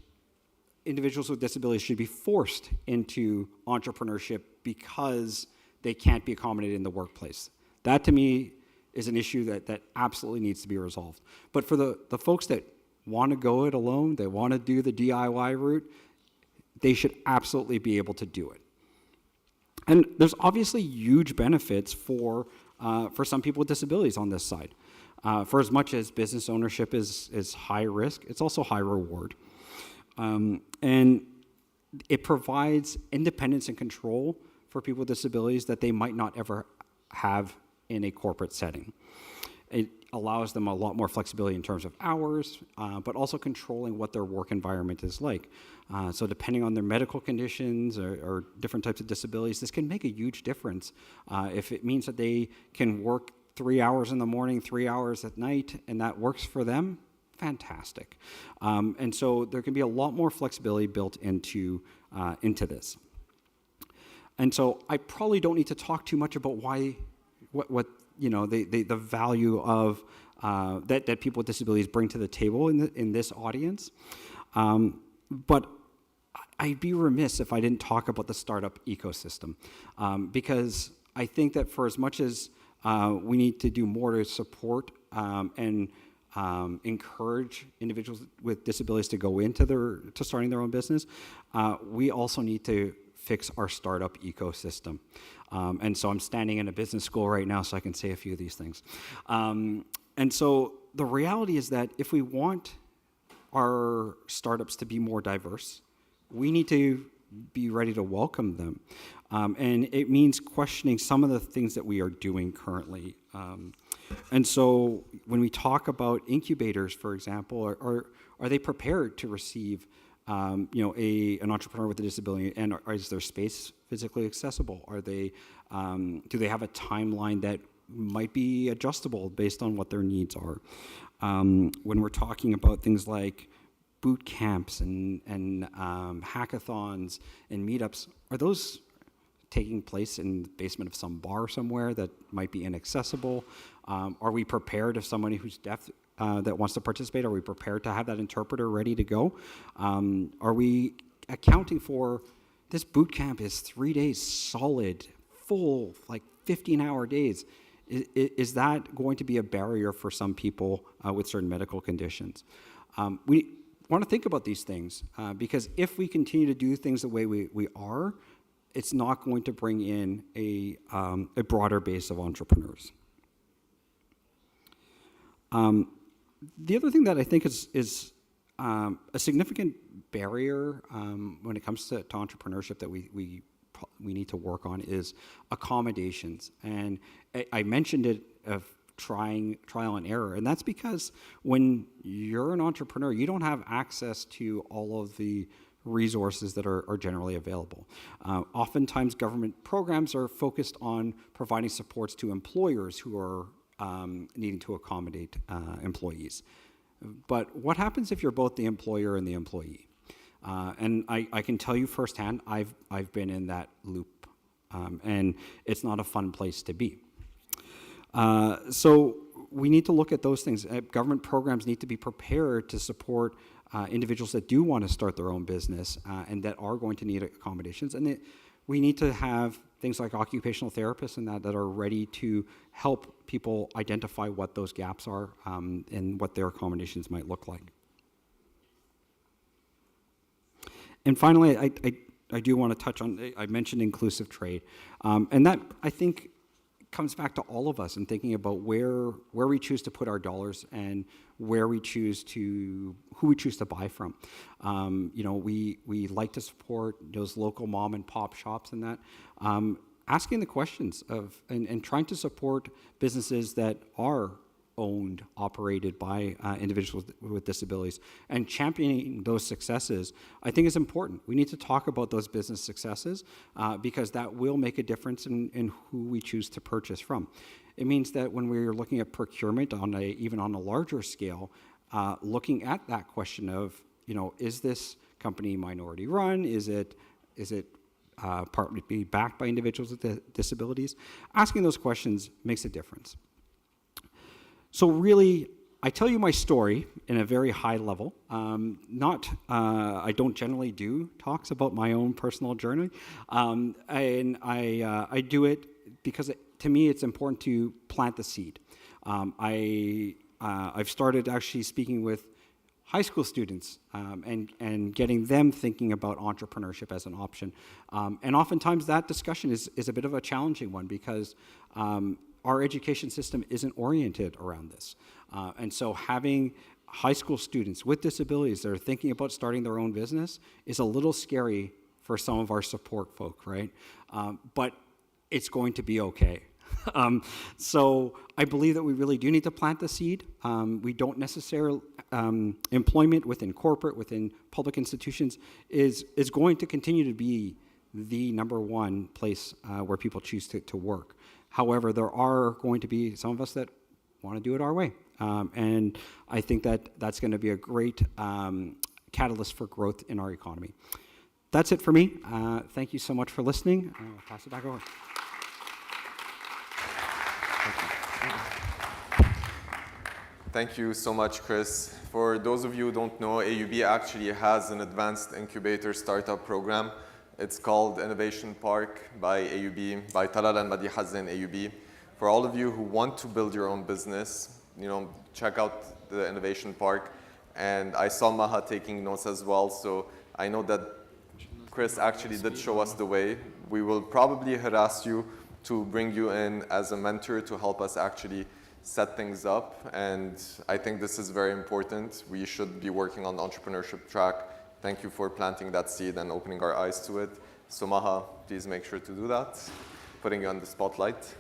individuals with disabilities should be forced into entrepreneurship because they can't be accommodated in the workplace. That to me is an issue that absolutely needs to be resolved. But for the folks that want to go it alone, they want to do the DIY route, they should absolutely be able to do it. And there's obviously huge benefits for some people with disabilities on this side. For as much as business ownership is high risk, it's also high reward. And it provides independence and control for people with disabilities that they might not ever have in a corporate setting. It allows them a lot more flexibility in terms of hours, but also controlling what their work environment is like. So depending on their medical conditions or different types of disabilities, this can make a huge difference. If it means that they can work 3 hours in the morning, 3 hours at night, and that works for them, fantastic. And so there can be a lot more flexibility built into this. And so I probably don't need to talk too much about what the value of that people with disabilities bring to the table in this audience. But I'd be remiss if I didn't talk about the startup ecosystem, because I think that for as much as we need to do more to support and encourage individuals with disabilities to go into starting their own business, we also need to fix our startup ecosystem. And so I'm standing in a business school right now, so I can say a few of these things. And so the reality is that if we want our startups to be more diverse, we need to be ready to welcome them. And it means questioning some of the things that we are doing currently. And so when we talk about incubators, for example, are they prepared to receive an entrepreneur with a disability, and is their space physically accessible? Are they, do they have a timeline that might be adjustable based on what their needs are? When we're talking about things like boot camps and hackathons and meetups, are those taking place in the basement of some bar somewhere that might be inaccessible? Are we prepared if somebody who's deaf that wants to participate, are we prepared to have that interpreter ready to go? Are we accounting for this boot camp is 3 days solid, full, like 15-hour days. Is that going to be a barrier for some people with certain medical conditions? We want to think about these things because if we continue to do things the way we are, it's not going to bring in a broader base of entrepreneurs. The other thing that I think is a significant barrier when it comes to entrepreneurship that we need to work on is accommodations. And I mentioned it of trial and error, and that's because when you're an entrepreneur, you don't have access to all of the resources that are generally available. Oftentimes, government programs are focused on providing supports to employers who are needing to accommodate employees. But what happens if you're both the employer and the employee? And I can tell you firsthand, I've been in that loop, and it's not a fun place to be. So we need to look at those things. Government programs need to be prepared to support individuals that do want to start their own business and that are going to need accommodations. And we need to have things like occupational therapists and that are ready to help people identify what those gaps are and what their accommodations might look like. And finally, I do want to touch on, I mentioned inclusive trade. And that, I think, comes back to all of us and thinking about where we choose to put our dollars and who we choose to buy from. We like to support those local mom and pop shops and that. Asking the questions of and trying to support businesses that are owned, operated by individuals with disabilities, and championing those successes, I think is important. We need to talk about those business successes because that will make a difference in who we choose to purchase from. It means that when we're looking at procurement even on a larger scale, looking at that question of, is this company minority run? Is it partly backed by individuals with disabilities? Asking those questions makes a difference. So really, I tell you my story in a very high level. I don't generally do talks about my own personal journey, and I do it because to me it's important to plant the seed. I've started actually speaking with high school students and getting them thinking about entrepreneurship as an option. And oftentimes that discussion is a bit of a challenging one because our education system isn't oriented around this. And so having high school students with disabilities that are thinking about starting their own business is a little scary for some of our support folk, right? But it's going to be okay. So I believe that we really do need to plant the seed. We don't necessarily, employment within corporate, within public institutions is going to continue to be the number one place where people choose to work. However, there are going to be some of us that want to do it our way. And I think that's going to be a great catalyst for growth in our economy. That's it for me. Thank you so much for listening. I'll pass it back over. Thank you so much, Chris. For those of you who don't know, AUB actually has an advanced incubator startup program. It's called Innovation Park by AUB, by Talal and Madi Hazin AUB. For all of you who want to build your own business, check out the Innovation Park. And I saw Maha taking notes as well, so I know that Chris actually did show us the way. We will probably harass you to bring you in as a mentor to help us actually set things up. And I think this is very important. We should be working on the entrepreneurship track. Thank you for planting that seed and opening our eyes to it. So Maha, please make sure to do that, putting you on the spotlight.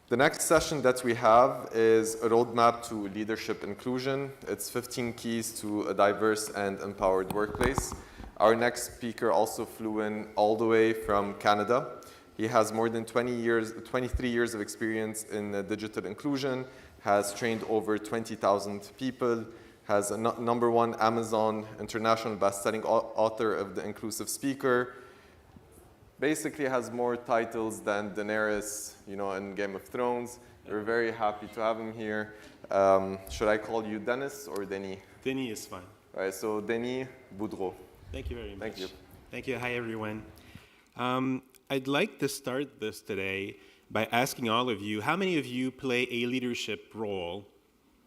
The next session that we have is a roadmap to leadership inclusion. It's 15 keys to a diverse and empowered workplace. Our next speaker also flew in all the way from Canada. He has more than 23 years of experience in digital inclusion, has trained over 20,000 people, has a #1 Amazon international best-selling author of The Inclusive Speaker, basically has more titles than Daenerys, in Game of Thrones. We're very happy to have him here. Should I call you Dennis or Denis? Denis is fine. All right, so Denis Boudreau. Thank you very much. Thank you. Thank you. Hi, everyone. I'd like to start this today by asking all of you, how many of you play a leadership role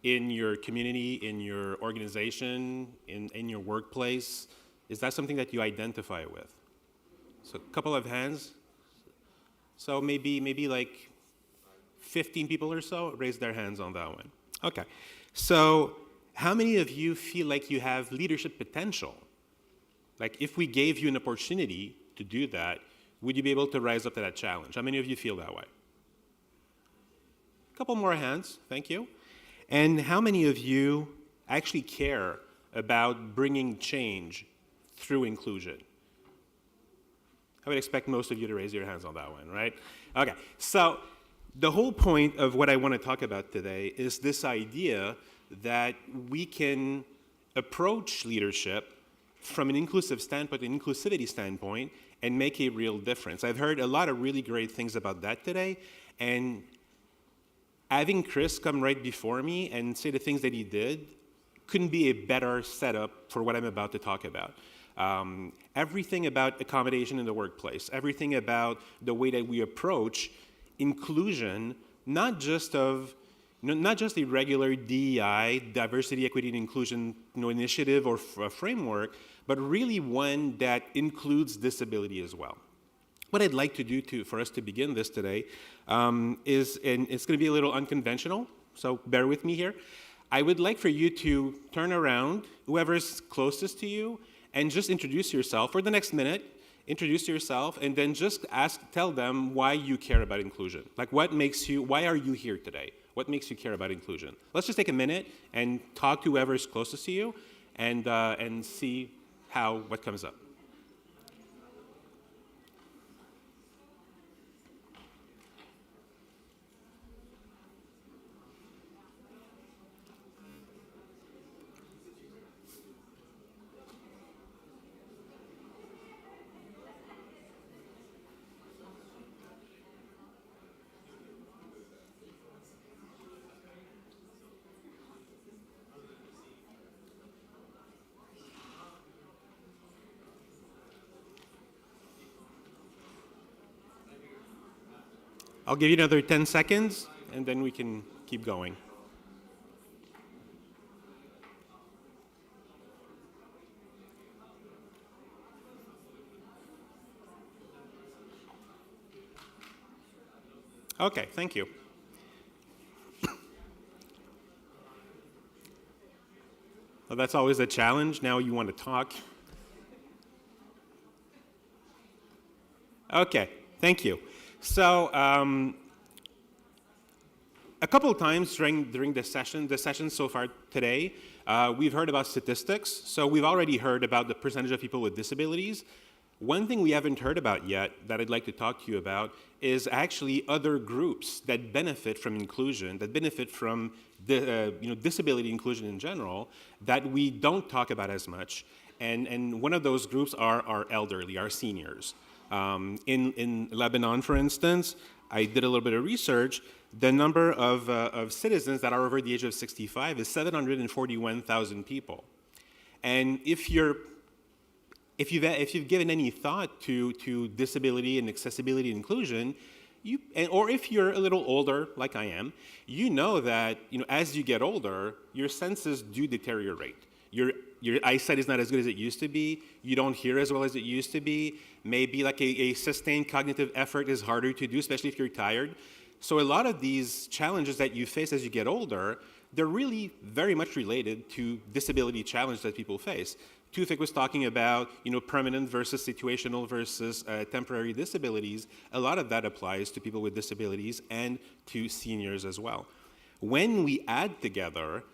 in your community, in your organization, in your workplace? Is that something that you identify with? So a couple of hands. So maybe like 15 people or so raise their hands on that one. Okay. So how many of you feel like you have leadership potential? Like if we gave you an opportunity to do that, would you be able to rise up to that challenge? How many of you feel that way? A couple more hands, thank you. And how many of you actually care about bringing change through inclusion? I would expect most of you to raise your hands on that one, right? Okay, so the whole point of what I want to talk about today is this idea that we can approach leadership from an inclusive standpoint, an inclusivity standpoint, and make a real difference. I've heard a lot of really great things about that today, and having Chris come right before me and say the things that he did couldn't be a better setup for what I'm about to talk about. Everything about accommodation in the workplace, everything about the way that we approach inclusion, not just a regular DEI, diversity, equity, and inclusion initiative or framework, but really one that includes disability as well. What I'd like to do for us to begin this today is, and it's going to be a little unconventional, so bear with me here. I would like for you to turn around, whoever's closest to you, and just introduce yourself for the next minute. Introduce yourself, and then just tell them why you care about inclusion. Like, why are you here today? What makes you care about inclusion? Let's just take a minute and talk to whoever's closest to you, and see what comes up. I'll give you another 10 seconds, and then we can keep going. Okay, thank you. Well, that's always a challenge. Now you want to talk. Okay, thank you. So a couple of times during the session so far today, we've heard about statistics. So we've already heard about the percentage of people with disabilities. One thing we haven't heard about yet that I'd like to talk to you about is actually other groups that benefit from inclusion, that benefit from disability inclusion in general, that we don't talk about as much. And one of those groups are our elderly, our seniors. In Lebanon, for instance, I did a little bit of research. The number of citizens that are over the age of 65 is 741,000 people. And if you've given any thought to disability and accessibility and inclusion, or if you're a little older, like I am, you know that as you get older, your senses do deteriorate. Your eyesight is not as good as it used to be. You don't hear as well as it used to be. Maybe like a sustained cognitive effort is harder to do, especially if you're tired. So a lot of these challenges that you face as you get older, they're really very much related to disability challenges that people face. Tufik was talking about permanent versus situational versus temporary disabilities. A lot of that applies to people with disabilities and to seniors as well. When we add together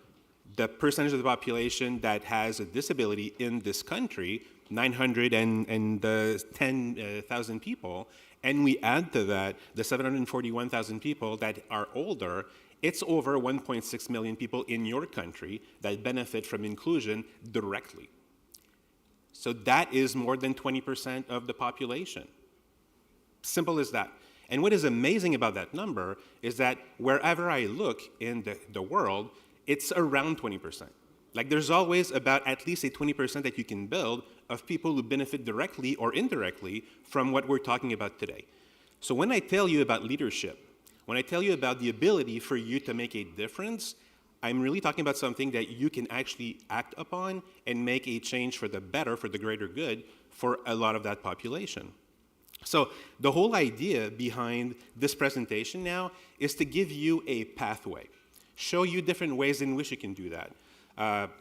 the percentage of the population that has a disability in this country, 910,000 people, and we add to that the 741,000 people that are older, it's over 1.6 million people in your country that benefit from inclusion directly. So that is more than 20% of the population. Simple as that. And what is amazing about that number is that wherever I look in the world, it's around 20%. Like there's always about at least a 20% that you can build of people who benefit directly or indirectly from what we're talking about today. So when I tell you about leadership, when I tell you about the ability for you to make a difference, I'm really talking about something that you can actually act upon and make a change for the better, for the greater good, for a lot of that population. So the whole idea behind this presentation now is to give you a pathway, show you different ways in which you can do that.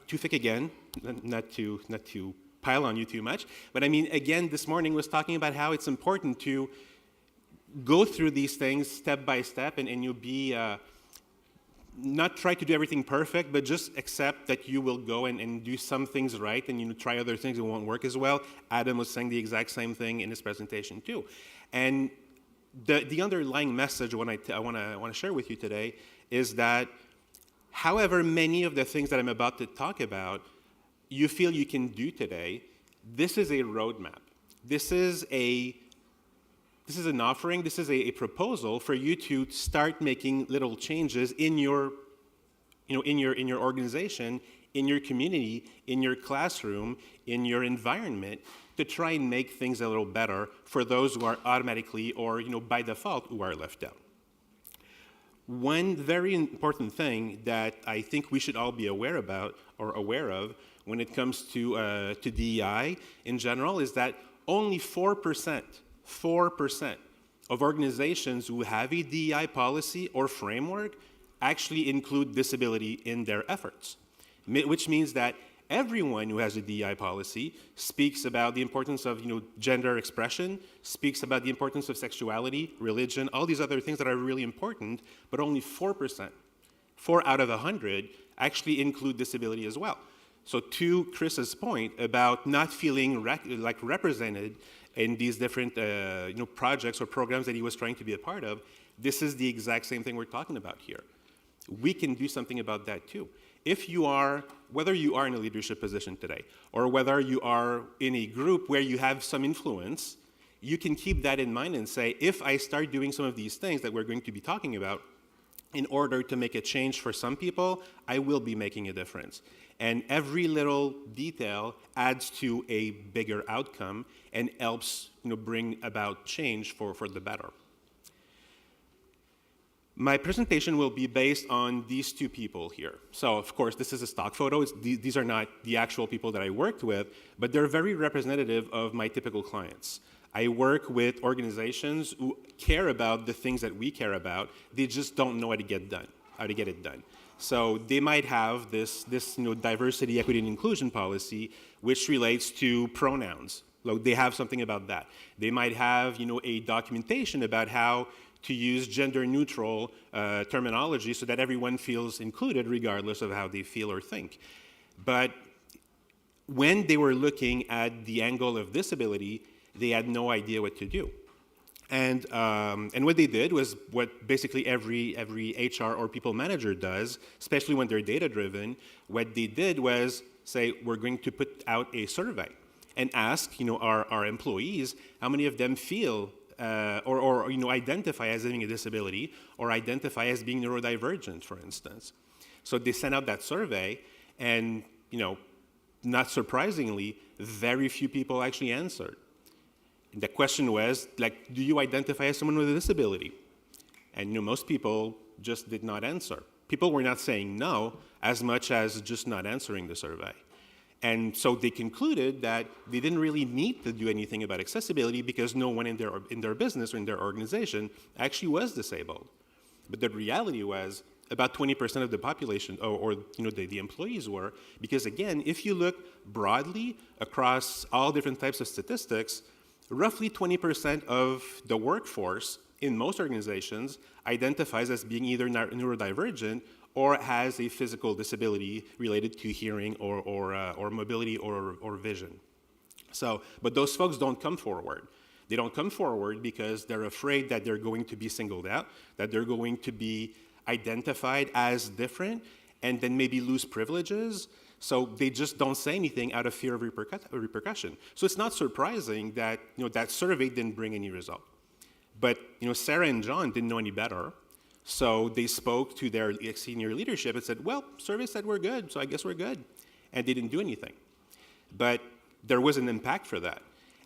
Tufik again, not to pile on you too much, but I mean, again, this morning was talking about how it's important to go through these things step by step, and you'll be, not try to do everything perfect, but just accept that you will go and do some things right, and try other things that won't work as well. Adam was saying the exact same thing in his presentation too. And the underlying message I want to share with you today is that however many of the things that I'm about to talk about you feel you can do today, this is a roadmap. This is an offering, this is a proposal for you to start making little changes in your organization, in your community, in your classroom, in your environment, to try and make things a little better for those who are automatically or by default who are left out. One very important thing that I think we should all be aware of when it comes to DEI in general is that only 4% of organizations who have a DEI policy or framework actually include disability in their efforts, which means that everyone who has a DEI policy speaks about the importance of gender expression, speaks about the importance of sexuality, religion, all these other things that are really important, but only 4%, 4 out of 100, actually include disability as well. So to Chris's point about not feeling represented in these different projects or programs that he was trying to be a part of, this is the exact same thing we're talking about here. We can do something about that too. Whether you are in a leadership position today, or whether you are in a group where you have some influence, you can keep that in mind and say, if I start doing some of these things that we're going to be talking about, in order to make a change for some people, I will be making a difference. And every little detail adds to a bigger outcome and helps bring about change for the better. My presentation will be based on these two people here. So, of course, this is a stock photo. These are not the actual people that I worked with, but they're very representative of my typical clients. I work with organizations who care about the things that we care about. They just don't know how to get it done. So they might have this diversity, equity, and inclusion policy, which relates to pronouns. Like they have something about that. They might have a documentation about how to use gender-neutral terminology so that everyone feels included regardless of how they feel or think. But when they were looking at the angle of disability, they had no idea what to do. And what they did was what basically every HR or people manager does, especially when they're data-driven. What they did was say, we're going to put out a survey and ask our employees how many of them feel or identify as having a disability or identify as being neurodivergent, for instance. So they sent out that survey, and not surprisingly, very few people actually answered. The question was, do you identify as someone with a disability? And most people just did not answer. People were not saying no as much as just not answering the survey. And so they concluded that they didn't really need to do anything about accessibility because no one in their business or in their organization actually was disabled. But the reality was about 20% of the population or the employees were, because again, if you look broadly across all different types of statistics, roughly 20% of the workforce in most organizations identifies as being either neurodivergent or has a physical disability related to hearing or mobility or vision. So, but those folks don't come forward. They don't come forward because they're afraid that they're going to be singled out, that they're going to be identified as different, and then maybe lose privileges. So they just don't say anything out of fear of repercussion. So it's not surprising that that survey didn't bring any result. But Sarah and John didn't know any better. So they spoke to their senior leadership and said, well, survey said we're good, so I guess we're good. and they didn't do anything. But there was an impact for that.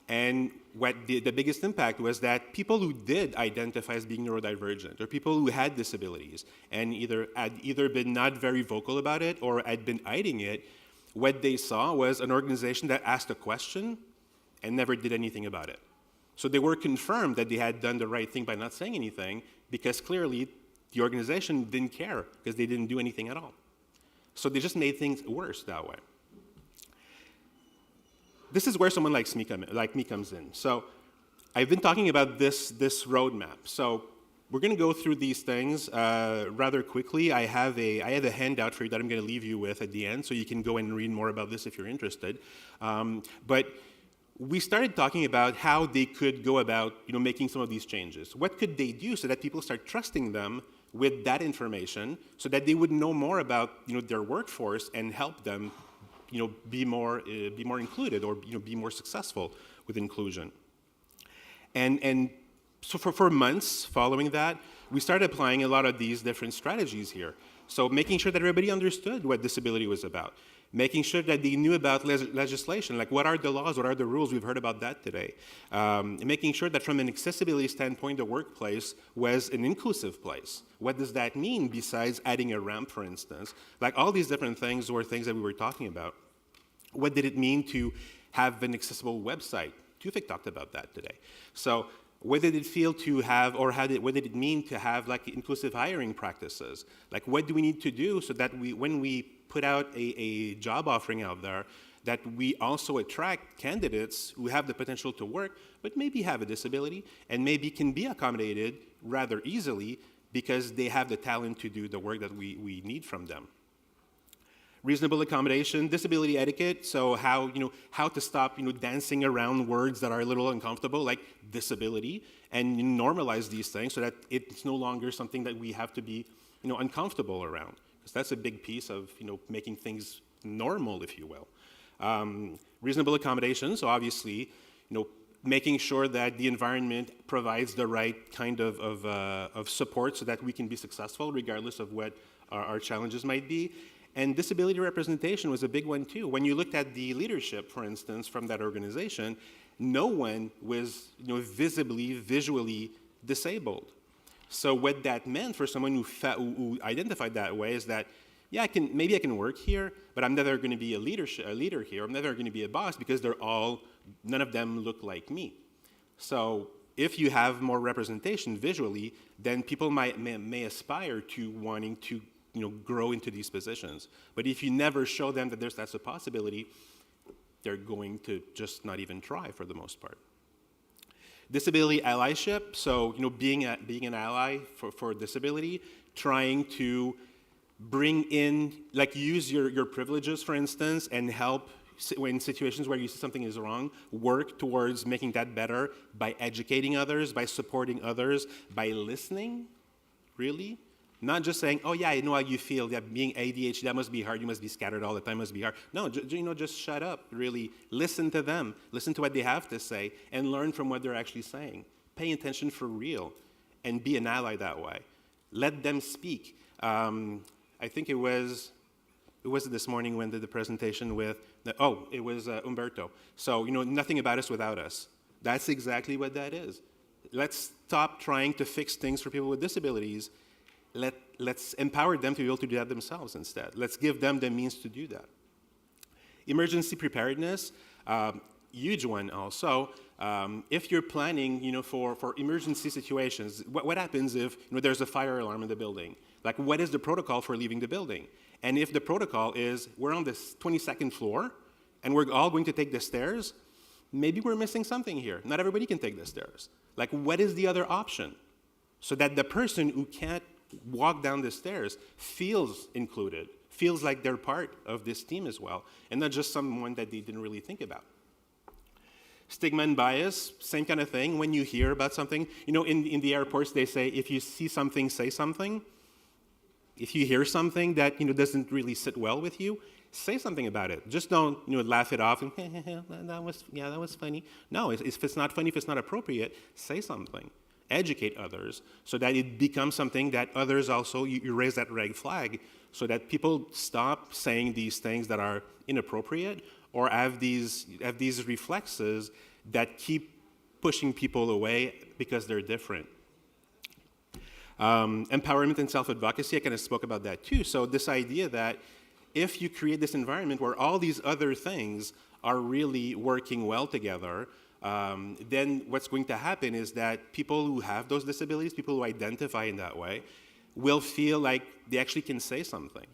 And what the biggest impact was that people who did identify as being neurodivergent, or people who had disabilities, and had either been not very vocal about it or had been hiding it, what they saw was an organization that asked a question and never did anything about it. So they were confirmed that they had done the right thing by not saying anything, because clearly the organization didn't care because they didn't do anything at all. So they just made things worse that way. This is where someone like me comes in. So I've been talking about this roadmap. So we're going to go through these things rather quickly. I have a handout for you that I'm going to leave you with at the end, so you can go and read more about this if you're interested. But we started talking about how they could go about making some of these changes. What could they do so that people start trusting them with that information, so that they would know more about their workforce and help them be more included, or be more successful with inclusion. And so for months following that, we started applying a lot of these different strategies here. So making sure that everybody understood what disability was about, making sure that they knew about legislation, like what are the laws, what are the rules, we've heard about that today. Making sure that from an accessibility standpoint, the workplace was an inclusive place. What does that mean besides adding a ramp, for instance? Like all these different things were things that we were talking about. What did it mean to have an accessible website? Tufik talked about that today. So what did it feel to have, or what did it mean to have like inclusive hiring practices? Like what do we need to do so that when we put out a job offering out there, that we also attract candidates who have the potential to work, but maybe have a disability, and maybe can be accommodated rather easily because they have the talent to do the work that we need from them. Reasonable accommodation, disability etiquette, so how to stop dancing around words that are a little uncomfortable, like disability, and normalize these things so that it's no longer something that we have to be uncomfortable around, because that's a big piece of making things normal, if you will. Reasonable accommodation, so obviously making sure that the environment provides the right kind of support so that we can be successful regardless of what our challenges might be. And disability representation was a big one too. When you looked at the leadership, for instance, from that organization, no one was visually disabled. So what that meant for someone who identified that way is that, yeah, maybe I can work here, but I'm never going to be a leader here. I'm never going to be a boss because none of them look like me. So if you have more representation visually, then people may aspire to wanting to grow into these positions. But if you never show them that that's a possibility, they're going to just not even try for the most part. Disability allyship, so being an ally for disability, trying to bring in, like use your privileges, for instance, and help in situations where you see something is wrong, work towards making that better by educating others, by supporting others, by listening, really. Not just saying, oh yeah, I know how you feel, that being ADHD, that must be hard, you must be scattered all the time, must be hard. No, just shut up, really. Listen to them, listen to what they have to say, and learn from what they're actually saying. Pay attention for real, and be an ally that way. Let them speak. I think it was this morning when did the presentation with, it was Umberto. So, nothing about us without us. That's exactly what that is. Let's stop trying to fix things for people with disabilities. Let's empower them to be able to do that themselves instead. Let's give them the means to do that. Emergency preparedness, huge one also. If you're planning, for emergency situations, what happens if there's a fire alarm in the building? Like, what is the protocol for leaving the building? And if the protocol is we're on the 22nd floor and we're all going to take the stairs, maybe we're missing something here. Not everybody can take the stairs. Like, what is the other option? So that the person who can't walk down the stairs feels included, feels like they're part of this team as well, and not just someone that they didn't really think about. Stigma and bias, same kind of thing. When you hear about something, in the airports they say, if you see something, say something. If you hear something that doesn't really sit well with you, say something about it. Just don't laugh it off and that was funny. No, if it's not funny, if it's not appropriate, say something. educate others so that it becomes something that others also, you raise that red flag so that people stop saying these things that are inappropriate or have these reflexes that keep pushing people away because they're different. Empowerment and self-advocacy, I kind of spoke about that too. So this idea that if you create this environment where all these other things are really working well together, then what's going to happen is that people who have those disabilities, people who identify in that way, will feel like they actually can say something.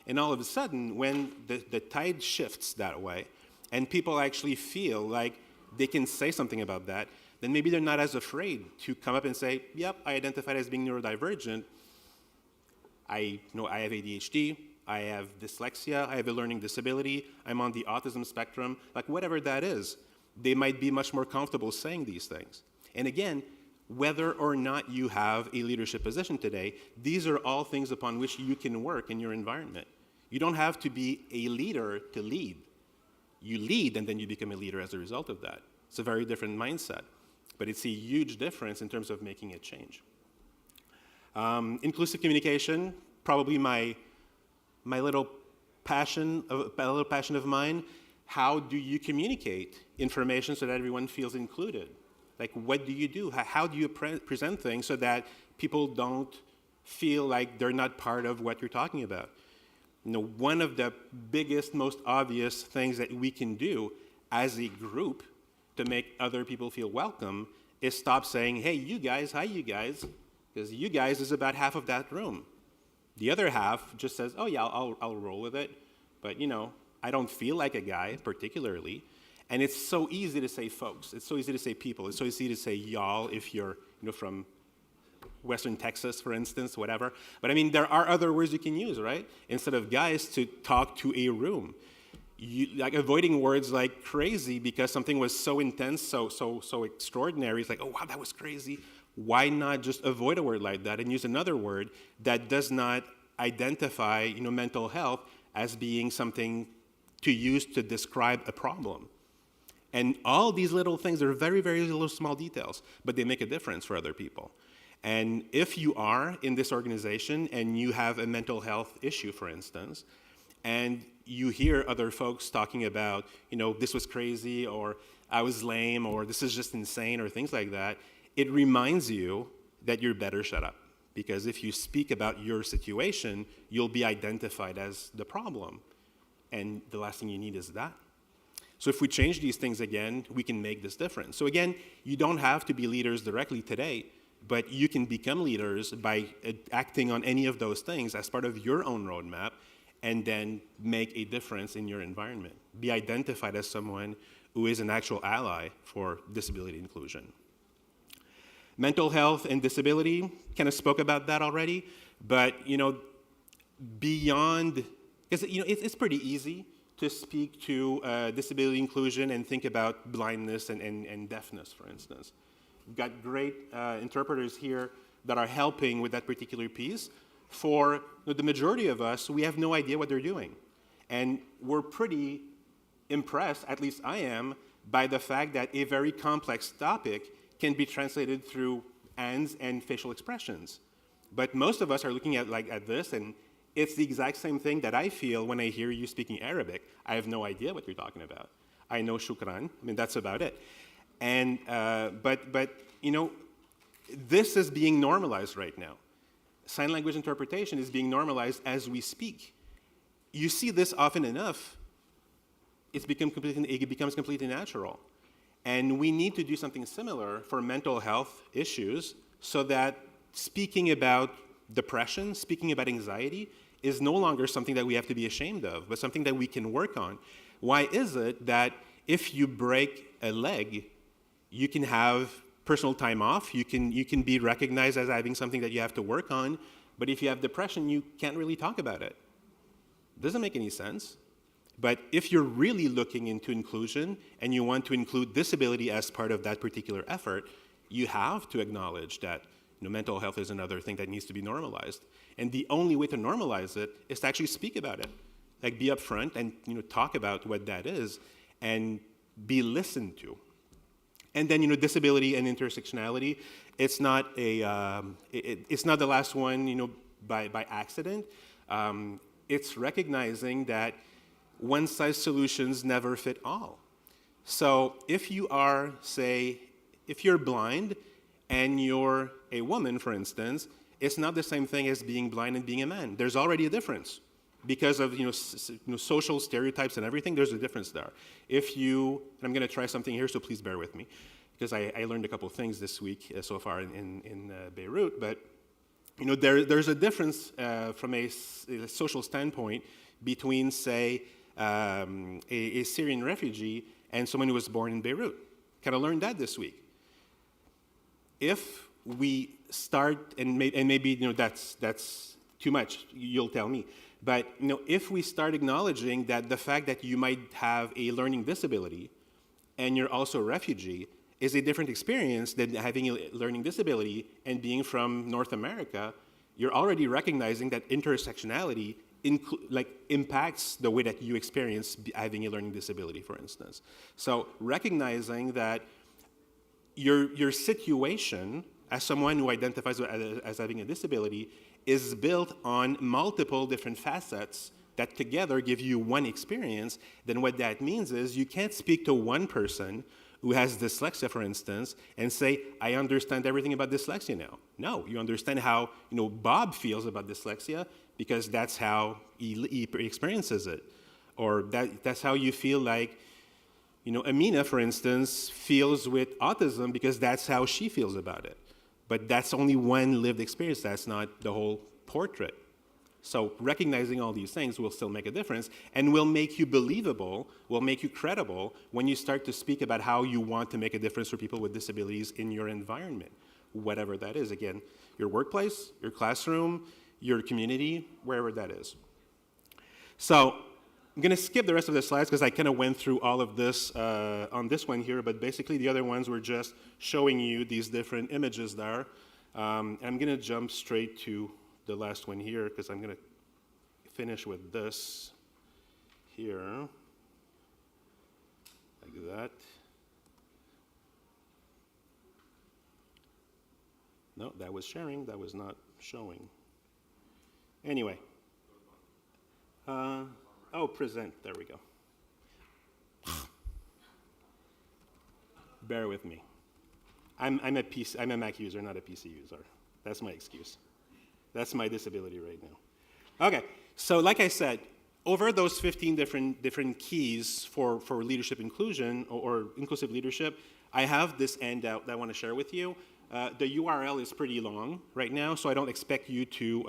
And all of a sudden, when the tide shifts that way, and people actually feel like they can say something about that, then maybe they're not as afraid to come up and say, yep, I identified as being neurodivergent. I have ADHD, I have dyslexia, I have a learning disability, I'm on the autism spectrum, like whatever that is. They might be much more comfortable saying these things. And again, whether or not you have a leadership position today, these are all things upon which you can work in your environment. You don't have to be a leader to lead. You lead and then you become a leader as a result of that. It's a very different mindset, but it's a huge difference in terms of making a change. Inclusive communication, probably my little passion of mine. How do you communicate information so that everyone feels included? Like, what do you do? How do you present things so that people don't feel like they're not part of what you're talking about? One of the biggest, most obvious things that we can do as a group to make other people feel welcome is stop saying, hey, you guys, hi, you guys, because you guys is about half of that room. The other half just says, oh, yeah, I'll roll with it, but, I don't feel like a guy particularly. And it's so easy to say folks. It's so easy to say people. It's so easy to say y'all if you're from Western Texas, for instance, whatever. But I mean, there are other words you can use, right? Instead of guys, to talk to a room. Like avoiding words like crazy because something was so intense, so extraordinary. It's like, oh, wow, that was crazy. Why not just avoid a word like that and use another word that does not identify, mental health as being something to use to describe a problem? And all these little things are very, very little small details, but they make a difference for other people. And if you are in this organization and you have a mental health issue, for instance, and you hear other folks talking about, this was crazy, or I was lame, or this is just insane, or things like that, it reminds you that you're better shut up. Because if you speak about your situation, you'll be identified as the problem. And the last thing you need is that. So if we change these things again, we can make this difference. So again, you don't have to be leaders directly today, but you can become leaders by acting on any of those things as part of your own roadmap and then make a difference in your environment. Be identified as someone who is an actual ally for disability inclusion. Mental health and disability, kind of spoke about that already, but beyond, because it's pretty easy to speak to disability inclusion and think about blindness and deafness, for instance. We've got great interpreters here that are helping with that particular piece. For the majority of us, we have no idea what they're doing. And we're pretty impressed, at least I am, by the fact that a very complex topic can be translated through hands and facial expressions. But most of us are looking at this, and it's the exact same thing that I feel when I hear you speaking Arabic. I have no idea what you're talking about. I know shukran, that's about it. And, but this is being normalized right now. Sign language interpretation is being normalized as we speak. You see this often enough, it becomes completely natural. And we need to do something similar for mental health issues so that speaking about depression, speaking about anxiety, is no longer something that we have to be ashamed of, but something that we can work on. Why is it that if you break a leg, you can have personal time off, you can be recognized as having something that you have to work on, but if you have depression, you can't really talk about it? Doesn't make any sense. But if you're really looking into inclusion and you want to include disability as part of that particular effort, you have to acknowledge that mental health is another thing that needs to be normalized. And the only way to normalize it is to actually speak about it. Like, be upfront and talk about what that is and be listened to. And then, disability and intersectionality, it's not it's not the last one, by accident. It's recognizing that one-size solutions never fit all. So if you are, say, if you're blind and you're a woman, for instance, it's not the same thing as being blind and being a man. There's already a difference. Because of social stereotypes and everything, there's a difference there. If you, and I'm going to try something here, so please bear with me, because I learned a couple of things this week so far in Beirut, but there's a difference from a social standpoint between, say, a Syrian refugee and someone who was born in Beirut. Kind of learned that this week. If we start, and maybe that's too much, you'll tell me. But if we start acknowledging that the fact that you might have a learning disability and you're also a refugee is a different experience than having a learning disability and being from North America, you're already recognizing that intersectionality impacts the way that you experience having a learning disability, for instance. So recognizing that your situation as someone who identifies as having a disability is built on multiple different facets that together give you one experience, then what that means is you can't speak to one person who has dyslexia, for instance, and say, I understand everything about dyslexia now. No, you understand how Bob feels about dyslexia because that's how he experiences it. Or that's how you feel like Amina, for instance, feels with autism because that's how she feels about it. But that's only one lived experience. That's not the whole portrait. So recognizing all these things will still make a difference and will make you believable, will make you credible when you start to speak about how you want to make a difference for people with disabilities in your environment, whatever that is. Again, your workplace, your classroom, your community, wherever that is. So I'm going to skip the rest of the slides because I kind of went through all of this on this one here, but basically the other ones were just showing you these different images there. And I'm going to jump straight to the last one here because I'm going to finish with this here, like that. No, that was sharing, that was not showing. Anyway. Oh, present, there we go. Bear with me. I'm a Mac user, not a PC user. That's my excuse. That's my disability right now. Okay, so like I said, over those 15 different keys for leadership inclusion or inclusive leadership, I have this handout that I want to share with you. The URL is pretty long right now, so I don't expect you to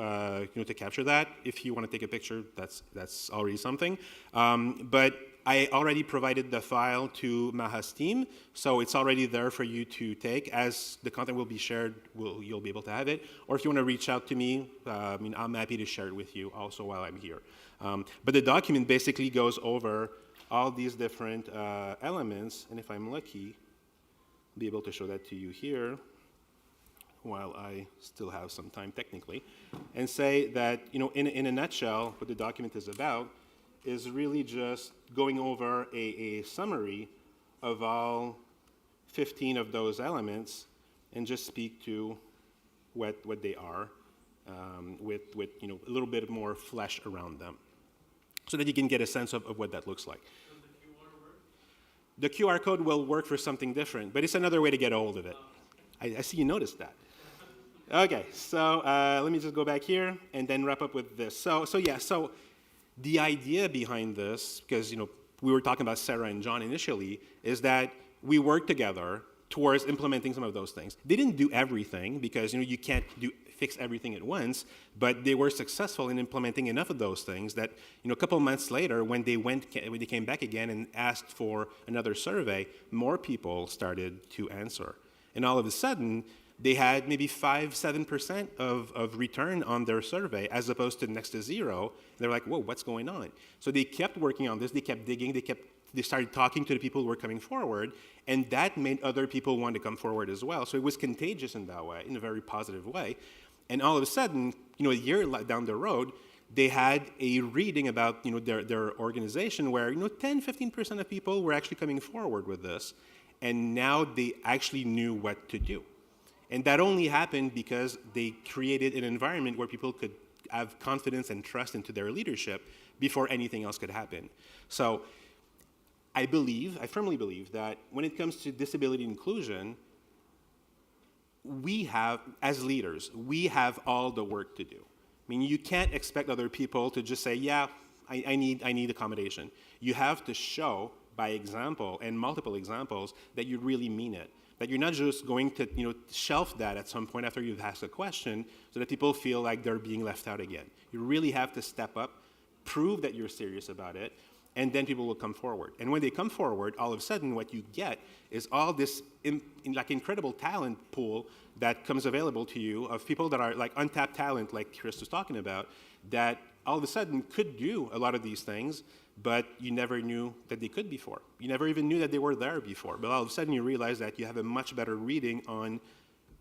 to capture that. If you want to take a picture, that's already something. But I already provided the file to Maha's team, so it's already there for you to take. As the content will be shared, you'll be able to have it. Or if you want to reach out to me, I'm happy to share it with you also while I'm here. But the document basically goes over all these different elements, and if I'm lucky, I'll be able to show that to you here while I still have some time technically, and say that, in a nutshell, what the document is about is really just going over a summary of all 15 of those elements and just speak to what they are with a little bit more flesh around them so that you can get a sense of what that looks like. The QR code will work for something different, but it's another way to get a hold of it. I see you noticed that. Okay, so let me just go back here and then wrap up with this. So the idea behind this, because we were talking about Sarah and John initially, is that we work together towards implementing some of those things. They didn't do everything because you can't fix everything at once, but they were successful in implementing enough of those things that a couple months later, when they came back again and asked for another survey, more people started to answer, and all of a sudden they had maybe 5-7% of return on their survey as opposed to next to zero. They're like, whoa, what's going on? So they kept working on this, they kept digging, they started talking to the people who were coming forward, and that made other people want to come forward as well. So it was contagious in that way, in a very positive way. And all of a sudden, a year down the road, they had a reading about their organization where 10-15% of people were actually coming forward with this. and now they actually knew what to do. And that only happened because they created an environment where people could have confidence and trust into their leadership before anything else could happen. So I firmly believe that when it comes to disability inclusion, we have, as leaders, we have all the work to do. I mean, you can't expect other people to just say, yeah, I need accommodation. You have to show by example and multiple examples that you really mean it. That you're not just going to shelf that at some point after you've asked a question so that people feel like they're being left out again. You really have to step up, prove that you're serious about it, and then people will come forward. And when they come forward, all of a sudden what you get is all this incredible talent pool that comes available to you of people that are like untapped talent, like Chris was talking about, that all of a sudden could do a lot of these things, but you never knew that they could before. You never even knew that they were there before. But all of a sudden you realize that you have a much better reading on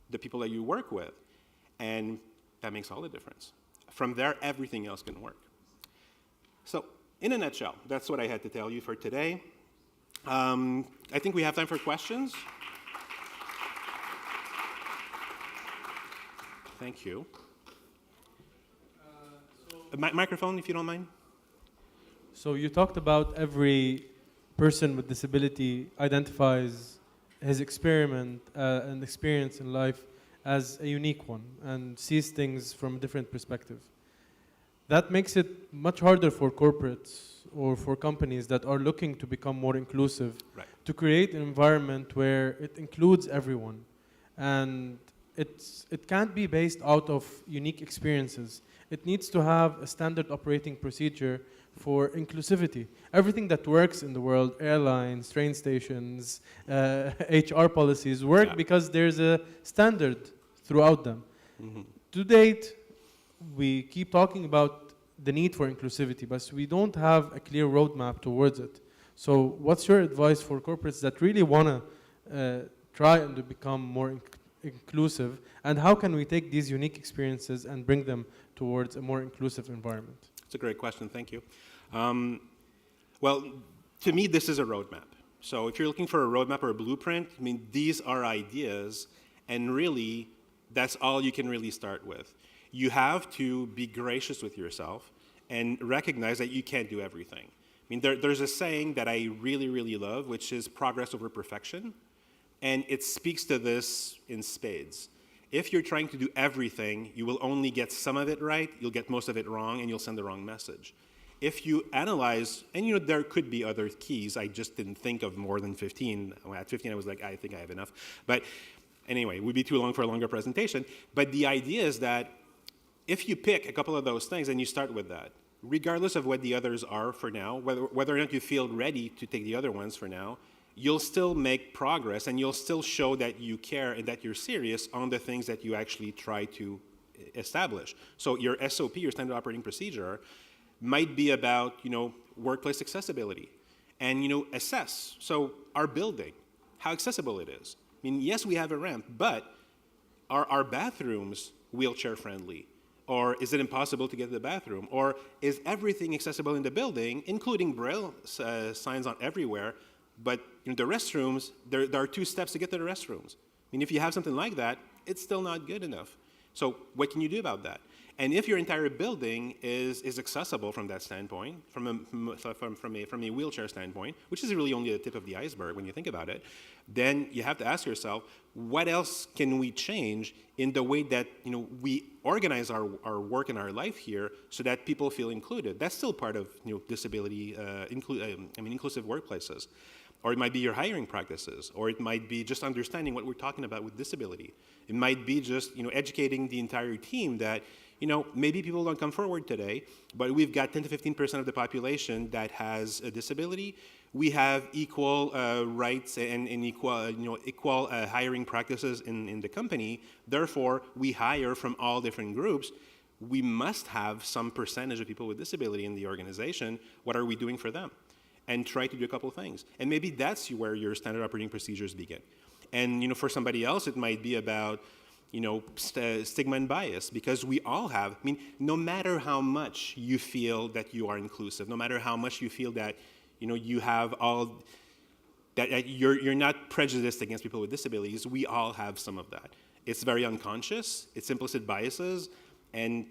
the people that you work with. And that makes all the difference. From there, everything else can work. So, in a nutshell, that's what I had to tell you for today. I think we have time for questions. Thank you. Microphone, if you don't mind. So you talked about every person with disability identifies his experiment and experience in life as a unique one and sees things from a different perspective. That makes it much harder for corporates or for companies that are looking to become more inclusive to create an environment where it includes everyone. And it can't be based out of unique experiences. It needs to have a standard operating procedure for inclusivity. Everything that works in the world, airlines, train stations, HR policies, work because there's a standard throughout them. Mm-hmm. To date, we keep talking about the need for inclusivity, but we don't have a clear roadmap towards it. So what's your advice for corporates that really want to try and to become more inclusive, and how can we take these unique experiences and bring them towards a more inclusive environment? That's a great question, thank you. Well, to me, this is a roadmap. So if you're looking for a roadmap or a blueprint, I mean, these are ideas, and really, that's all you can really start with. You have to be gracious with yourself and recognize that you can't do everything. I mean, there's a saying that I really, really love, which is progress over perfection, and it speaks to this in spades. If you're trying to do everything, you will only get some of it right, you'll get most of it wrong, and you'll send the wrong message. If you analyze, and there could be other keys, I just didn't think of more than 15. At 15, I was like, I think I have enough. But anyway, it would be too long for a longer presentation. But the idea is that if you pick a couple of those things and you start with that, regardless of what the others are for now, whether or not you feel ready to take the other ones for now, you'll still make progress and you'll still show that you care and that you're serious on the things that you actually try to establish. So your SOP, your standard operating procedure, might be about, workplace accessibility and, assess. So our building, how accessible it is. I mean, yes, we have a ramp, but are our bathrooms wheelchair friendly? Or is it impossible to get to the bathroom? Or is everything accessible in the building, including Braille signs on everywhere, but the restrooms, there are 2 steps to get to the restrooms. I mean, if you have something like that, it's still not good enough. So what can you do about that? And if your entire building is accessible from that standpoint, from a wheelchair standpoint, which is really only the tip of the iceberg when you think about it, then you have to ask yourself, what else can we change in the way that we organize our work and our life here so that people feel included? That's still part of disability, inclusive workplaces. Or it might be your hiring practices, or it might be just understanding what we're talking about with disability. It might be just educating the entire team that maybe people don't come forward today, but we've got 10 to 15% of the population that has a disability. We have equal rights and equal hiring practices in the company. Therefore, we hire from all different groups. We must have some percentage of people with disability in the organization. What are we doing for them? And try to do a couple of things. And maybe that's where your standard operating procedures begin. And for somebody else, it might be about stigma and bias, because we all have, no matter how much you feel that you are inclusive, no matter how much you feel that, you have all that you're not prejudiced against people with disabilities. We all have some of that. It's very unconscious, it's implicit biases, and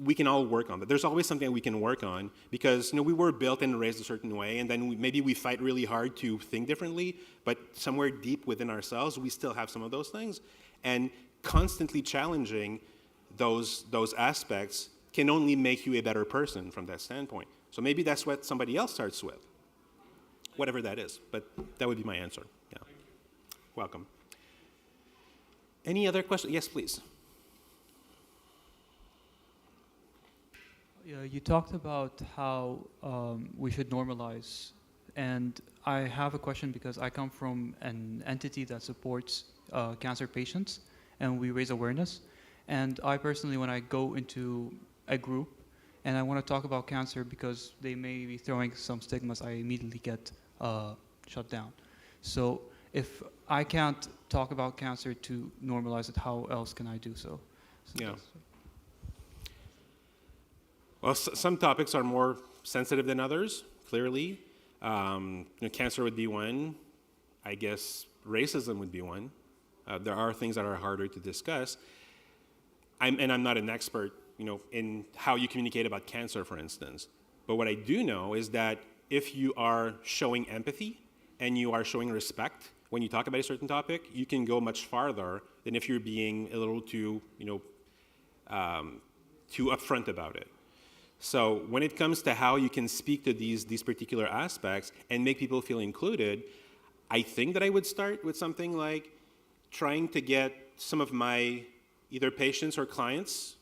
we can all work on that. There's always something we can work on because we were built and raised a certain way, and then maybe we fight really hard to think differently, but somewhere deep within ourselves, we still have some of those things. And constantly challenging those aspects can only make you a better person from that standpoint. So maybe that's what somebody else starts with, whatever that is. But that would be my answer. Yeah. Welcome. Any other questions? Yes, please. Yeah, you talked about how we should normalize, and I have a question because I come from an entity that supports cancer patients, and we raise awareness. And I personally, when I go into a group and I want to talk about cancer because they may be throwing some stigmas, I immediately get shut down. So if I can't talk about cancer to normalize it, how else can I do so? Yeah. Well, some topics are more sensitive than others, clearly. Cancer would be one. I guess racism would be one. There are things that are harder to discuss. I'm not an expert, in how you communicate about cancer, for instance. But what I do know is that if you are showing empathy and you are showing respect when you talk about a certain topic, you can go much farther than if you're being a little too, too upfront about it. So when it comes to how you can speak to these particular aspects and make people feel included, I think that I would start with something like trying to get some of my either patients or clients,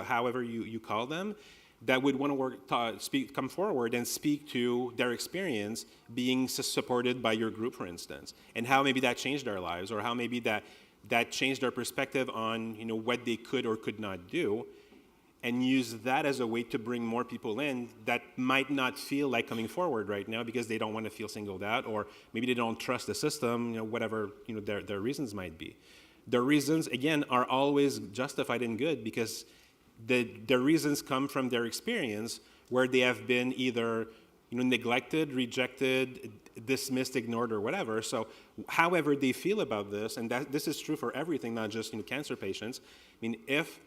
however you call them, that would want to come forward and speak to their experience being supported by your group, for instance, and how maybe that changed their lives, or how maybe that changed their perspective on what they could or could not do, and use that as a way to bring more people in that might not feel like coming forward right now because they don't want to feel singled out, or maybe they don't trust the system, whatever their reasons might be. Their reasons, again, are always justified and good because the reasons come from their experience where they have been either neglected, rejected, dismissed, ignored, or whatever. So however they feel about this, and this is true for everything, not just cancer patients. I mean, if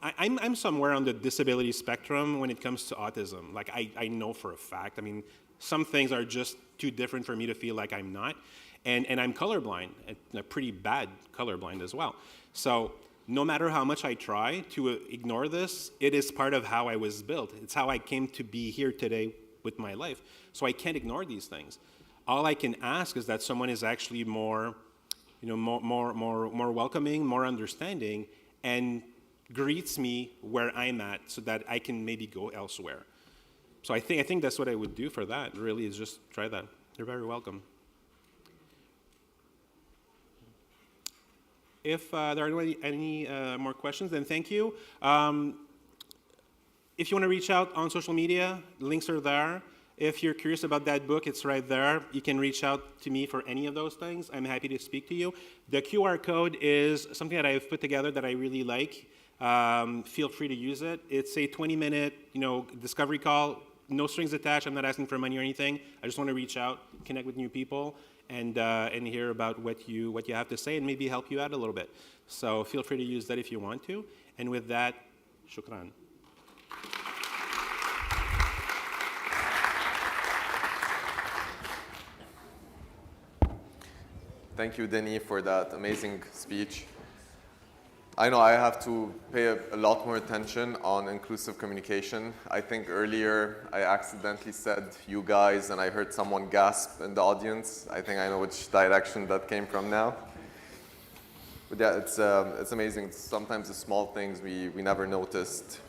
I'm somewhere on the disability spectrum when it comes to autism. Like I know for a fact. I mean, some things are just too different for me to feel like I'm not. And I'm colorblind, and pretty bad colorblind as well. So no matter how much I try to ignore this, it is part of how I was built. It's how I came to be here today with my life. So I can't ignore these things. All I can ask is that someone is actually more welcoming, more understanding, and greets me where I'm at so that I can maybe go elsewhere. So I think that's what I would do for that, really, is just try that. You're very welcome. If there are any more questions, then thank you. If you want to reach out on social media, links are there. If you're curious about that book, it's right there. You can reach out to me for any of those things. I'm happy to speak to you. The QR code is something that I've put together that I really like. Feel free to use it. It's a 20-minute, discovery call. No strings attached. I'm not asking for money or anything. I just want to reach out, connect with new people, and hear about what you have to say and maybe help you out a little bit. So feel free to use that if you want to. And with that, shukran. Thank you, Denis, for that amazing speech. I know I have to pay a lot more attention on inclusive communication. I think earlier I accidentally said you guys and I heard someone gasp in the audience. I think I know which direction that came from now. But yeah, it's amazing. Sometimes the small things we never noticed.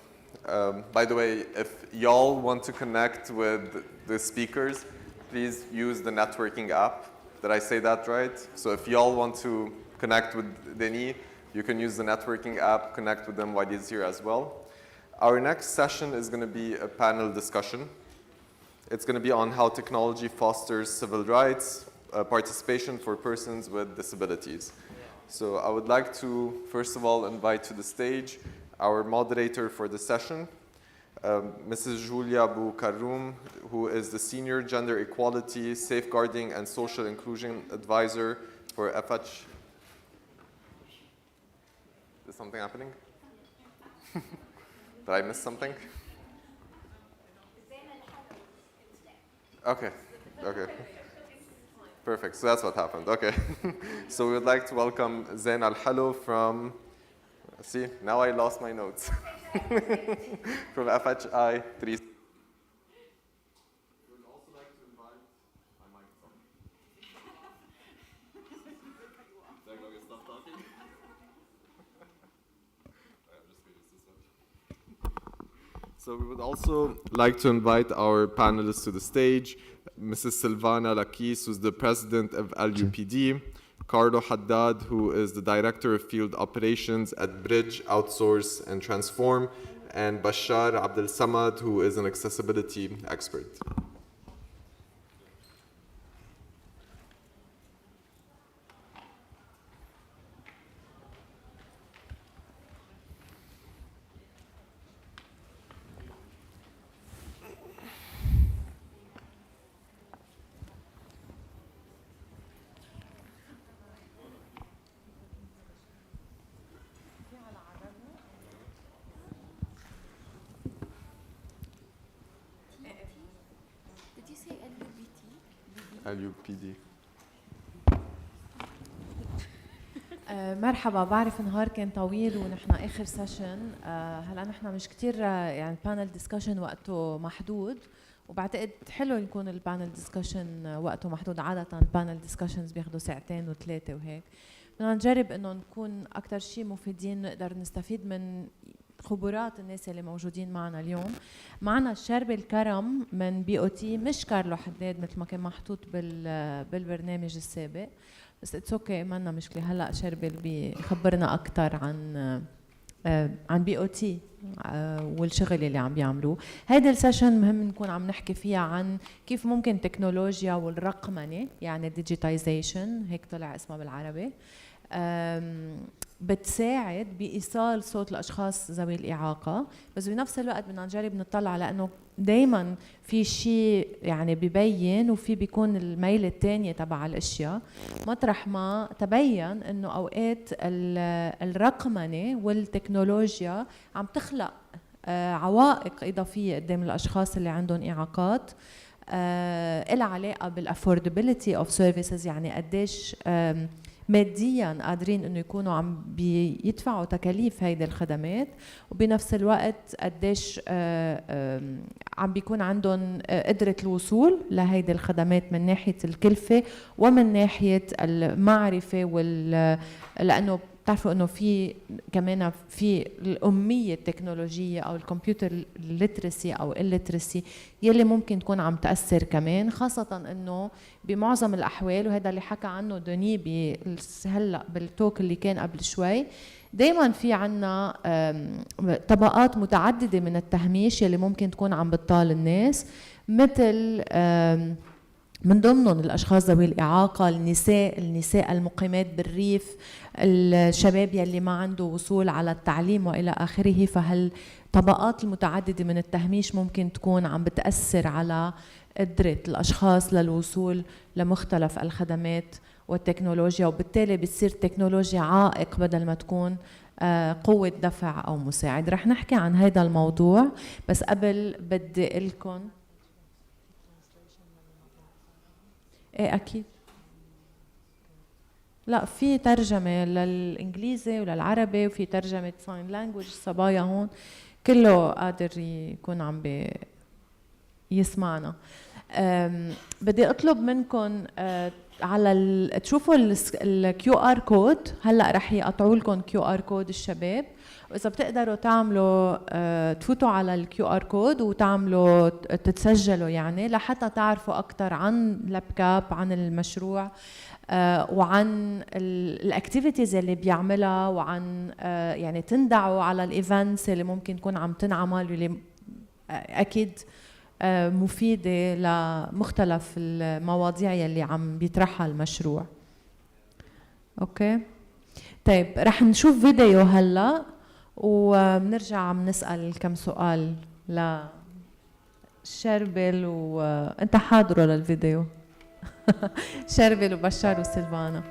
By the way, if y'all want to connect with the speakers, please use the networking app. Did I say that right? So if y'all want to connect with Denis, you can use the networking app, connect with them while he's here as well. Our next session is going to be a panel discussion. It's going to be on how technology fosters civil rights, participation for persons with disabilities. So I would like to, first of all, invite to the stage our moderator for the session, Mrs. Julia Abu Karoum, who is the Senior Gender Equality, Safeguarding and Social Inclusion Advisor for FH. Is something happening? Did I miss something? Okay, okay. Perfect, so that's what happened, okay. So we would like to welcome Zain Al-Halo from, see, now I lost my notes. From FHI 3. So we would also like to invite our panelists to the stage. Mrs. Silvana Lakis, who's the president of LUPD, Carlo Haddad, who is the director of field operations at Bridge, Outsource, and Transform, and Bashar Abdel Samad, who is an accessibility expert. LUPD. مرحبا. بعرف النهار كان طويل ونحن اخر سيشن. هلا نحن مش كتير يعني البانل ديسكشن وقته محدود، وبعتقد حلو يكون البانل ديسكشن وقته محدود. عاده البانل ديسكشنز بياخذوا ساعتين وثلاثه وهيك. بدنا نجرب انه نكون اكثر شيء مفيدين، نقدر نستفيد من خبرات الناس اللي موجودين معنا اليوم. معنا الشرب الكرم من BOT، مش كارلو حداد مثل ما كان محطوط بالبرنامج السابق، بس اتس اوكي، ما لنا مشكله. هلا شربل بيخبرنا اكثر عن BOT والشغل اللي عم بيعملوه. هيدا السيشن مهم نكون عم نحكي فيها عن كيف ممكن تكنولوجيا والرقمنه، يعني ديجيتايزيشن هيك طلع اسمها بالعربي، بتساعد بإيصال صوت الأشخاص ذوي الإعاقة. بس بنفس الوقت بدنا نجرب نطلع لأنه دايما في شيء يعني ببين وفي بيكون الميل الثانية تبع الأشياء. مطرح ما تبين إنه أوقات الرقمنة والتكنولوجيا عم تخلق عوائق إضافية قدام الأشخاص اللي عندهم إعاقات، إلها علاقة بالأفوردابيلتي أوف سيرفيسز، يعني قديش ماديا قادرين انه يكونوا عم بيدفعوا تكاليف هيدي الخدمات، وبنفس الوقت قديش عم بيكون عندهم قدرة الوصول لهيدي الخدمات من ناحية الكلفة ومن ناحية المعرفة لأنه بتعرفوا انه في كمان في الأمية التكنولوجية او الكمبيوتر ليترسي او الليترسي يلي ممكن تكون عم تأثر كمان، خاصة انه بمعظم الأحوال، وهذا اللي حكى عنه دوني هلا بالتوك اللي كان قبل شوي، دايما في عنا طبقات متعددة من التهميش يلي ممكن تكون عم بتطال الناس، مثل من ضمنهم الأشخاص ذوي الإعاقة، النساء المقيمات بالريف، الشباب يلي ما عنده وصول على التعليم وإلى آخره. فهالطبقات المتعددة من التهميش ممكن تكون عم بتأثر على قدرة الأشخاص للوصول لمختلف الخدمات والتكنولوجيا، وبالتالي بتصير التكنولوجيا عائق بدل ما تكون قوة دفع أو مساعد. رح نحكي عن هذا الموضوع، بس قبل بدي لكم ايه اكيد لا في ترجمه للانجليزي وللعربي وفي ترجمه ساين لانجويج. الصبايا هون كله قادر يكون عم يسمعنا. بدي اطلب منكم على تشوفوا الكيو ار كود. هلا رح يقطعوا لكم كيو ار كود الشباب، واذا بتقدروا تعملوا تفوتوا على الكيو ار كود وتعملوا تتسجلوا، يعني لحتى تعرفوا اكثر عن لابكاب، عن المشروع، وعن الاكتيفيتيز اللي بيعملها، وعن يعني تندعوا على الايفنتس اللي ممكن تكون عم تنعمل، واللي اكيد مفيدة لمختلف المواضيع يلي عم بيطرحها المشروع. اوكي طيب، رح نشوف فيديو هلا وبنرجع عم نسأل كم سؤال لا شربل وانت حاضره للفيديو. شربل وبشار وسيلفانا.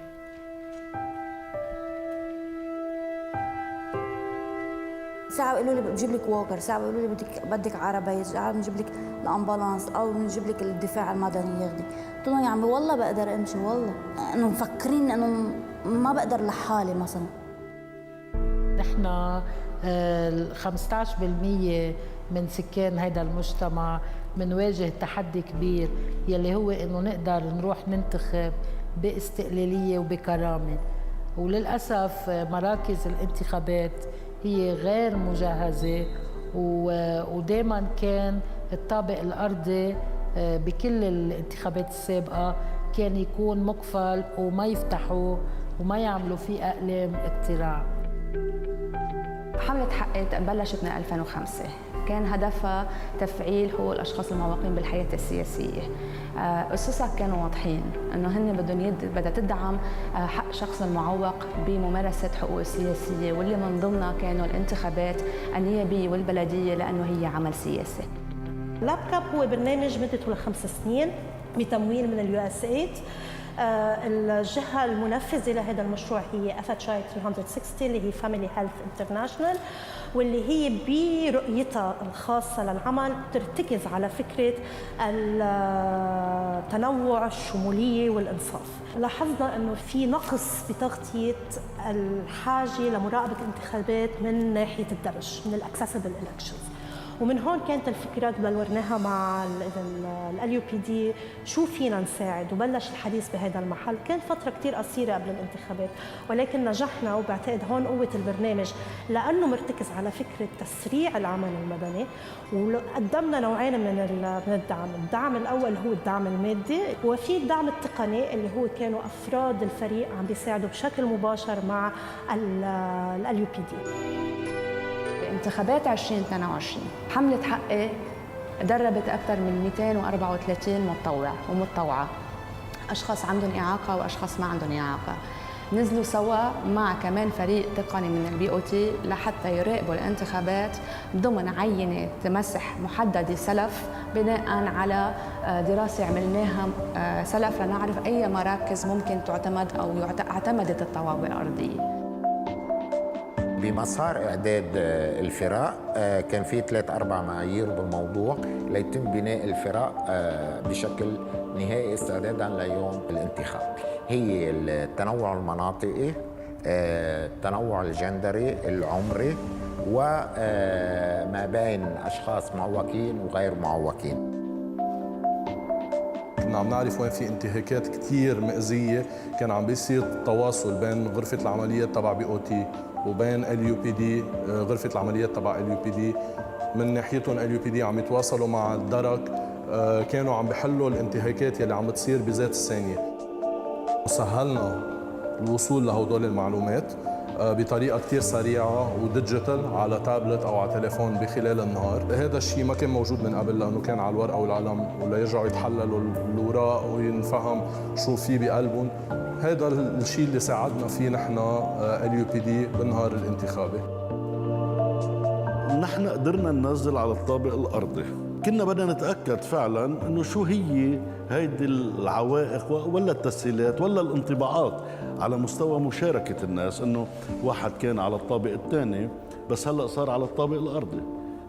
ساعة يقولوا لي بجيب لك ووكر، ساعة يقولوا لي بدك عربية، ساعة بنجيب لك الأمبولانس أو بنجيب لك الدفاع المدني ياخدي. قلت لهم يا عمي والله بقدر أمشي، والله إنه مفكرين إنه ما بقدر لحالي مثلا. نحن 15% من سكان هذا المجتمع منواجه تحدي كبير يلي هو إنه نقدر نروح ننتخب باستقلالية وبكرامة، وللأسف مراكز الانتخابات هي غير مجهزة، ودائما كان الطابق الأرضي بكل الانتخابات السابقة كان يكون مقفل وما يفتحوه وما يعملوا فيه أقلام اقتراع. حملة حقي بلشت من 2005، كان هدفها تفعيل حقوق الأشخاص المعوقين بالحياة السياسية. أسسها كانوا واضحين إنه هن بدها تدعم حق شخص المعوق بممارسة حقوقه السياسية، واللي من ضمنها كانوا الانتخابات النيابية والبلدية لأنه هي عمل سياسي. لاب كاب هو برنامج مدته 5 سنين بتمويل من الUSAID. الجهة المنفذة لهذا المشروع هي FHI 360 اللي هي Family Health International، واللي هي برؤيتها الخاصة للعمل ترتكز على فكرة التنوع، الشمولية والإنصاف. لاحظنا أنه في نقص بتغطية الحاجة لمراقبة الانتخابات من ناحية الدمج، من الأكسسبل إلكشنز. ومن هون كانت الفكرة بلورناها مع AUB شو فينا نساعد، وبلش الحديث بهذا المحل. كان فترة كتير قصيرة قبل الانتخابات، ولكن نجحنا، وبعتقد هون قوة البرنامج لأنه مرتكز على فكرة تسريع العمل المدني. وقدمنا نوعين من الدعم. الدعم الأول هو الدعم المادي، وفي الدعم التقني اللي هو كانوا أفراد الفريق عم بيساعدوا بشكل مباشر مع AUB. انتخابات 2022 حملة حقي دربت أكثر من 234 متطوع ومتطوعة، أشخاص عندهم إعاقة وأشخاص ما عندهم إعاقة. نزلوا سوا مع كمان فريق تقني من BOT لحتى يراقبوا الانتخابات ضمن عينة مسح محددة سلف، بناء على دراسة عملناها سلف لنعرف أي مراكز ممكن تعتمد أو اعتمدت الطوابق الأرضية. بمسار إعداد الفرق كان في 3-4 معايير بالموضوع ليتم بناء الفرق بشكل نهائي استعدادا ليوم الانتخاب. هي التنوع المناطقي، التنوع الجندري، العمري، وما بين أشخاص معوقين وغير معوقين. كنا عم نعرف وين في انتهاكات كتير مأزية، كان عم بيصير تواصل بين غرفة العمليات تبع BOT وبين AUB غرفة العمليات تبع AUB. من ناحيتهم AUB عم يتواصلوا مع الدرك، كانوا عم بيحلوا الانتهاكات يلي عم بتصير بذات الثانية. سهلنا الوصول لهدول المعلومات بطريقة كتير سريعة وديجيتال على تابلت أو على تليفون بخلال النهار. هذا الشيء ما كان موجود من قبل لأنه كان على الورقة والقلم، ولا يرجعوا يتحللوا الأوراق وينفهم شو في بقلبهم. هذا الشيء اللي ساعدنا فيه نحن AUB بالنهار الانتخابي. نحن قدرنا ننزل على الطابق الأرضي. كنا بدنا نتأكد فعلا إنه شو هي هيدي العوائق ولا التسهيلات ولا الانطباعات على مستوى مشاركة الناس، إنه واحد كان على الطابق الثاني بس هلأ صار على الطابق الأرضي.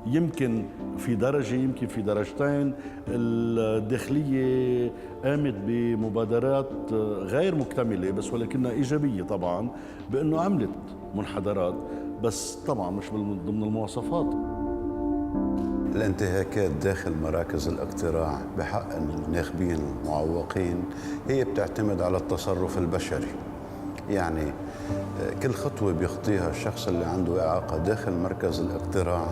يمكن في درجة، يمكن في درجتين. الداخلية قامت بمبادرات غير مكتملة بس ولكنها إيجابية طبعا، بأنه عملت منحدرات، بس طبعا مش ضمن المواصفات. الانتهاكات داخل مراكز الاقتراع بحق الناخبين المعوقين هي بتعتمد على التصرف البشري. يعني كل خطوة بيخطيها الشخص اللي عنده إعاقة داخل مركز الاقتراع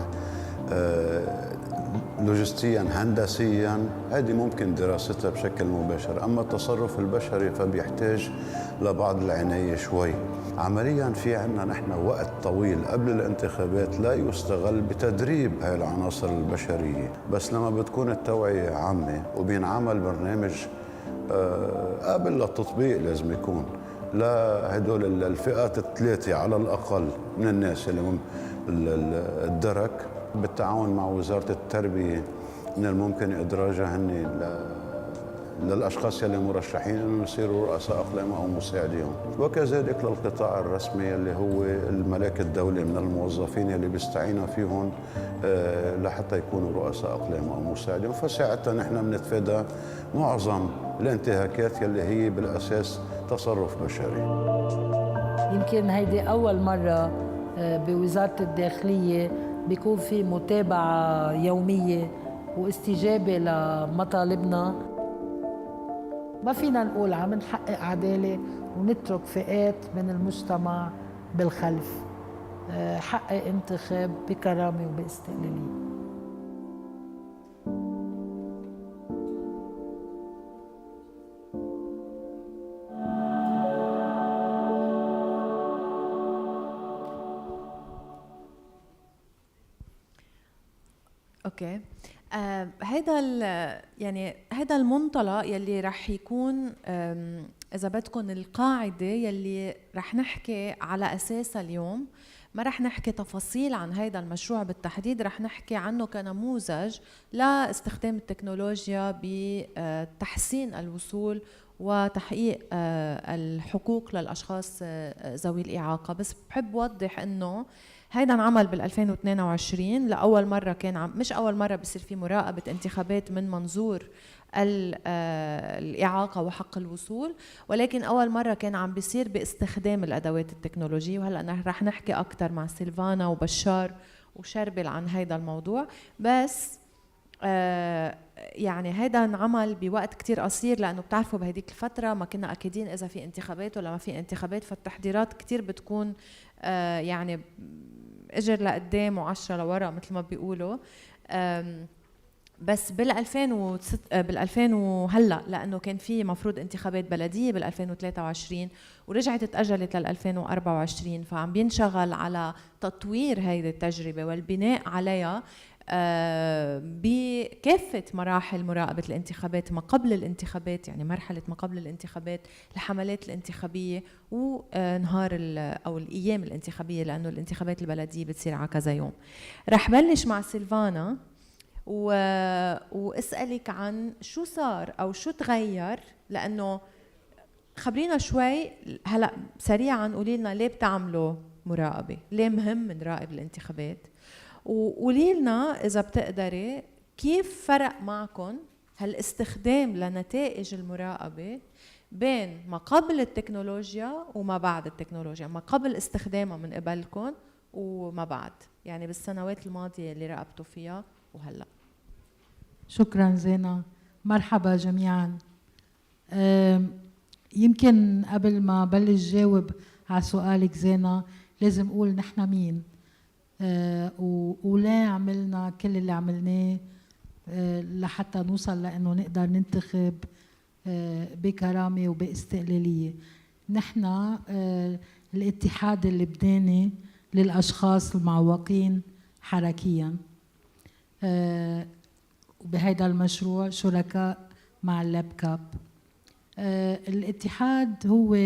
لوجستيا هندسيا هذه ممكن دراستها بشكل مباشر، أما التصرف البشري فبيحتاج لبعض العناية شوي. عمليا في عنا نحن وقت طويل قبل الانتخابات لا يستغل بتدريب هاي العناصر البشرية، بس لما بتكون التوعية عامة وبينعمل برنامج قابل للتطبيق لازم يكون لهدول الفئات الثلاثة على الأقل من الناس اللي الدرك بالتعاون مع وزارة التربية من الممكن إدراجها هن للأشخاص يلي مرشحين أنه يصيروا رؤساء أقلام أو مساعديهم، وكذلك للقطاع الرسمي يلي هو الملاك الدولي من الموظفين يلي بيستعينوا فيهم لحتى يكونوا رؤساء أقلام أو مساعديهم. فساعتها نحن بنتفادى معظم الانتهاكات يلي هي بالأساس تصرف بشري. يمكن هيدي أول مرة بوزارة الداخلية بيكون في متابعة يومية واستجابة لمطالبنا. ما فينا نقول عم نحقق عدالة ونترك فئات من المجتمع بالخلف. حقق انتخاب بكرامة وباستقلالية. اوكي. هيدا يعني هيدا المنطلق يلي رح يكون اذا بدكم القاعده يلي رح نحكي على اساسها اليوم. ما رح نحكي تفاصيل عن هيدا المشروع بالتحديد، رح نحكي عنه كنموذج لاستخدام التكنولوجيا بتحسين الوصول وتحقيق الحقوق للاشخاص ذوي الاعاقه. بس بحب اوضح انه هيدا انعمل بال 2022 لاول مره. كان مش اول مره بصير في مراقبه انتخابات من منظور الإعاقة وحق الوصول، ولكن أول مرة كان عم بيصير باستخدام الأدوات التكنولوجية. وهلأ رح نحكي أكتر مع سيلفانا وبشار وشربل عن هيدا الموضوع. بس يعني هيدا انعمل بوقت كتير قصير، لأنه بتعرفوا بهديك الفترة ما كنا أكيدين إذا في انتخابات ولا ما في انتخابات، فالتحضيرات كتير بتكون يعني اجر لقدام وعشرة لورا مثل ما بيقولوا. بس بال2000 وهلا لانه كان في مفروض انتخابات بلديه بال2023 ورجعت اتاجلت لل2024، فعم بينشغل على تطوير هيدي التجربه والبناء عليها بكافة مراحل مراقبة الانتخابات، ما قبل الانتخابات، يعني مرحلة ما قبل الانتخابات، الحملات الانتخابية ونهار أو الأيام الانتخابية، لأنه الانتخابات البلدية بتصير على كذا يوم. رح بلش مع سيلفانا واسألك عن شو صار أو شو تغير، لأنه خبرينا شوي هلأ سريعا، قولي لنا ليه بتعملوا مراقبة، ليه مهم نراقب الانتخابات، وقولي لنا إذا بتقدري كيف فرق معكم هالاستخدام لنتائج المراقبة بين ما قبل التكنولوجيا وما بعد التكنولوجيا، ما قبل استخدامها من قبلكم وما بعد، يعني بالسنوات الماضية اللي راقبتوا فيها وهلأ. شكرا زينة، مرحبا جميعا. يمكن قبل ما بلش جاوب على سؤالك زينة لازم أقول نحن مين وليه عملنا كل اللي عملناه لحتى نوصل لأنه نقدر ننتخب بكرامة وباستقلالية. نحن الاتحاد اللبناني للأشخاص المعوقين حركيا، وبهذا المشروع شركاء مع اللاب كاب. الاتحاد هو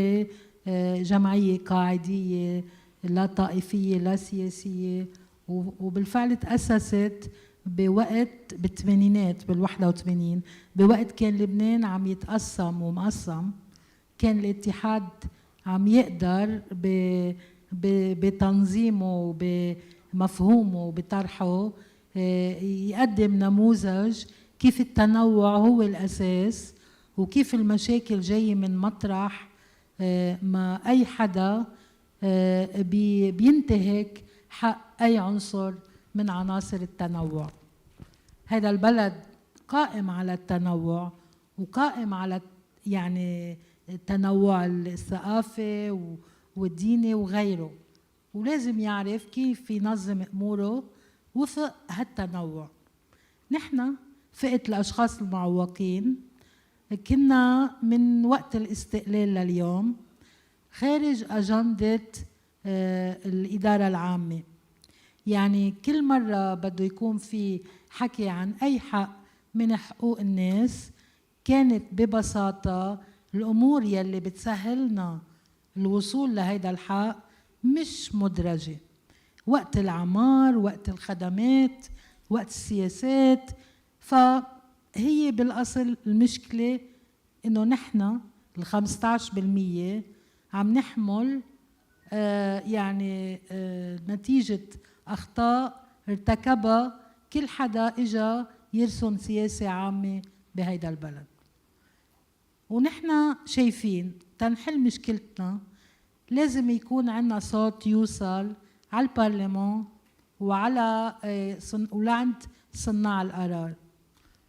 جمعية قاعدية لا طائفية لا سياسية، وبالفعل تأسست بوقت بالثمانينات بال81، بوقت كان لبنان عم يتقسم ومقسم. كان الاتحاد عم يقدر بتنظيمه بمفهومه وبطرحه يقدم نموذج كيف التنوع هو الأساس، وكيف المشاكل جاية من مطرح ما أي حدا بينتهك حق أي عنصر من عناصر التنوع. هذا البلد قائم على التنوع وقائم على يعني التنوع الثقافي والديني وغيره، ولازم يعرف كيف ينظم أموره وفق هالتنوع. نحن فئة الأشخاص المعوقين كنا من وقت الاستقلال لليوم خارج أجندة الإدارة العامة. يعني كل مرة بده يكون في حكي عن أي حق من حقوق الناس، كانت ببساطة الأمور يلي بتسهلنا الوصول لهيدا الحق مش مدرجة، وقت العمار، وقت الخدمات، وقت السياسات. فهي بالأصل المشكلة إنه نحن 15% عم نحمل نتيجة أخطاء ارتكبها كل حدا إجا يرسم سياسة عامة بهيدا البلد. ونحن شايفين تنحل مشكلتنا لازم يكون عندنا صوت يوصل على البرلمان ولعند صناع القرار.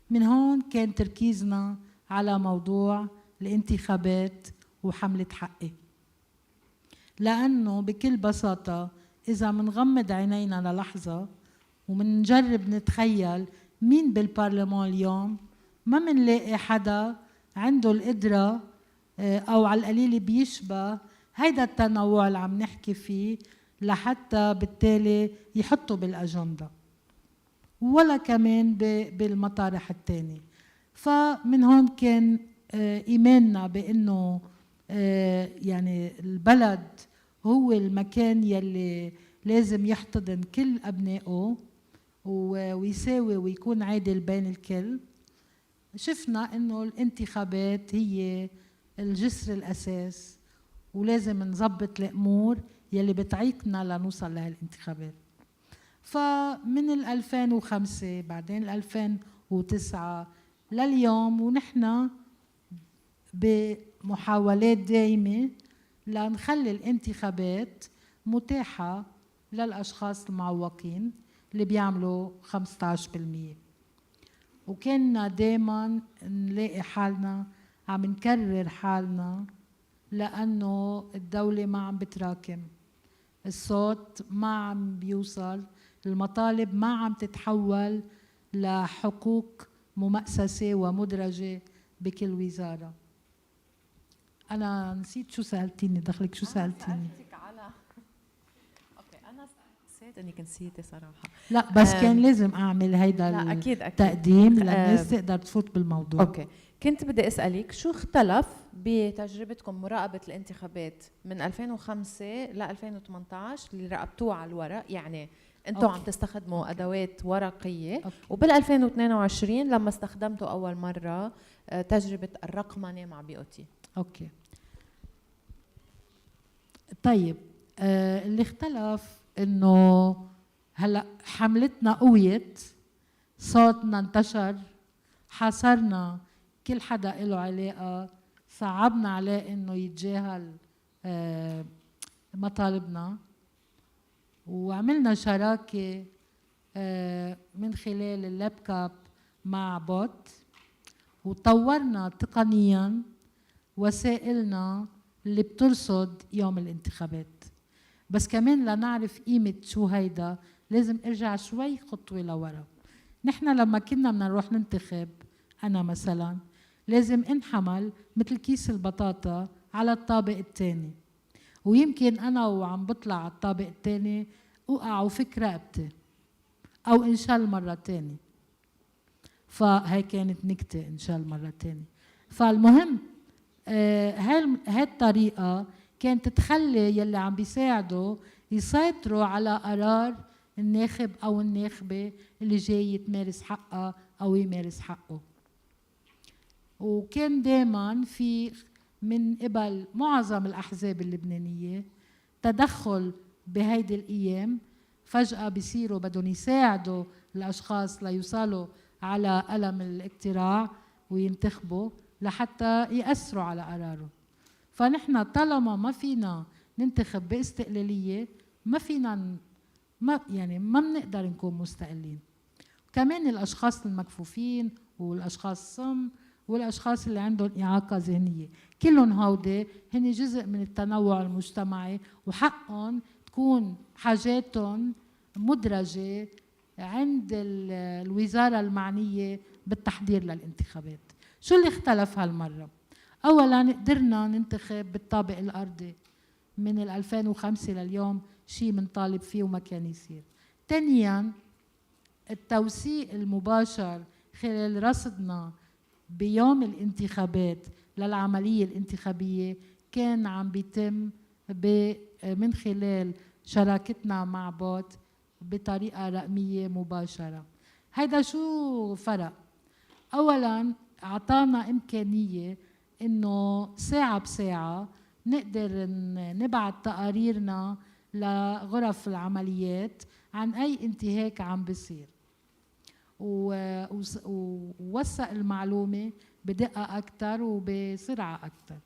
من هون كان تركيزنا على موضوع الانتخابات وحملة حقي، لأنه بكل بساطة إذا منغمض عينينا للحظة ومنجرب نتخيل مين بالبرلمان اليوم، ما منلاقي حدا عنده القدرة أو على القليل بيشبه هيدا التنوع اللي عم نحكي فيه لحتى بالتالي يحطوا بالأجندة، ولا كمان بالمطارح التانية. فمن هون كان إيماننا بأنه البلد هو المكان يلي لازم يحتضن كل أبنائه ويساوي ويكون عادل بين الكل. شفنا إنه الانتخابات هي الجسر الأساس، ولازم نظبط الأمور يلي بتعيقنا لنوصل لهالانتخابات. فمن 2005 بعدين 2009 لليوم ونحن بمحاولات دائمة لنخلي الانتخابات متاحة للأشخاص المعوقين اللي بيعملوا 15%. وكنا دائما نلاقي حالنا عم نكرر حالنا لأنه الدولة ما عم بتراكم، الصوت ما عم بيوصل، المطالب ما عم تتحول لحقوق ممأسسة ومدرجة بكل وزارة. أنا نسيت شو سألتيني، دخلك شو سألتيني؟ نسيت انك نسيتي صراحه. لا بس كان لازم اعمل هيدا لا أكيد التقديم للناس تقدر تفوت بالموضوع. اوكي، كنت بدي اسالك شو اختلف بتجربتكم مراقبه الانتخابات من 2005 ل 2018 اللي راقبتوها على الورق، يعني انتم عم تستخدموا ادوات ورقيه، وبال 2022 لما استخدمتوا اول مره تجربه الرقمنه مع بي او تي. اوكي طيب، اللي اختلف انه هلا حملتنا قويت، صوتنا انتشر، حاصرنا كل حدا له علاقه، صعبنا عليه انه يتجاهل مطالبنا، وعملنا شراكه من خلال اللابكاب مع بوت، وطورنا تقنيا وسائلنا اللي بترصد يوم الانتخابات. بس كمان لنعرف قيمة شو هيدا لازم ارجع شوي خطوة لورا. نحن لما كنا بدنا نروح ننتخب، أنا مثلا لازم انحمل مثل كيس البطاطا على الطابق الثاني، ويمكن أنا وعم بطلع على الطابق الثاني أوقع وفك رقبتي أو انشل مرة تاني، فهي كانت نكتة انشل مرة تاني. فالمهم هاي الطريقة كانت تخلي يلي عم بيساعدوا يسيطروا على قرار الناخب أو الناخبة اللي جاي يتمارس حقها أو يمارس حقه. وكان دائما في من قبل معظم الأحزاب اللبنانية تدخل بهيدي الأيام، فجأة بيصيروا بدهم يساعدوا الأشخاص ليوصلوا على قلم الاقتراع وينتخبوا لحتى يأثروا على قرارهم. فنحن طالما ما فينا ننتخب باستقلالية، ما فينا ما بنقدر نكون مستقلين. كمان الأشخاص المكفوفين والأشخاص الصم والأشخاص اللي عندهم إعاقة ذهنية، كلهم هودي هن جزء من التنوع المجتمعي، وحقهم تكون حاجاتهم مدرجة عند الوزارة المعنية بالتحضير للانتخابات. شو اللي اختلف هالمرة؟ أولاً قدرنا ننتخب بالطابق الأرضي من 2005 لليوم، شيء منطالب فيه وما كان يصير. ثانياً التوثيق المباشر خلال رصدنا بيوم الانتخابات للعملية الانتخابية كان عم بيتم من خلال شراكتنا مع بوت بطريقة رقمية مباشرة. هيدا شو فرق؟ أولاً أعطانا إمكانية إنه ساعة بساعة نقدر نبعت تقاريرنا لغرف العمليات عن أي انتهاك عم بيصير، ووثق المعلومة بدقة أكتر وبسرعة أكتر.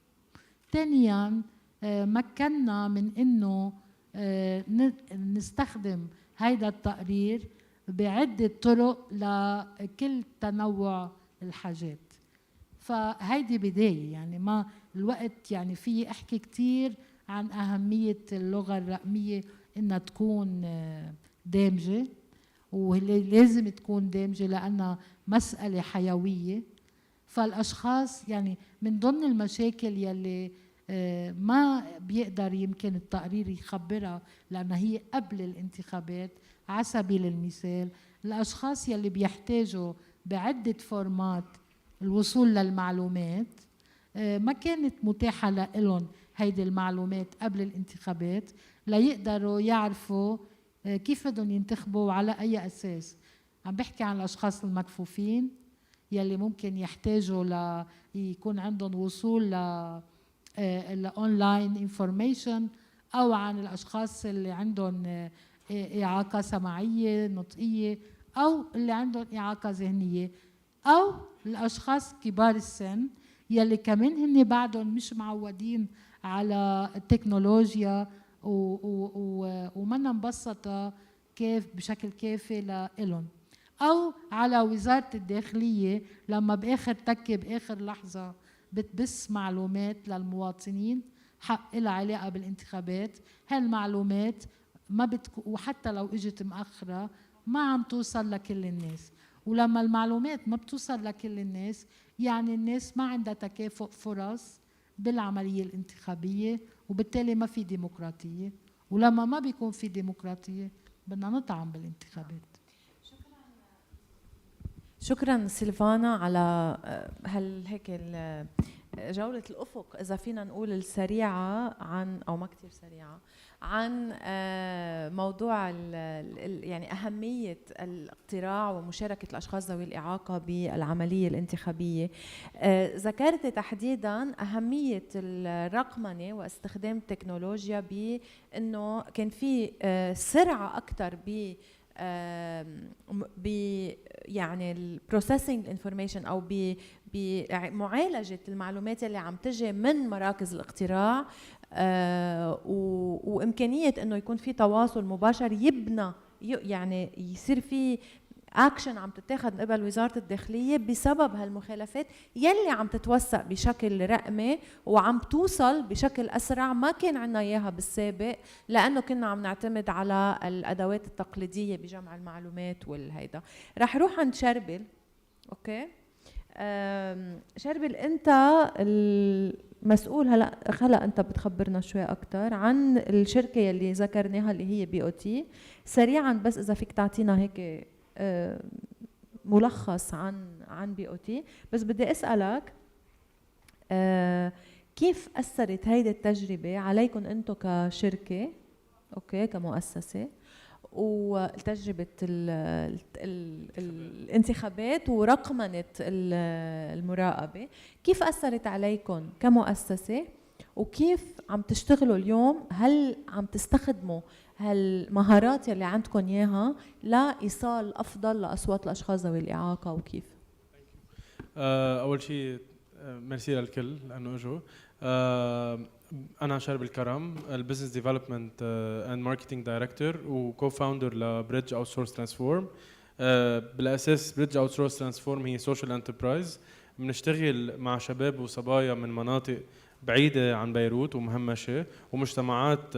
ثانياً مكننا من إنه نستخدم هيدا التقرير بعدة طرق لكل تنوع الحاجات. فهيدي بداية، يعني ما الوقت يعني في أحكي كتير عن أهمية اللغة الرقمية إنها تكون دامجة، ولازم تكون دامجة لأنها مسألة حيوية. فالأشخاص يعني من ضمن المشاكل يلي ما بيقدر يمكن التقرير يخبرها لأنها هي قبل الانتخابات. على سبيل المثال الأشخاص يلي بيحتاجوا بعدة فورمات الوصول للمعلومات ما كانت متاحة لهم هيدي المعلومات قبل الانتخابات ليقدروا يعرفوا كيف بدهم ينتخبوا وعلى أي أساس. عم بحكي عن الأشخاص المكفوفين يلي ممكن يحتاجوا يكون عندهم وصول لأونلاين انفورميشن، أو عن الأشخاص اللي عندهم إعاقة سمعية نطقية، أو اللي عندهم إعاقة ذهنية، أو الأشخاص كبار السن يلي كمان هن بعدهم مش معودين على التكنولوجيا ومنا مبسطة بشكل كافي لإلهم، أو على وزارة الداخلية لما بآخر تكة بآخر لحظة بتبث معلومات للمواطنين حق لها علاقة بالانتخابات. هالمعلومات ما وحتى لو اجت مأخرة ما عم توصل لكل الناس، ولما المعلومات ما بتوصل لكل الناس يعني الناس ما عندها تكافؤ فرص بالعملية الانتخابية، وبالتالي ما في ديمقراطية، ولما ما بيكون في ديمقراطية بدنا نطعن بالانتخابات. شكرا سيلفانا على هيك جولة الأفق إذا فينا نقول السريعة عن أو ما كتير سريعة عن موضوع يعني أهمية الاقتراع ومشاركة الأشخاص ذوي الإعاقة بالعملية الانتخابية. ذكرت تحديدا أهمية الرقمنة واستخدام التكنولوجيا بأنه كان في سرعة أكثر يعني البروسيسنج انفورميشن او بمعالجه المعلومات اللي عم تجي من مراكز الاقتراع، وامكانيه انه يكون في تواصل مباشر يبنى يعني يصير في اكشن عم تتاخذ من قبل وزاره الداخليه بسبب هالمخالفات يلي عم تتوثق بشكل رقمي وعم توصل بشكل اسرع ما كان عندنا اياها بالسابق، لانه كنا عم نعتمد على الادوات التقليديه بجمع المعلومات والهيدا. رح روح عند شربل. اوكي شربل، انت المسؤول هلا انت بتخبرنا شوي اكثر عن الشركه يلي ذكرناها اللي هي بي او تي. سريعا بس اذا فيك تعطينا هيك ملخص عن بي او تي. بس بدي اسالك كيف اثرت هيدي التجربه عليكم انتم كشركه، اوكي كمؤسسه، وتجربه الانتخابات ورقمنه المراقبه، كيف اثرت عليكم كمؤسسه وكيف عم تشتغلوا اليوم؟ هل عم تستخدموا هالمهارات اللي عندكم اياها لايصال افضل لاصوات الاشخاص ذوي الاعاقه وكيف؟ اول شيء ميرسي للكل لانه اجوا. انا شرب الكرم، البزنس ديفلوبمنت اند ماركتينج دايركتور وكو فاوندر لبريدج اوت سورس ترانسفورم. بالاساس بريدج اوت سورس ترانسفورم هي سوشيال انتربرايز، بنشتغل مع شباب وصبايا من مناطق بعيده عن بيروت ومهمشه ومجتمعات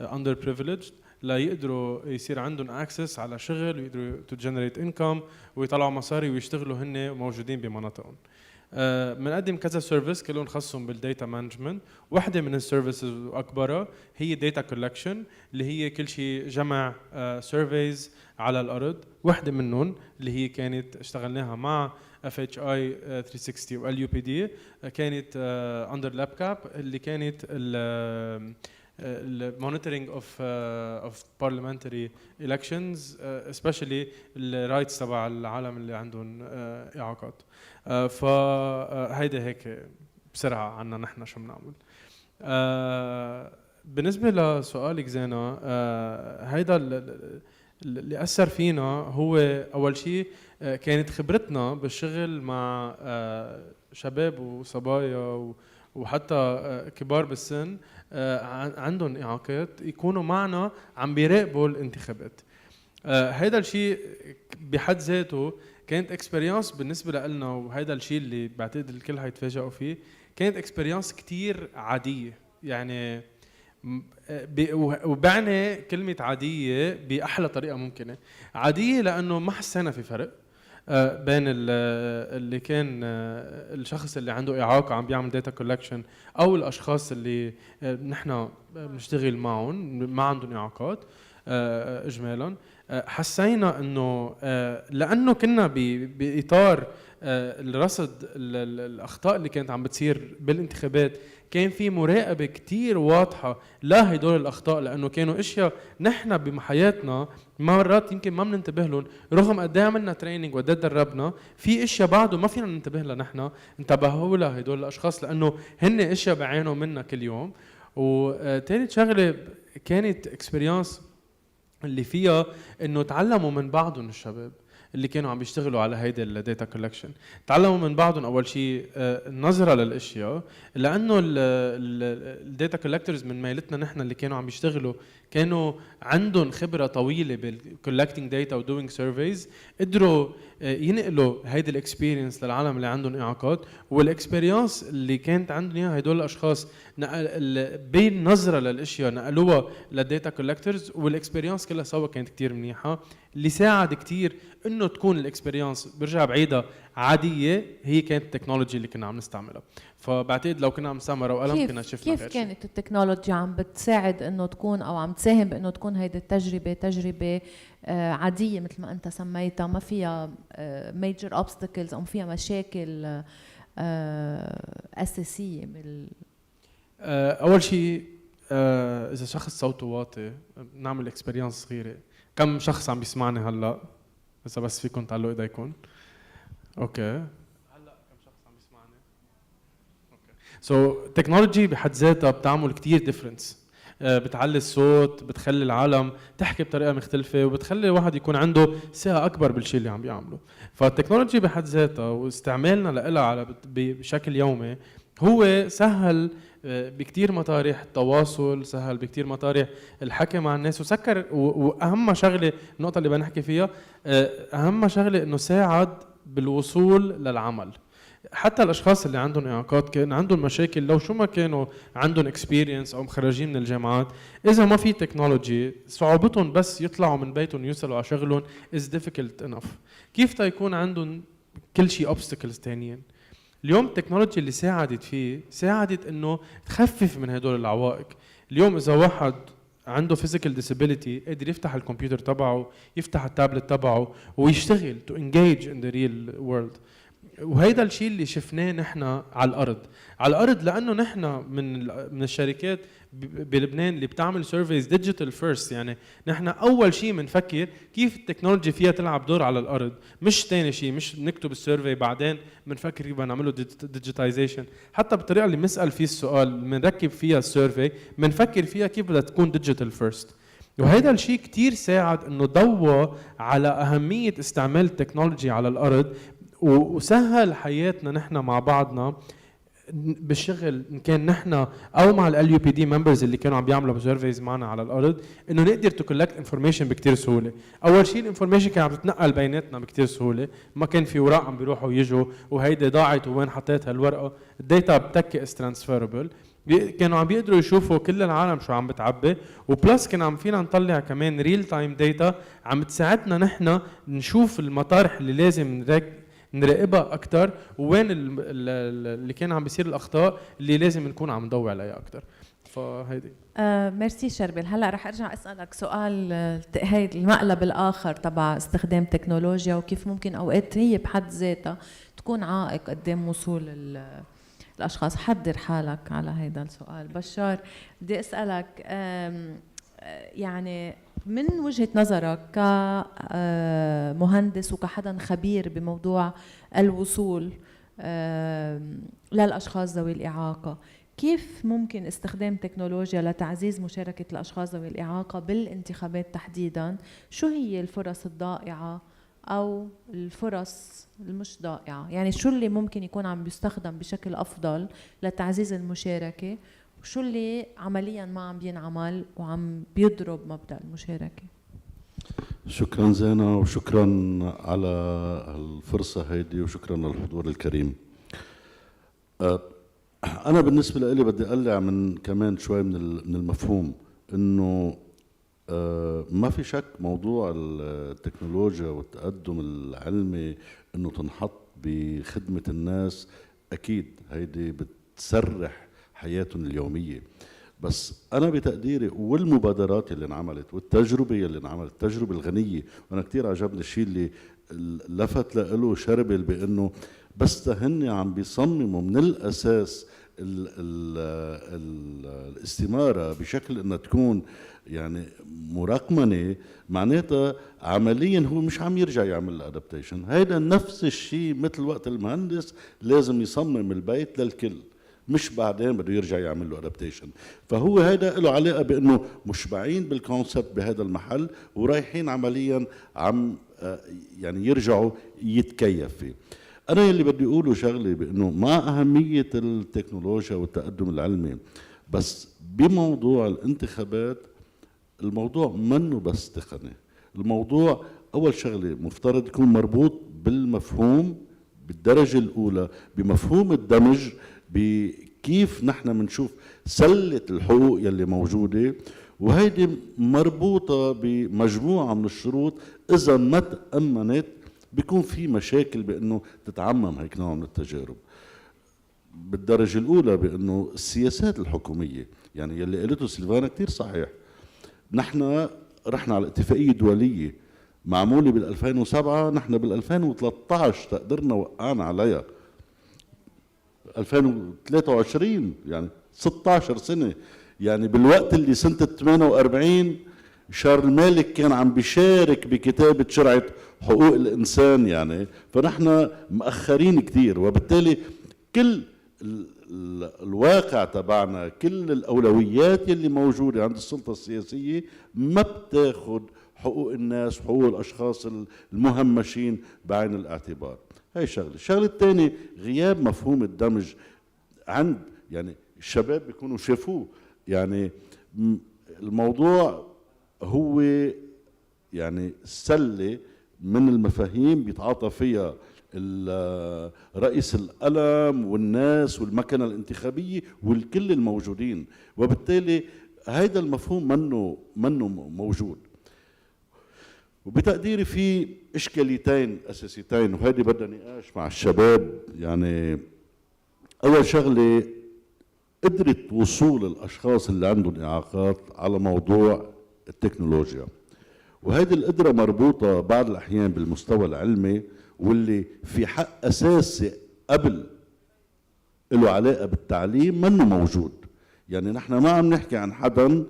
under privileged ليقدروا يصير عندهم اكسس على شغل ويقدروا تو جنريت انكم ويطلعوا مصاري ويشتغلوا هن موجودين بمناطقهم. بنقدم كذا سيرفيس كلهم خاصهم بالداتا مانجمنت. واحدة من السيرفيسز واكبرها هي داتا كولكشن اللي هي كل شيء جمع سيرفيز على الارض. واحدة منهم اللي هي كانت اشتغلناها مع FHI 360 و LUPD كانت اندر لاب كاب اللي كانت monitoring of parliamentary elections, especially الرايتس تبع العالم اللي عندهم إعاقات. فهيدا هيك بسرعة عنا نحن شو بنعمل. بالنسبة لسؤالك زينة، هيدا اللي أثر فينا هو أول شيء كانت خبرتنا بالشغل مع شباب وصبايا وحتى كبار بالسن عندهم إعاقات يكونوا معنا عم بيراقبوا الانتخابات. هيدا الشيء بحد ذاته كانت اكسبيرينس بالنسبة لنا، وهيدا الشيء اللي بعتقد الكل هيتفاجئوا فيه، كانت اكسبيرينس كتير عادية. يعني وبعني كلمة عادية بأحلى طريقة ممكنة. عادية لأنه ما حسينا في فرق بين اللي كان الشخص اللي عنده إعاقة عم بيعمل داتا كولكشن أو الأشخاص اللي نحن بنشتغل معهم ما عندهم إعاقات إجمالا. حسينا إنه لأنه كنا بإطار الرصد الأخطاء اللي كانت عم بتصير بالانتخابات، كان في مراقبة كتير واضحة لا هدول الأخطاء، لأنه كانوا أشياء نحن بحياتنا مرات يمكن ما بننتبه لهم، رغم قد ايه عملنا تريننج وقد ايه تدربنا في اشياء بعده ما فينا ننتبه لها. نحن انتبهوا لها هدول الاشخاص لانه هن اشياء بعينوا منا كل يوم. وثالث شغله كانت اكسبيرينس اللي فيها انه تعلموا من بعضهم الشباب اللي كانوا عم بيشتغلوا على هيدا الداتا كولكشن، تعلموا من بعضهم اول شيء النظره للاشياء، لانه الداتا كولكتورز من ميلتنا نحن اللي كانوا عم بيشتغلوا كانوا عندهم خبره طويله بالكولكتنج داتا ودوينج سيرفيز، قدروا ينقلوا هيدي الاكسبيرينس للعالم اللي عندهم اعاقات. والاكسبيرينس اللي كانت عندهم اياها هدول الاشخاص بين نظره للاشياء نقلوها للداتا كولكتورز، والاكسبيرينس كلها سوا كانت كتير منيحه، اللي ساعد كتير انه تكون الاكسبيرينس برجع بعيدها عاديه. هي كانت التكنولوجي اللي كنا عم نستعملها. فبعتقد لو كنا عم نستعمل ورقه وقلم كنا شفنا كيف كانت التكنولوجيا عم بتساعد انه تكون او عم تساهم بانه تكون هيدي التجربه تجربه عاديه مثل ما انت سميتها، ما فيها major obstacles او فيها مشاكل اساسيه اول شيء اذا شخص صوته واطي نعمل اكسبيرينس صغيره. كم شخص عم بيسمعني هلا؟ اذا بس فيكم تعلوا ايديكم. اوكي، هلا كم شخص عم بيسمعني؟ اوكي. سو تكنولوجي بحد ذاتها بتعمل كتير ديفرنس، بتعلي الصوت، بتخلي العالم تحكي بطريقه مختلفه، وبتخلي الواحد يكون عنده ثقه اكبر بالشيء اللي عم بيعمله. فالتكنولوجي بحد ذاتها واستعمالنا لها على بشكل يومي هو سهل بكتير مطارح التواصل، سهل بكتير مطارح الحكي مع الناس، وسكر. واهم شغله النقطه اللي بنحكي فيها، اهم شغله انه ساعد بالوصول للعمل. حتى الاشخاص اللي عندهم اعاقات كان عندهم مشاكل لو شو ما كانوا عندهم اكسبيرينس او مخرجين من الجامعات، اذا ما في تكنولوجي صعوبتهم بس يطلعوا من بيتهم يوصلوا على شغلهم is difficult enough. كيف تيكون عندهم كل شيء obstacles تانيين؟ اليوم التكنولوجيا اللي ساعدت فيه ساعدت انه تخفف من هدول العوائق. اليوم اذا واحد عنده physical disability قادر يفتح الكمبيوتر تبعه، يفتح التابلت تبعه ويشتغل to engage in the real world. وهيدا الشيء اللي شفناه نحن على الارض لانه نحن من الشركات بلبنان اللي بتعمل سيرفيز ديجيتال فيرست. يعني نحن اول شيء بنفكر كيف التكنولوجيا فيها تلعب دور على الارض، مش ثاني شيء، مش نكتب السيرفي بعدين بنفكر كيف نعمله ديجيتايزيشن. حتى بالطريقه اللي بنسال فيه السؤال بنركب فيها السيرفي بنفكر فيها كيف بدها تكون ديجيتال فيرست. وهذا الشيء كتير ساعد انه ضوى على اهميه استعمال التكنولوجيا على الارض، وسهل حياتنا نحن مع بعضنا بالشغل، ان كان نحن او مع ال UPD members اللي كانوا عم بيعملوا سيرفيز معنا على الارض، انه نقدر تو كولكت انفورميشن بكثير سهوله. اول شيء الانفورميشن كانت عم تتنقل بيناتنا بكثير سهوله، ما كان في اوراق عم بيروحوا ويجوا وهيدي ضاعت وين حطيتها الورقه، الداتا بتكي از ترانسفيربل. كانوا عم بيقدروا يشوفوا كل العالم شو عم بتعبي، وبلس كان عم فينا نطلع كمان ريل تايم داتا عم تساعدنا نحن نشوف المطارح اللي لازم نراقبها اكثر، وين اللي كان عم بيصير الاخطاء اللي لازم نكون عم نضوي عليها اكثر. فهيدي ميرسي شربل. هلا رح ارجع اسالك سؤال، هي المقلب الاخر تبع استخدام تكنولوجيا، وكيف ممكن اوقات هي بحد ذاتها تكون عائق قدام وصول الأشخاص. حضر حالك على هذا السؤال. بشار، بدي أسألك يعني من وجهة نظرك كمهندس وكحدا خبير بموضوع الوصول للأشخاص ذوي الإعاقة، كيف ممكن استخدام تكنولوجيا لتعزيز مشاركة الأشخاص ذوي الإعاقة بالانتخابات تحديداً؟ شو هي الفرص الضائعة أو الفرص المش ضائعة؟ يعني شو اللي ممكن يكون عم بيستخدم بشكل أفضل لتعزيز المشاركة، وشو اللي عملياً ما عم بينعمل وعم بيضرب مبدأ المشاركة؟ شكرا زينة، وشكرا على الفرصة هيدي، وشكرا للحضور الكريم. أنا بالنسبة لي بدي أقلع من كمان شوي من المفهوم إنه ما في شك موضوع التكنولوجيا والتقدم العلمي إنه تنحط بخدمة الناس، أكيد هيدي بتسرح حياتهم اليومية. بس أنا بتقديري والمبادرات اللي انعملت والتجربة اللي انعملت، التجربة الغنية، وأنا كتير عجبني الشيء اللي لفت له شربل بأنه بس هن عم بيصمموا من الأساس الاستمارة بشكل أنها تكون يعني مرقمنة، معناتها عمليا هو مش عم يرجع يعمل الادابتيشن. هيدا نفس الشيء مثل وقت المهندس لازم يصمم البيت للكل، مش بعدين بده يرجع يعمل له ادابتيشن. فهو هيدا له علاقه بانه مشبعين بالكونسبت بهذا المحل ورايحين عمليا عم يعني يرجعوا يتكيف فيه. انا يلي بدي اقوله شغله بانه مع اهميه التكنولوجيا والتقدم العلمي، بس بموضوع الانتخابات الموضوع منه بس تقني. الموضوع اول شغله مفترض يكون مربوط بالمفهوم بالدرجه الاولى، بمفهوم الدمج، بكيف نحن بنشوف سله الحقوق يلي موجوده، وهيدي مربوطه بمجموعه من الشروط. اذا ما تامنت بيكون في مشاكل بانه تتعمم هيك نوع من التجارب. بالدرجه الاولى بانه السياسات الحكوميه، يعني يلي قالته سيلفانا كثير صحيح. نحن رحنا على اتفاقيه دوليه معموله بال 2007، نحن بال 2013 تقدرنا وقعنا عليها 2023، يعني 16 سنه. يعني بالوقت اللي سنه 48 شارل مالك كان عم بيشارك بكتابه شرعه حقوق الانسان، يعني فنحن مأخرين كثير. وبالتالي كل الواقع تبعنا، كل الأولويات اللي موجودة عند السلطة السياسية ما بتاخد حقوق الناس وحقوق الأشخاص المهمشين بعين الاعتبار. هاي شغلة. الشغلة الثانية غياب مفهوم الدمج عند يعني الشباب بيكونوا شافوه. يعني الموضوع هو يعني سلة من المفاهيم بيتعاطى فيها رئيس القلم والناس والمكنة الانتخابية والكل الموجودين، وبالتالي هذا المفهوم منه موجود. وبتقديري في إشكاليتين أساسيتين، وهذه بدها نقاش مع الشباب. يعني أول شغلة قدرة وصول الأشخاص اللي عندهم إعاقات على موضوع التكنولوجيا، وهذه القدرة مربوطة بعض الأحيان بالمستوى العلمي، واللي في حق أساسي قبل له علاقة بالتعليم منه موجود. يعني نحن ما عم نحكي عن حدا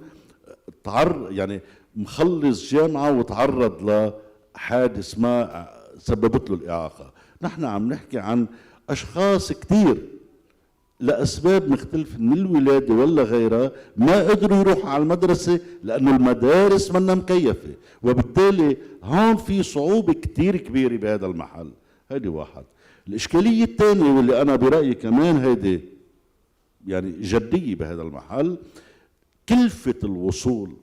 يعني مخلص جامعة وتعرض لحادث ما سببت له الإعاقة. نحن عم نحكي عن أشخاص كتير لأسباب مختلفة من الولادة ولا غيرها ما قدروا يروحوا على المدرسة لأنه المدارس منا مكيفة، وبالتالي هون في صعوبة كتير كبيرة بهذا المحل. هيدي واحد. الإشكالية الثانية واللي أنا برأيي كمان هيدي يعني جدية بهذا المحل، كلفة الوصول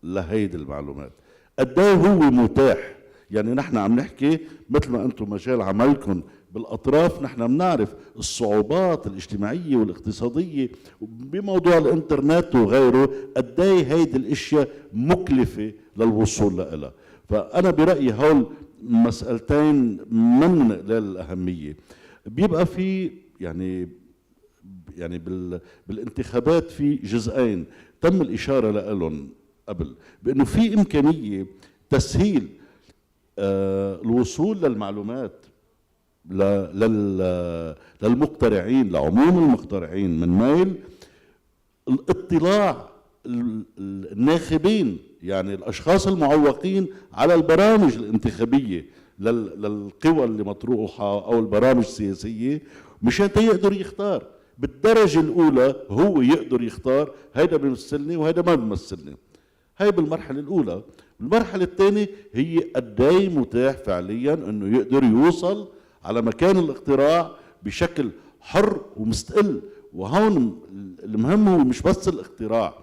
لهيدي المعلومات. قديه هو متاح. يعني نحن عم نحكي مثل ما أنتم مجال عملكم بالأطراف، نحن بنعرف الصعوبات الاجتماعية والاقتصادية بموضوع الإنترنت وغيره، قديه هيدي الأشياء مكلفة للوصول لها. فأنا برأيي هول مسألتين من للأهمية. بيبقى في يعني بالانتخابات في جزئين تم الإشارة لهم قبل، بأنه في إمكانية تسهيل الوصول للمعلومات للمقترعين، لعموم المقترعين من ميل الاطلاع الناخبين، يعني الاشخاص المعوقين، على البرامج الانتخابيه للقوى اللي مطروحه او البرامج السياسيه، مشان يقدر يختار بالدرجه الاولى. هو يقدر يختار هيدا بيمثلني وهيدا ما بيمثلني. هاي بالمرحله الاولى. المرحله الثانيه هي قداي متاح فعليا انه يقدر يوصل على مكان الاقتراع بشكل حر ومستقل. وهون المهم هو مش بس الاقتراع،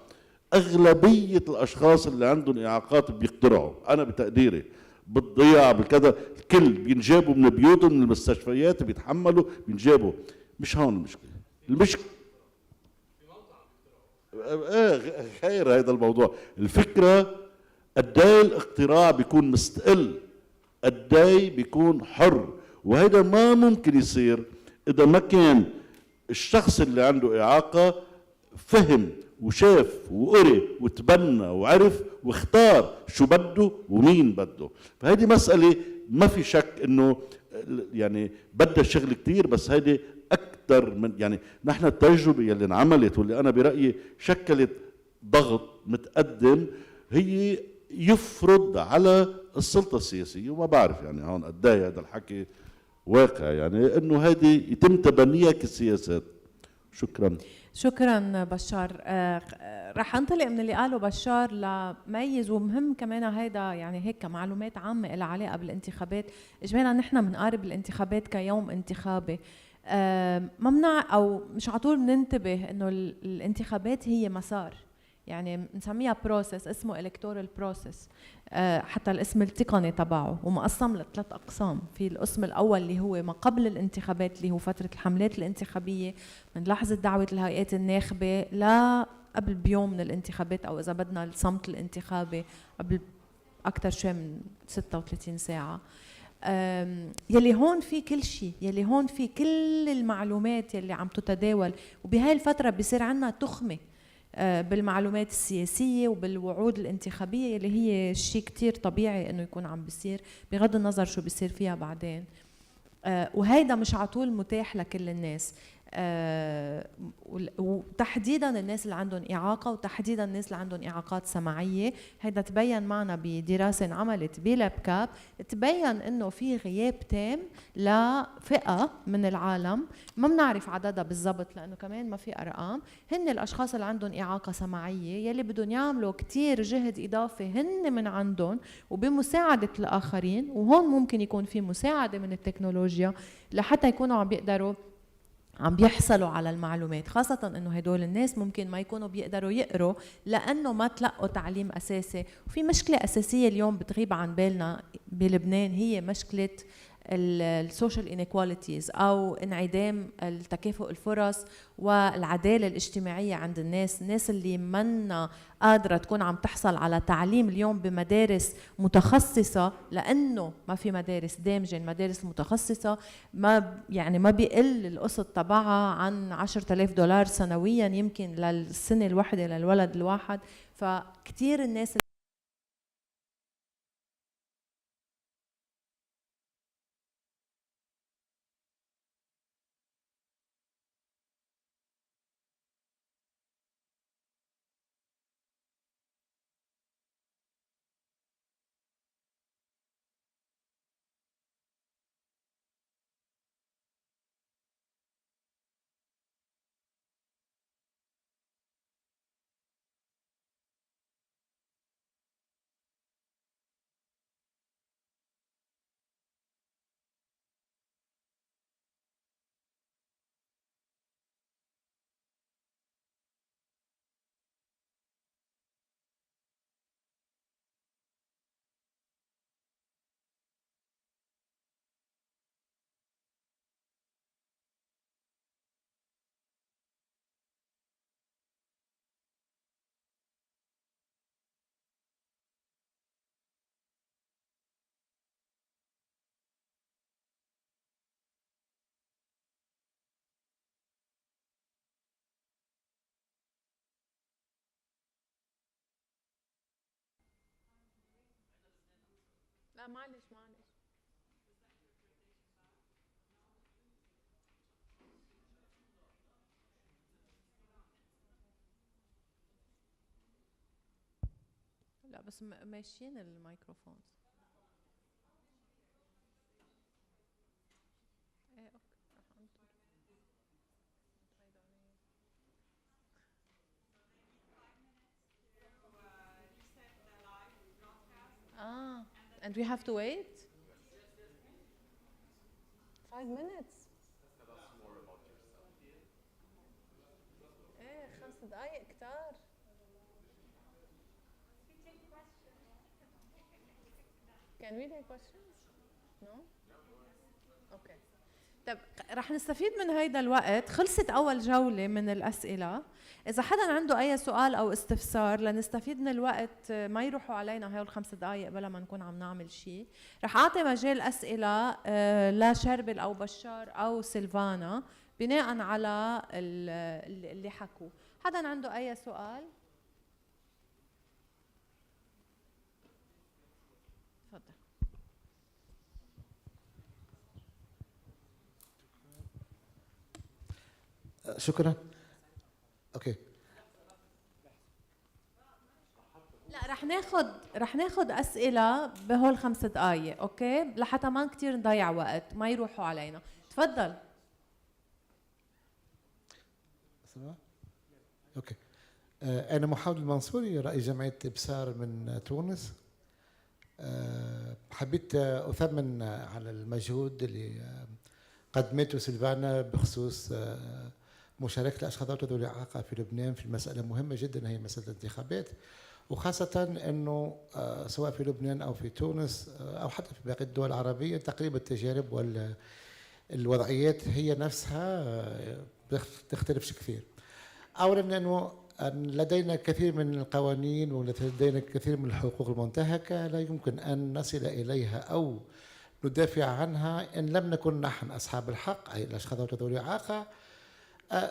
أغلبية الأشخاص اللي عندهم إعاقات بيقترعوا. أنا بتقديري بالضياع بالكذا الكل بينجابوا من بيوتهم، من المستشفيات بيتحملوا بينجابوا. مش هون المشكلة. المشكلة خير هذا الموضوع. الفكرة قداي الاقتراع بيكون مستقل، قداي بيكون حر. وهذا ما ممكن يصير إذا ما كان الشخص اللي عنده إعاقة فهم وشاف وقري وتبنى وعرف واختار شو بده ومين بده. فهذه مسألة ما في شك انه يعني بدها شغل كتير، بس هيدي اكثر من يعني نحن التجربة اللي انعملت واللي انا برأيي شكلت ضغط متقدم هي يفرض على السلطة السياسية. وما بعرف يعني هون قد ايه هذا الحكي واقع، يعني انه هذه يتم تبنيها كسياسات. شكرا. شكرا بشار. رح انطلق من اللي قاله بشار لميز، ومهم كمان هيدا يعني هيك كمعلومات عامة لها علاقة بالانتخابات. اجمالا نحن بنقارب الانتخابات كيوم انتخابي. ممنع او مش على طول بننتبه انه الانتخابات هي مسار، يعني بنسميها بروسيس، اسمه الكتورال بروسيس. حتى الاسم التقني تبعه ومقسم لثلاث اقسام. في القسم الاول اللي هو ما قبل الانتخابات، اللي هو فتره الحملات الانتخابيه من لحظه دعوه الهيئات الناخبه لا قبل بيوم من الانتخابات، او اذا بدنا الصمت الانتخابي قبل اكثر شوي من 36 ساعه. يلي هون في كل شيء، يلي هون في كل المعلومات يلي عم تتداول. وبهاي الفتره بصير عندنا تخمه بالمعلومات السياسية وبالوعود الانتخابية، اللي هي شيء كتير طبيعي انه يكون عم بيصير بغض النظر شو بيصير فيها بعدين. وهيدا مش عطول متاح لكل الناس، وتحديدا الناس اللي عندهم إعاقة، وتحديدا الناس اللي عندهم إعاقات سمعية. هيدا تبين معنا بدراسة انعملت بلاب كاب، تبين انه في غياب تام لفئة من العالم ما بنعرف عددها بالضبط لانه كمان ما في ارقام. هن الاشخاص اللي عندهم إعاقة سمعية يلي بدهم يعملوا كتير جهد اضافي هن من عندهم وبمساعدة الاخرين. وهون ممكن يكون في مساعدة من التكنولوجيا لحتى يكونوا عم بيقدروا عم بيحصلوا على المعلومات، خاصة انه هدول الناس ممكن ما يكونوا بيقدروا يقروا لانه ما تلقوا تعليم اساسي. وفي مشكلة اساسية اليوم بتغيب عن بالنا بلبنان، هي مشكلة السوشيال انيكواليتيز او انعدام التكافؤ الفرص والعداله الاجتماعيه عند الناس اللي منا قادره تكون عم تحصل على تعليم اليوم بمدارس متخصصه، لانه ما في مدارس دامجه. المدارس المتخصصه ما بيقل القسط تبعها عن $10,000 سنويا يمكن للسنه الواحده للولد الواحد. فكتير الناس لا معلش بس ماشيين الميكروفون. ايه اوكي رح انطر. And we have to wait 5 minutes. ايه 5 دقايق كتار. Can we take questions? No? Okay. طب رح نستفيد من هيدا الوقت. خلصت أول جولة من الأسئلة. إذا حدا عنده أي سؤال أو استفسار لنستفيد من الوقت ما يروحوا علينا هول 5 دقايق بلا ما نكون عم نعمل شيء، رح أعطي مجال أسئلة لشربل أو بشار أو سيلفانا بناء على اللي حكوا. حدا عنده أي سؤال؟ تفضل. شكرا. اوكي. لا رح ناخد اسئله بهول 5 دقائق، اوكي؟ لحتى ما كثير نضيع وقت، ما يروحوا علينا. تفضل. اوكي. انا محمد المنصوري، رئيس جمعيه ابصار من تونس. حبيت اثمن على المجهود اللي قدمته سيلفانا بخصوص مشاركة الأشخاص ذوي الإعاقة في لبنان في مسألة مهمة جدا، هي مسألة الانتخابات، وخاصة أنه سواء في لبنان أو في تونس أو حتى في باقي الدول العربية تقريبا التجارب والوضعيات هي نفسها تختلفش كثير. أولا أنه لدينا كثير من القوانين ولدينا كثير من الحقوق المنتهكة لا يمكن أن نصل إليها أو ندافع عنها إن لم نكن نحن أصحاب الحق أي الأشخاص ذوي الإعاقة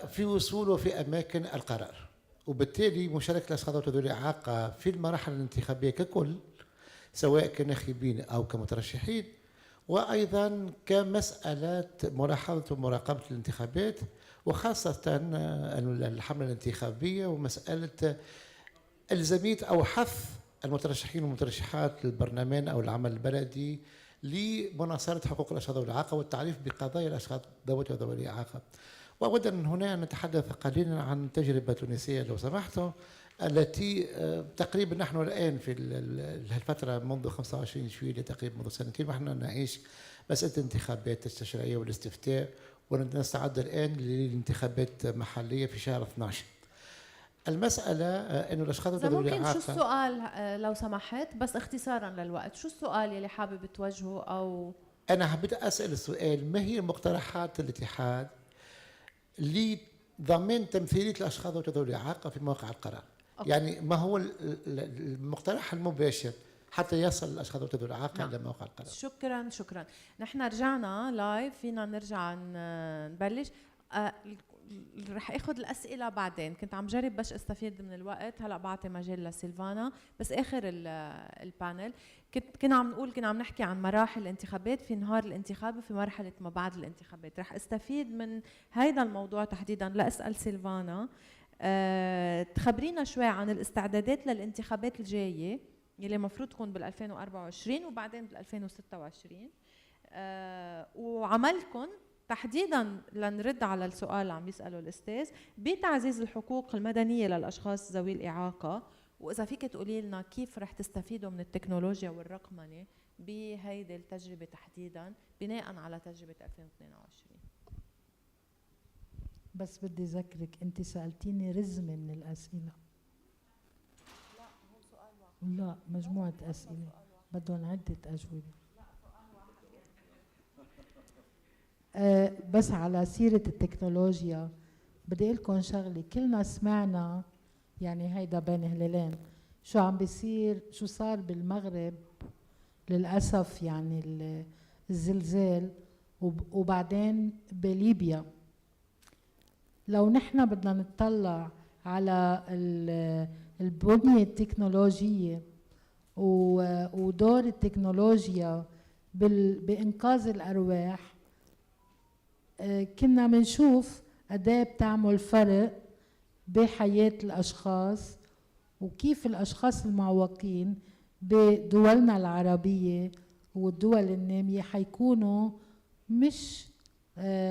في وصول وفي أماكن القرار. وبالتالي مشاركة الأشخاص ذوي الإعاقة في المراحل الانتخابية ككل سواء كناخبين أو كمترشحين، وأيضا كمسألة ملاحظة ومراقبة الانتخابات، وخاصة الحملة الانتخابية ومسألة الزمية أو حث المترشحين والمترشحات للبرلمان أو العمل البلدي لمناصرة حقوق الأشخاص ذوي الإعاقة والتعريف بقضايا الأشخاص ذوي الإعاقة. وأود أن هنا نتحدث قليلا عن تجربة تونسية لو سمحتم، التي تقريبا نحن الآن في الفترة منذ 25 يوليو تقريبا منذ سنتين ونحن نعيش مسألة الانتخابات التشريعية والاستفتاء، ونستعد الآن للانتخابات محلية في شهر 12. المسألة إنه الأشخاص ذوي الإعاقة. ممكن شو السؤال لو سمحت بس اختصارا للوقت، شو السؤال يلي حابب توجهه؟ أو أنا حبيت أسأل السؤال: ما هي مقترحات الاتحاد لضمان تمثيلية الأشخاص ذوي الإعاقة في مواقع القرار؟ أوكي. يعني ما هو المقترح المباشر حتى يصل الأشخاص ذوي الإعاقة إلى مواقع القرار؟ شكرا. نحن رجعنا لايف، فينا نرجع نبلش. رح اخذ الاسئله بعدين، كنت عم جرب بس استفيد من الوقت، هلا بعطي مجال لسيلفانا بس اخر البانل. كنا عم نحكي عن مراحل الانتخابات، في نهار الانتخاب وفي مرحله ما بعد الانتخابات. رح استفيد من هذا الموضوع تحديدا لاسال سيلفانا تخبرينا شوي عن الاستعدادات للانتخابات الجايه يلي المفروض تكون بال 2024 وبعدين بال 2026، وعملكم تحديدا لنرد على السؤال اللي عم يسأله الأستاذ بتعزيز الحقوق المدنية للأشخاص ذوي الإعاقة، وإذا فيك تقولي لنا كيف رح تستفيدوا من التكنولوجيا والرقمنة بهيدي التجربة تحديدا بناء على تجربة 2022. بس بدي أذكرك أنت سألتيني رزمة من الأسئلة. لا هو سؤال واحد. لا مجموعة أسئلة بدهم عدة أجوبة. بس على سيرة التكنولوجيا بدي أقول لكم شغلة، كلنا سمعنا يعني هيدا بين هلالين شو عم بيصير، شو صار بالمغرب للأسف، يعني الزلزال، وبعدين بليبيا. لو نحن بدنا نطلع على البنية التكنولوجية ودور التكنولوجيا بإنقاذ الأرواح، كنا منشوف قد ايه بتعمل فرق بحياة الأشخاص وكيف الأشخاص المعوقين بدولنا العربية والدول النامية حيكونوا مش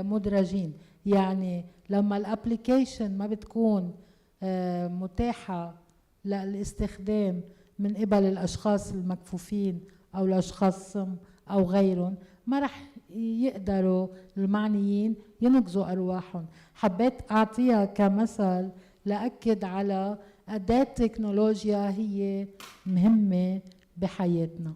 مدرجين. يعني لما الابليكيشن ما بتكون متاحة للاستخدام من قبل الأشخاص المكفوفين أو الأشخاص الصم أو غيرهم، ما رح يقدروا المعنيين ينقذوا أرواحهم. حبيت أعطيها كمثل لأكد على قد ايه التكنولوجيا هي مهمة بحياتنا،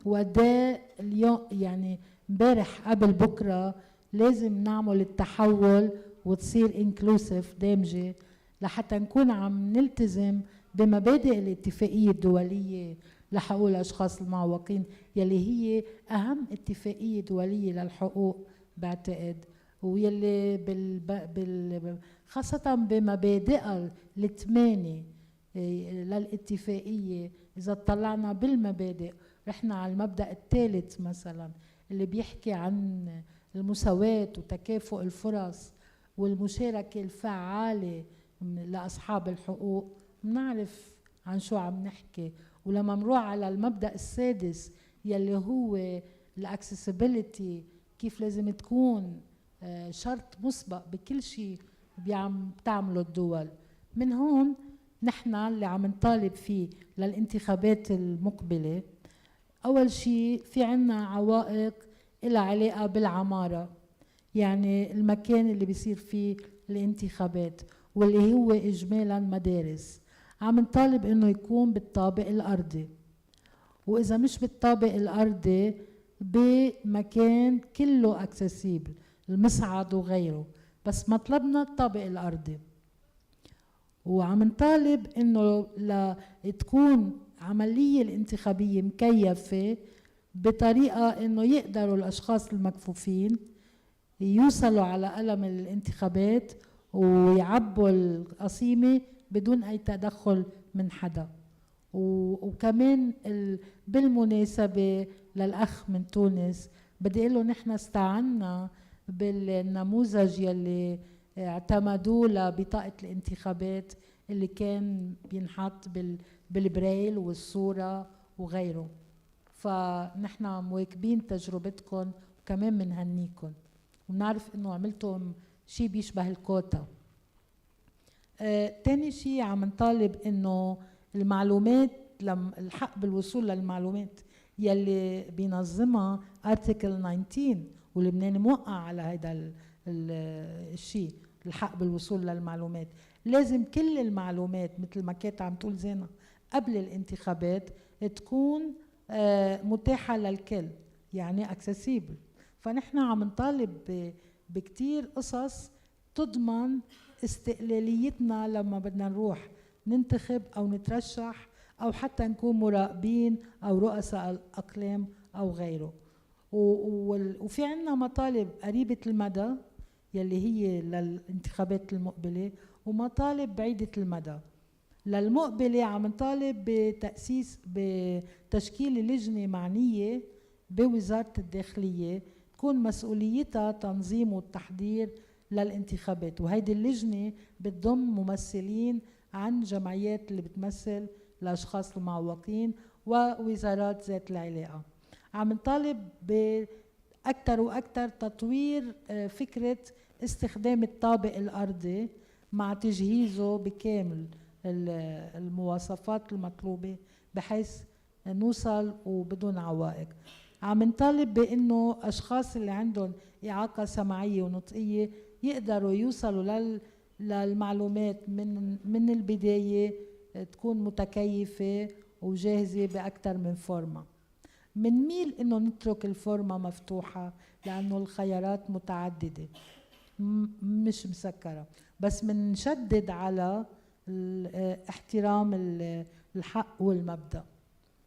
وقد ايه اليوم يعني امبارح قبل بكرة لازم نعمل التحول وتصير انكلوسيف دامجة لحتى نكون عم نلتزم بمبادئ الاتفاقية الدولية لحقوق الأشخاص المعوقين، يلي هي أهم اتفاقية دولية للحقوق بعتقد، ويلي خاصة بمبادئها الثمانية للاتفاقية. إذا اطلعنا بالمبادئ رحنا على المبدأ الثالث مثلا اللي بيحكي عن المساواة وتكافؤ الفرص والمشاركة الفعالة لأصحاب الحقوق، بنعرف عن شو عم نحكي. ولما نروح على المبدأ السادس يلي هو الاكسسبيليتي، كيف لازم تكون شرط مسبق بكل شيء بتعمله الدول. من هون نحن اللي عم نطالب فيه للانتخابات المقبلة، أول شيء في عنا عوائق إلها علاقة بالعمارة، يعني المكان اللي بيصير فيه الانتخابات واللي هو إجمالا مدارس. عم نطالب إنه يكون بالطابق الأرضي، وإذا مش بالطابق الأرضي بمكان كله أكسسيبل، المصعد وغيره، بس مطلبنا الطابق الأرضي. وعم نطالب إنه لتكون عملية الانتخابية مكيفة بطريقة إنه يقدروا الأشخاص المكفوفين يوصلوا على قلم الانتخابات ويعبوا القصيمة بدون أي تدخل من حدا. وكمان بالمناسبة للأخ من تونس بدي أقول له نحن استعنا بالنموذج يلي اعتمدوه لبطاقة الانتخابات اللي كان بينحط بالبرايل والصورة وغيره، فنحن مواكبين تجربتكم وكمان منهنيكم ونعرف انه عملتم شيء بيشبه الكوتا. تاني شيء عم نطالب انه المعلومات الحق بالوصول للمعلومات يلي بينظمها ارتكل 19 ولبنان موقع على هذا الشيء، الحق بالوصول للمعلومات. لازم كل المعلومات مثل ما كانت عم تقول زينة قبل الانتخابات تكون متاحة للكل، يعني اكسسيبل. فنحن عم نطالب بكتير قصص تضمن استقلاليتنا لما بدنا نروح ننتخب أو نترشح أو حتى نكون مراقبين أو رؤساء الأقلام أو غيره. وفي عنا مطالب قريبة المدى يلي هي للانتخابات المقبلة ومطالب بعيدة المدى. للمقبلة عم نطالب بتشكيل لجنة معنية بوزارة الداخلية تكون مسؤوليتها تنظيم والتحضير للانتخابات، وهيدي اللجنة بتضم ممثلين عن جمعيات اللي بتمثل الأشخاص المعوقين ووزارات ذات العلاقة. عم نطالب بأكثر وأكثر تطوير فكرة استخدام الطابق الأرضي مع تجهيزه بكامل المواصفات المطلوبة بحيث نوصل وبدون عوائق. عم نطالب بأنه أشخاص اللي عندهم إعاقة سمعية ونطقية يقدروا يوصلوا للمعلومات من البداية، تكون متكيفة وجاهزة بأكثر من فورمة. منميل إنه نترك الفورمة مفتوحة لأنه الخيارات متعددة مش مسكرة، بس منشدد على احترام الحق والمبدأ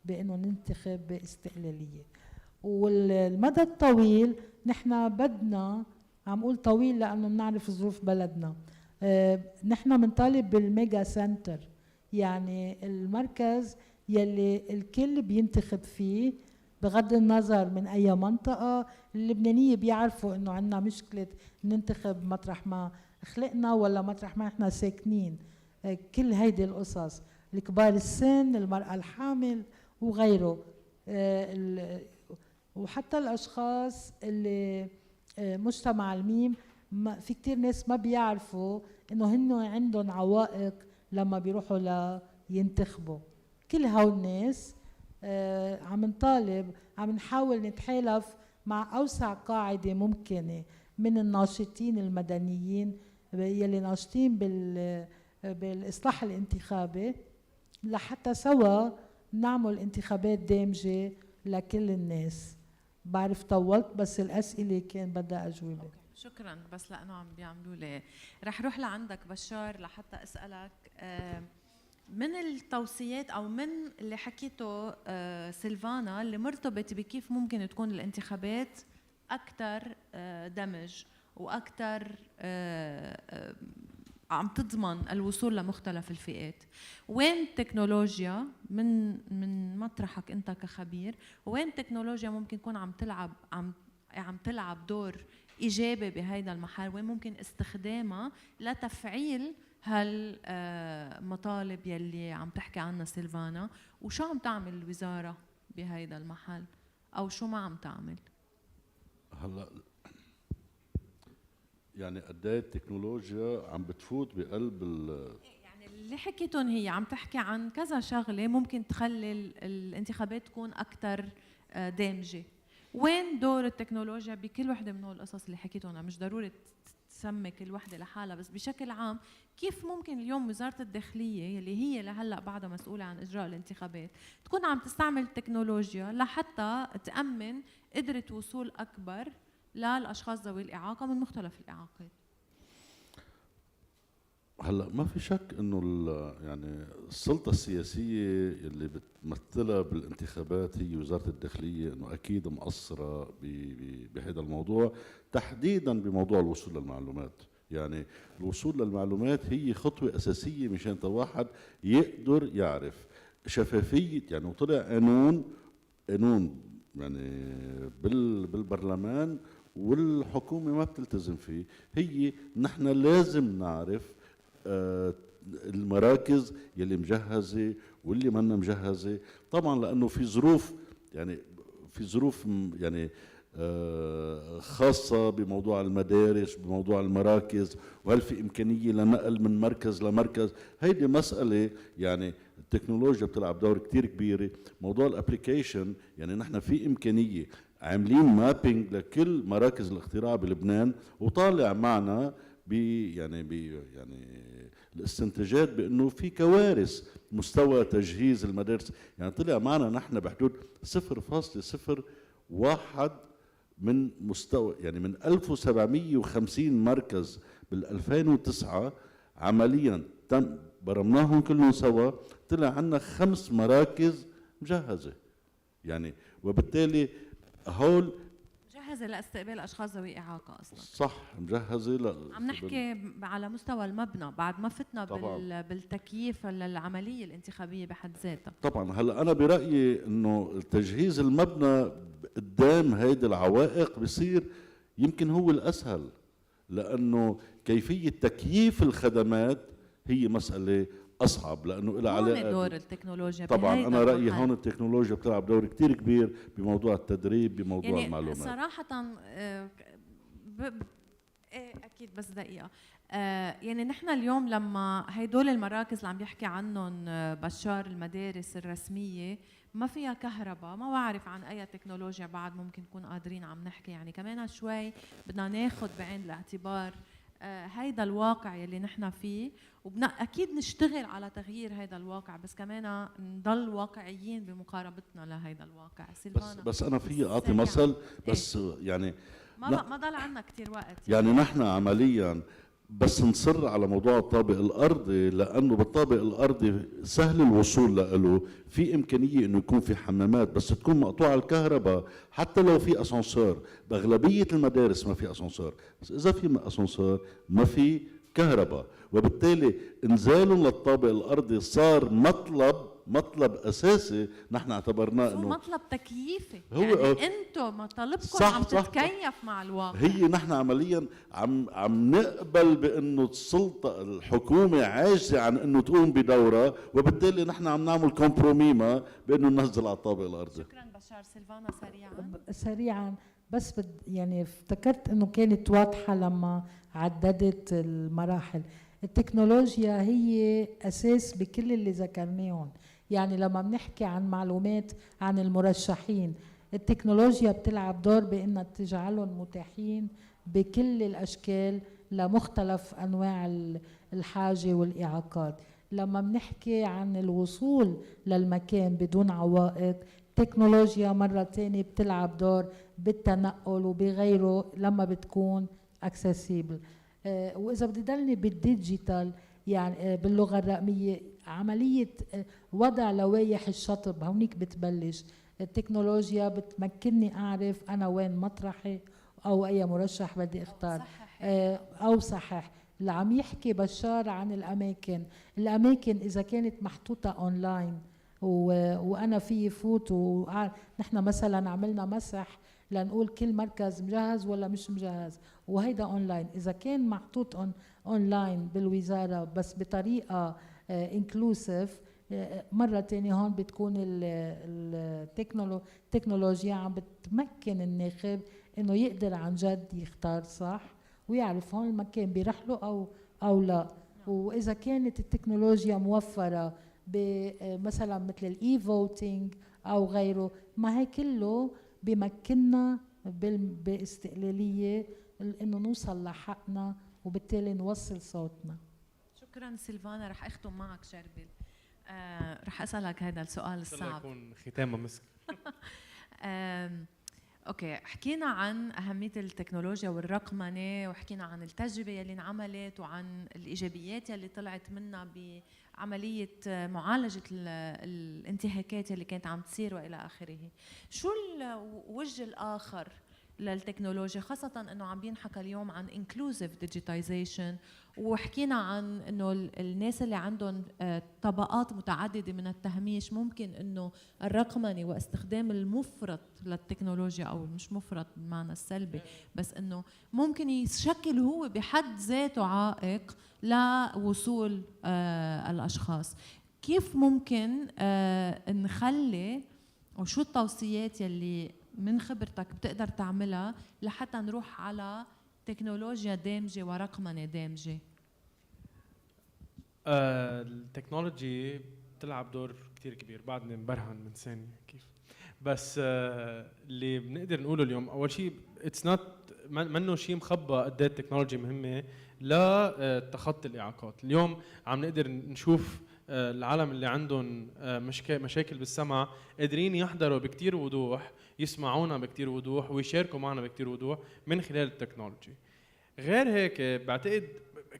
بأنه ننتخب باستقلالية. والمدى الطويل نحن بدنا، عم قول طويل لأنه بنعرف ظروف بلدنا، نحن بنطالب بالميجا سنتر، يعني المركز يلي الكل بينتخب فيه بغض النظر من أي منطقة. اللبنانية بيعرفوا إنه عنا مشكلة ننتخب مطرح ما خلقنا ولا مطرح ما إحنا ساكنين، كل هيدي القصص. الكبار السن، المرأة الحامل وغيره. وحتى الأشخاص اللي مجتمع الميم، في كتير ناس ما بيعرفوا إنه هن عندهم عوائق لما بيروحوا ينتخبوا. كل هول الناس عم نطالب، عم نحاول نتحالف مع أوسع قاعدة ممكنة من الناشطين المدنيين يلي ناشطين بالإصلاح الانتخابي، لحتى سوا نعمل انتخابات دامجة لكل الناس. بعرف طولت، بس الأسئلة كان بدها أجوبة. شكرا، بس لأنه عم بيعملوا لي. رح روح لعندك بشار لحتى أسألك من التوصيات أو من اللي حكيته سيلفانا اللي مرتبط بكيف ممكن تكون الانتخابات أكثر دمج وأكثر عم تضمن الوصول لمختلف الفئات. وين التكنولوجيا من مطرحك انت كخبير، وين التكنولوجيا ممكن تكون عم تلعب دور ايجابي بهيدا المحل، وين ممكن استخدامها لتفعيل هالمطالب يلي عم تحكي عنها سيلفانا، وشو عم تعمل الوزارة بهيدا المحل او شو ما عم تعمل؟ هلا يعني قد ايه التكنولوجيا عم بتفوت بقلب يعني اللي حكيتهم هي عم تحكي عن كذا شغله ممكن تخلي الانتخابات تكون اكثر دامجه. وين دور التكنولوجيا بكل وحده من هول القصص اللي حكيتهم؟ مش ضروري تسمي كل وحده لحالها، بس بشكل عام كيف ممكن اليوم وزاره الداخليه اللي هي لهلا بعدها مسؤوله عن اجراء الانتخابات تكون عم تستعمل التكنولوجيا لحتى تامن قدره وصول اكبر للاشخاص ذوي الاعاقه من مختلف الاعاقات؟ هلا ما في شك انه يعني السلطه السياسيه اللي بتمثلها بالانتخابات هي وزاره الداخليه، انه اكيد مقصره بهذا الموضوع، تحديدا بموضوع الوصول للمعلومات. يعني الوصول للمعلومات هي خطوه اساسيه مشان واحد يقدر يعرف شفافيه. يعني وطلع قانون يعني بالبرلمان والحكومه ما بتلتزم فيه. هي نحن لازم نعرف المراكز يلي مجهزه واللي منا مجهزه، طبعا لانه في ظروف يعني خاصه بموضوع المدارس، بموضوع المراكز، وهل في امكانيه لنقل من مركز لمركز. هيدي مساله يعني التكنولوجيا بتلعب دور كتير كبيره. موضوع الابليكيشن، يعني نحن في امكانيه عاملين مابينج لكل مراكز الاختراع بلبنان، وطالع معنا يعني الاستنتاجات بانه في كوارث مستوى تجهيز المدارس. يعني طلع معنا نحن بحدود 0.01 من مستوى، يعني من 1750 مركز بال 2009 عمليا تم برمناهم كلهم سوا، طلع عنا 5 مراكز مجهزه. يعني وبالتالي هول مجهزه لاستقبال اشخاص ذوي اعاقه اصلا. صح، مجهزه عم نحكي على مستوى المبنى بعد ما فتنا بالتكييف للعمليه الانتخابيه بحد ذاتها. طبعا هلا انا برايي انه تجهيز المبنى قدام هيدي العوائق بصير يمكن هو الاسهل، لانه كيفيه تكييف الخدمات هي مساله اصعب، لانه لها علاقه دور التكنولوجيا. طبعا انا رايي هون التكنولوجيا بتلعب دور كتير كبير بموضوع التدريب، بموضوع يعني المعلومات. صراحه اكيد، بس دقيقه. يعني نحن اليوم لما هيدول المراكز اللي عم يحكي عنهم بشار، المدارس الرسميه ما فيها كهرباء، ما بعرف عن اي تكنولوجيا بعد ممكن نكون قادرين عم نحكي. يعني كمان شوي بدنا ناخذ بعين الاعتبار هيدا الواقع يلي نحن فيه، اكيد نشتغل على تغيير هيدا الواقع، بس كمان نضل واقعيين بمقاربتنا لهيدا الواقع. بس انا في اعطي مثل بس يعني ما ضل عنا كثير وقت. يعني نحن عمليا بس نصر على موضوع الطابق الارضي، لانه بالطابق الارضي سهل الوصول له، في امكانيه انه يكون في حمامات، بس تكون مقطوعه الكهرباء. حتى لو في اسانسير، باغلبيه المدارس ما في اسانسير، بس اذا في اسانسير ما في كهرباء، وبالتالي انزالهم للطابق الارضي صار مطلب مطلب اساسي نحن اعتبرناه هو انه مطلب تكييفي، هو يعني انتم مطالبكم عم تتكيف مع الواقع. هي نحن عمليا عم نقبل بانه السلطه الحكومه عاجزه عن انه تقوم بدورها، وبالتالي نحن عم نعمل كومبروميما بانه ننزل على الطابق الارضي. شكرا بشار. سيلفانا سريعا بس يعني افتكرت انه كانت واضحه لما عددت المراحل. التكنولوجيا هي اساس بكل اللي ذكرناهم، يعني لما بنحكي عن معلومات عن المرشحين، التكنولوجيا بتلعب دور بانها تجعلهم متاحين بكل الاشكال لمختلف انواع الحاجه والاعاقات. لما بنحكي عن الوصول للمكان بدون عوائق، التكنولوجيا مرة تانية بتلعب دور بالتنقل وبغيره لما بتكون accessible. وإذا بدي ضلني بالديجيتال يعني باللغة الرقمية، عملية وضع لوائح الشطب هونيك بتبلش. التكنولوجيا بتمكنني أعرف أنا وين مطرحي أو أي مرشح بدي أختار أو صحح. اللي عم يحكي بشار عن الأماكن إذا كانت محطوطة أونلاين وأنا في فوت ونحن مثلا عملنا مسح لنقول كل مركز مجهز ولا مش مجهز، وهيدا أونلاين. إذا كان محطوط أونلاين بالوزارة بس بطريقة انكلوسيف، مرة تانية هون بتكون التكنولوجيا عم بتمكن الناخب إنه يقدر عن جد يختار صح ويعرف هون المكان بيرح له أو لا. وإذا كانت التكنولوجيا موفرة مثلا مثل الإي فوتينج أو غيره، ما هي كله بمكننا باستقلالية إنه نوصل لحقنا وبالتالي نوصل صوتنا. شكرا سيلفانا. رح أختم معك شربل. رح أسألك هذا السؤال الصعب. يكون ختامه مسك. اوكي، حكينا عن اهميه التكنولوجيا والرقمنه، وحكينا عن التجربه اللي انعملت وعن الايجابيات اللي طلعت منها بعمليه معالجه الانتهاكات اللي كانت عم تصير والى اخره. شو الوجه الاخر للتكنولوجيا، خاصة انه عم بينحكى اليوم عن inclusive digitization، وحكينا عن انه الناس اللي عندهم طبقات متعددة من التهميش ممكن انه الرقمنة واستخدام المفرط للتكنولوجيا، او مش مفرط بالمعنى السلبي، بس انه ممكن يشكل هو بحد ذاته عائق لوصول الاشخاص. كيف ممكن نخلي، وشو التوصيات يلي من خبرتك بتقدر تعملها لحتى نروح على تكنولوجيا دامجة ورقمنة دامجة؟ التكنولوجي بتلعب دور كتير كبير، بعدني مبرهن من ثانية كيف. بس اللي بنقدر نقوله اليوم، أول شيء it's not منه شيء مخبى قد ايه التكنولوجي مهمة لتخطي الإعاقات. اليوم عم نقدر نشوف العالم اللي عندهم مشاكل بالسمع قادرين يحضروا بكتير وضوح، يسمعونا بكتير وضوح، ويشاركوا معنا بكتير وضوح من خلال التكنولوجي. غير هيك بعتقد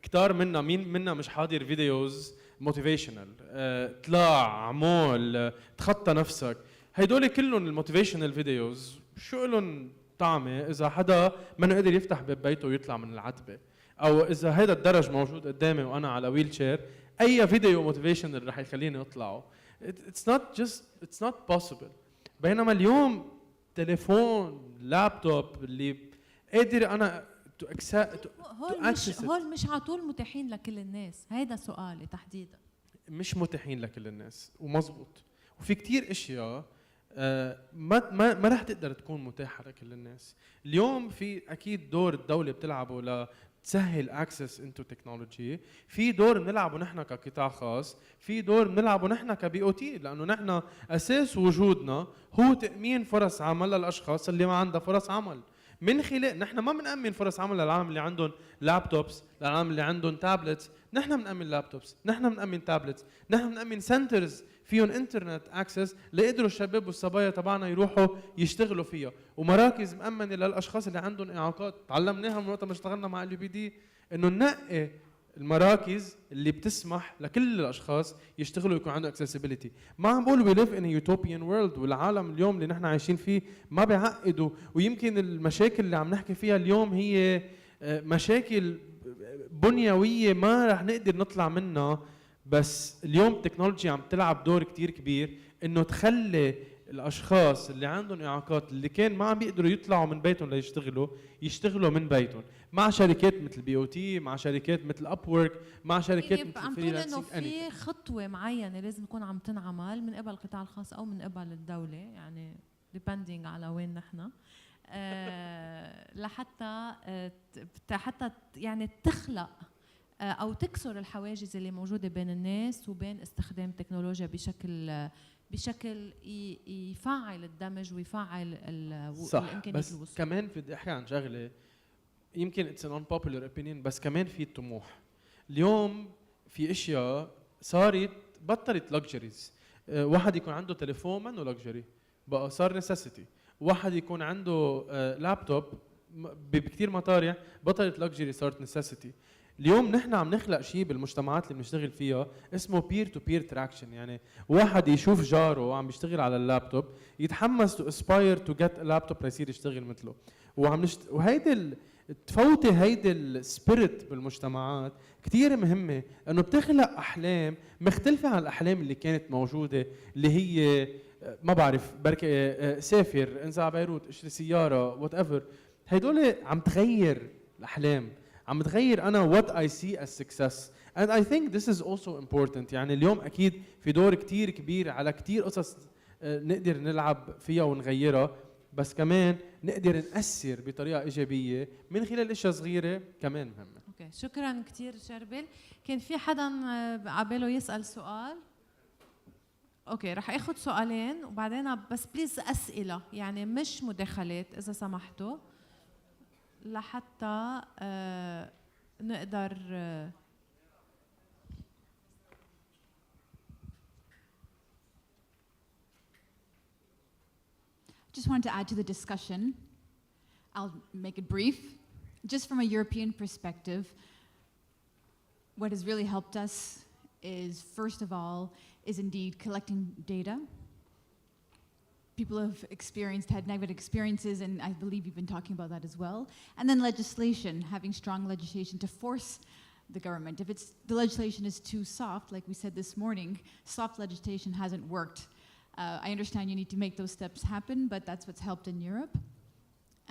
كتار منا مش حاضر فيديوز موتيفيشنال، اطلاع عمول تخطى نفسك. هيدول كلهم الموتيفيشنال فيديوز شو لهم طعمه اذا حدا ما قادر يفتح باب بيته ويطلع من العتبه، او اذا هذا الدرج موجود قدامي وانا على ويل شير، اي فيديو موتيفيشنال رح يخليني اطلعه. it's not possible. بينما اليوم تليفون لابتوب اللي قادر انا هول مش على طول متاحين لكل الناس. هيدا سؤالي تحديدا. مش متاحين لكل الناس، ومزبوط. وفي كتير اشياء ما رح تقدر تكون متاحه لكل الناس. اليوم في اكيد دور الدوله بتلعبه تسهل اكسس انتو تكنولوجي، في دور بنلعبه نحن كقطاع خاص، في دور بنلعبه نحن كبي او تي، لانه نحن اساس وجودنا هو تامين فرص عمل للاشخاص اللي ما عندها فرص عمل. من خلال نحن ما بنأمن فرص عمل للعالم اللي عندهم لابتوبس، للعالم اللي عندهم تابلتس، نحن بنأمن لابتوبس، نحن بنأمن تابلتس، نحن بنأمن سنترز فيهم انترنت اكسس ليقدروا الشباب والصبايا تبعنا يروحوا يشتغلوا فيها، ومراكز مأمنة للاشخاص اللي عندهم اعاقات. تعلمناها من وقت ما اشتغلنا مع AUB انه ننقي المراكز اللي بتسمح لكل الاشخاص يشتغلوا يكون عندهم accessibility. ما عم بقول we live in a utopian world، والعالم اليوم اللي نحن عايشين فيه ما بيعقدوا، ويمكن المشاكل اللي عم نحكي فيها اليوم هي مشاكل بنيوية ما رح نقدر نطلع منها بس اليوم التكنولوجيا عم تلعب دور كتير كبير انه تخلي الاشخاص اللي عندهم اعاقات اللي كان ما عم بيقدروا يطلعوا من بيتهم يشتغلوا من بيتهم مع شركات مثل بي او تي، مع شركات مثل اب وورك، مع شركات مثل عم تقول انه في خطوه معينه لازم تكون عم تنعمل من قبل القطاع الخاص او من قبل الدوله، يعني depending على وين نحن لحتى حتى يعني تخلق او تكسر الحواجز اللي موجوده بين الناس وبين استخدام التكنولوجيا بشكل يفعل الدمج ويفعل الامكانيه بس الوصول. كمان بدي احكي عن شغله يمكن اتس ان unpopular opinion، بس كمان في الطموح. اليوم في اشياء صارت بطلت لكجريز. واحد يكون عنده تليفون منه لكجري، بقى صار نيسيسيتي. واحد يكون عنده لابتوب بكثير مطارح بطلت لكجري، صارت نيسيسيتي. اليوم نحن عم نخلق شيء بالمجتمعات اللي بنشتغل فيها اسمه بير تو بير تراكشن، يعني واحد يشوف جاره عم بيشتغل على اللابتوب يتحمس تو اسباير تو جيت لابتوب ليصير يشتغل مثله. وهيدي تفوتي هيدي السبيريت بالمجتمعات كثير مهمه، انه بتخلق احلام مختلفه عن الاحلام اللي كانت موجوده، اللي هي ما بعرف بركي سافر، انزل على بيروت، اشتري سياره، وات ايفر. هدول عم تغير الاحلام، عم تغير انا what I see as success and I think this is also important. يعني اليوم اكيد في دور كتير كبير على كتير قصص نقدر نلعب فيها ونغيرها، بس كمان نقدر نأثر بطريقة إيجابية من خلال اشياء صغيرة كمان مهمة. اوكي شكرا كتير شربل. كان في حدا عباله يسأل سؤال؟ اوكي رح اخذ سؤالين وبعدين بس بليز أسئلة يعني مش مداخلات إذا سمحتوا، لحتى نقدر Just wanted to add to the discussion. I'll make it brief. Just from a European perspective, what has really helped us is, first of all, is indeed collecting data. People have had negative experiences, and I believe you've been talking about that as well. And then legislation, having strong legislation to force the government. If the legislation is too soft, like we said this morning, soft legislation hasn't worked. I understand you need to make those steps happen, but that's what's helped in Europe.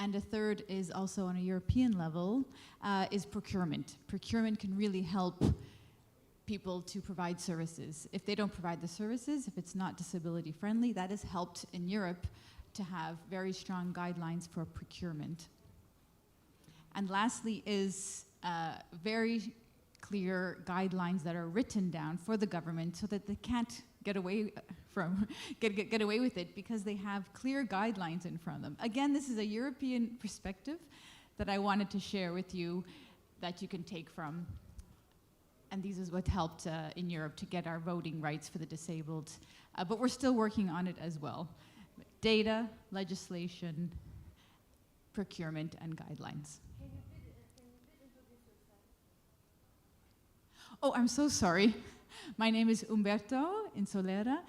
And a third is also on a European level, is procurement. Procurement can really help people to provide services. If they don't provide the services, if it's not disability friendly, that has helped in Europe to have very strong guidelines for procurement. And lastly is very clear guidelines that are written down for the government so that they can't get away get away with it, because they have clear guidelines in front of them. Again, this is a European perspective that I wanted to share with you that you can take from. And this is what helped in Europe to get our voting rights for the disabled. But we're still working on it as well. Data, legislation, procurement, and guidelines. Oh, I'm so sorry. My name is Umberto Insolera.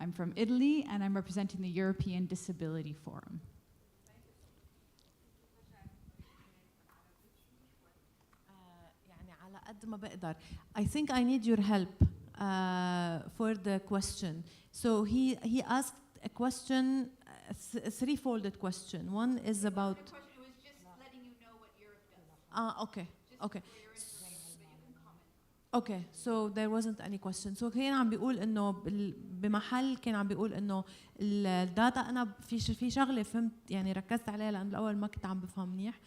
I'm from Italy, and I'm representing the European Disability Forum. قد ما بقدر. I think I need your help for the question. So he asked a question, a three-folded question. One is about. The question was just letting you know what Europe does. Okay, okay. Okay, so there wasn't any question. So كان عم بيقول إنه بمحل كان عم بيقول إنه الداتا أنا في شغلة فهمت يعني ركزت عليها لأن الأول ما كنت عم بفهم منيح.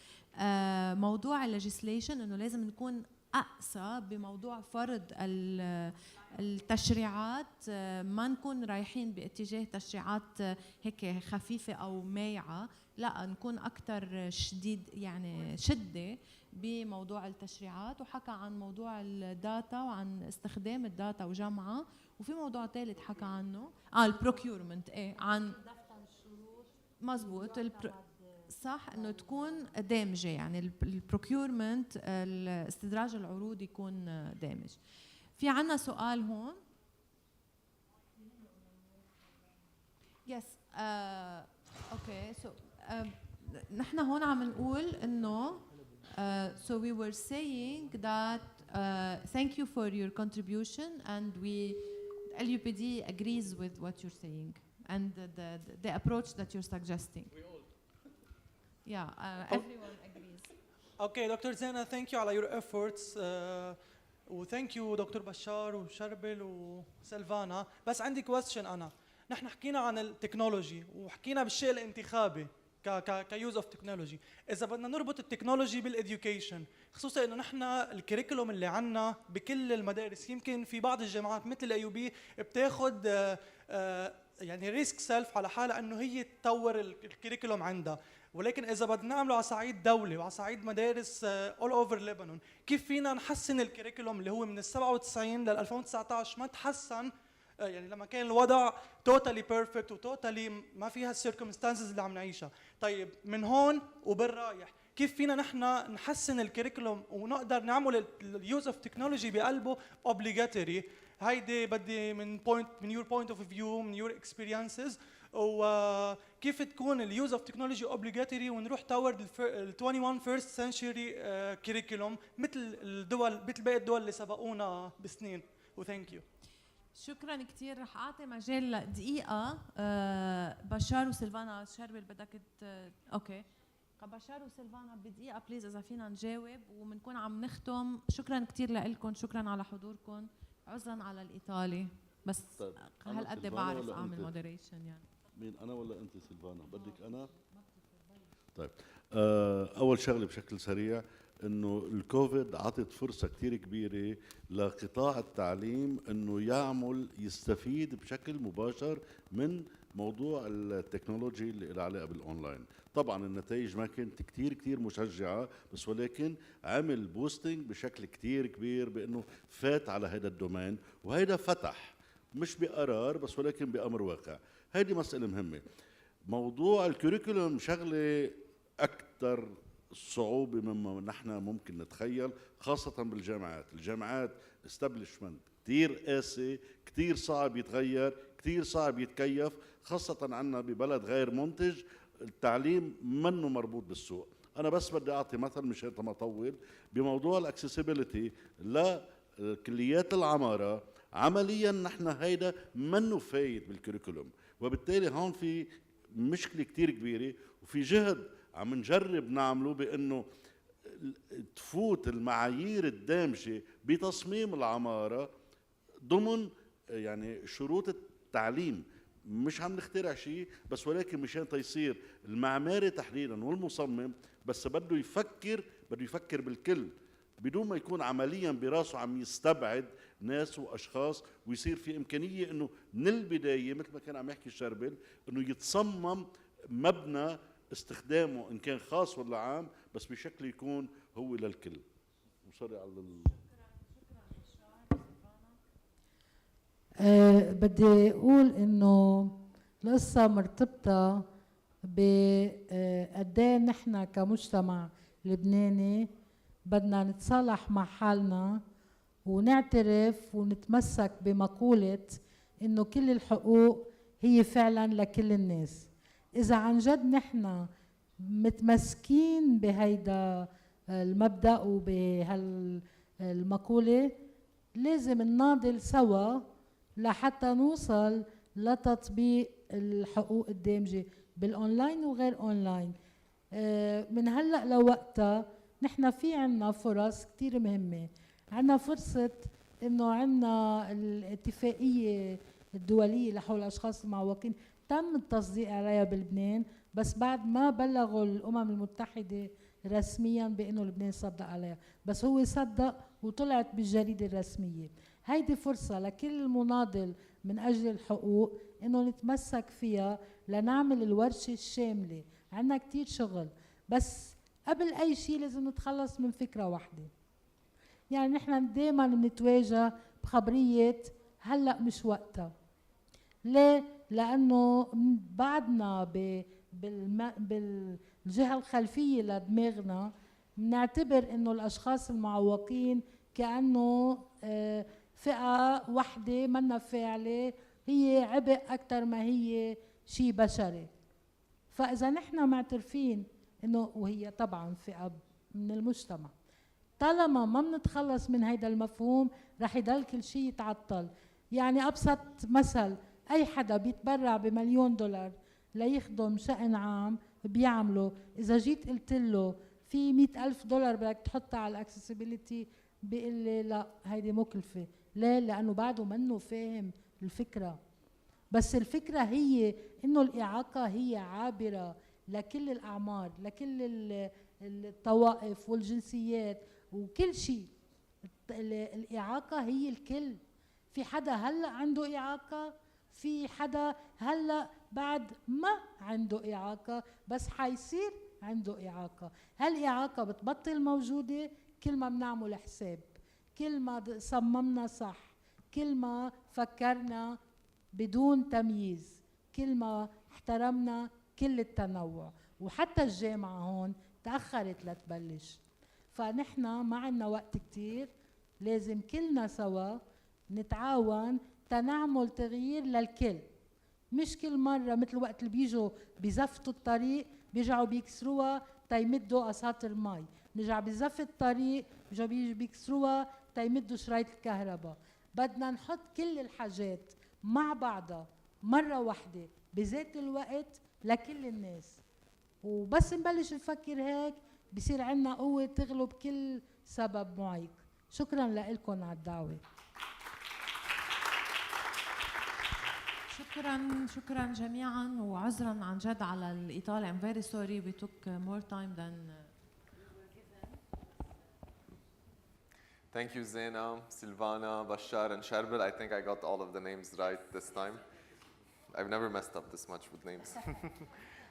موضوع الليجيسليشن إنه لازم نكون أقسى بموضوع فرض التشريعات، ما نكون رايحين باتجاه تشريعات هيك خفيفة أو مايعة، لا نكون أكثر شديد يعني شدة بموضوع التشريعات. وحكى عن موضوع الداتا وعن استخدام الداتا وجمعها، وفي موضوع ثالث حكى عنه البروكيورمنت. ايه عن مزبوط صح انه تكون دامجه، يعني البروكيورمنت الاستدراج العروض يكون دامج. في عنا سؤال هون. يس اوكي سو نحن هون عم نقول انه So we were saying that thank you for your contribution, and LUPD agrees with what you're saying and the approach that you're suggesting. We all. Yeah, everyone agrees. Okay, Dr. Zena, thank you على your efforts. وثانك يو دكتور بشار وشربل وسلفانا. بس عندي كويستشن انا. نحن حكينا عن التكنولوجي وحكينا بالشيء الانتخابي كيوز اوف تكنولوجي. اذا بدنا نربط التكنولوجي بالاديوكيشن، خصوصا انه نحن الكريكولوم اللي عندنا بكل المدارس، يمكن في بعض الجامعات مثل الاي يو بي بتاخذ يعني ريسك سيلف على حالها انه هي تطور الكريكولوم عندها، ولكن اذا بدنا نعمله على صعيد دولي وعلى صعيد مدارس اول اوفر لبنان، كيف فينا نحسن الكريكولوم اللي هو من ال 97 لل 2019 ما تحسن؟ يعني لما كان الوضع توتالي بيرفكت وتوتالي ما فيها السيركمستانسز اللي عم نعيشها. طيب من هون وبالرايح كيف فينا نحن نحسن الكريكولوم ونقدر نعمل اليوز اوف تكنولوجي بقلبه اوبليجاتوري؟ هيدي بدي من يور بوينت اوف فيو، من يور اكسبيرينسز، وكيف تكون اليوز اوف تكنولوجي اوبليجاتوري ونروح تورد ال 21 فيرست سنشري كريكولوم مثل باقي الدول اللي سبقونا بسنين. وثانك يو. شكرا كثير. رح اعطي مجال دقيقه بشار وسلفانا. شربل بدك اوكي بشار وسلفانا بدقيقه بليز اذا فينا نجاوب وبنكون عم نختم. شكرا كثير لكم، شكرا على حضوركم، عذرا على الايطالي بس طيب هالقد بعرف اعمل مودريشن. يعني مين انا ولا انت سلفانا؟ بدك انا؟ طيب اول شغله بشكل سريع انه الكوفيد عطت فرصه كثير كبيره لقطاع التعليم انه يستفيد بشكل مباشر من موضوع التكنولوجي اللي له علاقه بالاونلاين. طبعا النتائج ما كانت كثير مشجعه، بس ولكن عمل بوستنج بشكل كثير كبير بانه فات على هذا الدومين، وهيدا فتح مش بقرار بس ولكن بامر واقع. هيدي مساله مهمه. موضوع الكوريكولوم شغله اكثر صعوبة مما نحن ممكن نتخيل، خاصة بالجامعات. الجامعات استبلشمنت كتير قاسي، كتير صعب يتغير، كتير صعب يتكيف، خاصة عنا ببلد غير منتج التعليم منه مربوط بالسوق. أنا بس بدي أعطي مثل مشان ما أطول بموضوع الأكسسبيليتي لكليات العمارة. عمليا نحن هيدا منه فايد بالكوريكولوم، وبالتالي هون في مشكلة كتير كبيرة، وفي جهد عم نجرب نعمله بانه تفوت المعايير الدامجه بتصميم العماره ضمن يعني شروط التعليم. مش عم نخترع شيء بس ولكن مشان تيصير المعماري تحديدا والمصمم بس بده يفكر بالكل بدون ما يكون عمليا براسه عم يستبعد ناس واشخاص، ويصير في امكانيه انه من البدايه مثل ما كان عم يحكي شربل انه يتصمم مبنى استخدامه ان كان خاص ولا عام بس بشكل يكون هو للكل. وصلي على بدي اقول انه القصه مرتبطه بقد ايه نحن كمجتمع لبناني بدنا نتصالح مع حالنا ونعترف ونتمسك بمقوله انه كل الحقوق هي فعلا لكل الناس. إذا عن جد نحن متمسكين بهيدا المبدأ وبهالمقولة لازم نناضل سوا لحتى نوصل لتطبيق الحقوق الدامجة بالأونلاين وغير أونلاين. من هلأ لوقتها نحن في عنا فرص كتير مهمة. عنا فرصة إنه عنا الاتفاقية الدولية لحول الأشخاص المعوقين تم التصديق عليها بلبنان، بس بعد ما بلغوا الأمم المتحدة رسميا بأنه لبنان صدق عليها، بس هو صدق وطلعت بالجريدة الرسمية. هيدي فرصة لكل المناضل من أجل الحقوق إنه نتمسك فيها لنعمل الورشة الشاملة. عنا كتير شغل، بس قبل أي شيء لازم نتخلص من فكرة واحدة. يعني نحن دايما بنتواجه بخبرية هلأ مش وقتها. ليه؟ لأنه بعدنا بالجهة الخلفية لدماغنا بنعتبر إنه الأشخاص المعوقين كأنه فئة وحدة منا فاعلة، هي عبء أكثر ما هي شيء بشري. فإذا نحن معترفين إنه وهي طبعا فئة من المجتمع، طالما ما بنتخلص من هيدا المفهوم رح يضل كل شيء يتعطل. يعني أبسط مثل، أي حدا بيتبرع ب1,000,000 ليخدم شأن عام بيعمله. إذا جيت قلت له في $100,000 بدك تحطها على الاكسسبيليتي، بيقول لي لا هيدي مكلفة. ليه؟ لأنه بعده منه فاهم الفكرة. بس الفكرة هي إنه الإعاقة هي عابرة لكل الأعمار، لكل الطوائف والجنسيات وكل شيء. الإعاقة هي الكل. في حدا هلأ عنده إعاقة، في حدا هلأ بعد ما عنده إعاقة بس حيصير عنده إعاقة. هالإعاقة بتبطل موجودة كل ما بنعمل حساب، كل ما صممنا صح، كل ما فكرنا بدون تمييز، كل ما احترمنا كل التنوع. وحتى الجامعة هون تأخرت لتبلش. فنحن ما عنا وقت كتير، لازم كلنا سوا نتعاون تنعمل تغيير للكل. مش كل مرة مثل وقت اللي بيجوا بزفتوا الطريق بيرجعوا بيكسروها تيمدوا قساطر مي، نرجع بزفت الطريق بيجوا بيكسروها تيمدوا شرايط الكهرباء. بدنا نحط كل الحاجات مع بعضها مرة واحدة بذات الوقت لكل الناس، وبس نبلش نفكر هيك بصير عنا قوة تغلب كل سبب معيق. شكرا لكم على الدعوة. شكرا جميعا، وعذرا عن جد على الإطالة. I'm very sorry we took more time than Thank you, Zaina, Silvana, Bashar, and Sharbel. I think I got all of the names right this time. I've never messed up this much with names.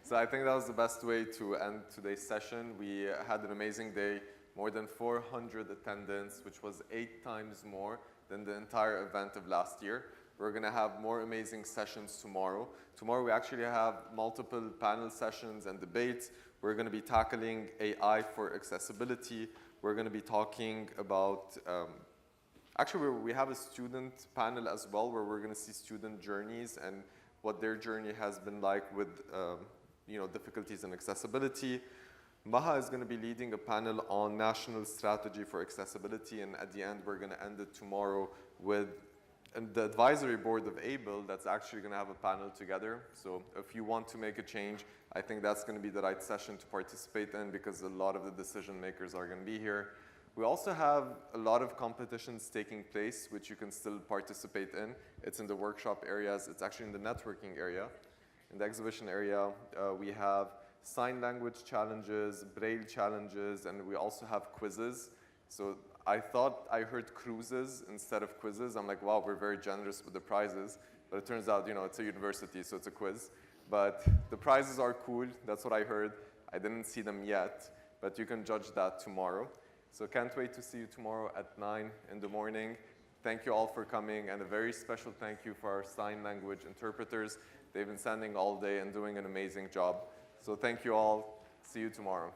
So I think that was the best way to end today's session. We had an amazing day, more than 400 attendance, which was 8 times more than the entire event of last year. We're going to have more amazing sessions tomorrow. Tomorrow we actually have multiple panel sessions and debates. We're going to be tackling AI for accessibility. We're going to be talking about, actually we have a student panel as well where we're going to see student journeys and what their journey has been like with difficulties in accessibility. Maha is going to be leading a panel on national strategy for accessibility, and at the end we're going to end it tomorrow with the advisory board of ABLE that's actually going to have a panel together. So if you want to make a change, I think that's going to be the right session to participate in because a lot of the decision makers are going to be here. We also have a lot of competitions taking place which you can still participate in. It's in the workshop areas. It's actually in the networking area. In the exhibition area, we have sign language challenges, braille challenges, and we also have quizzes. So I thought I heard cruises instead of quizzes. I'm like, wow, we're very generous with the prizes. But it turns out, it's a university, so it's a quiz. But the prizes are cool. That's what I heard. I didn't see them yet, but you can judge that tomorrow. So can't wait to see you tomorrow at 9 in the morning. Thank you all for coming, and a very special thank you for our sign language interpreters. They've been standing all day and doing an amazing job. So thank you all. See you tomorrow.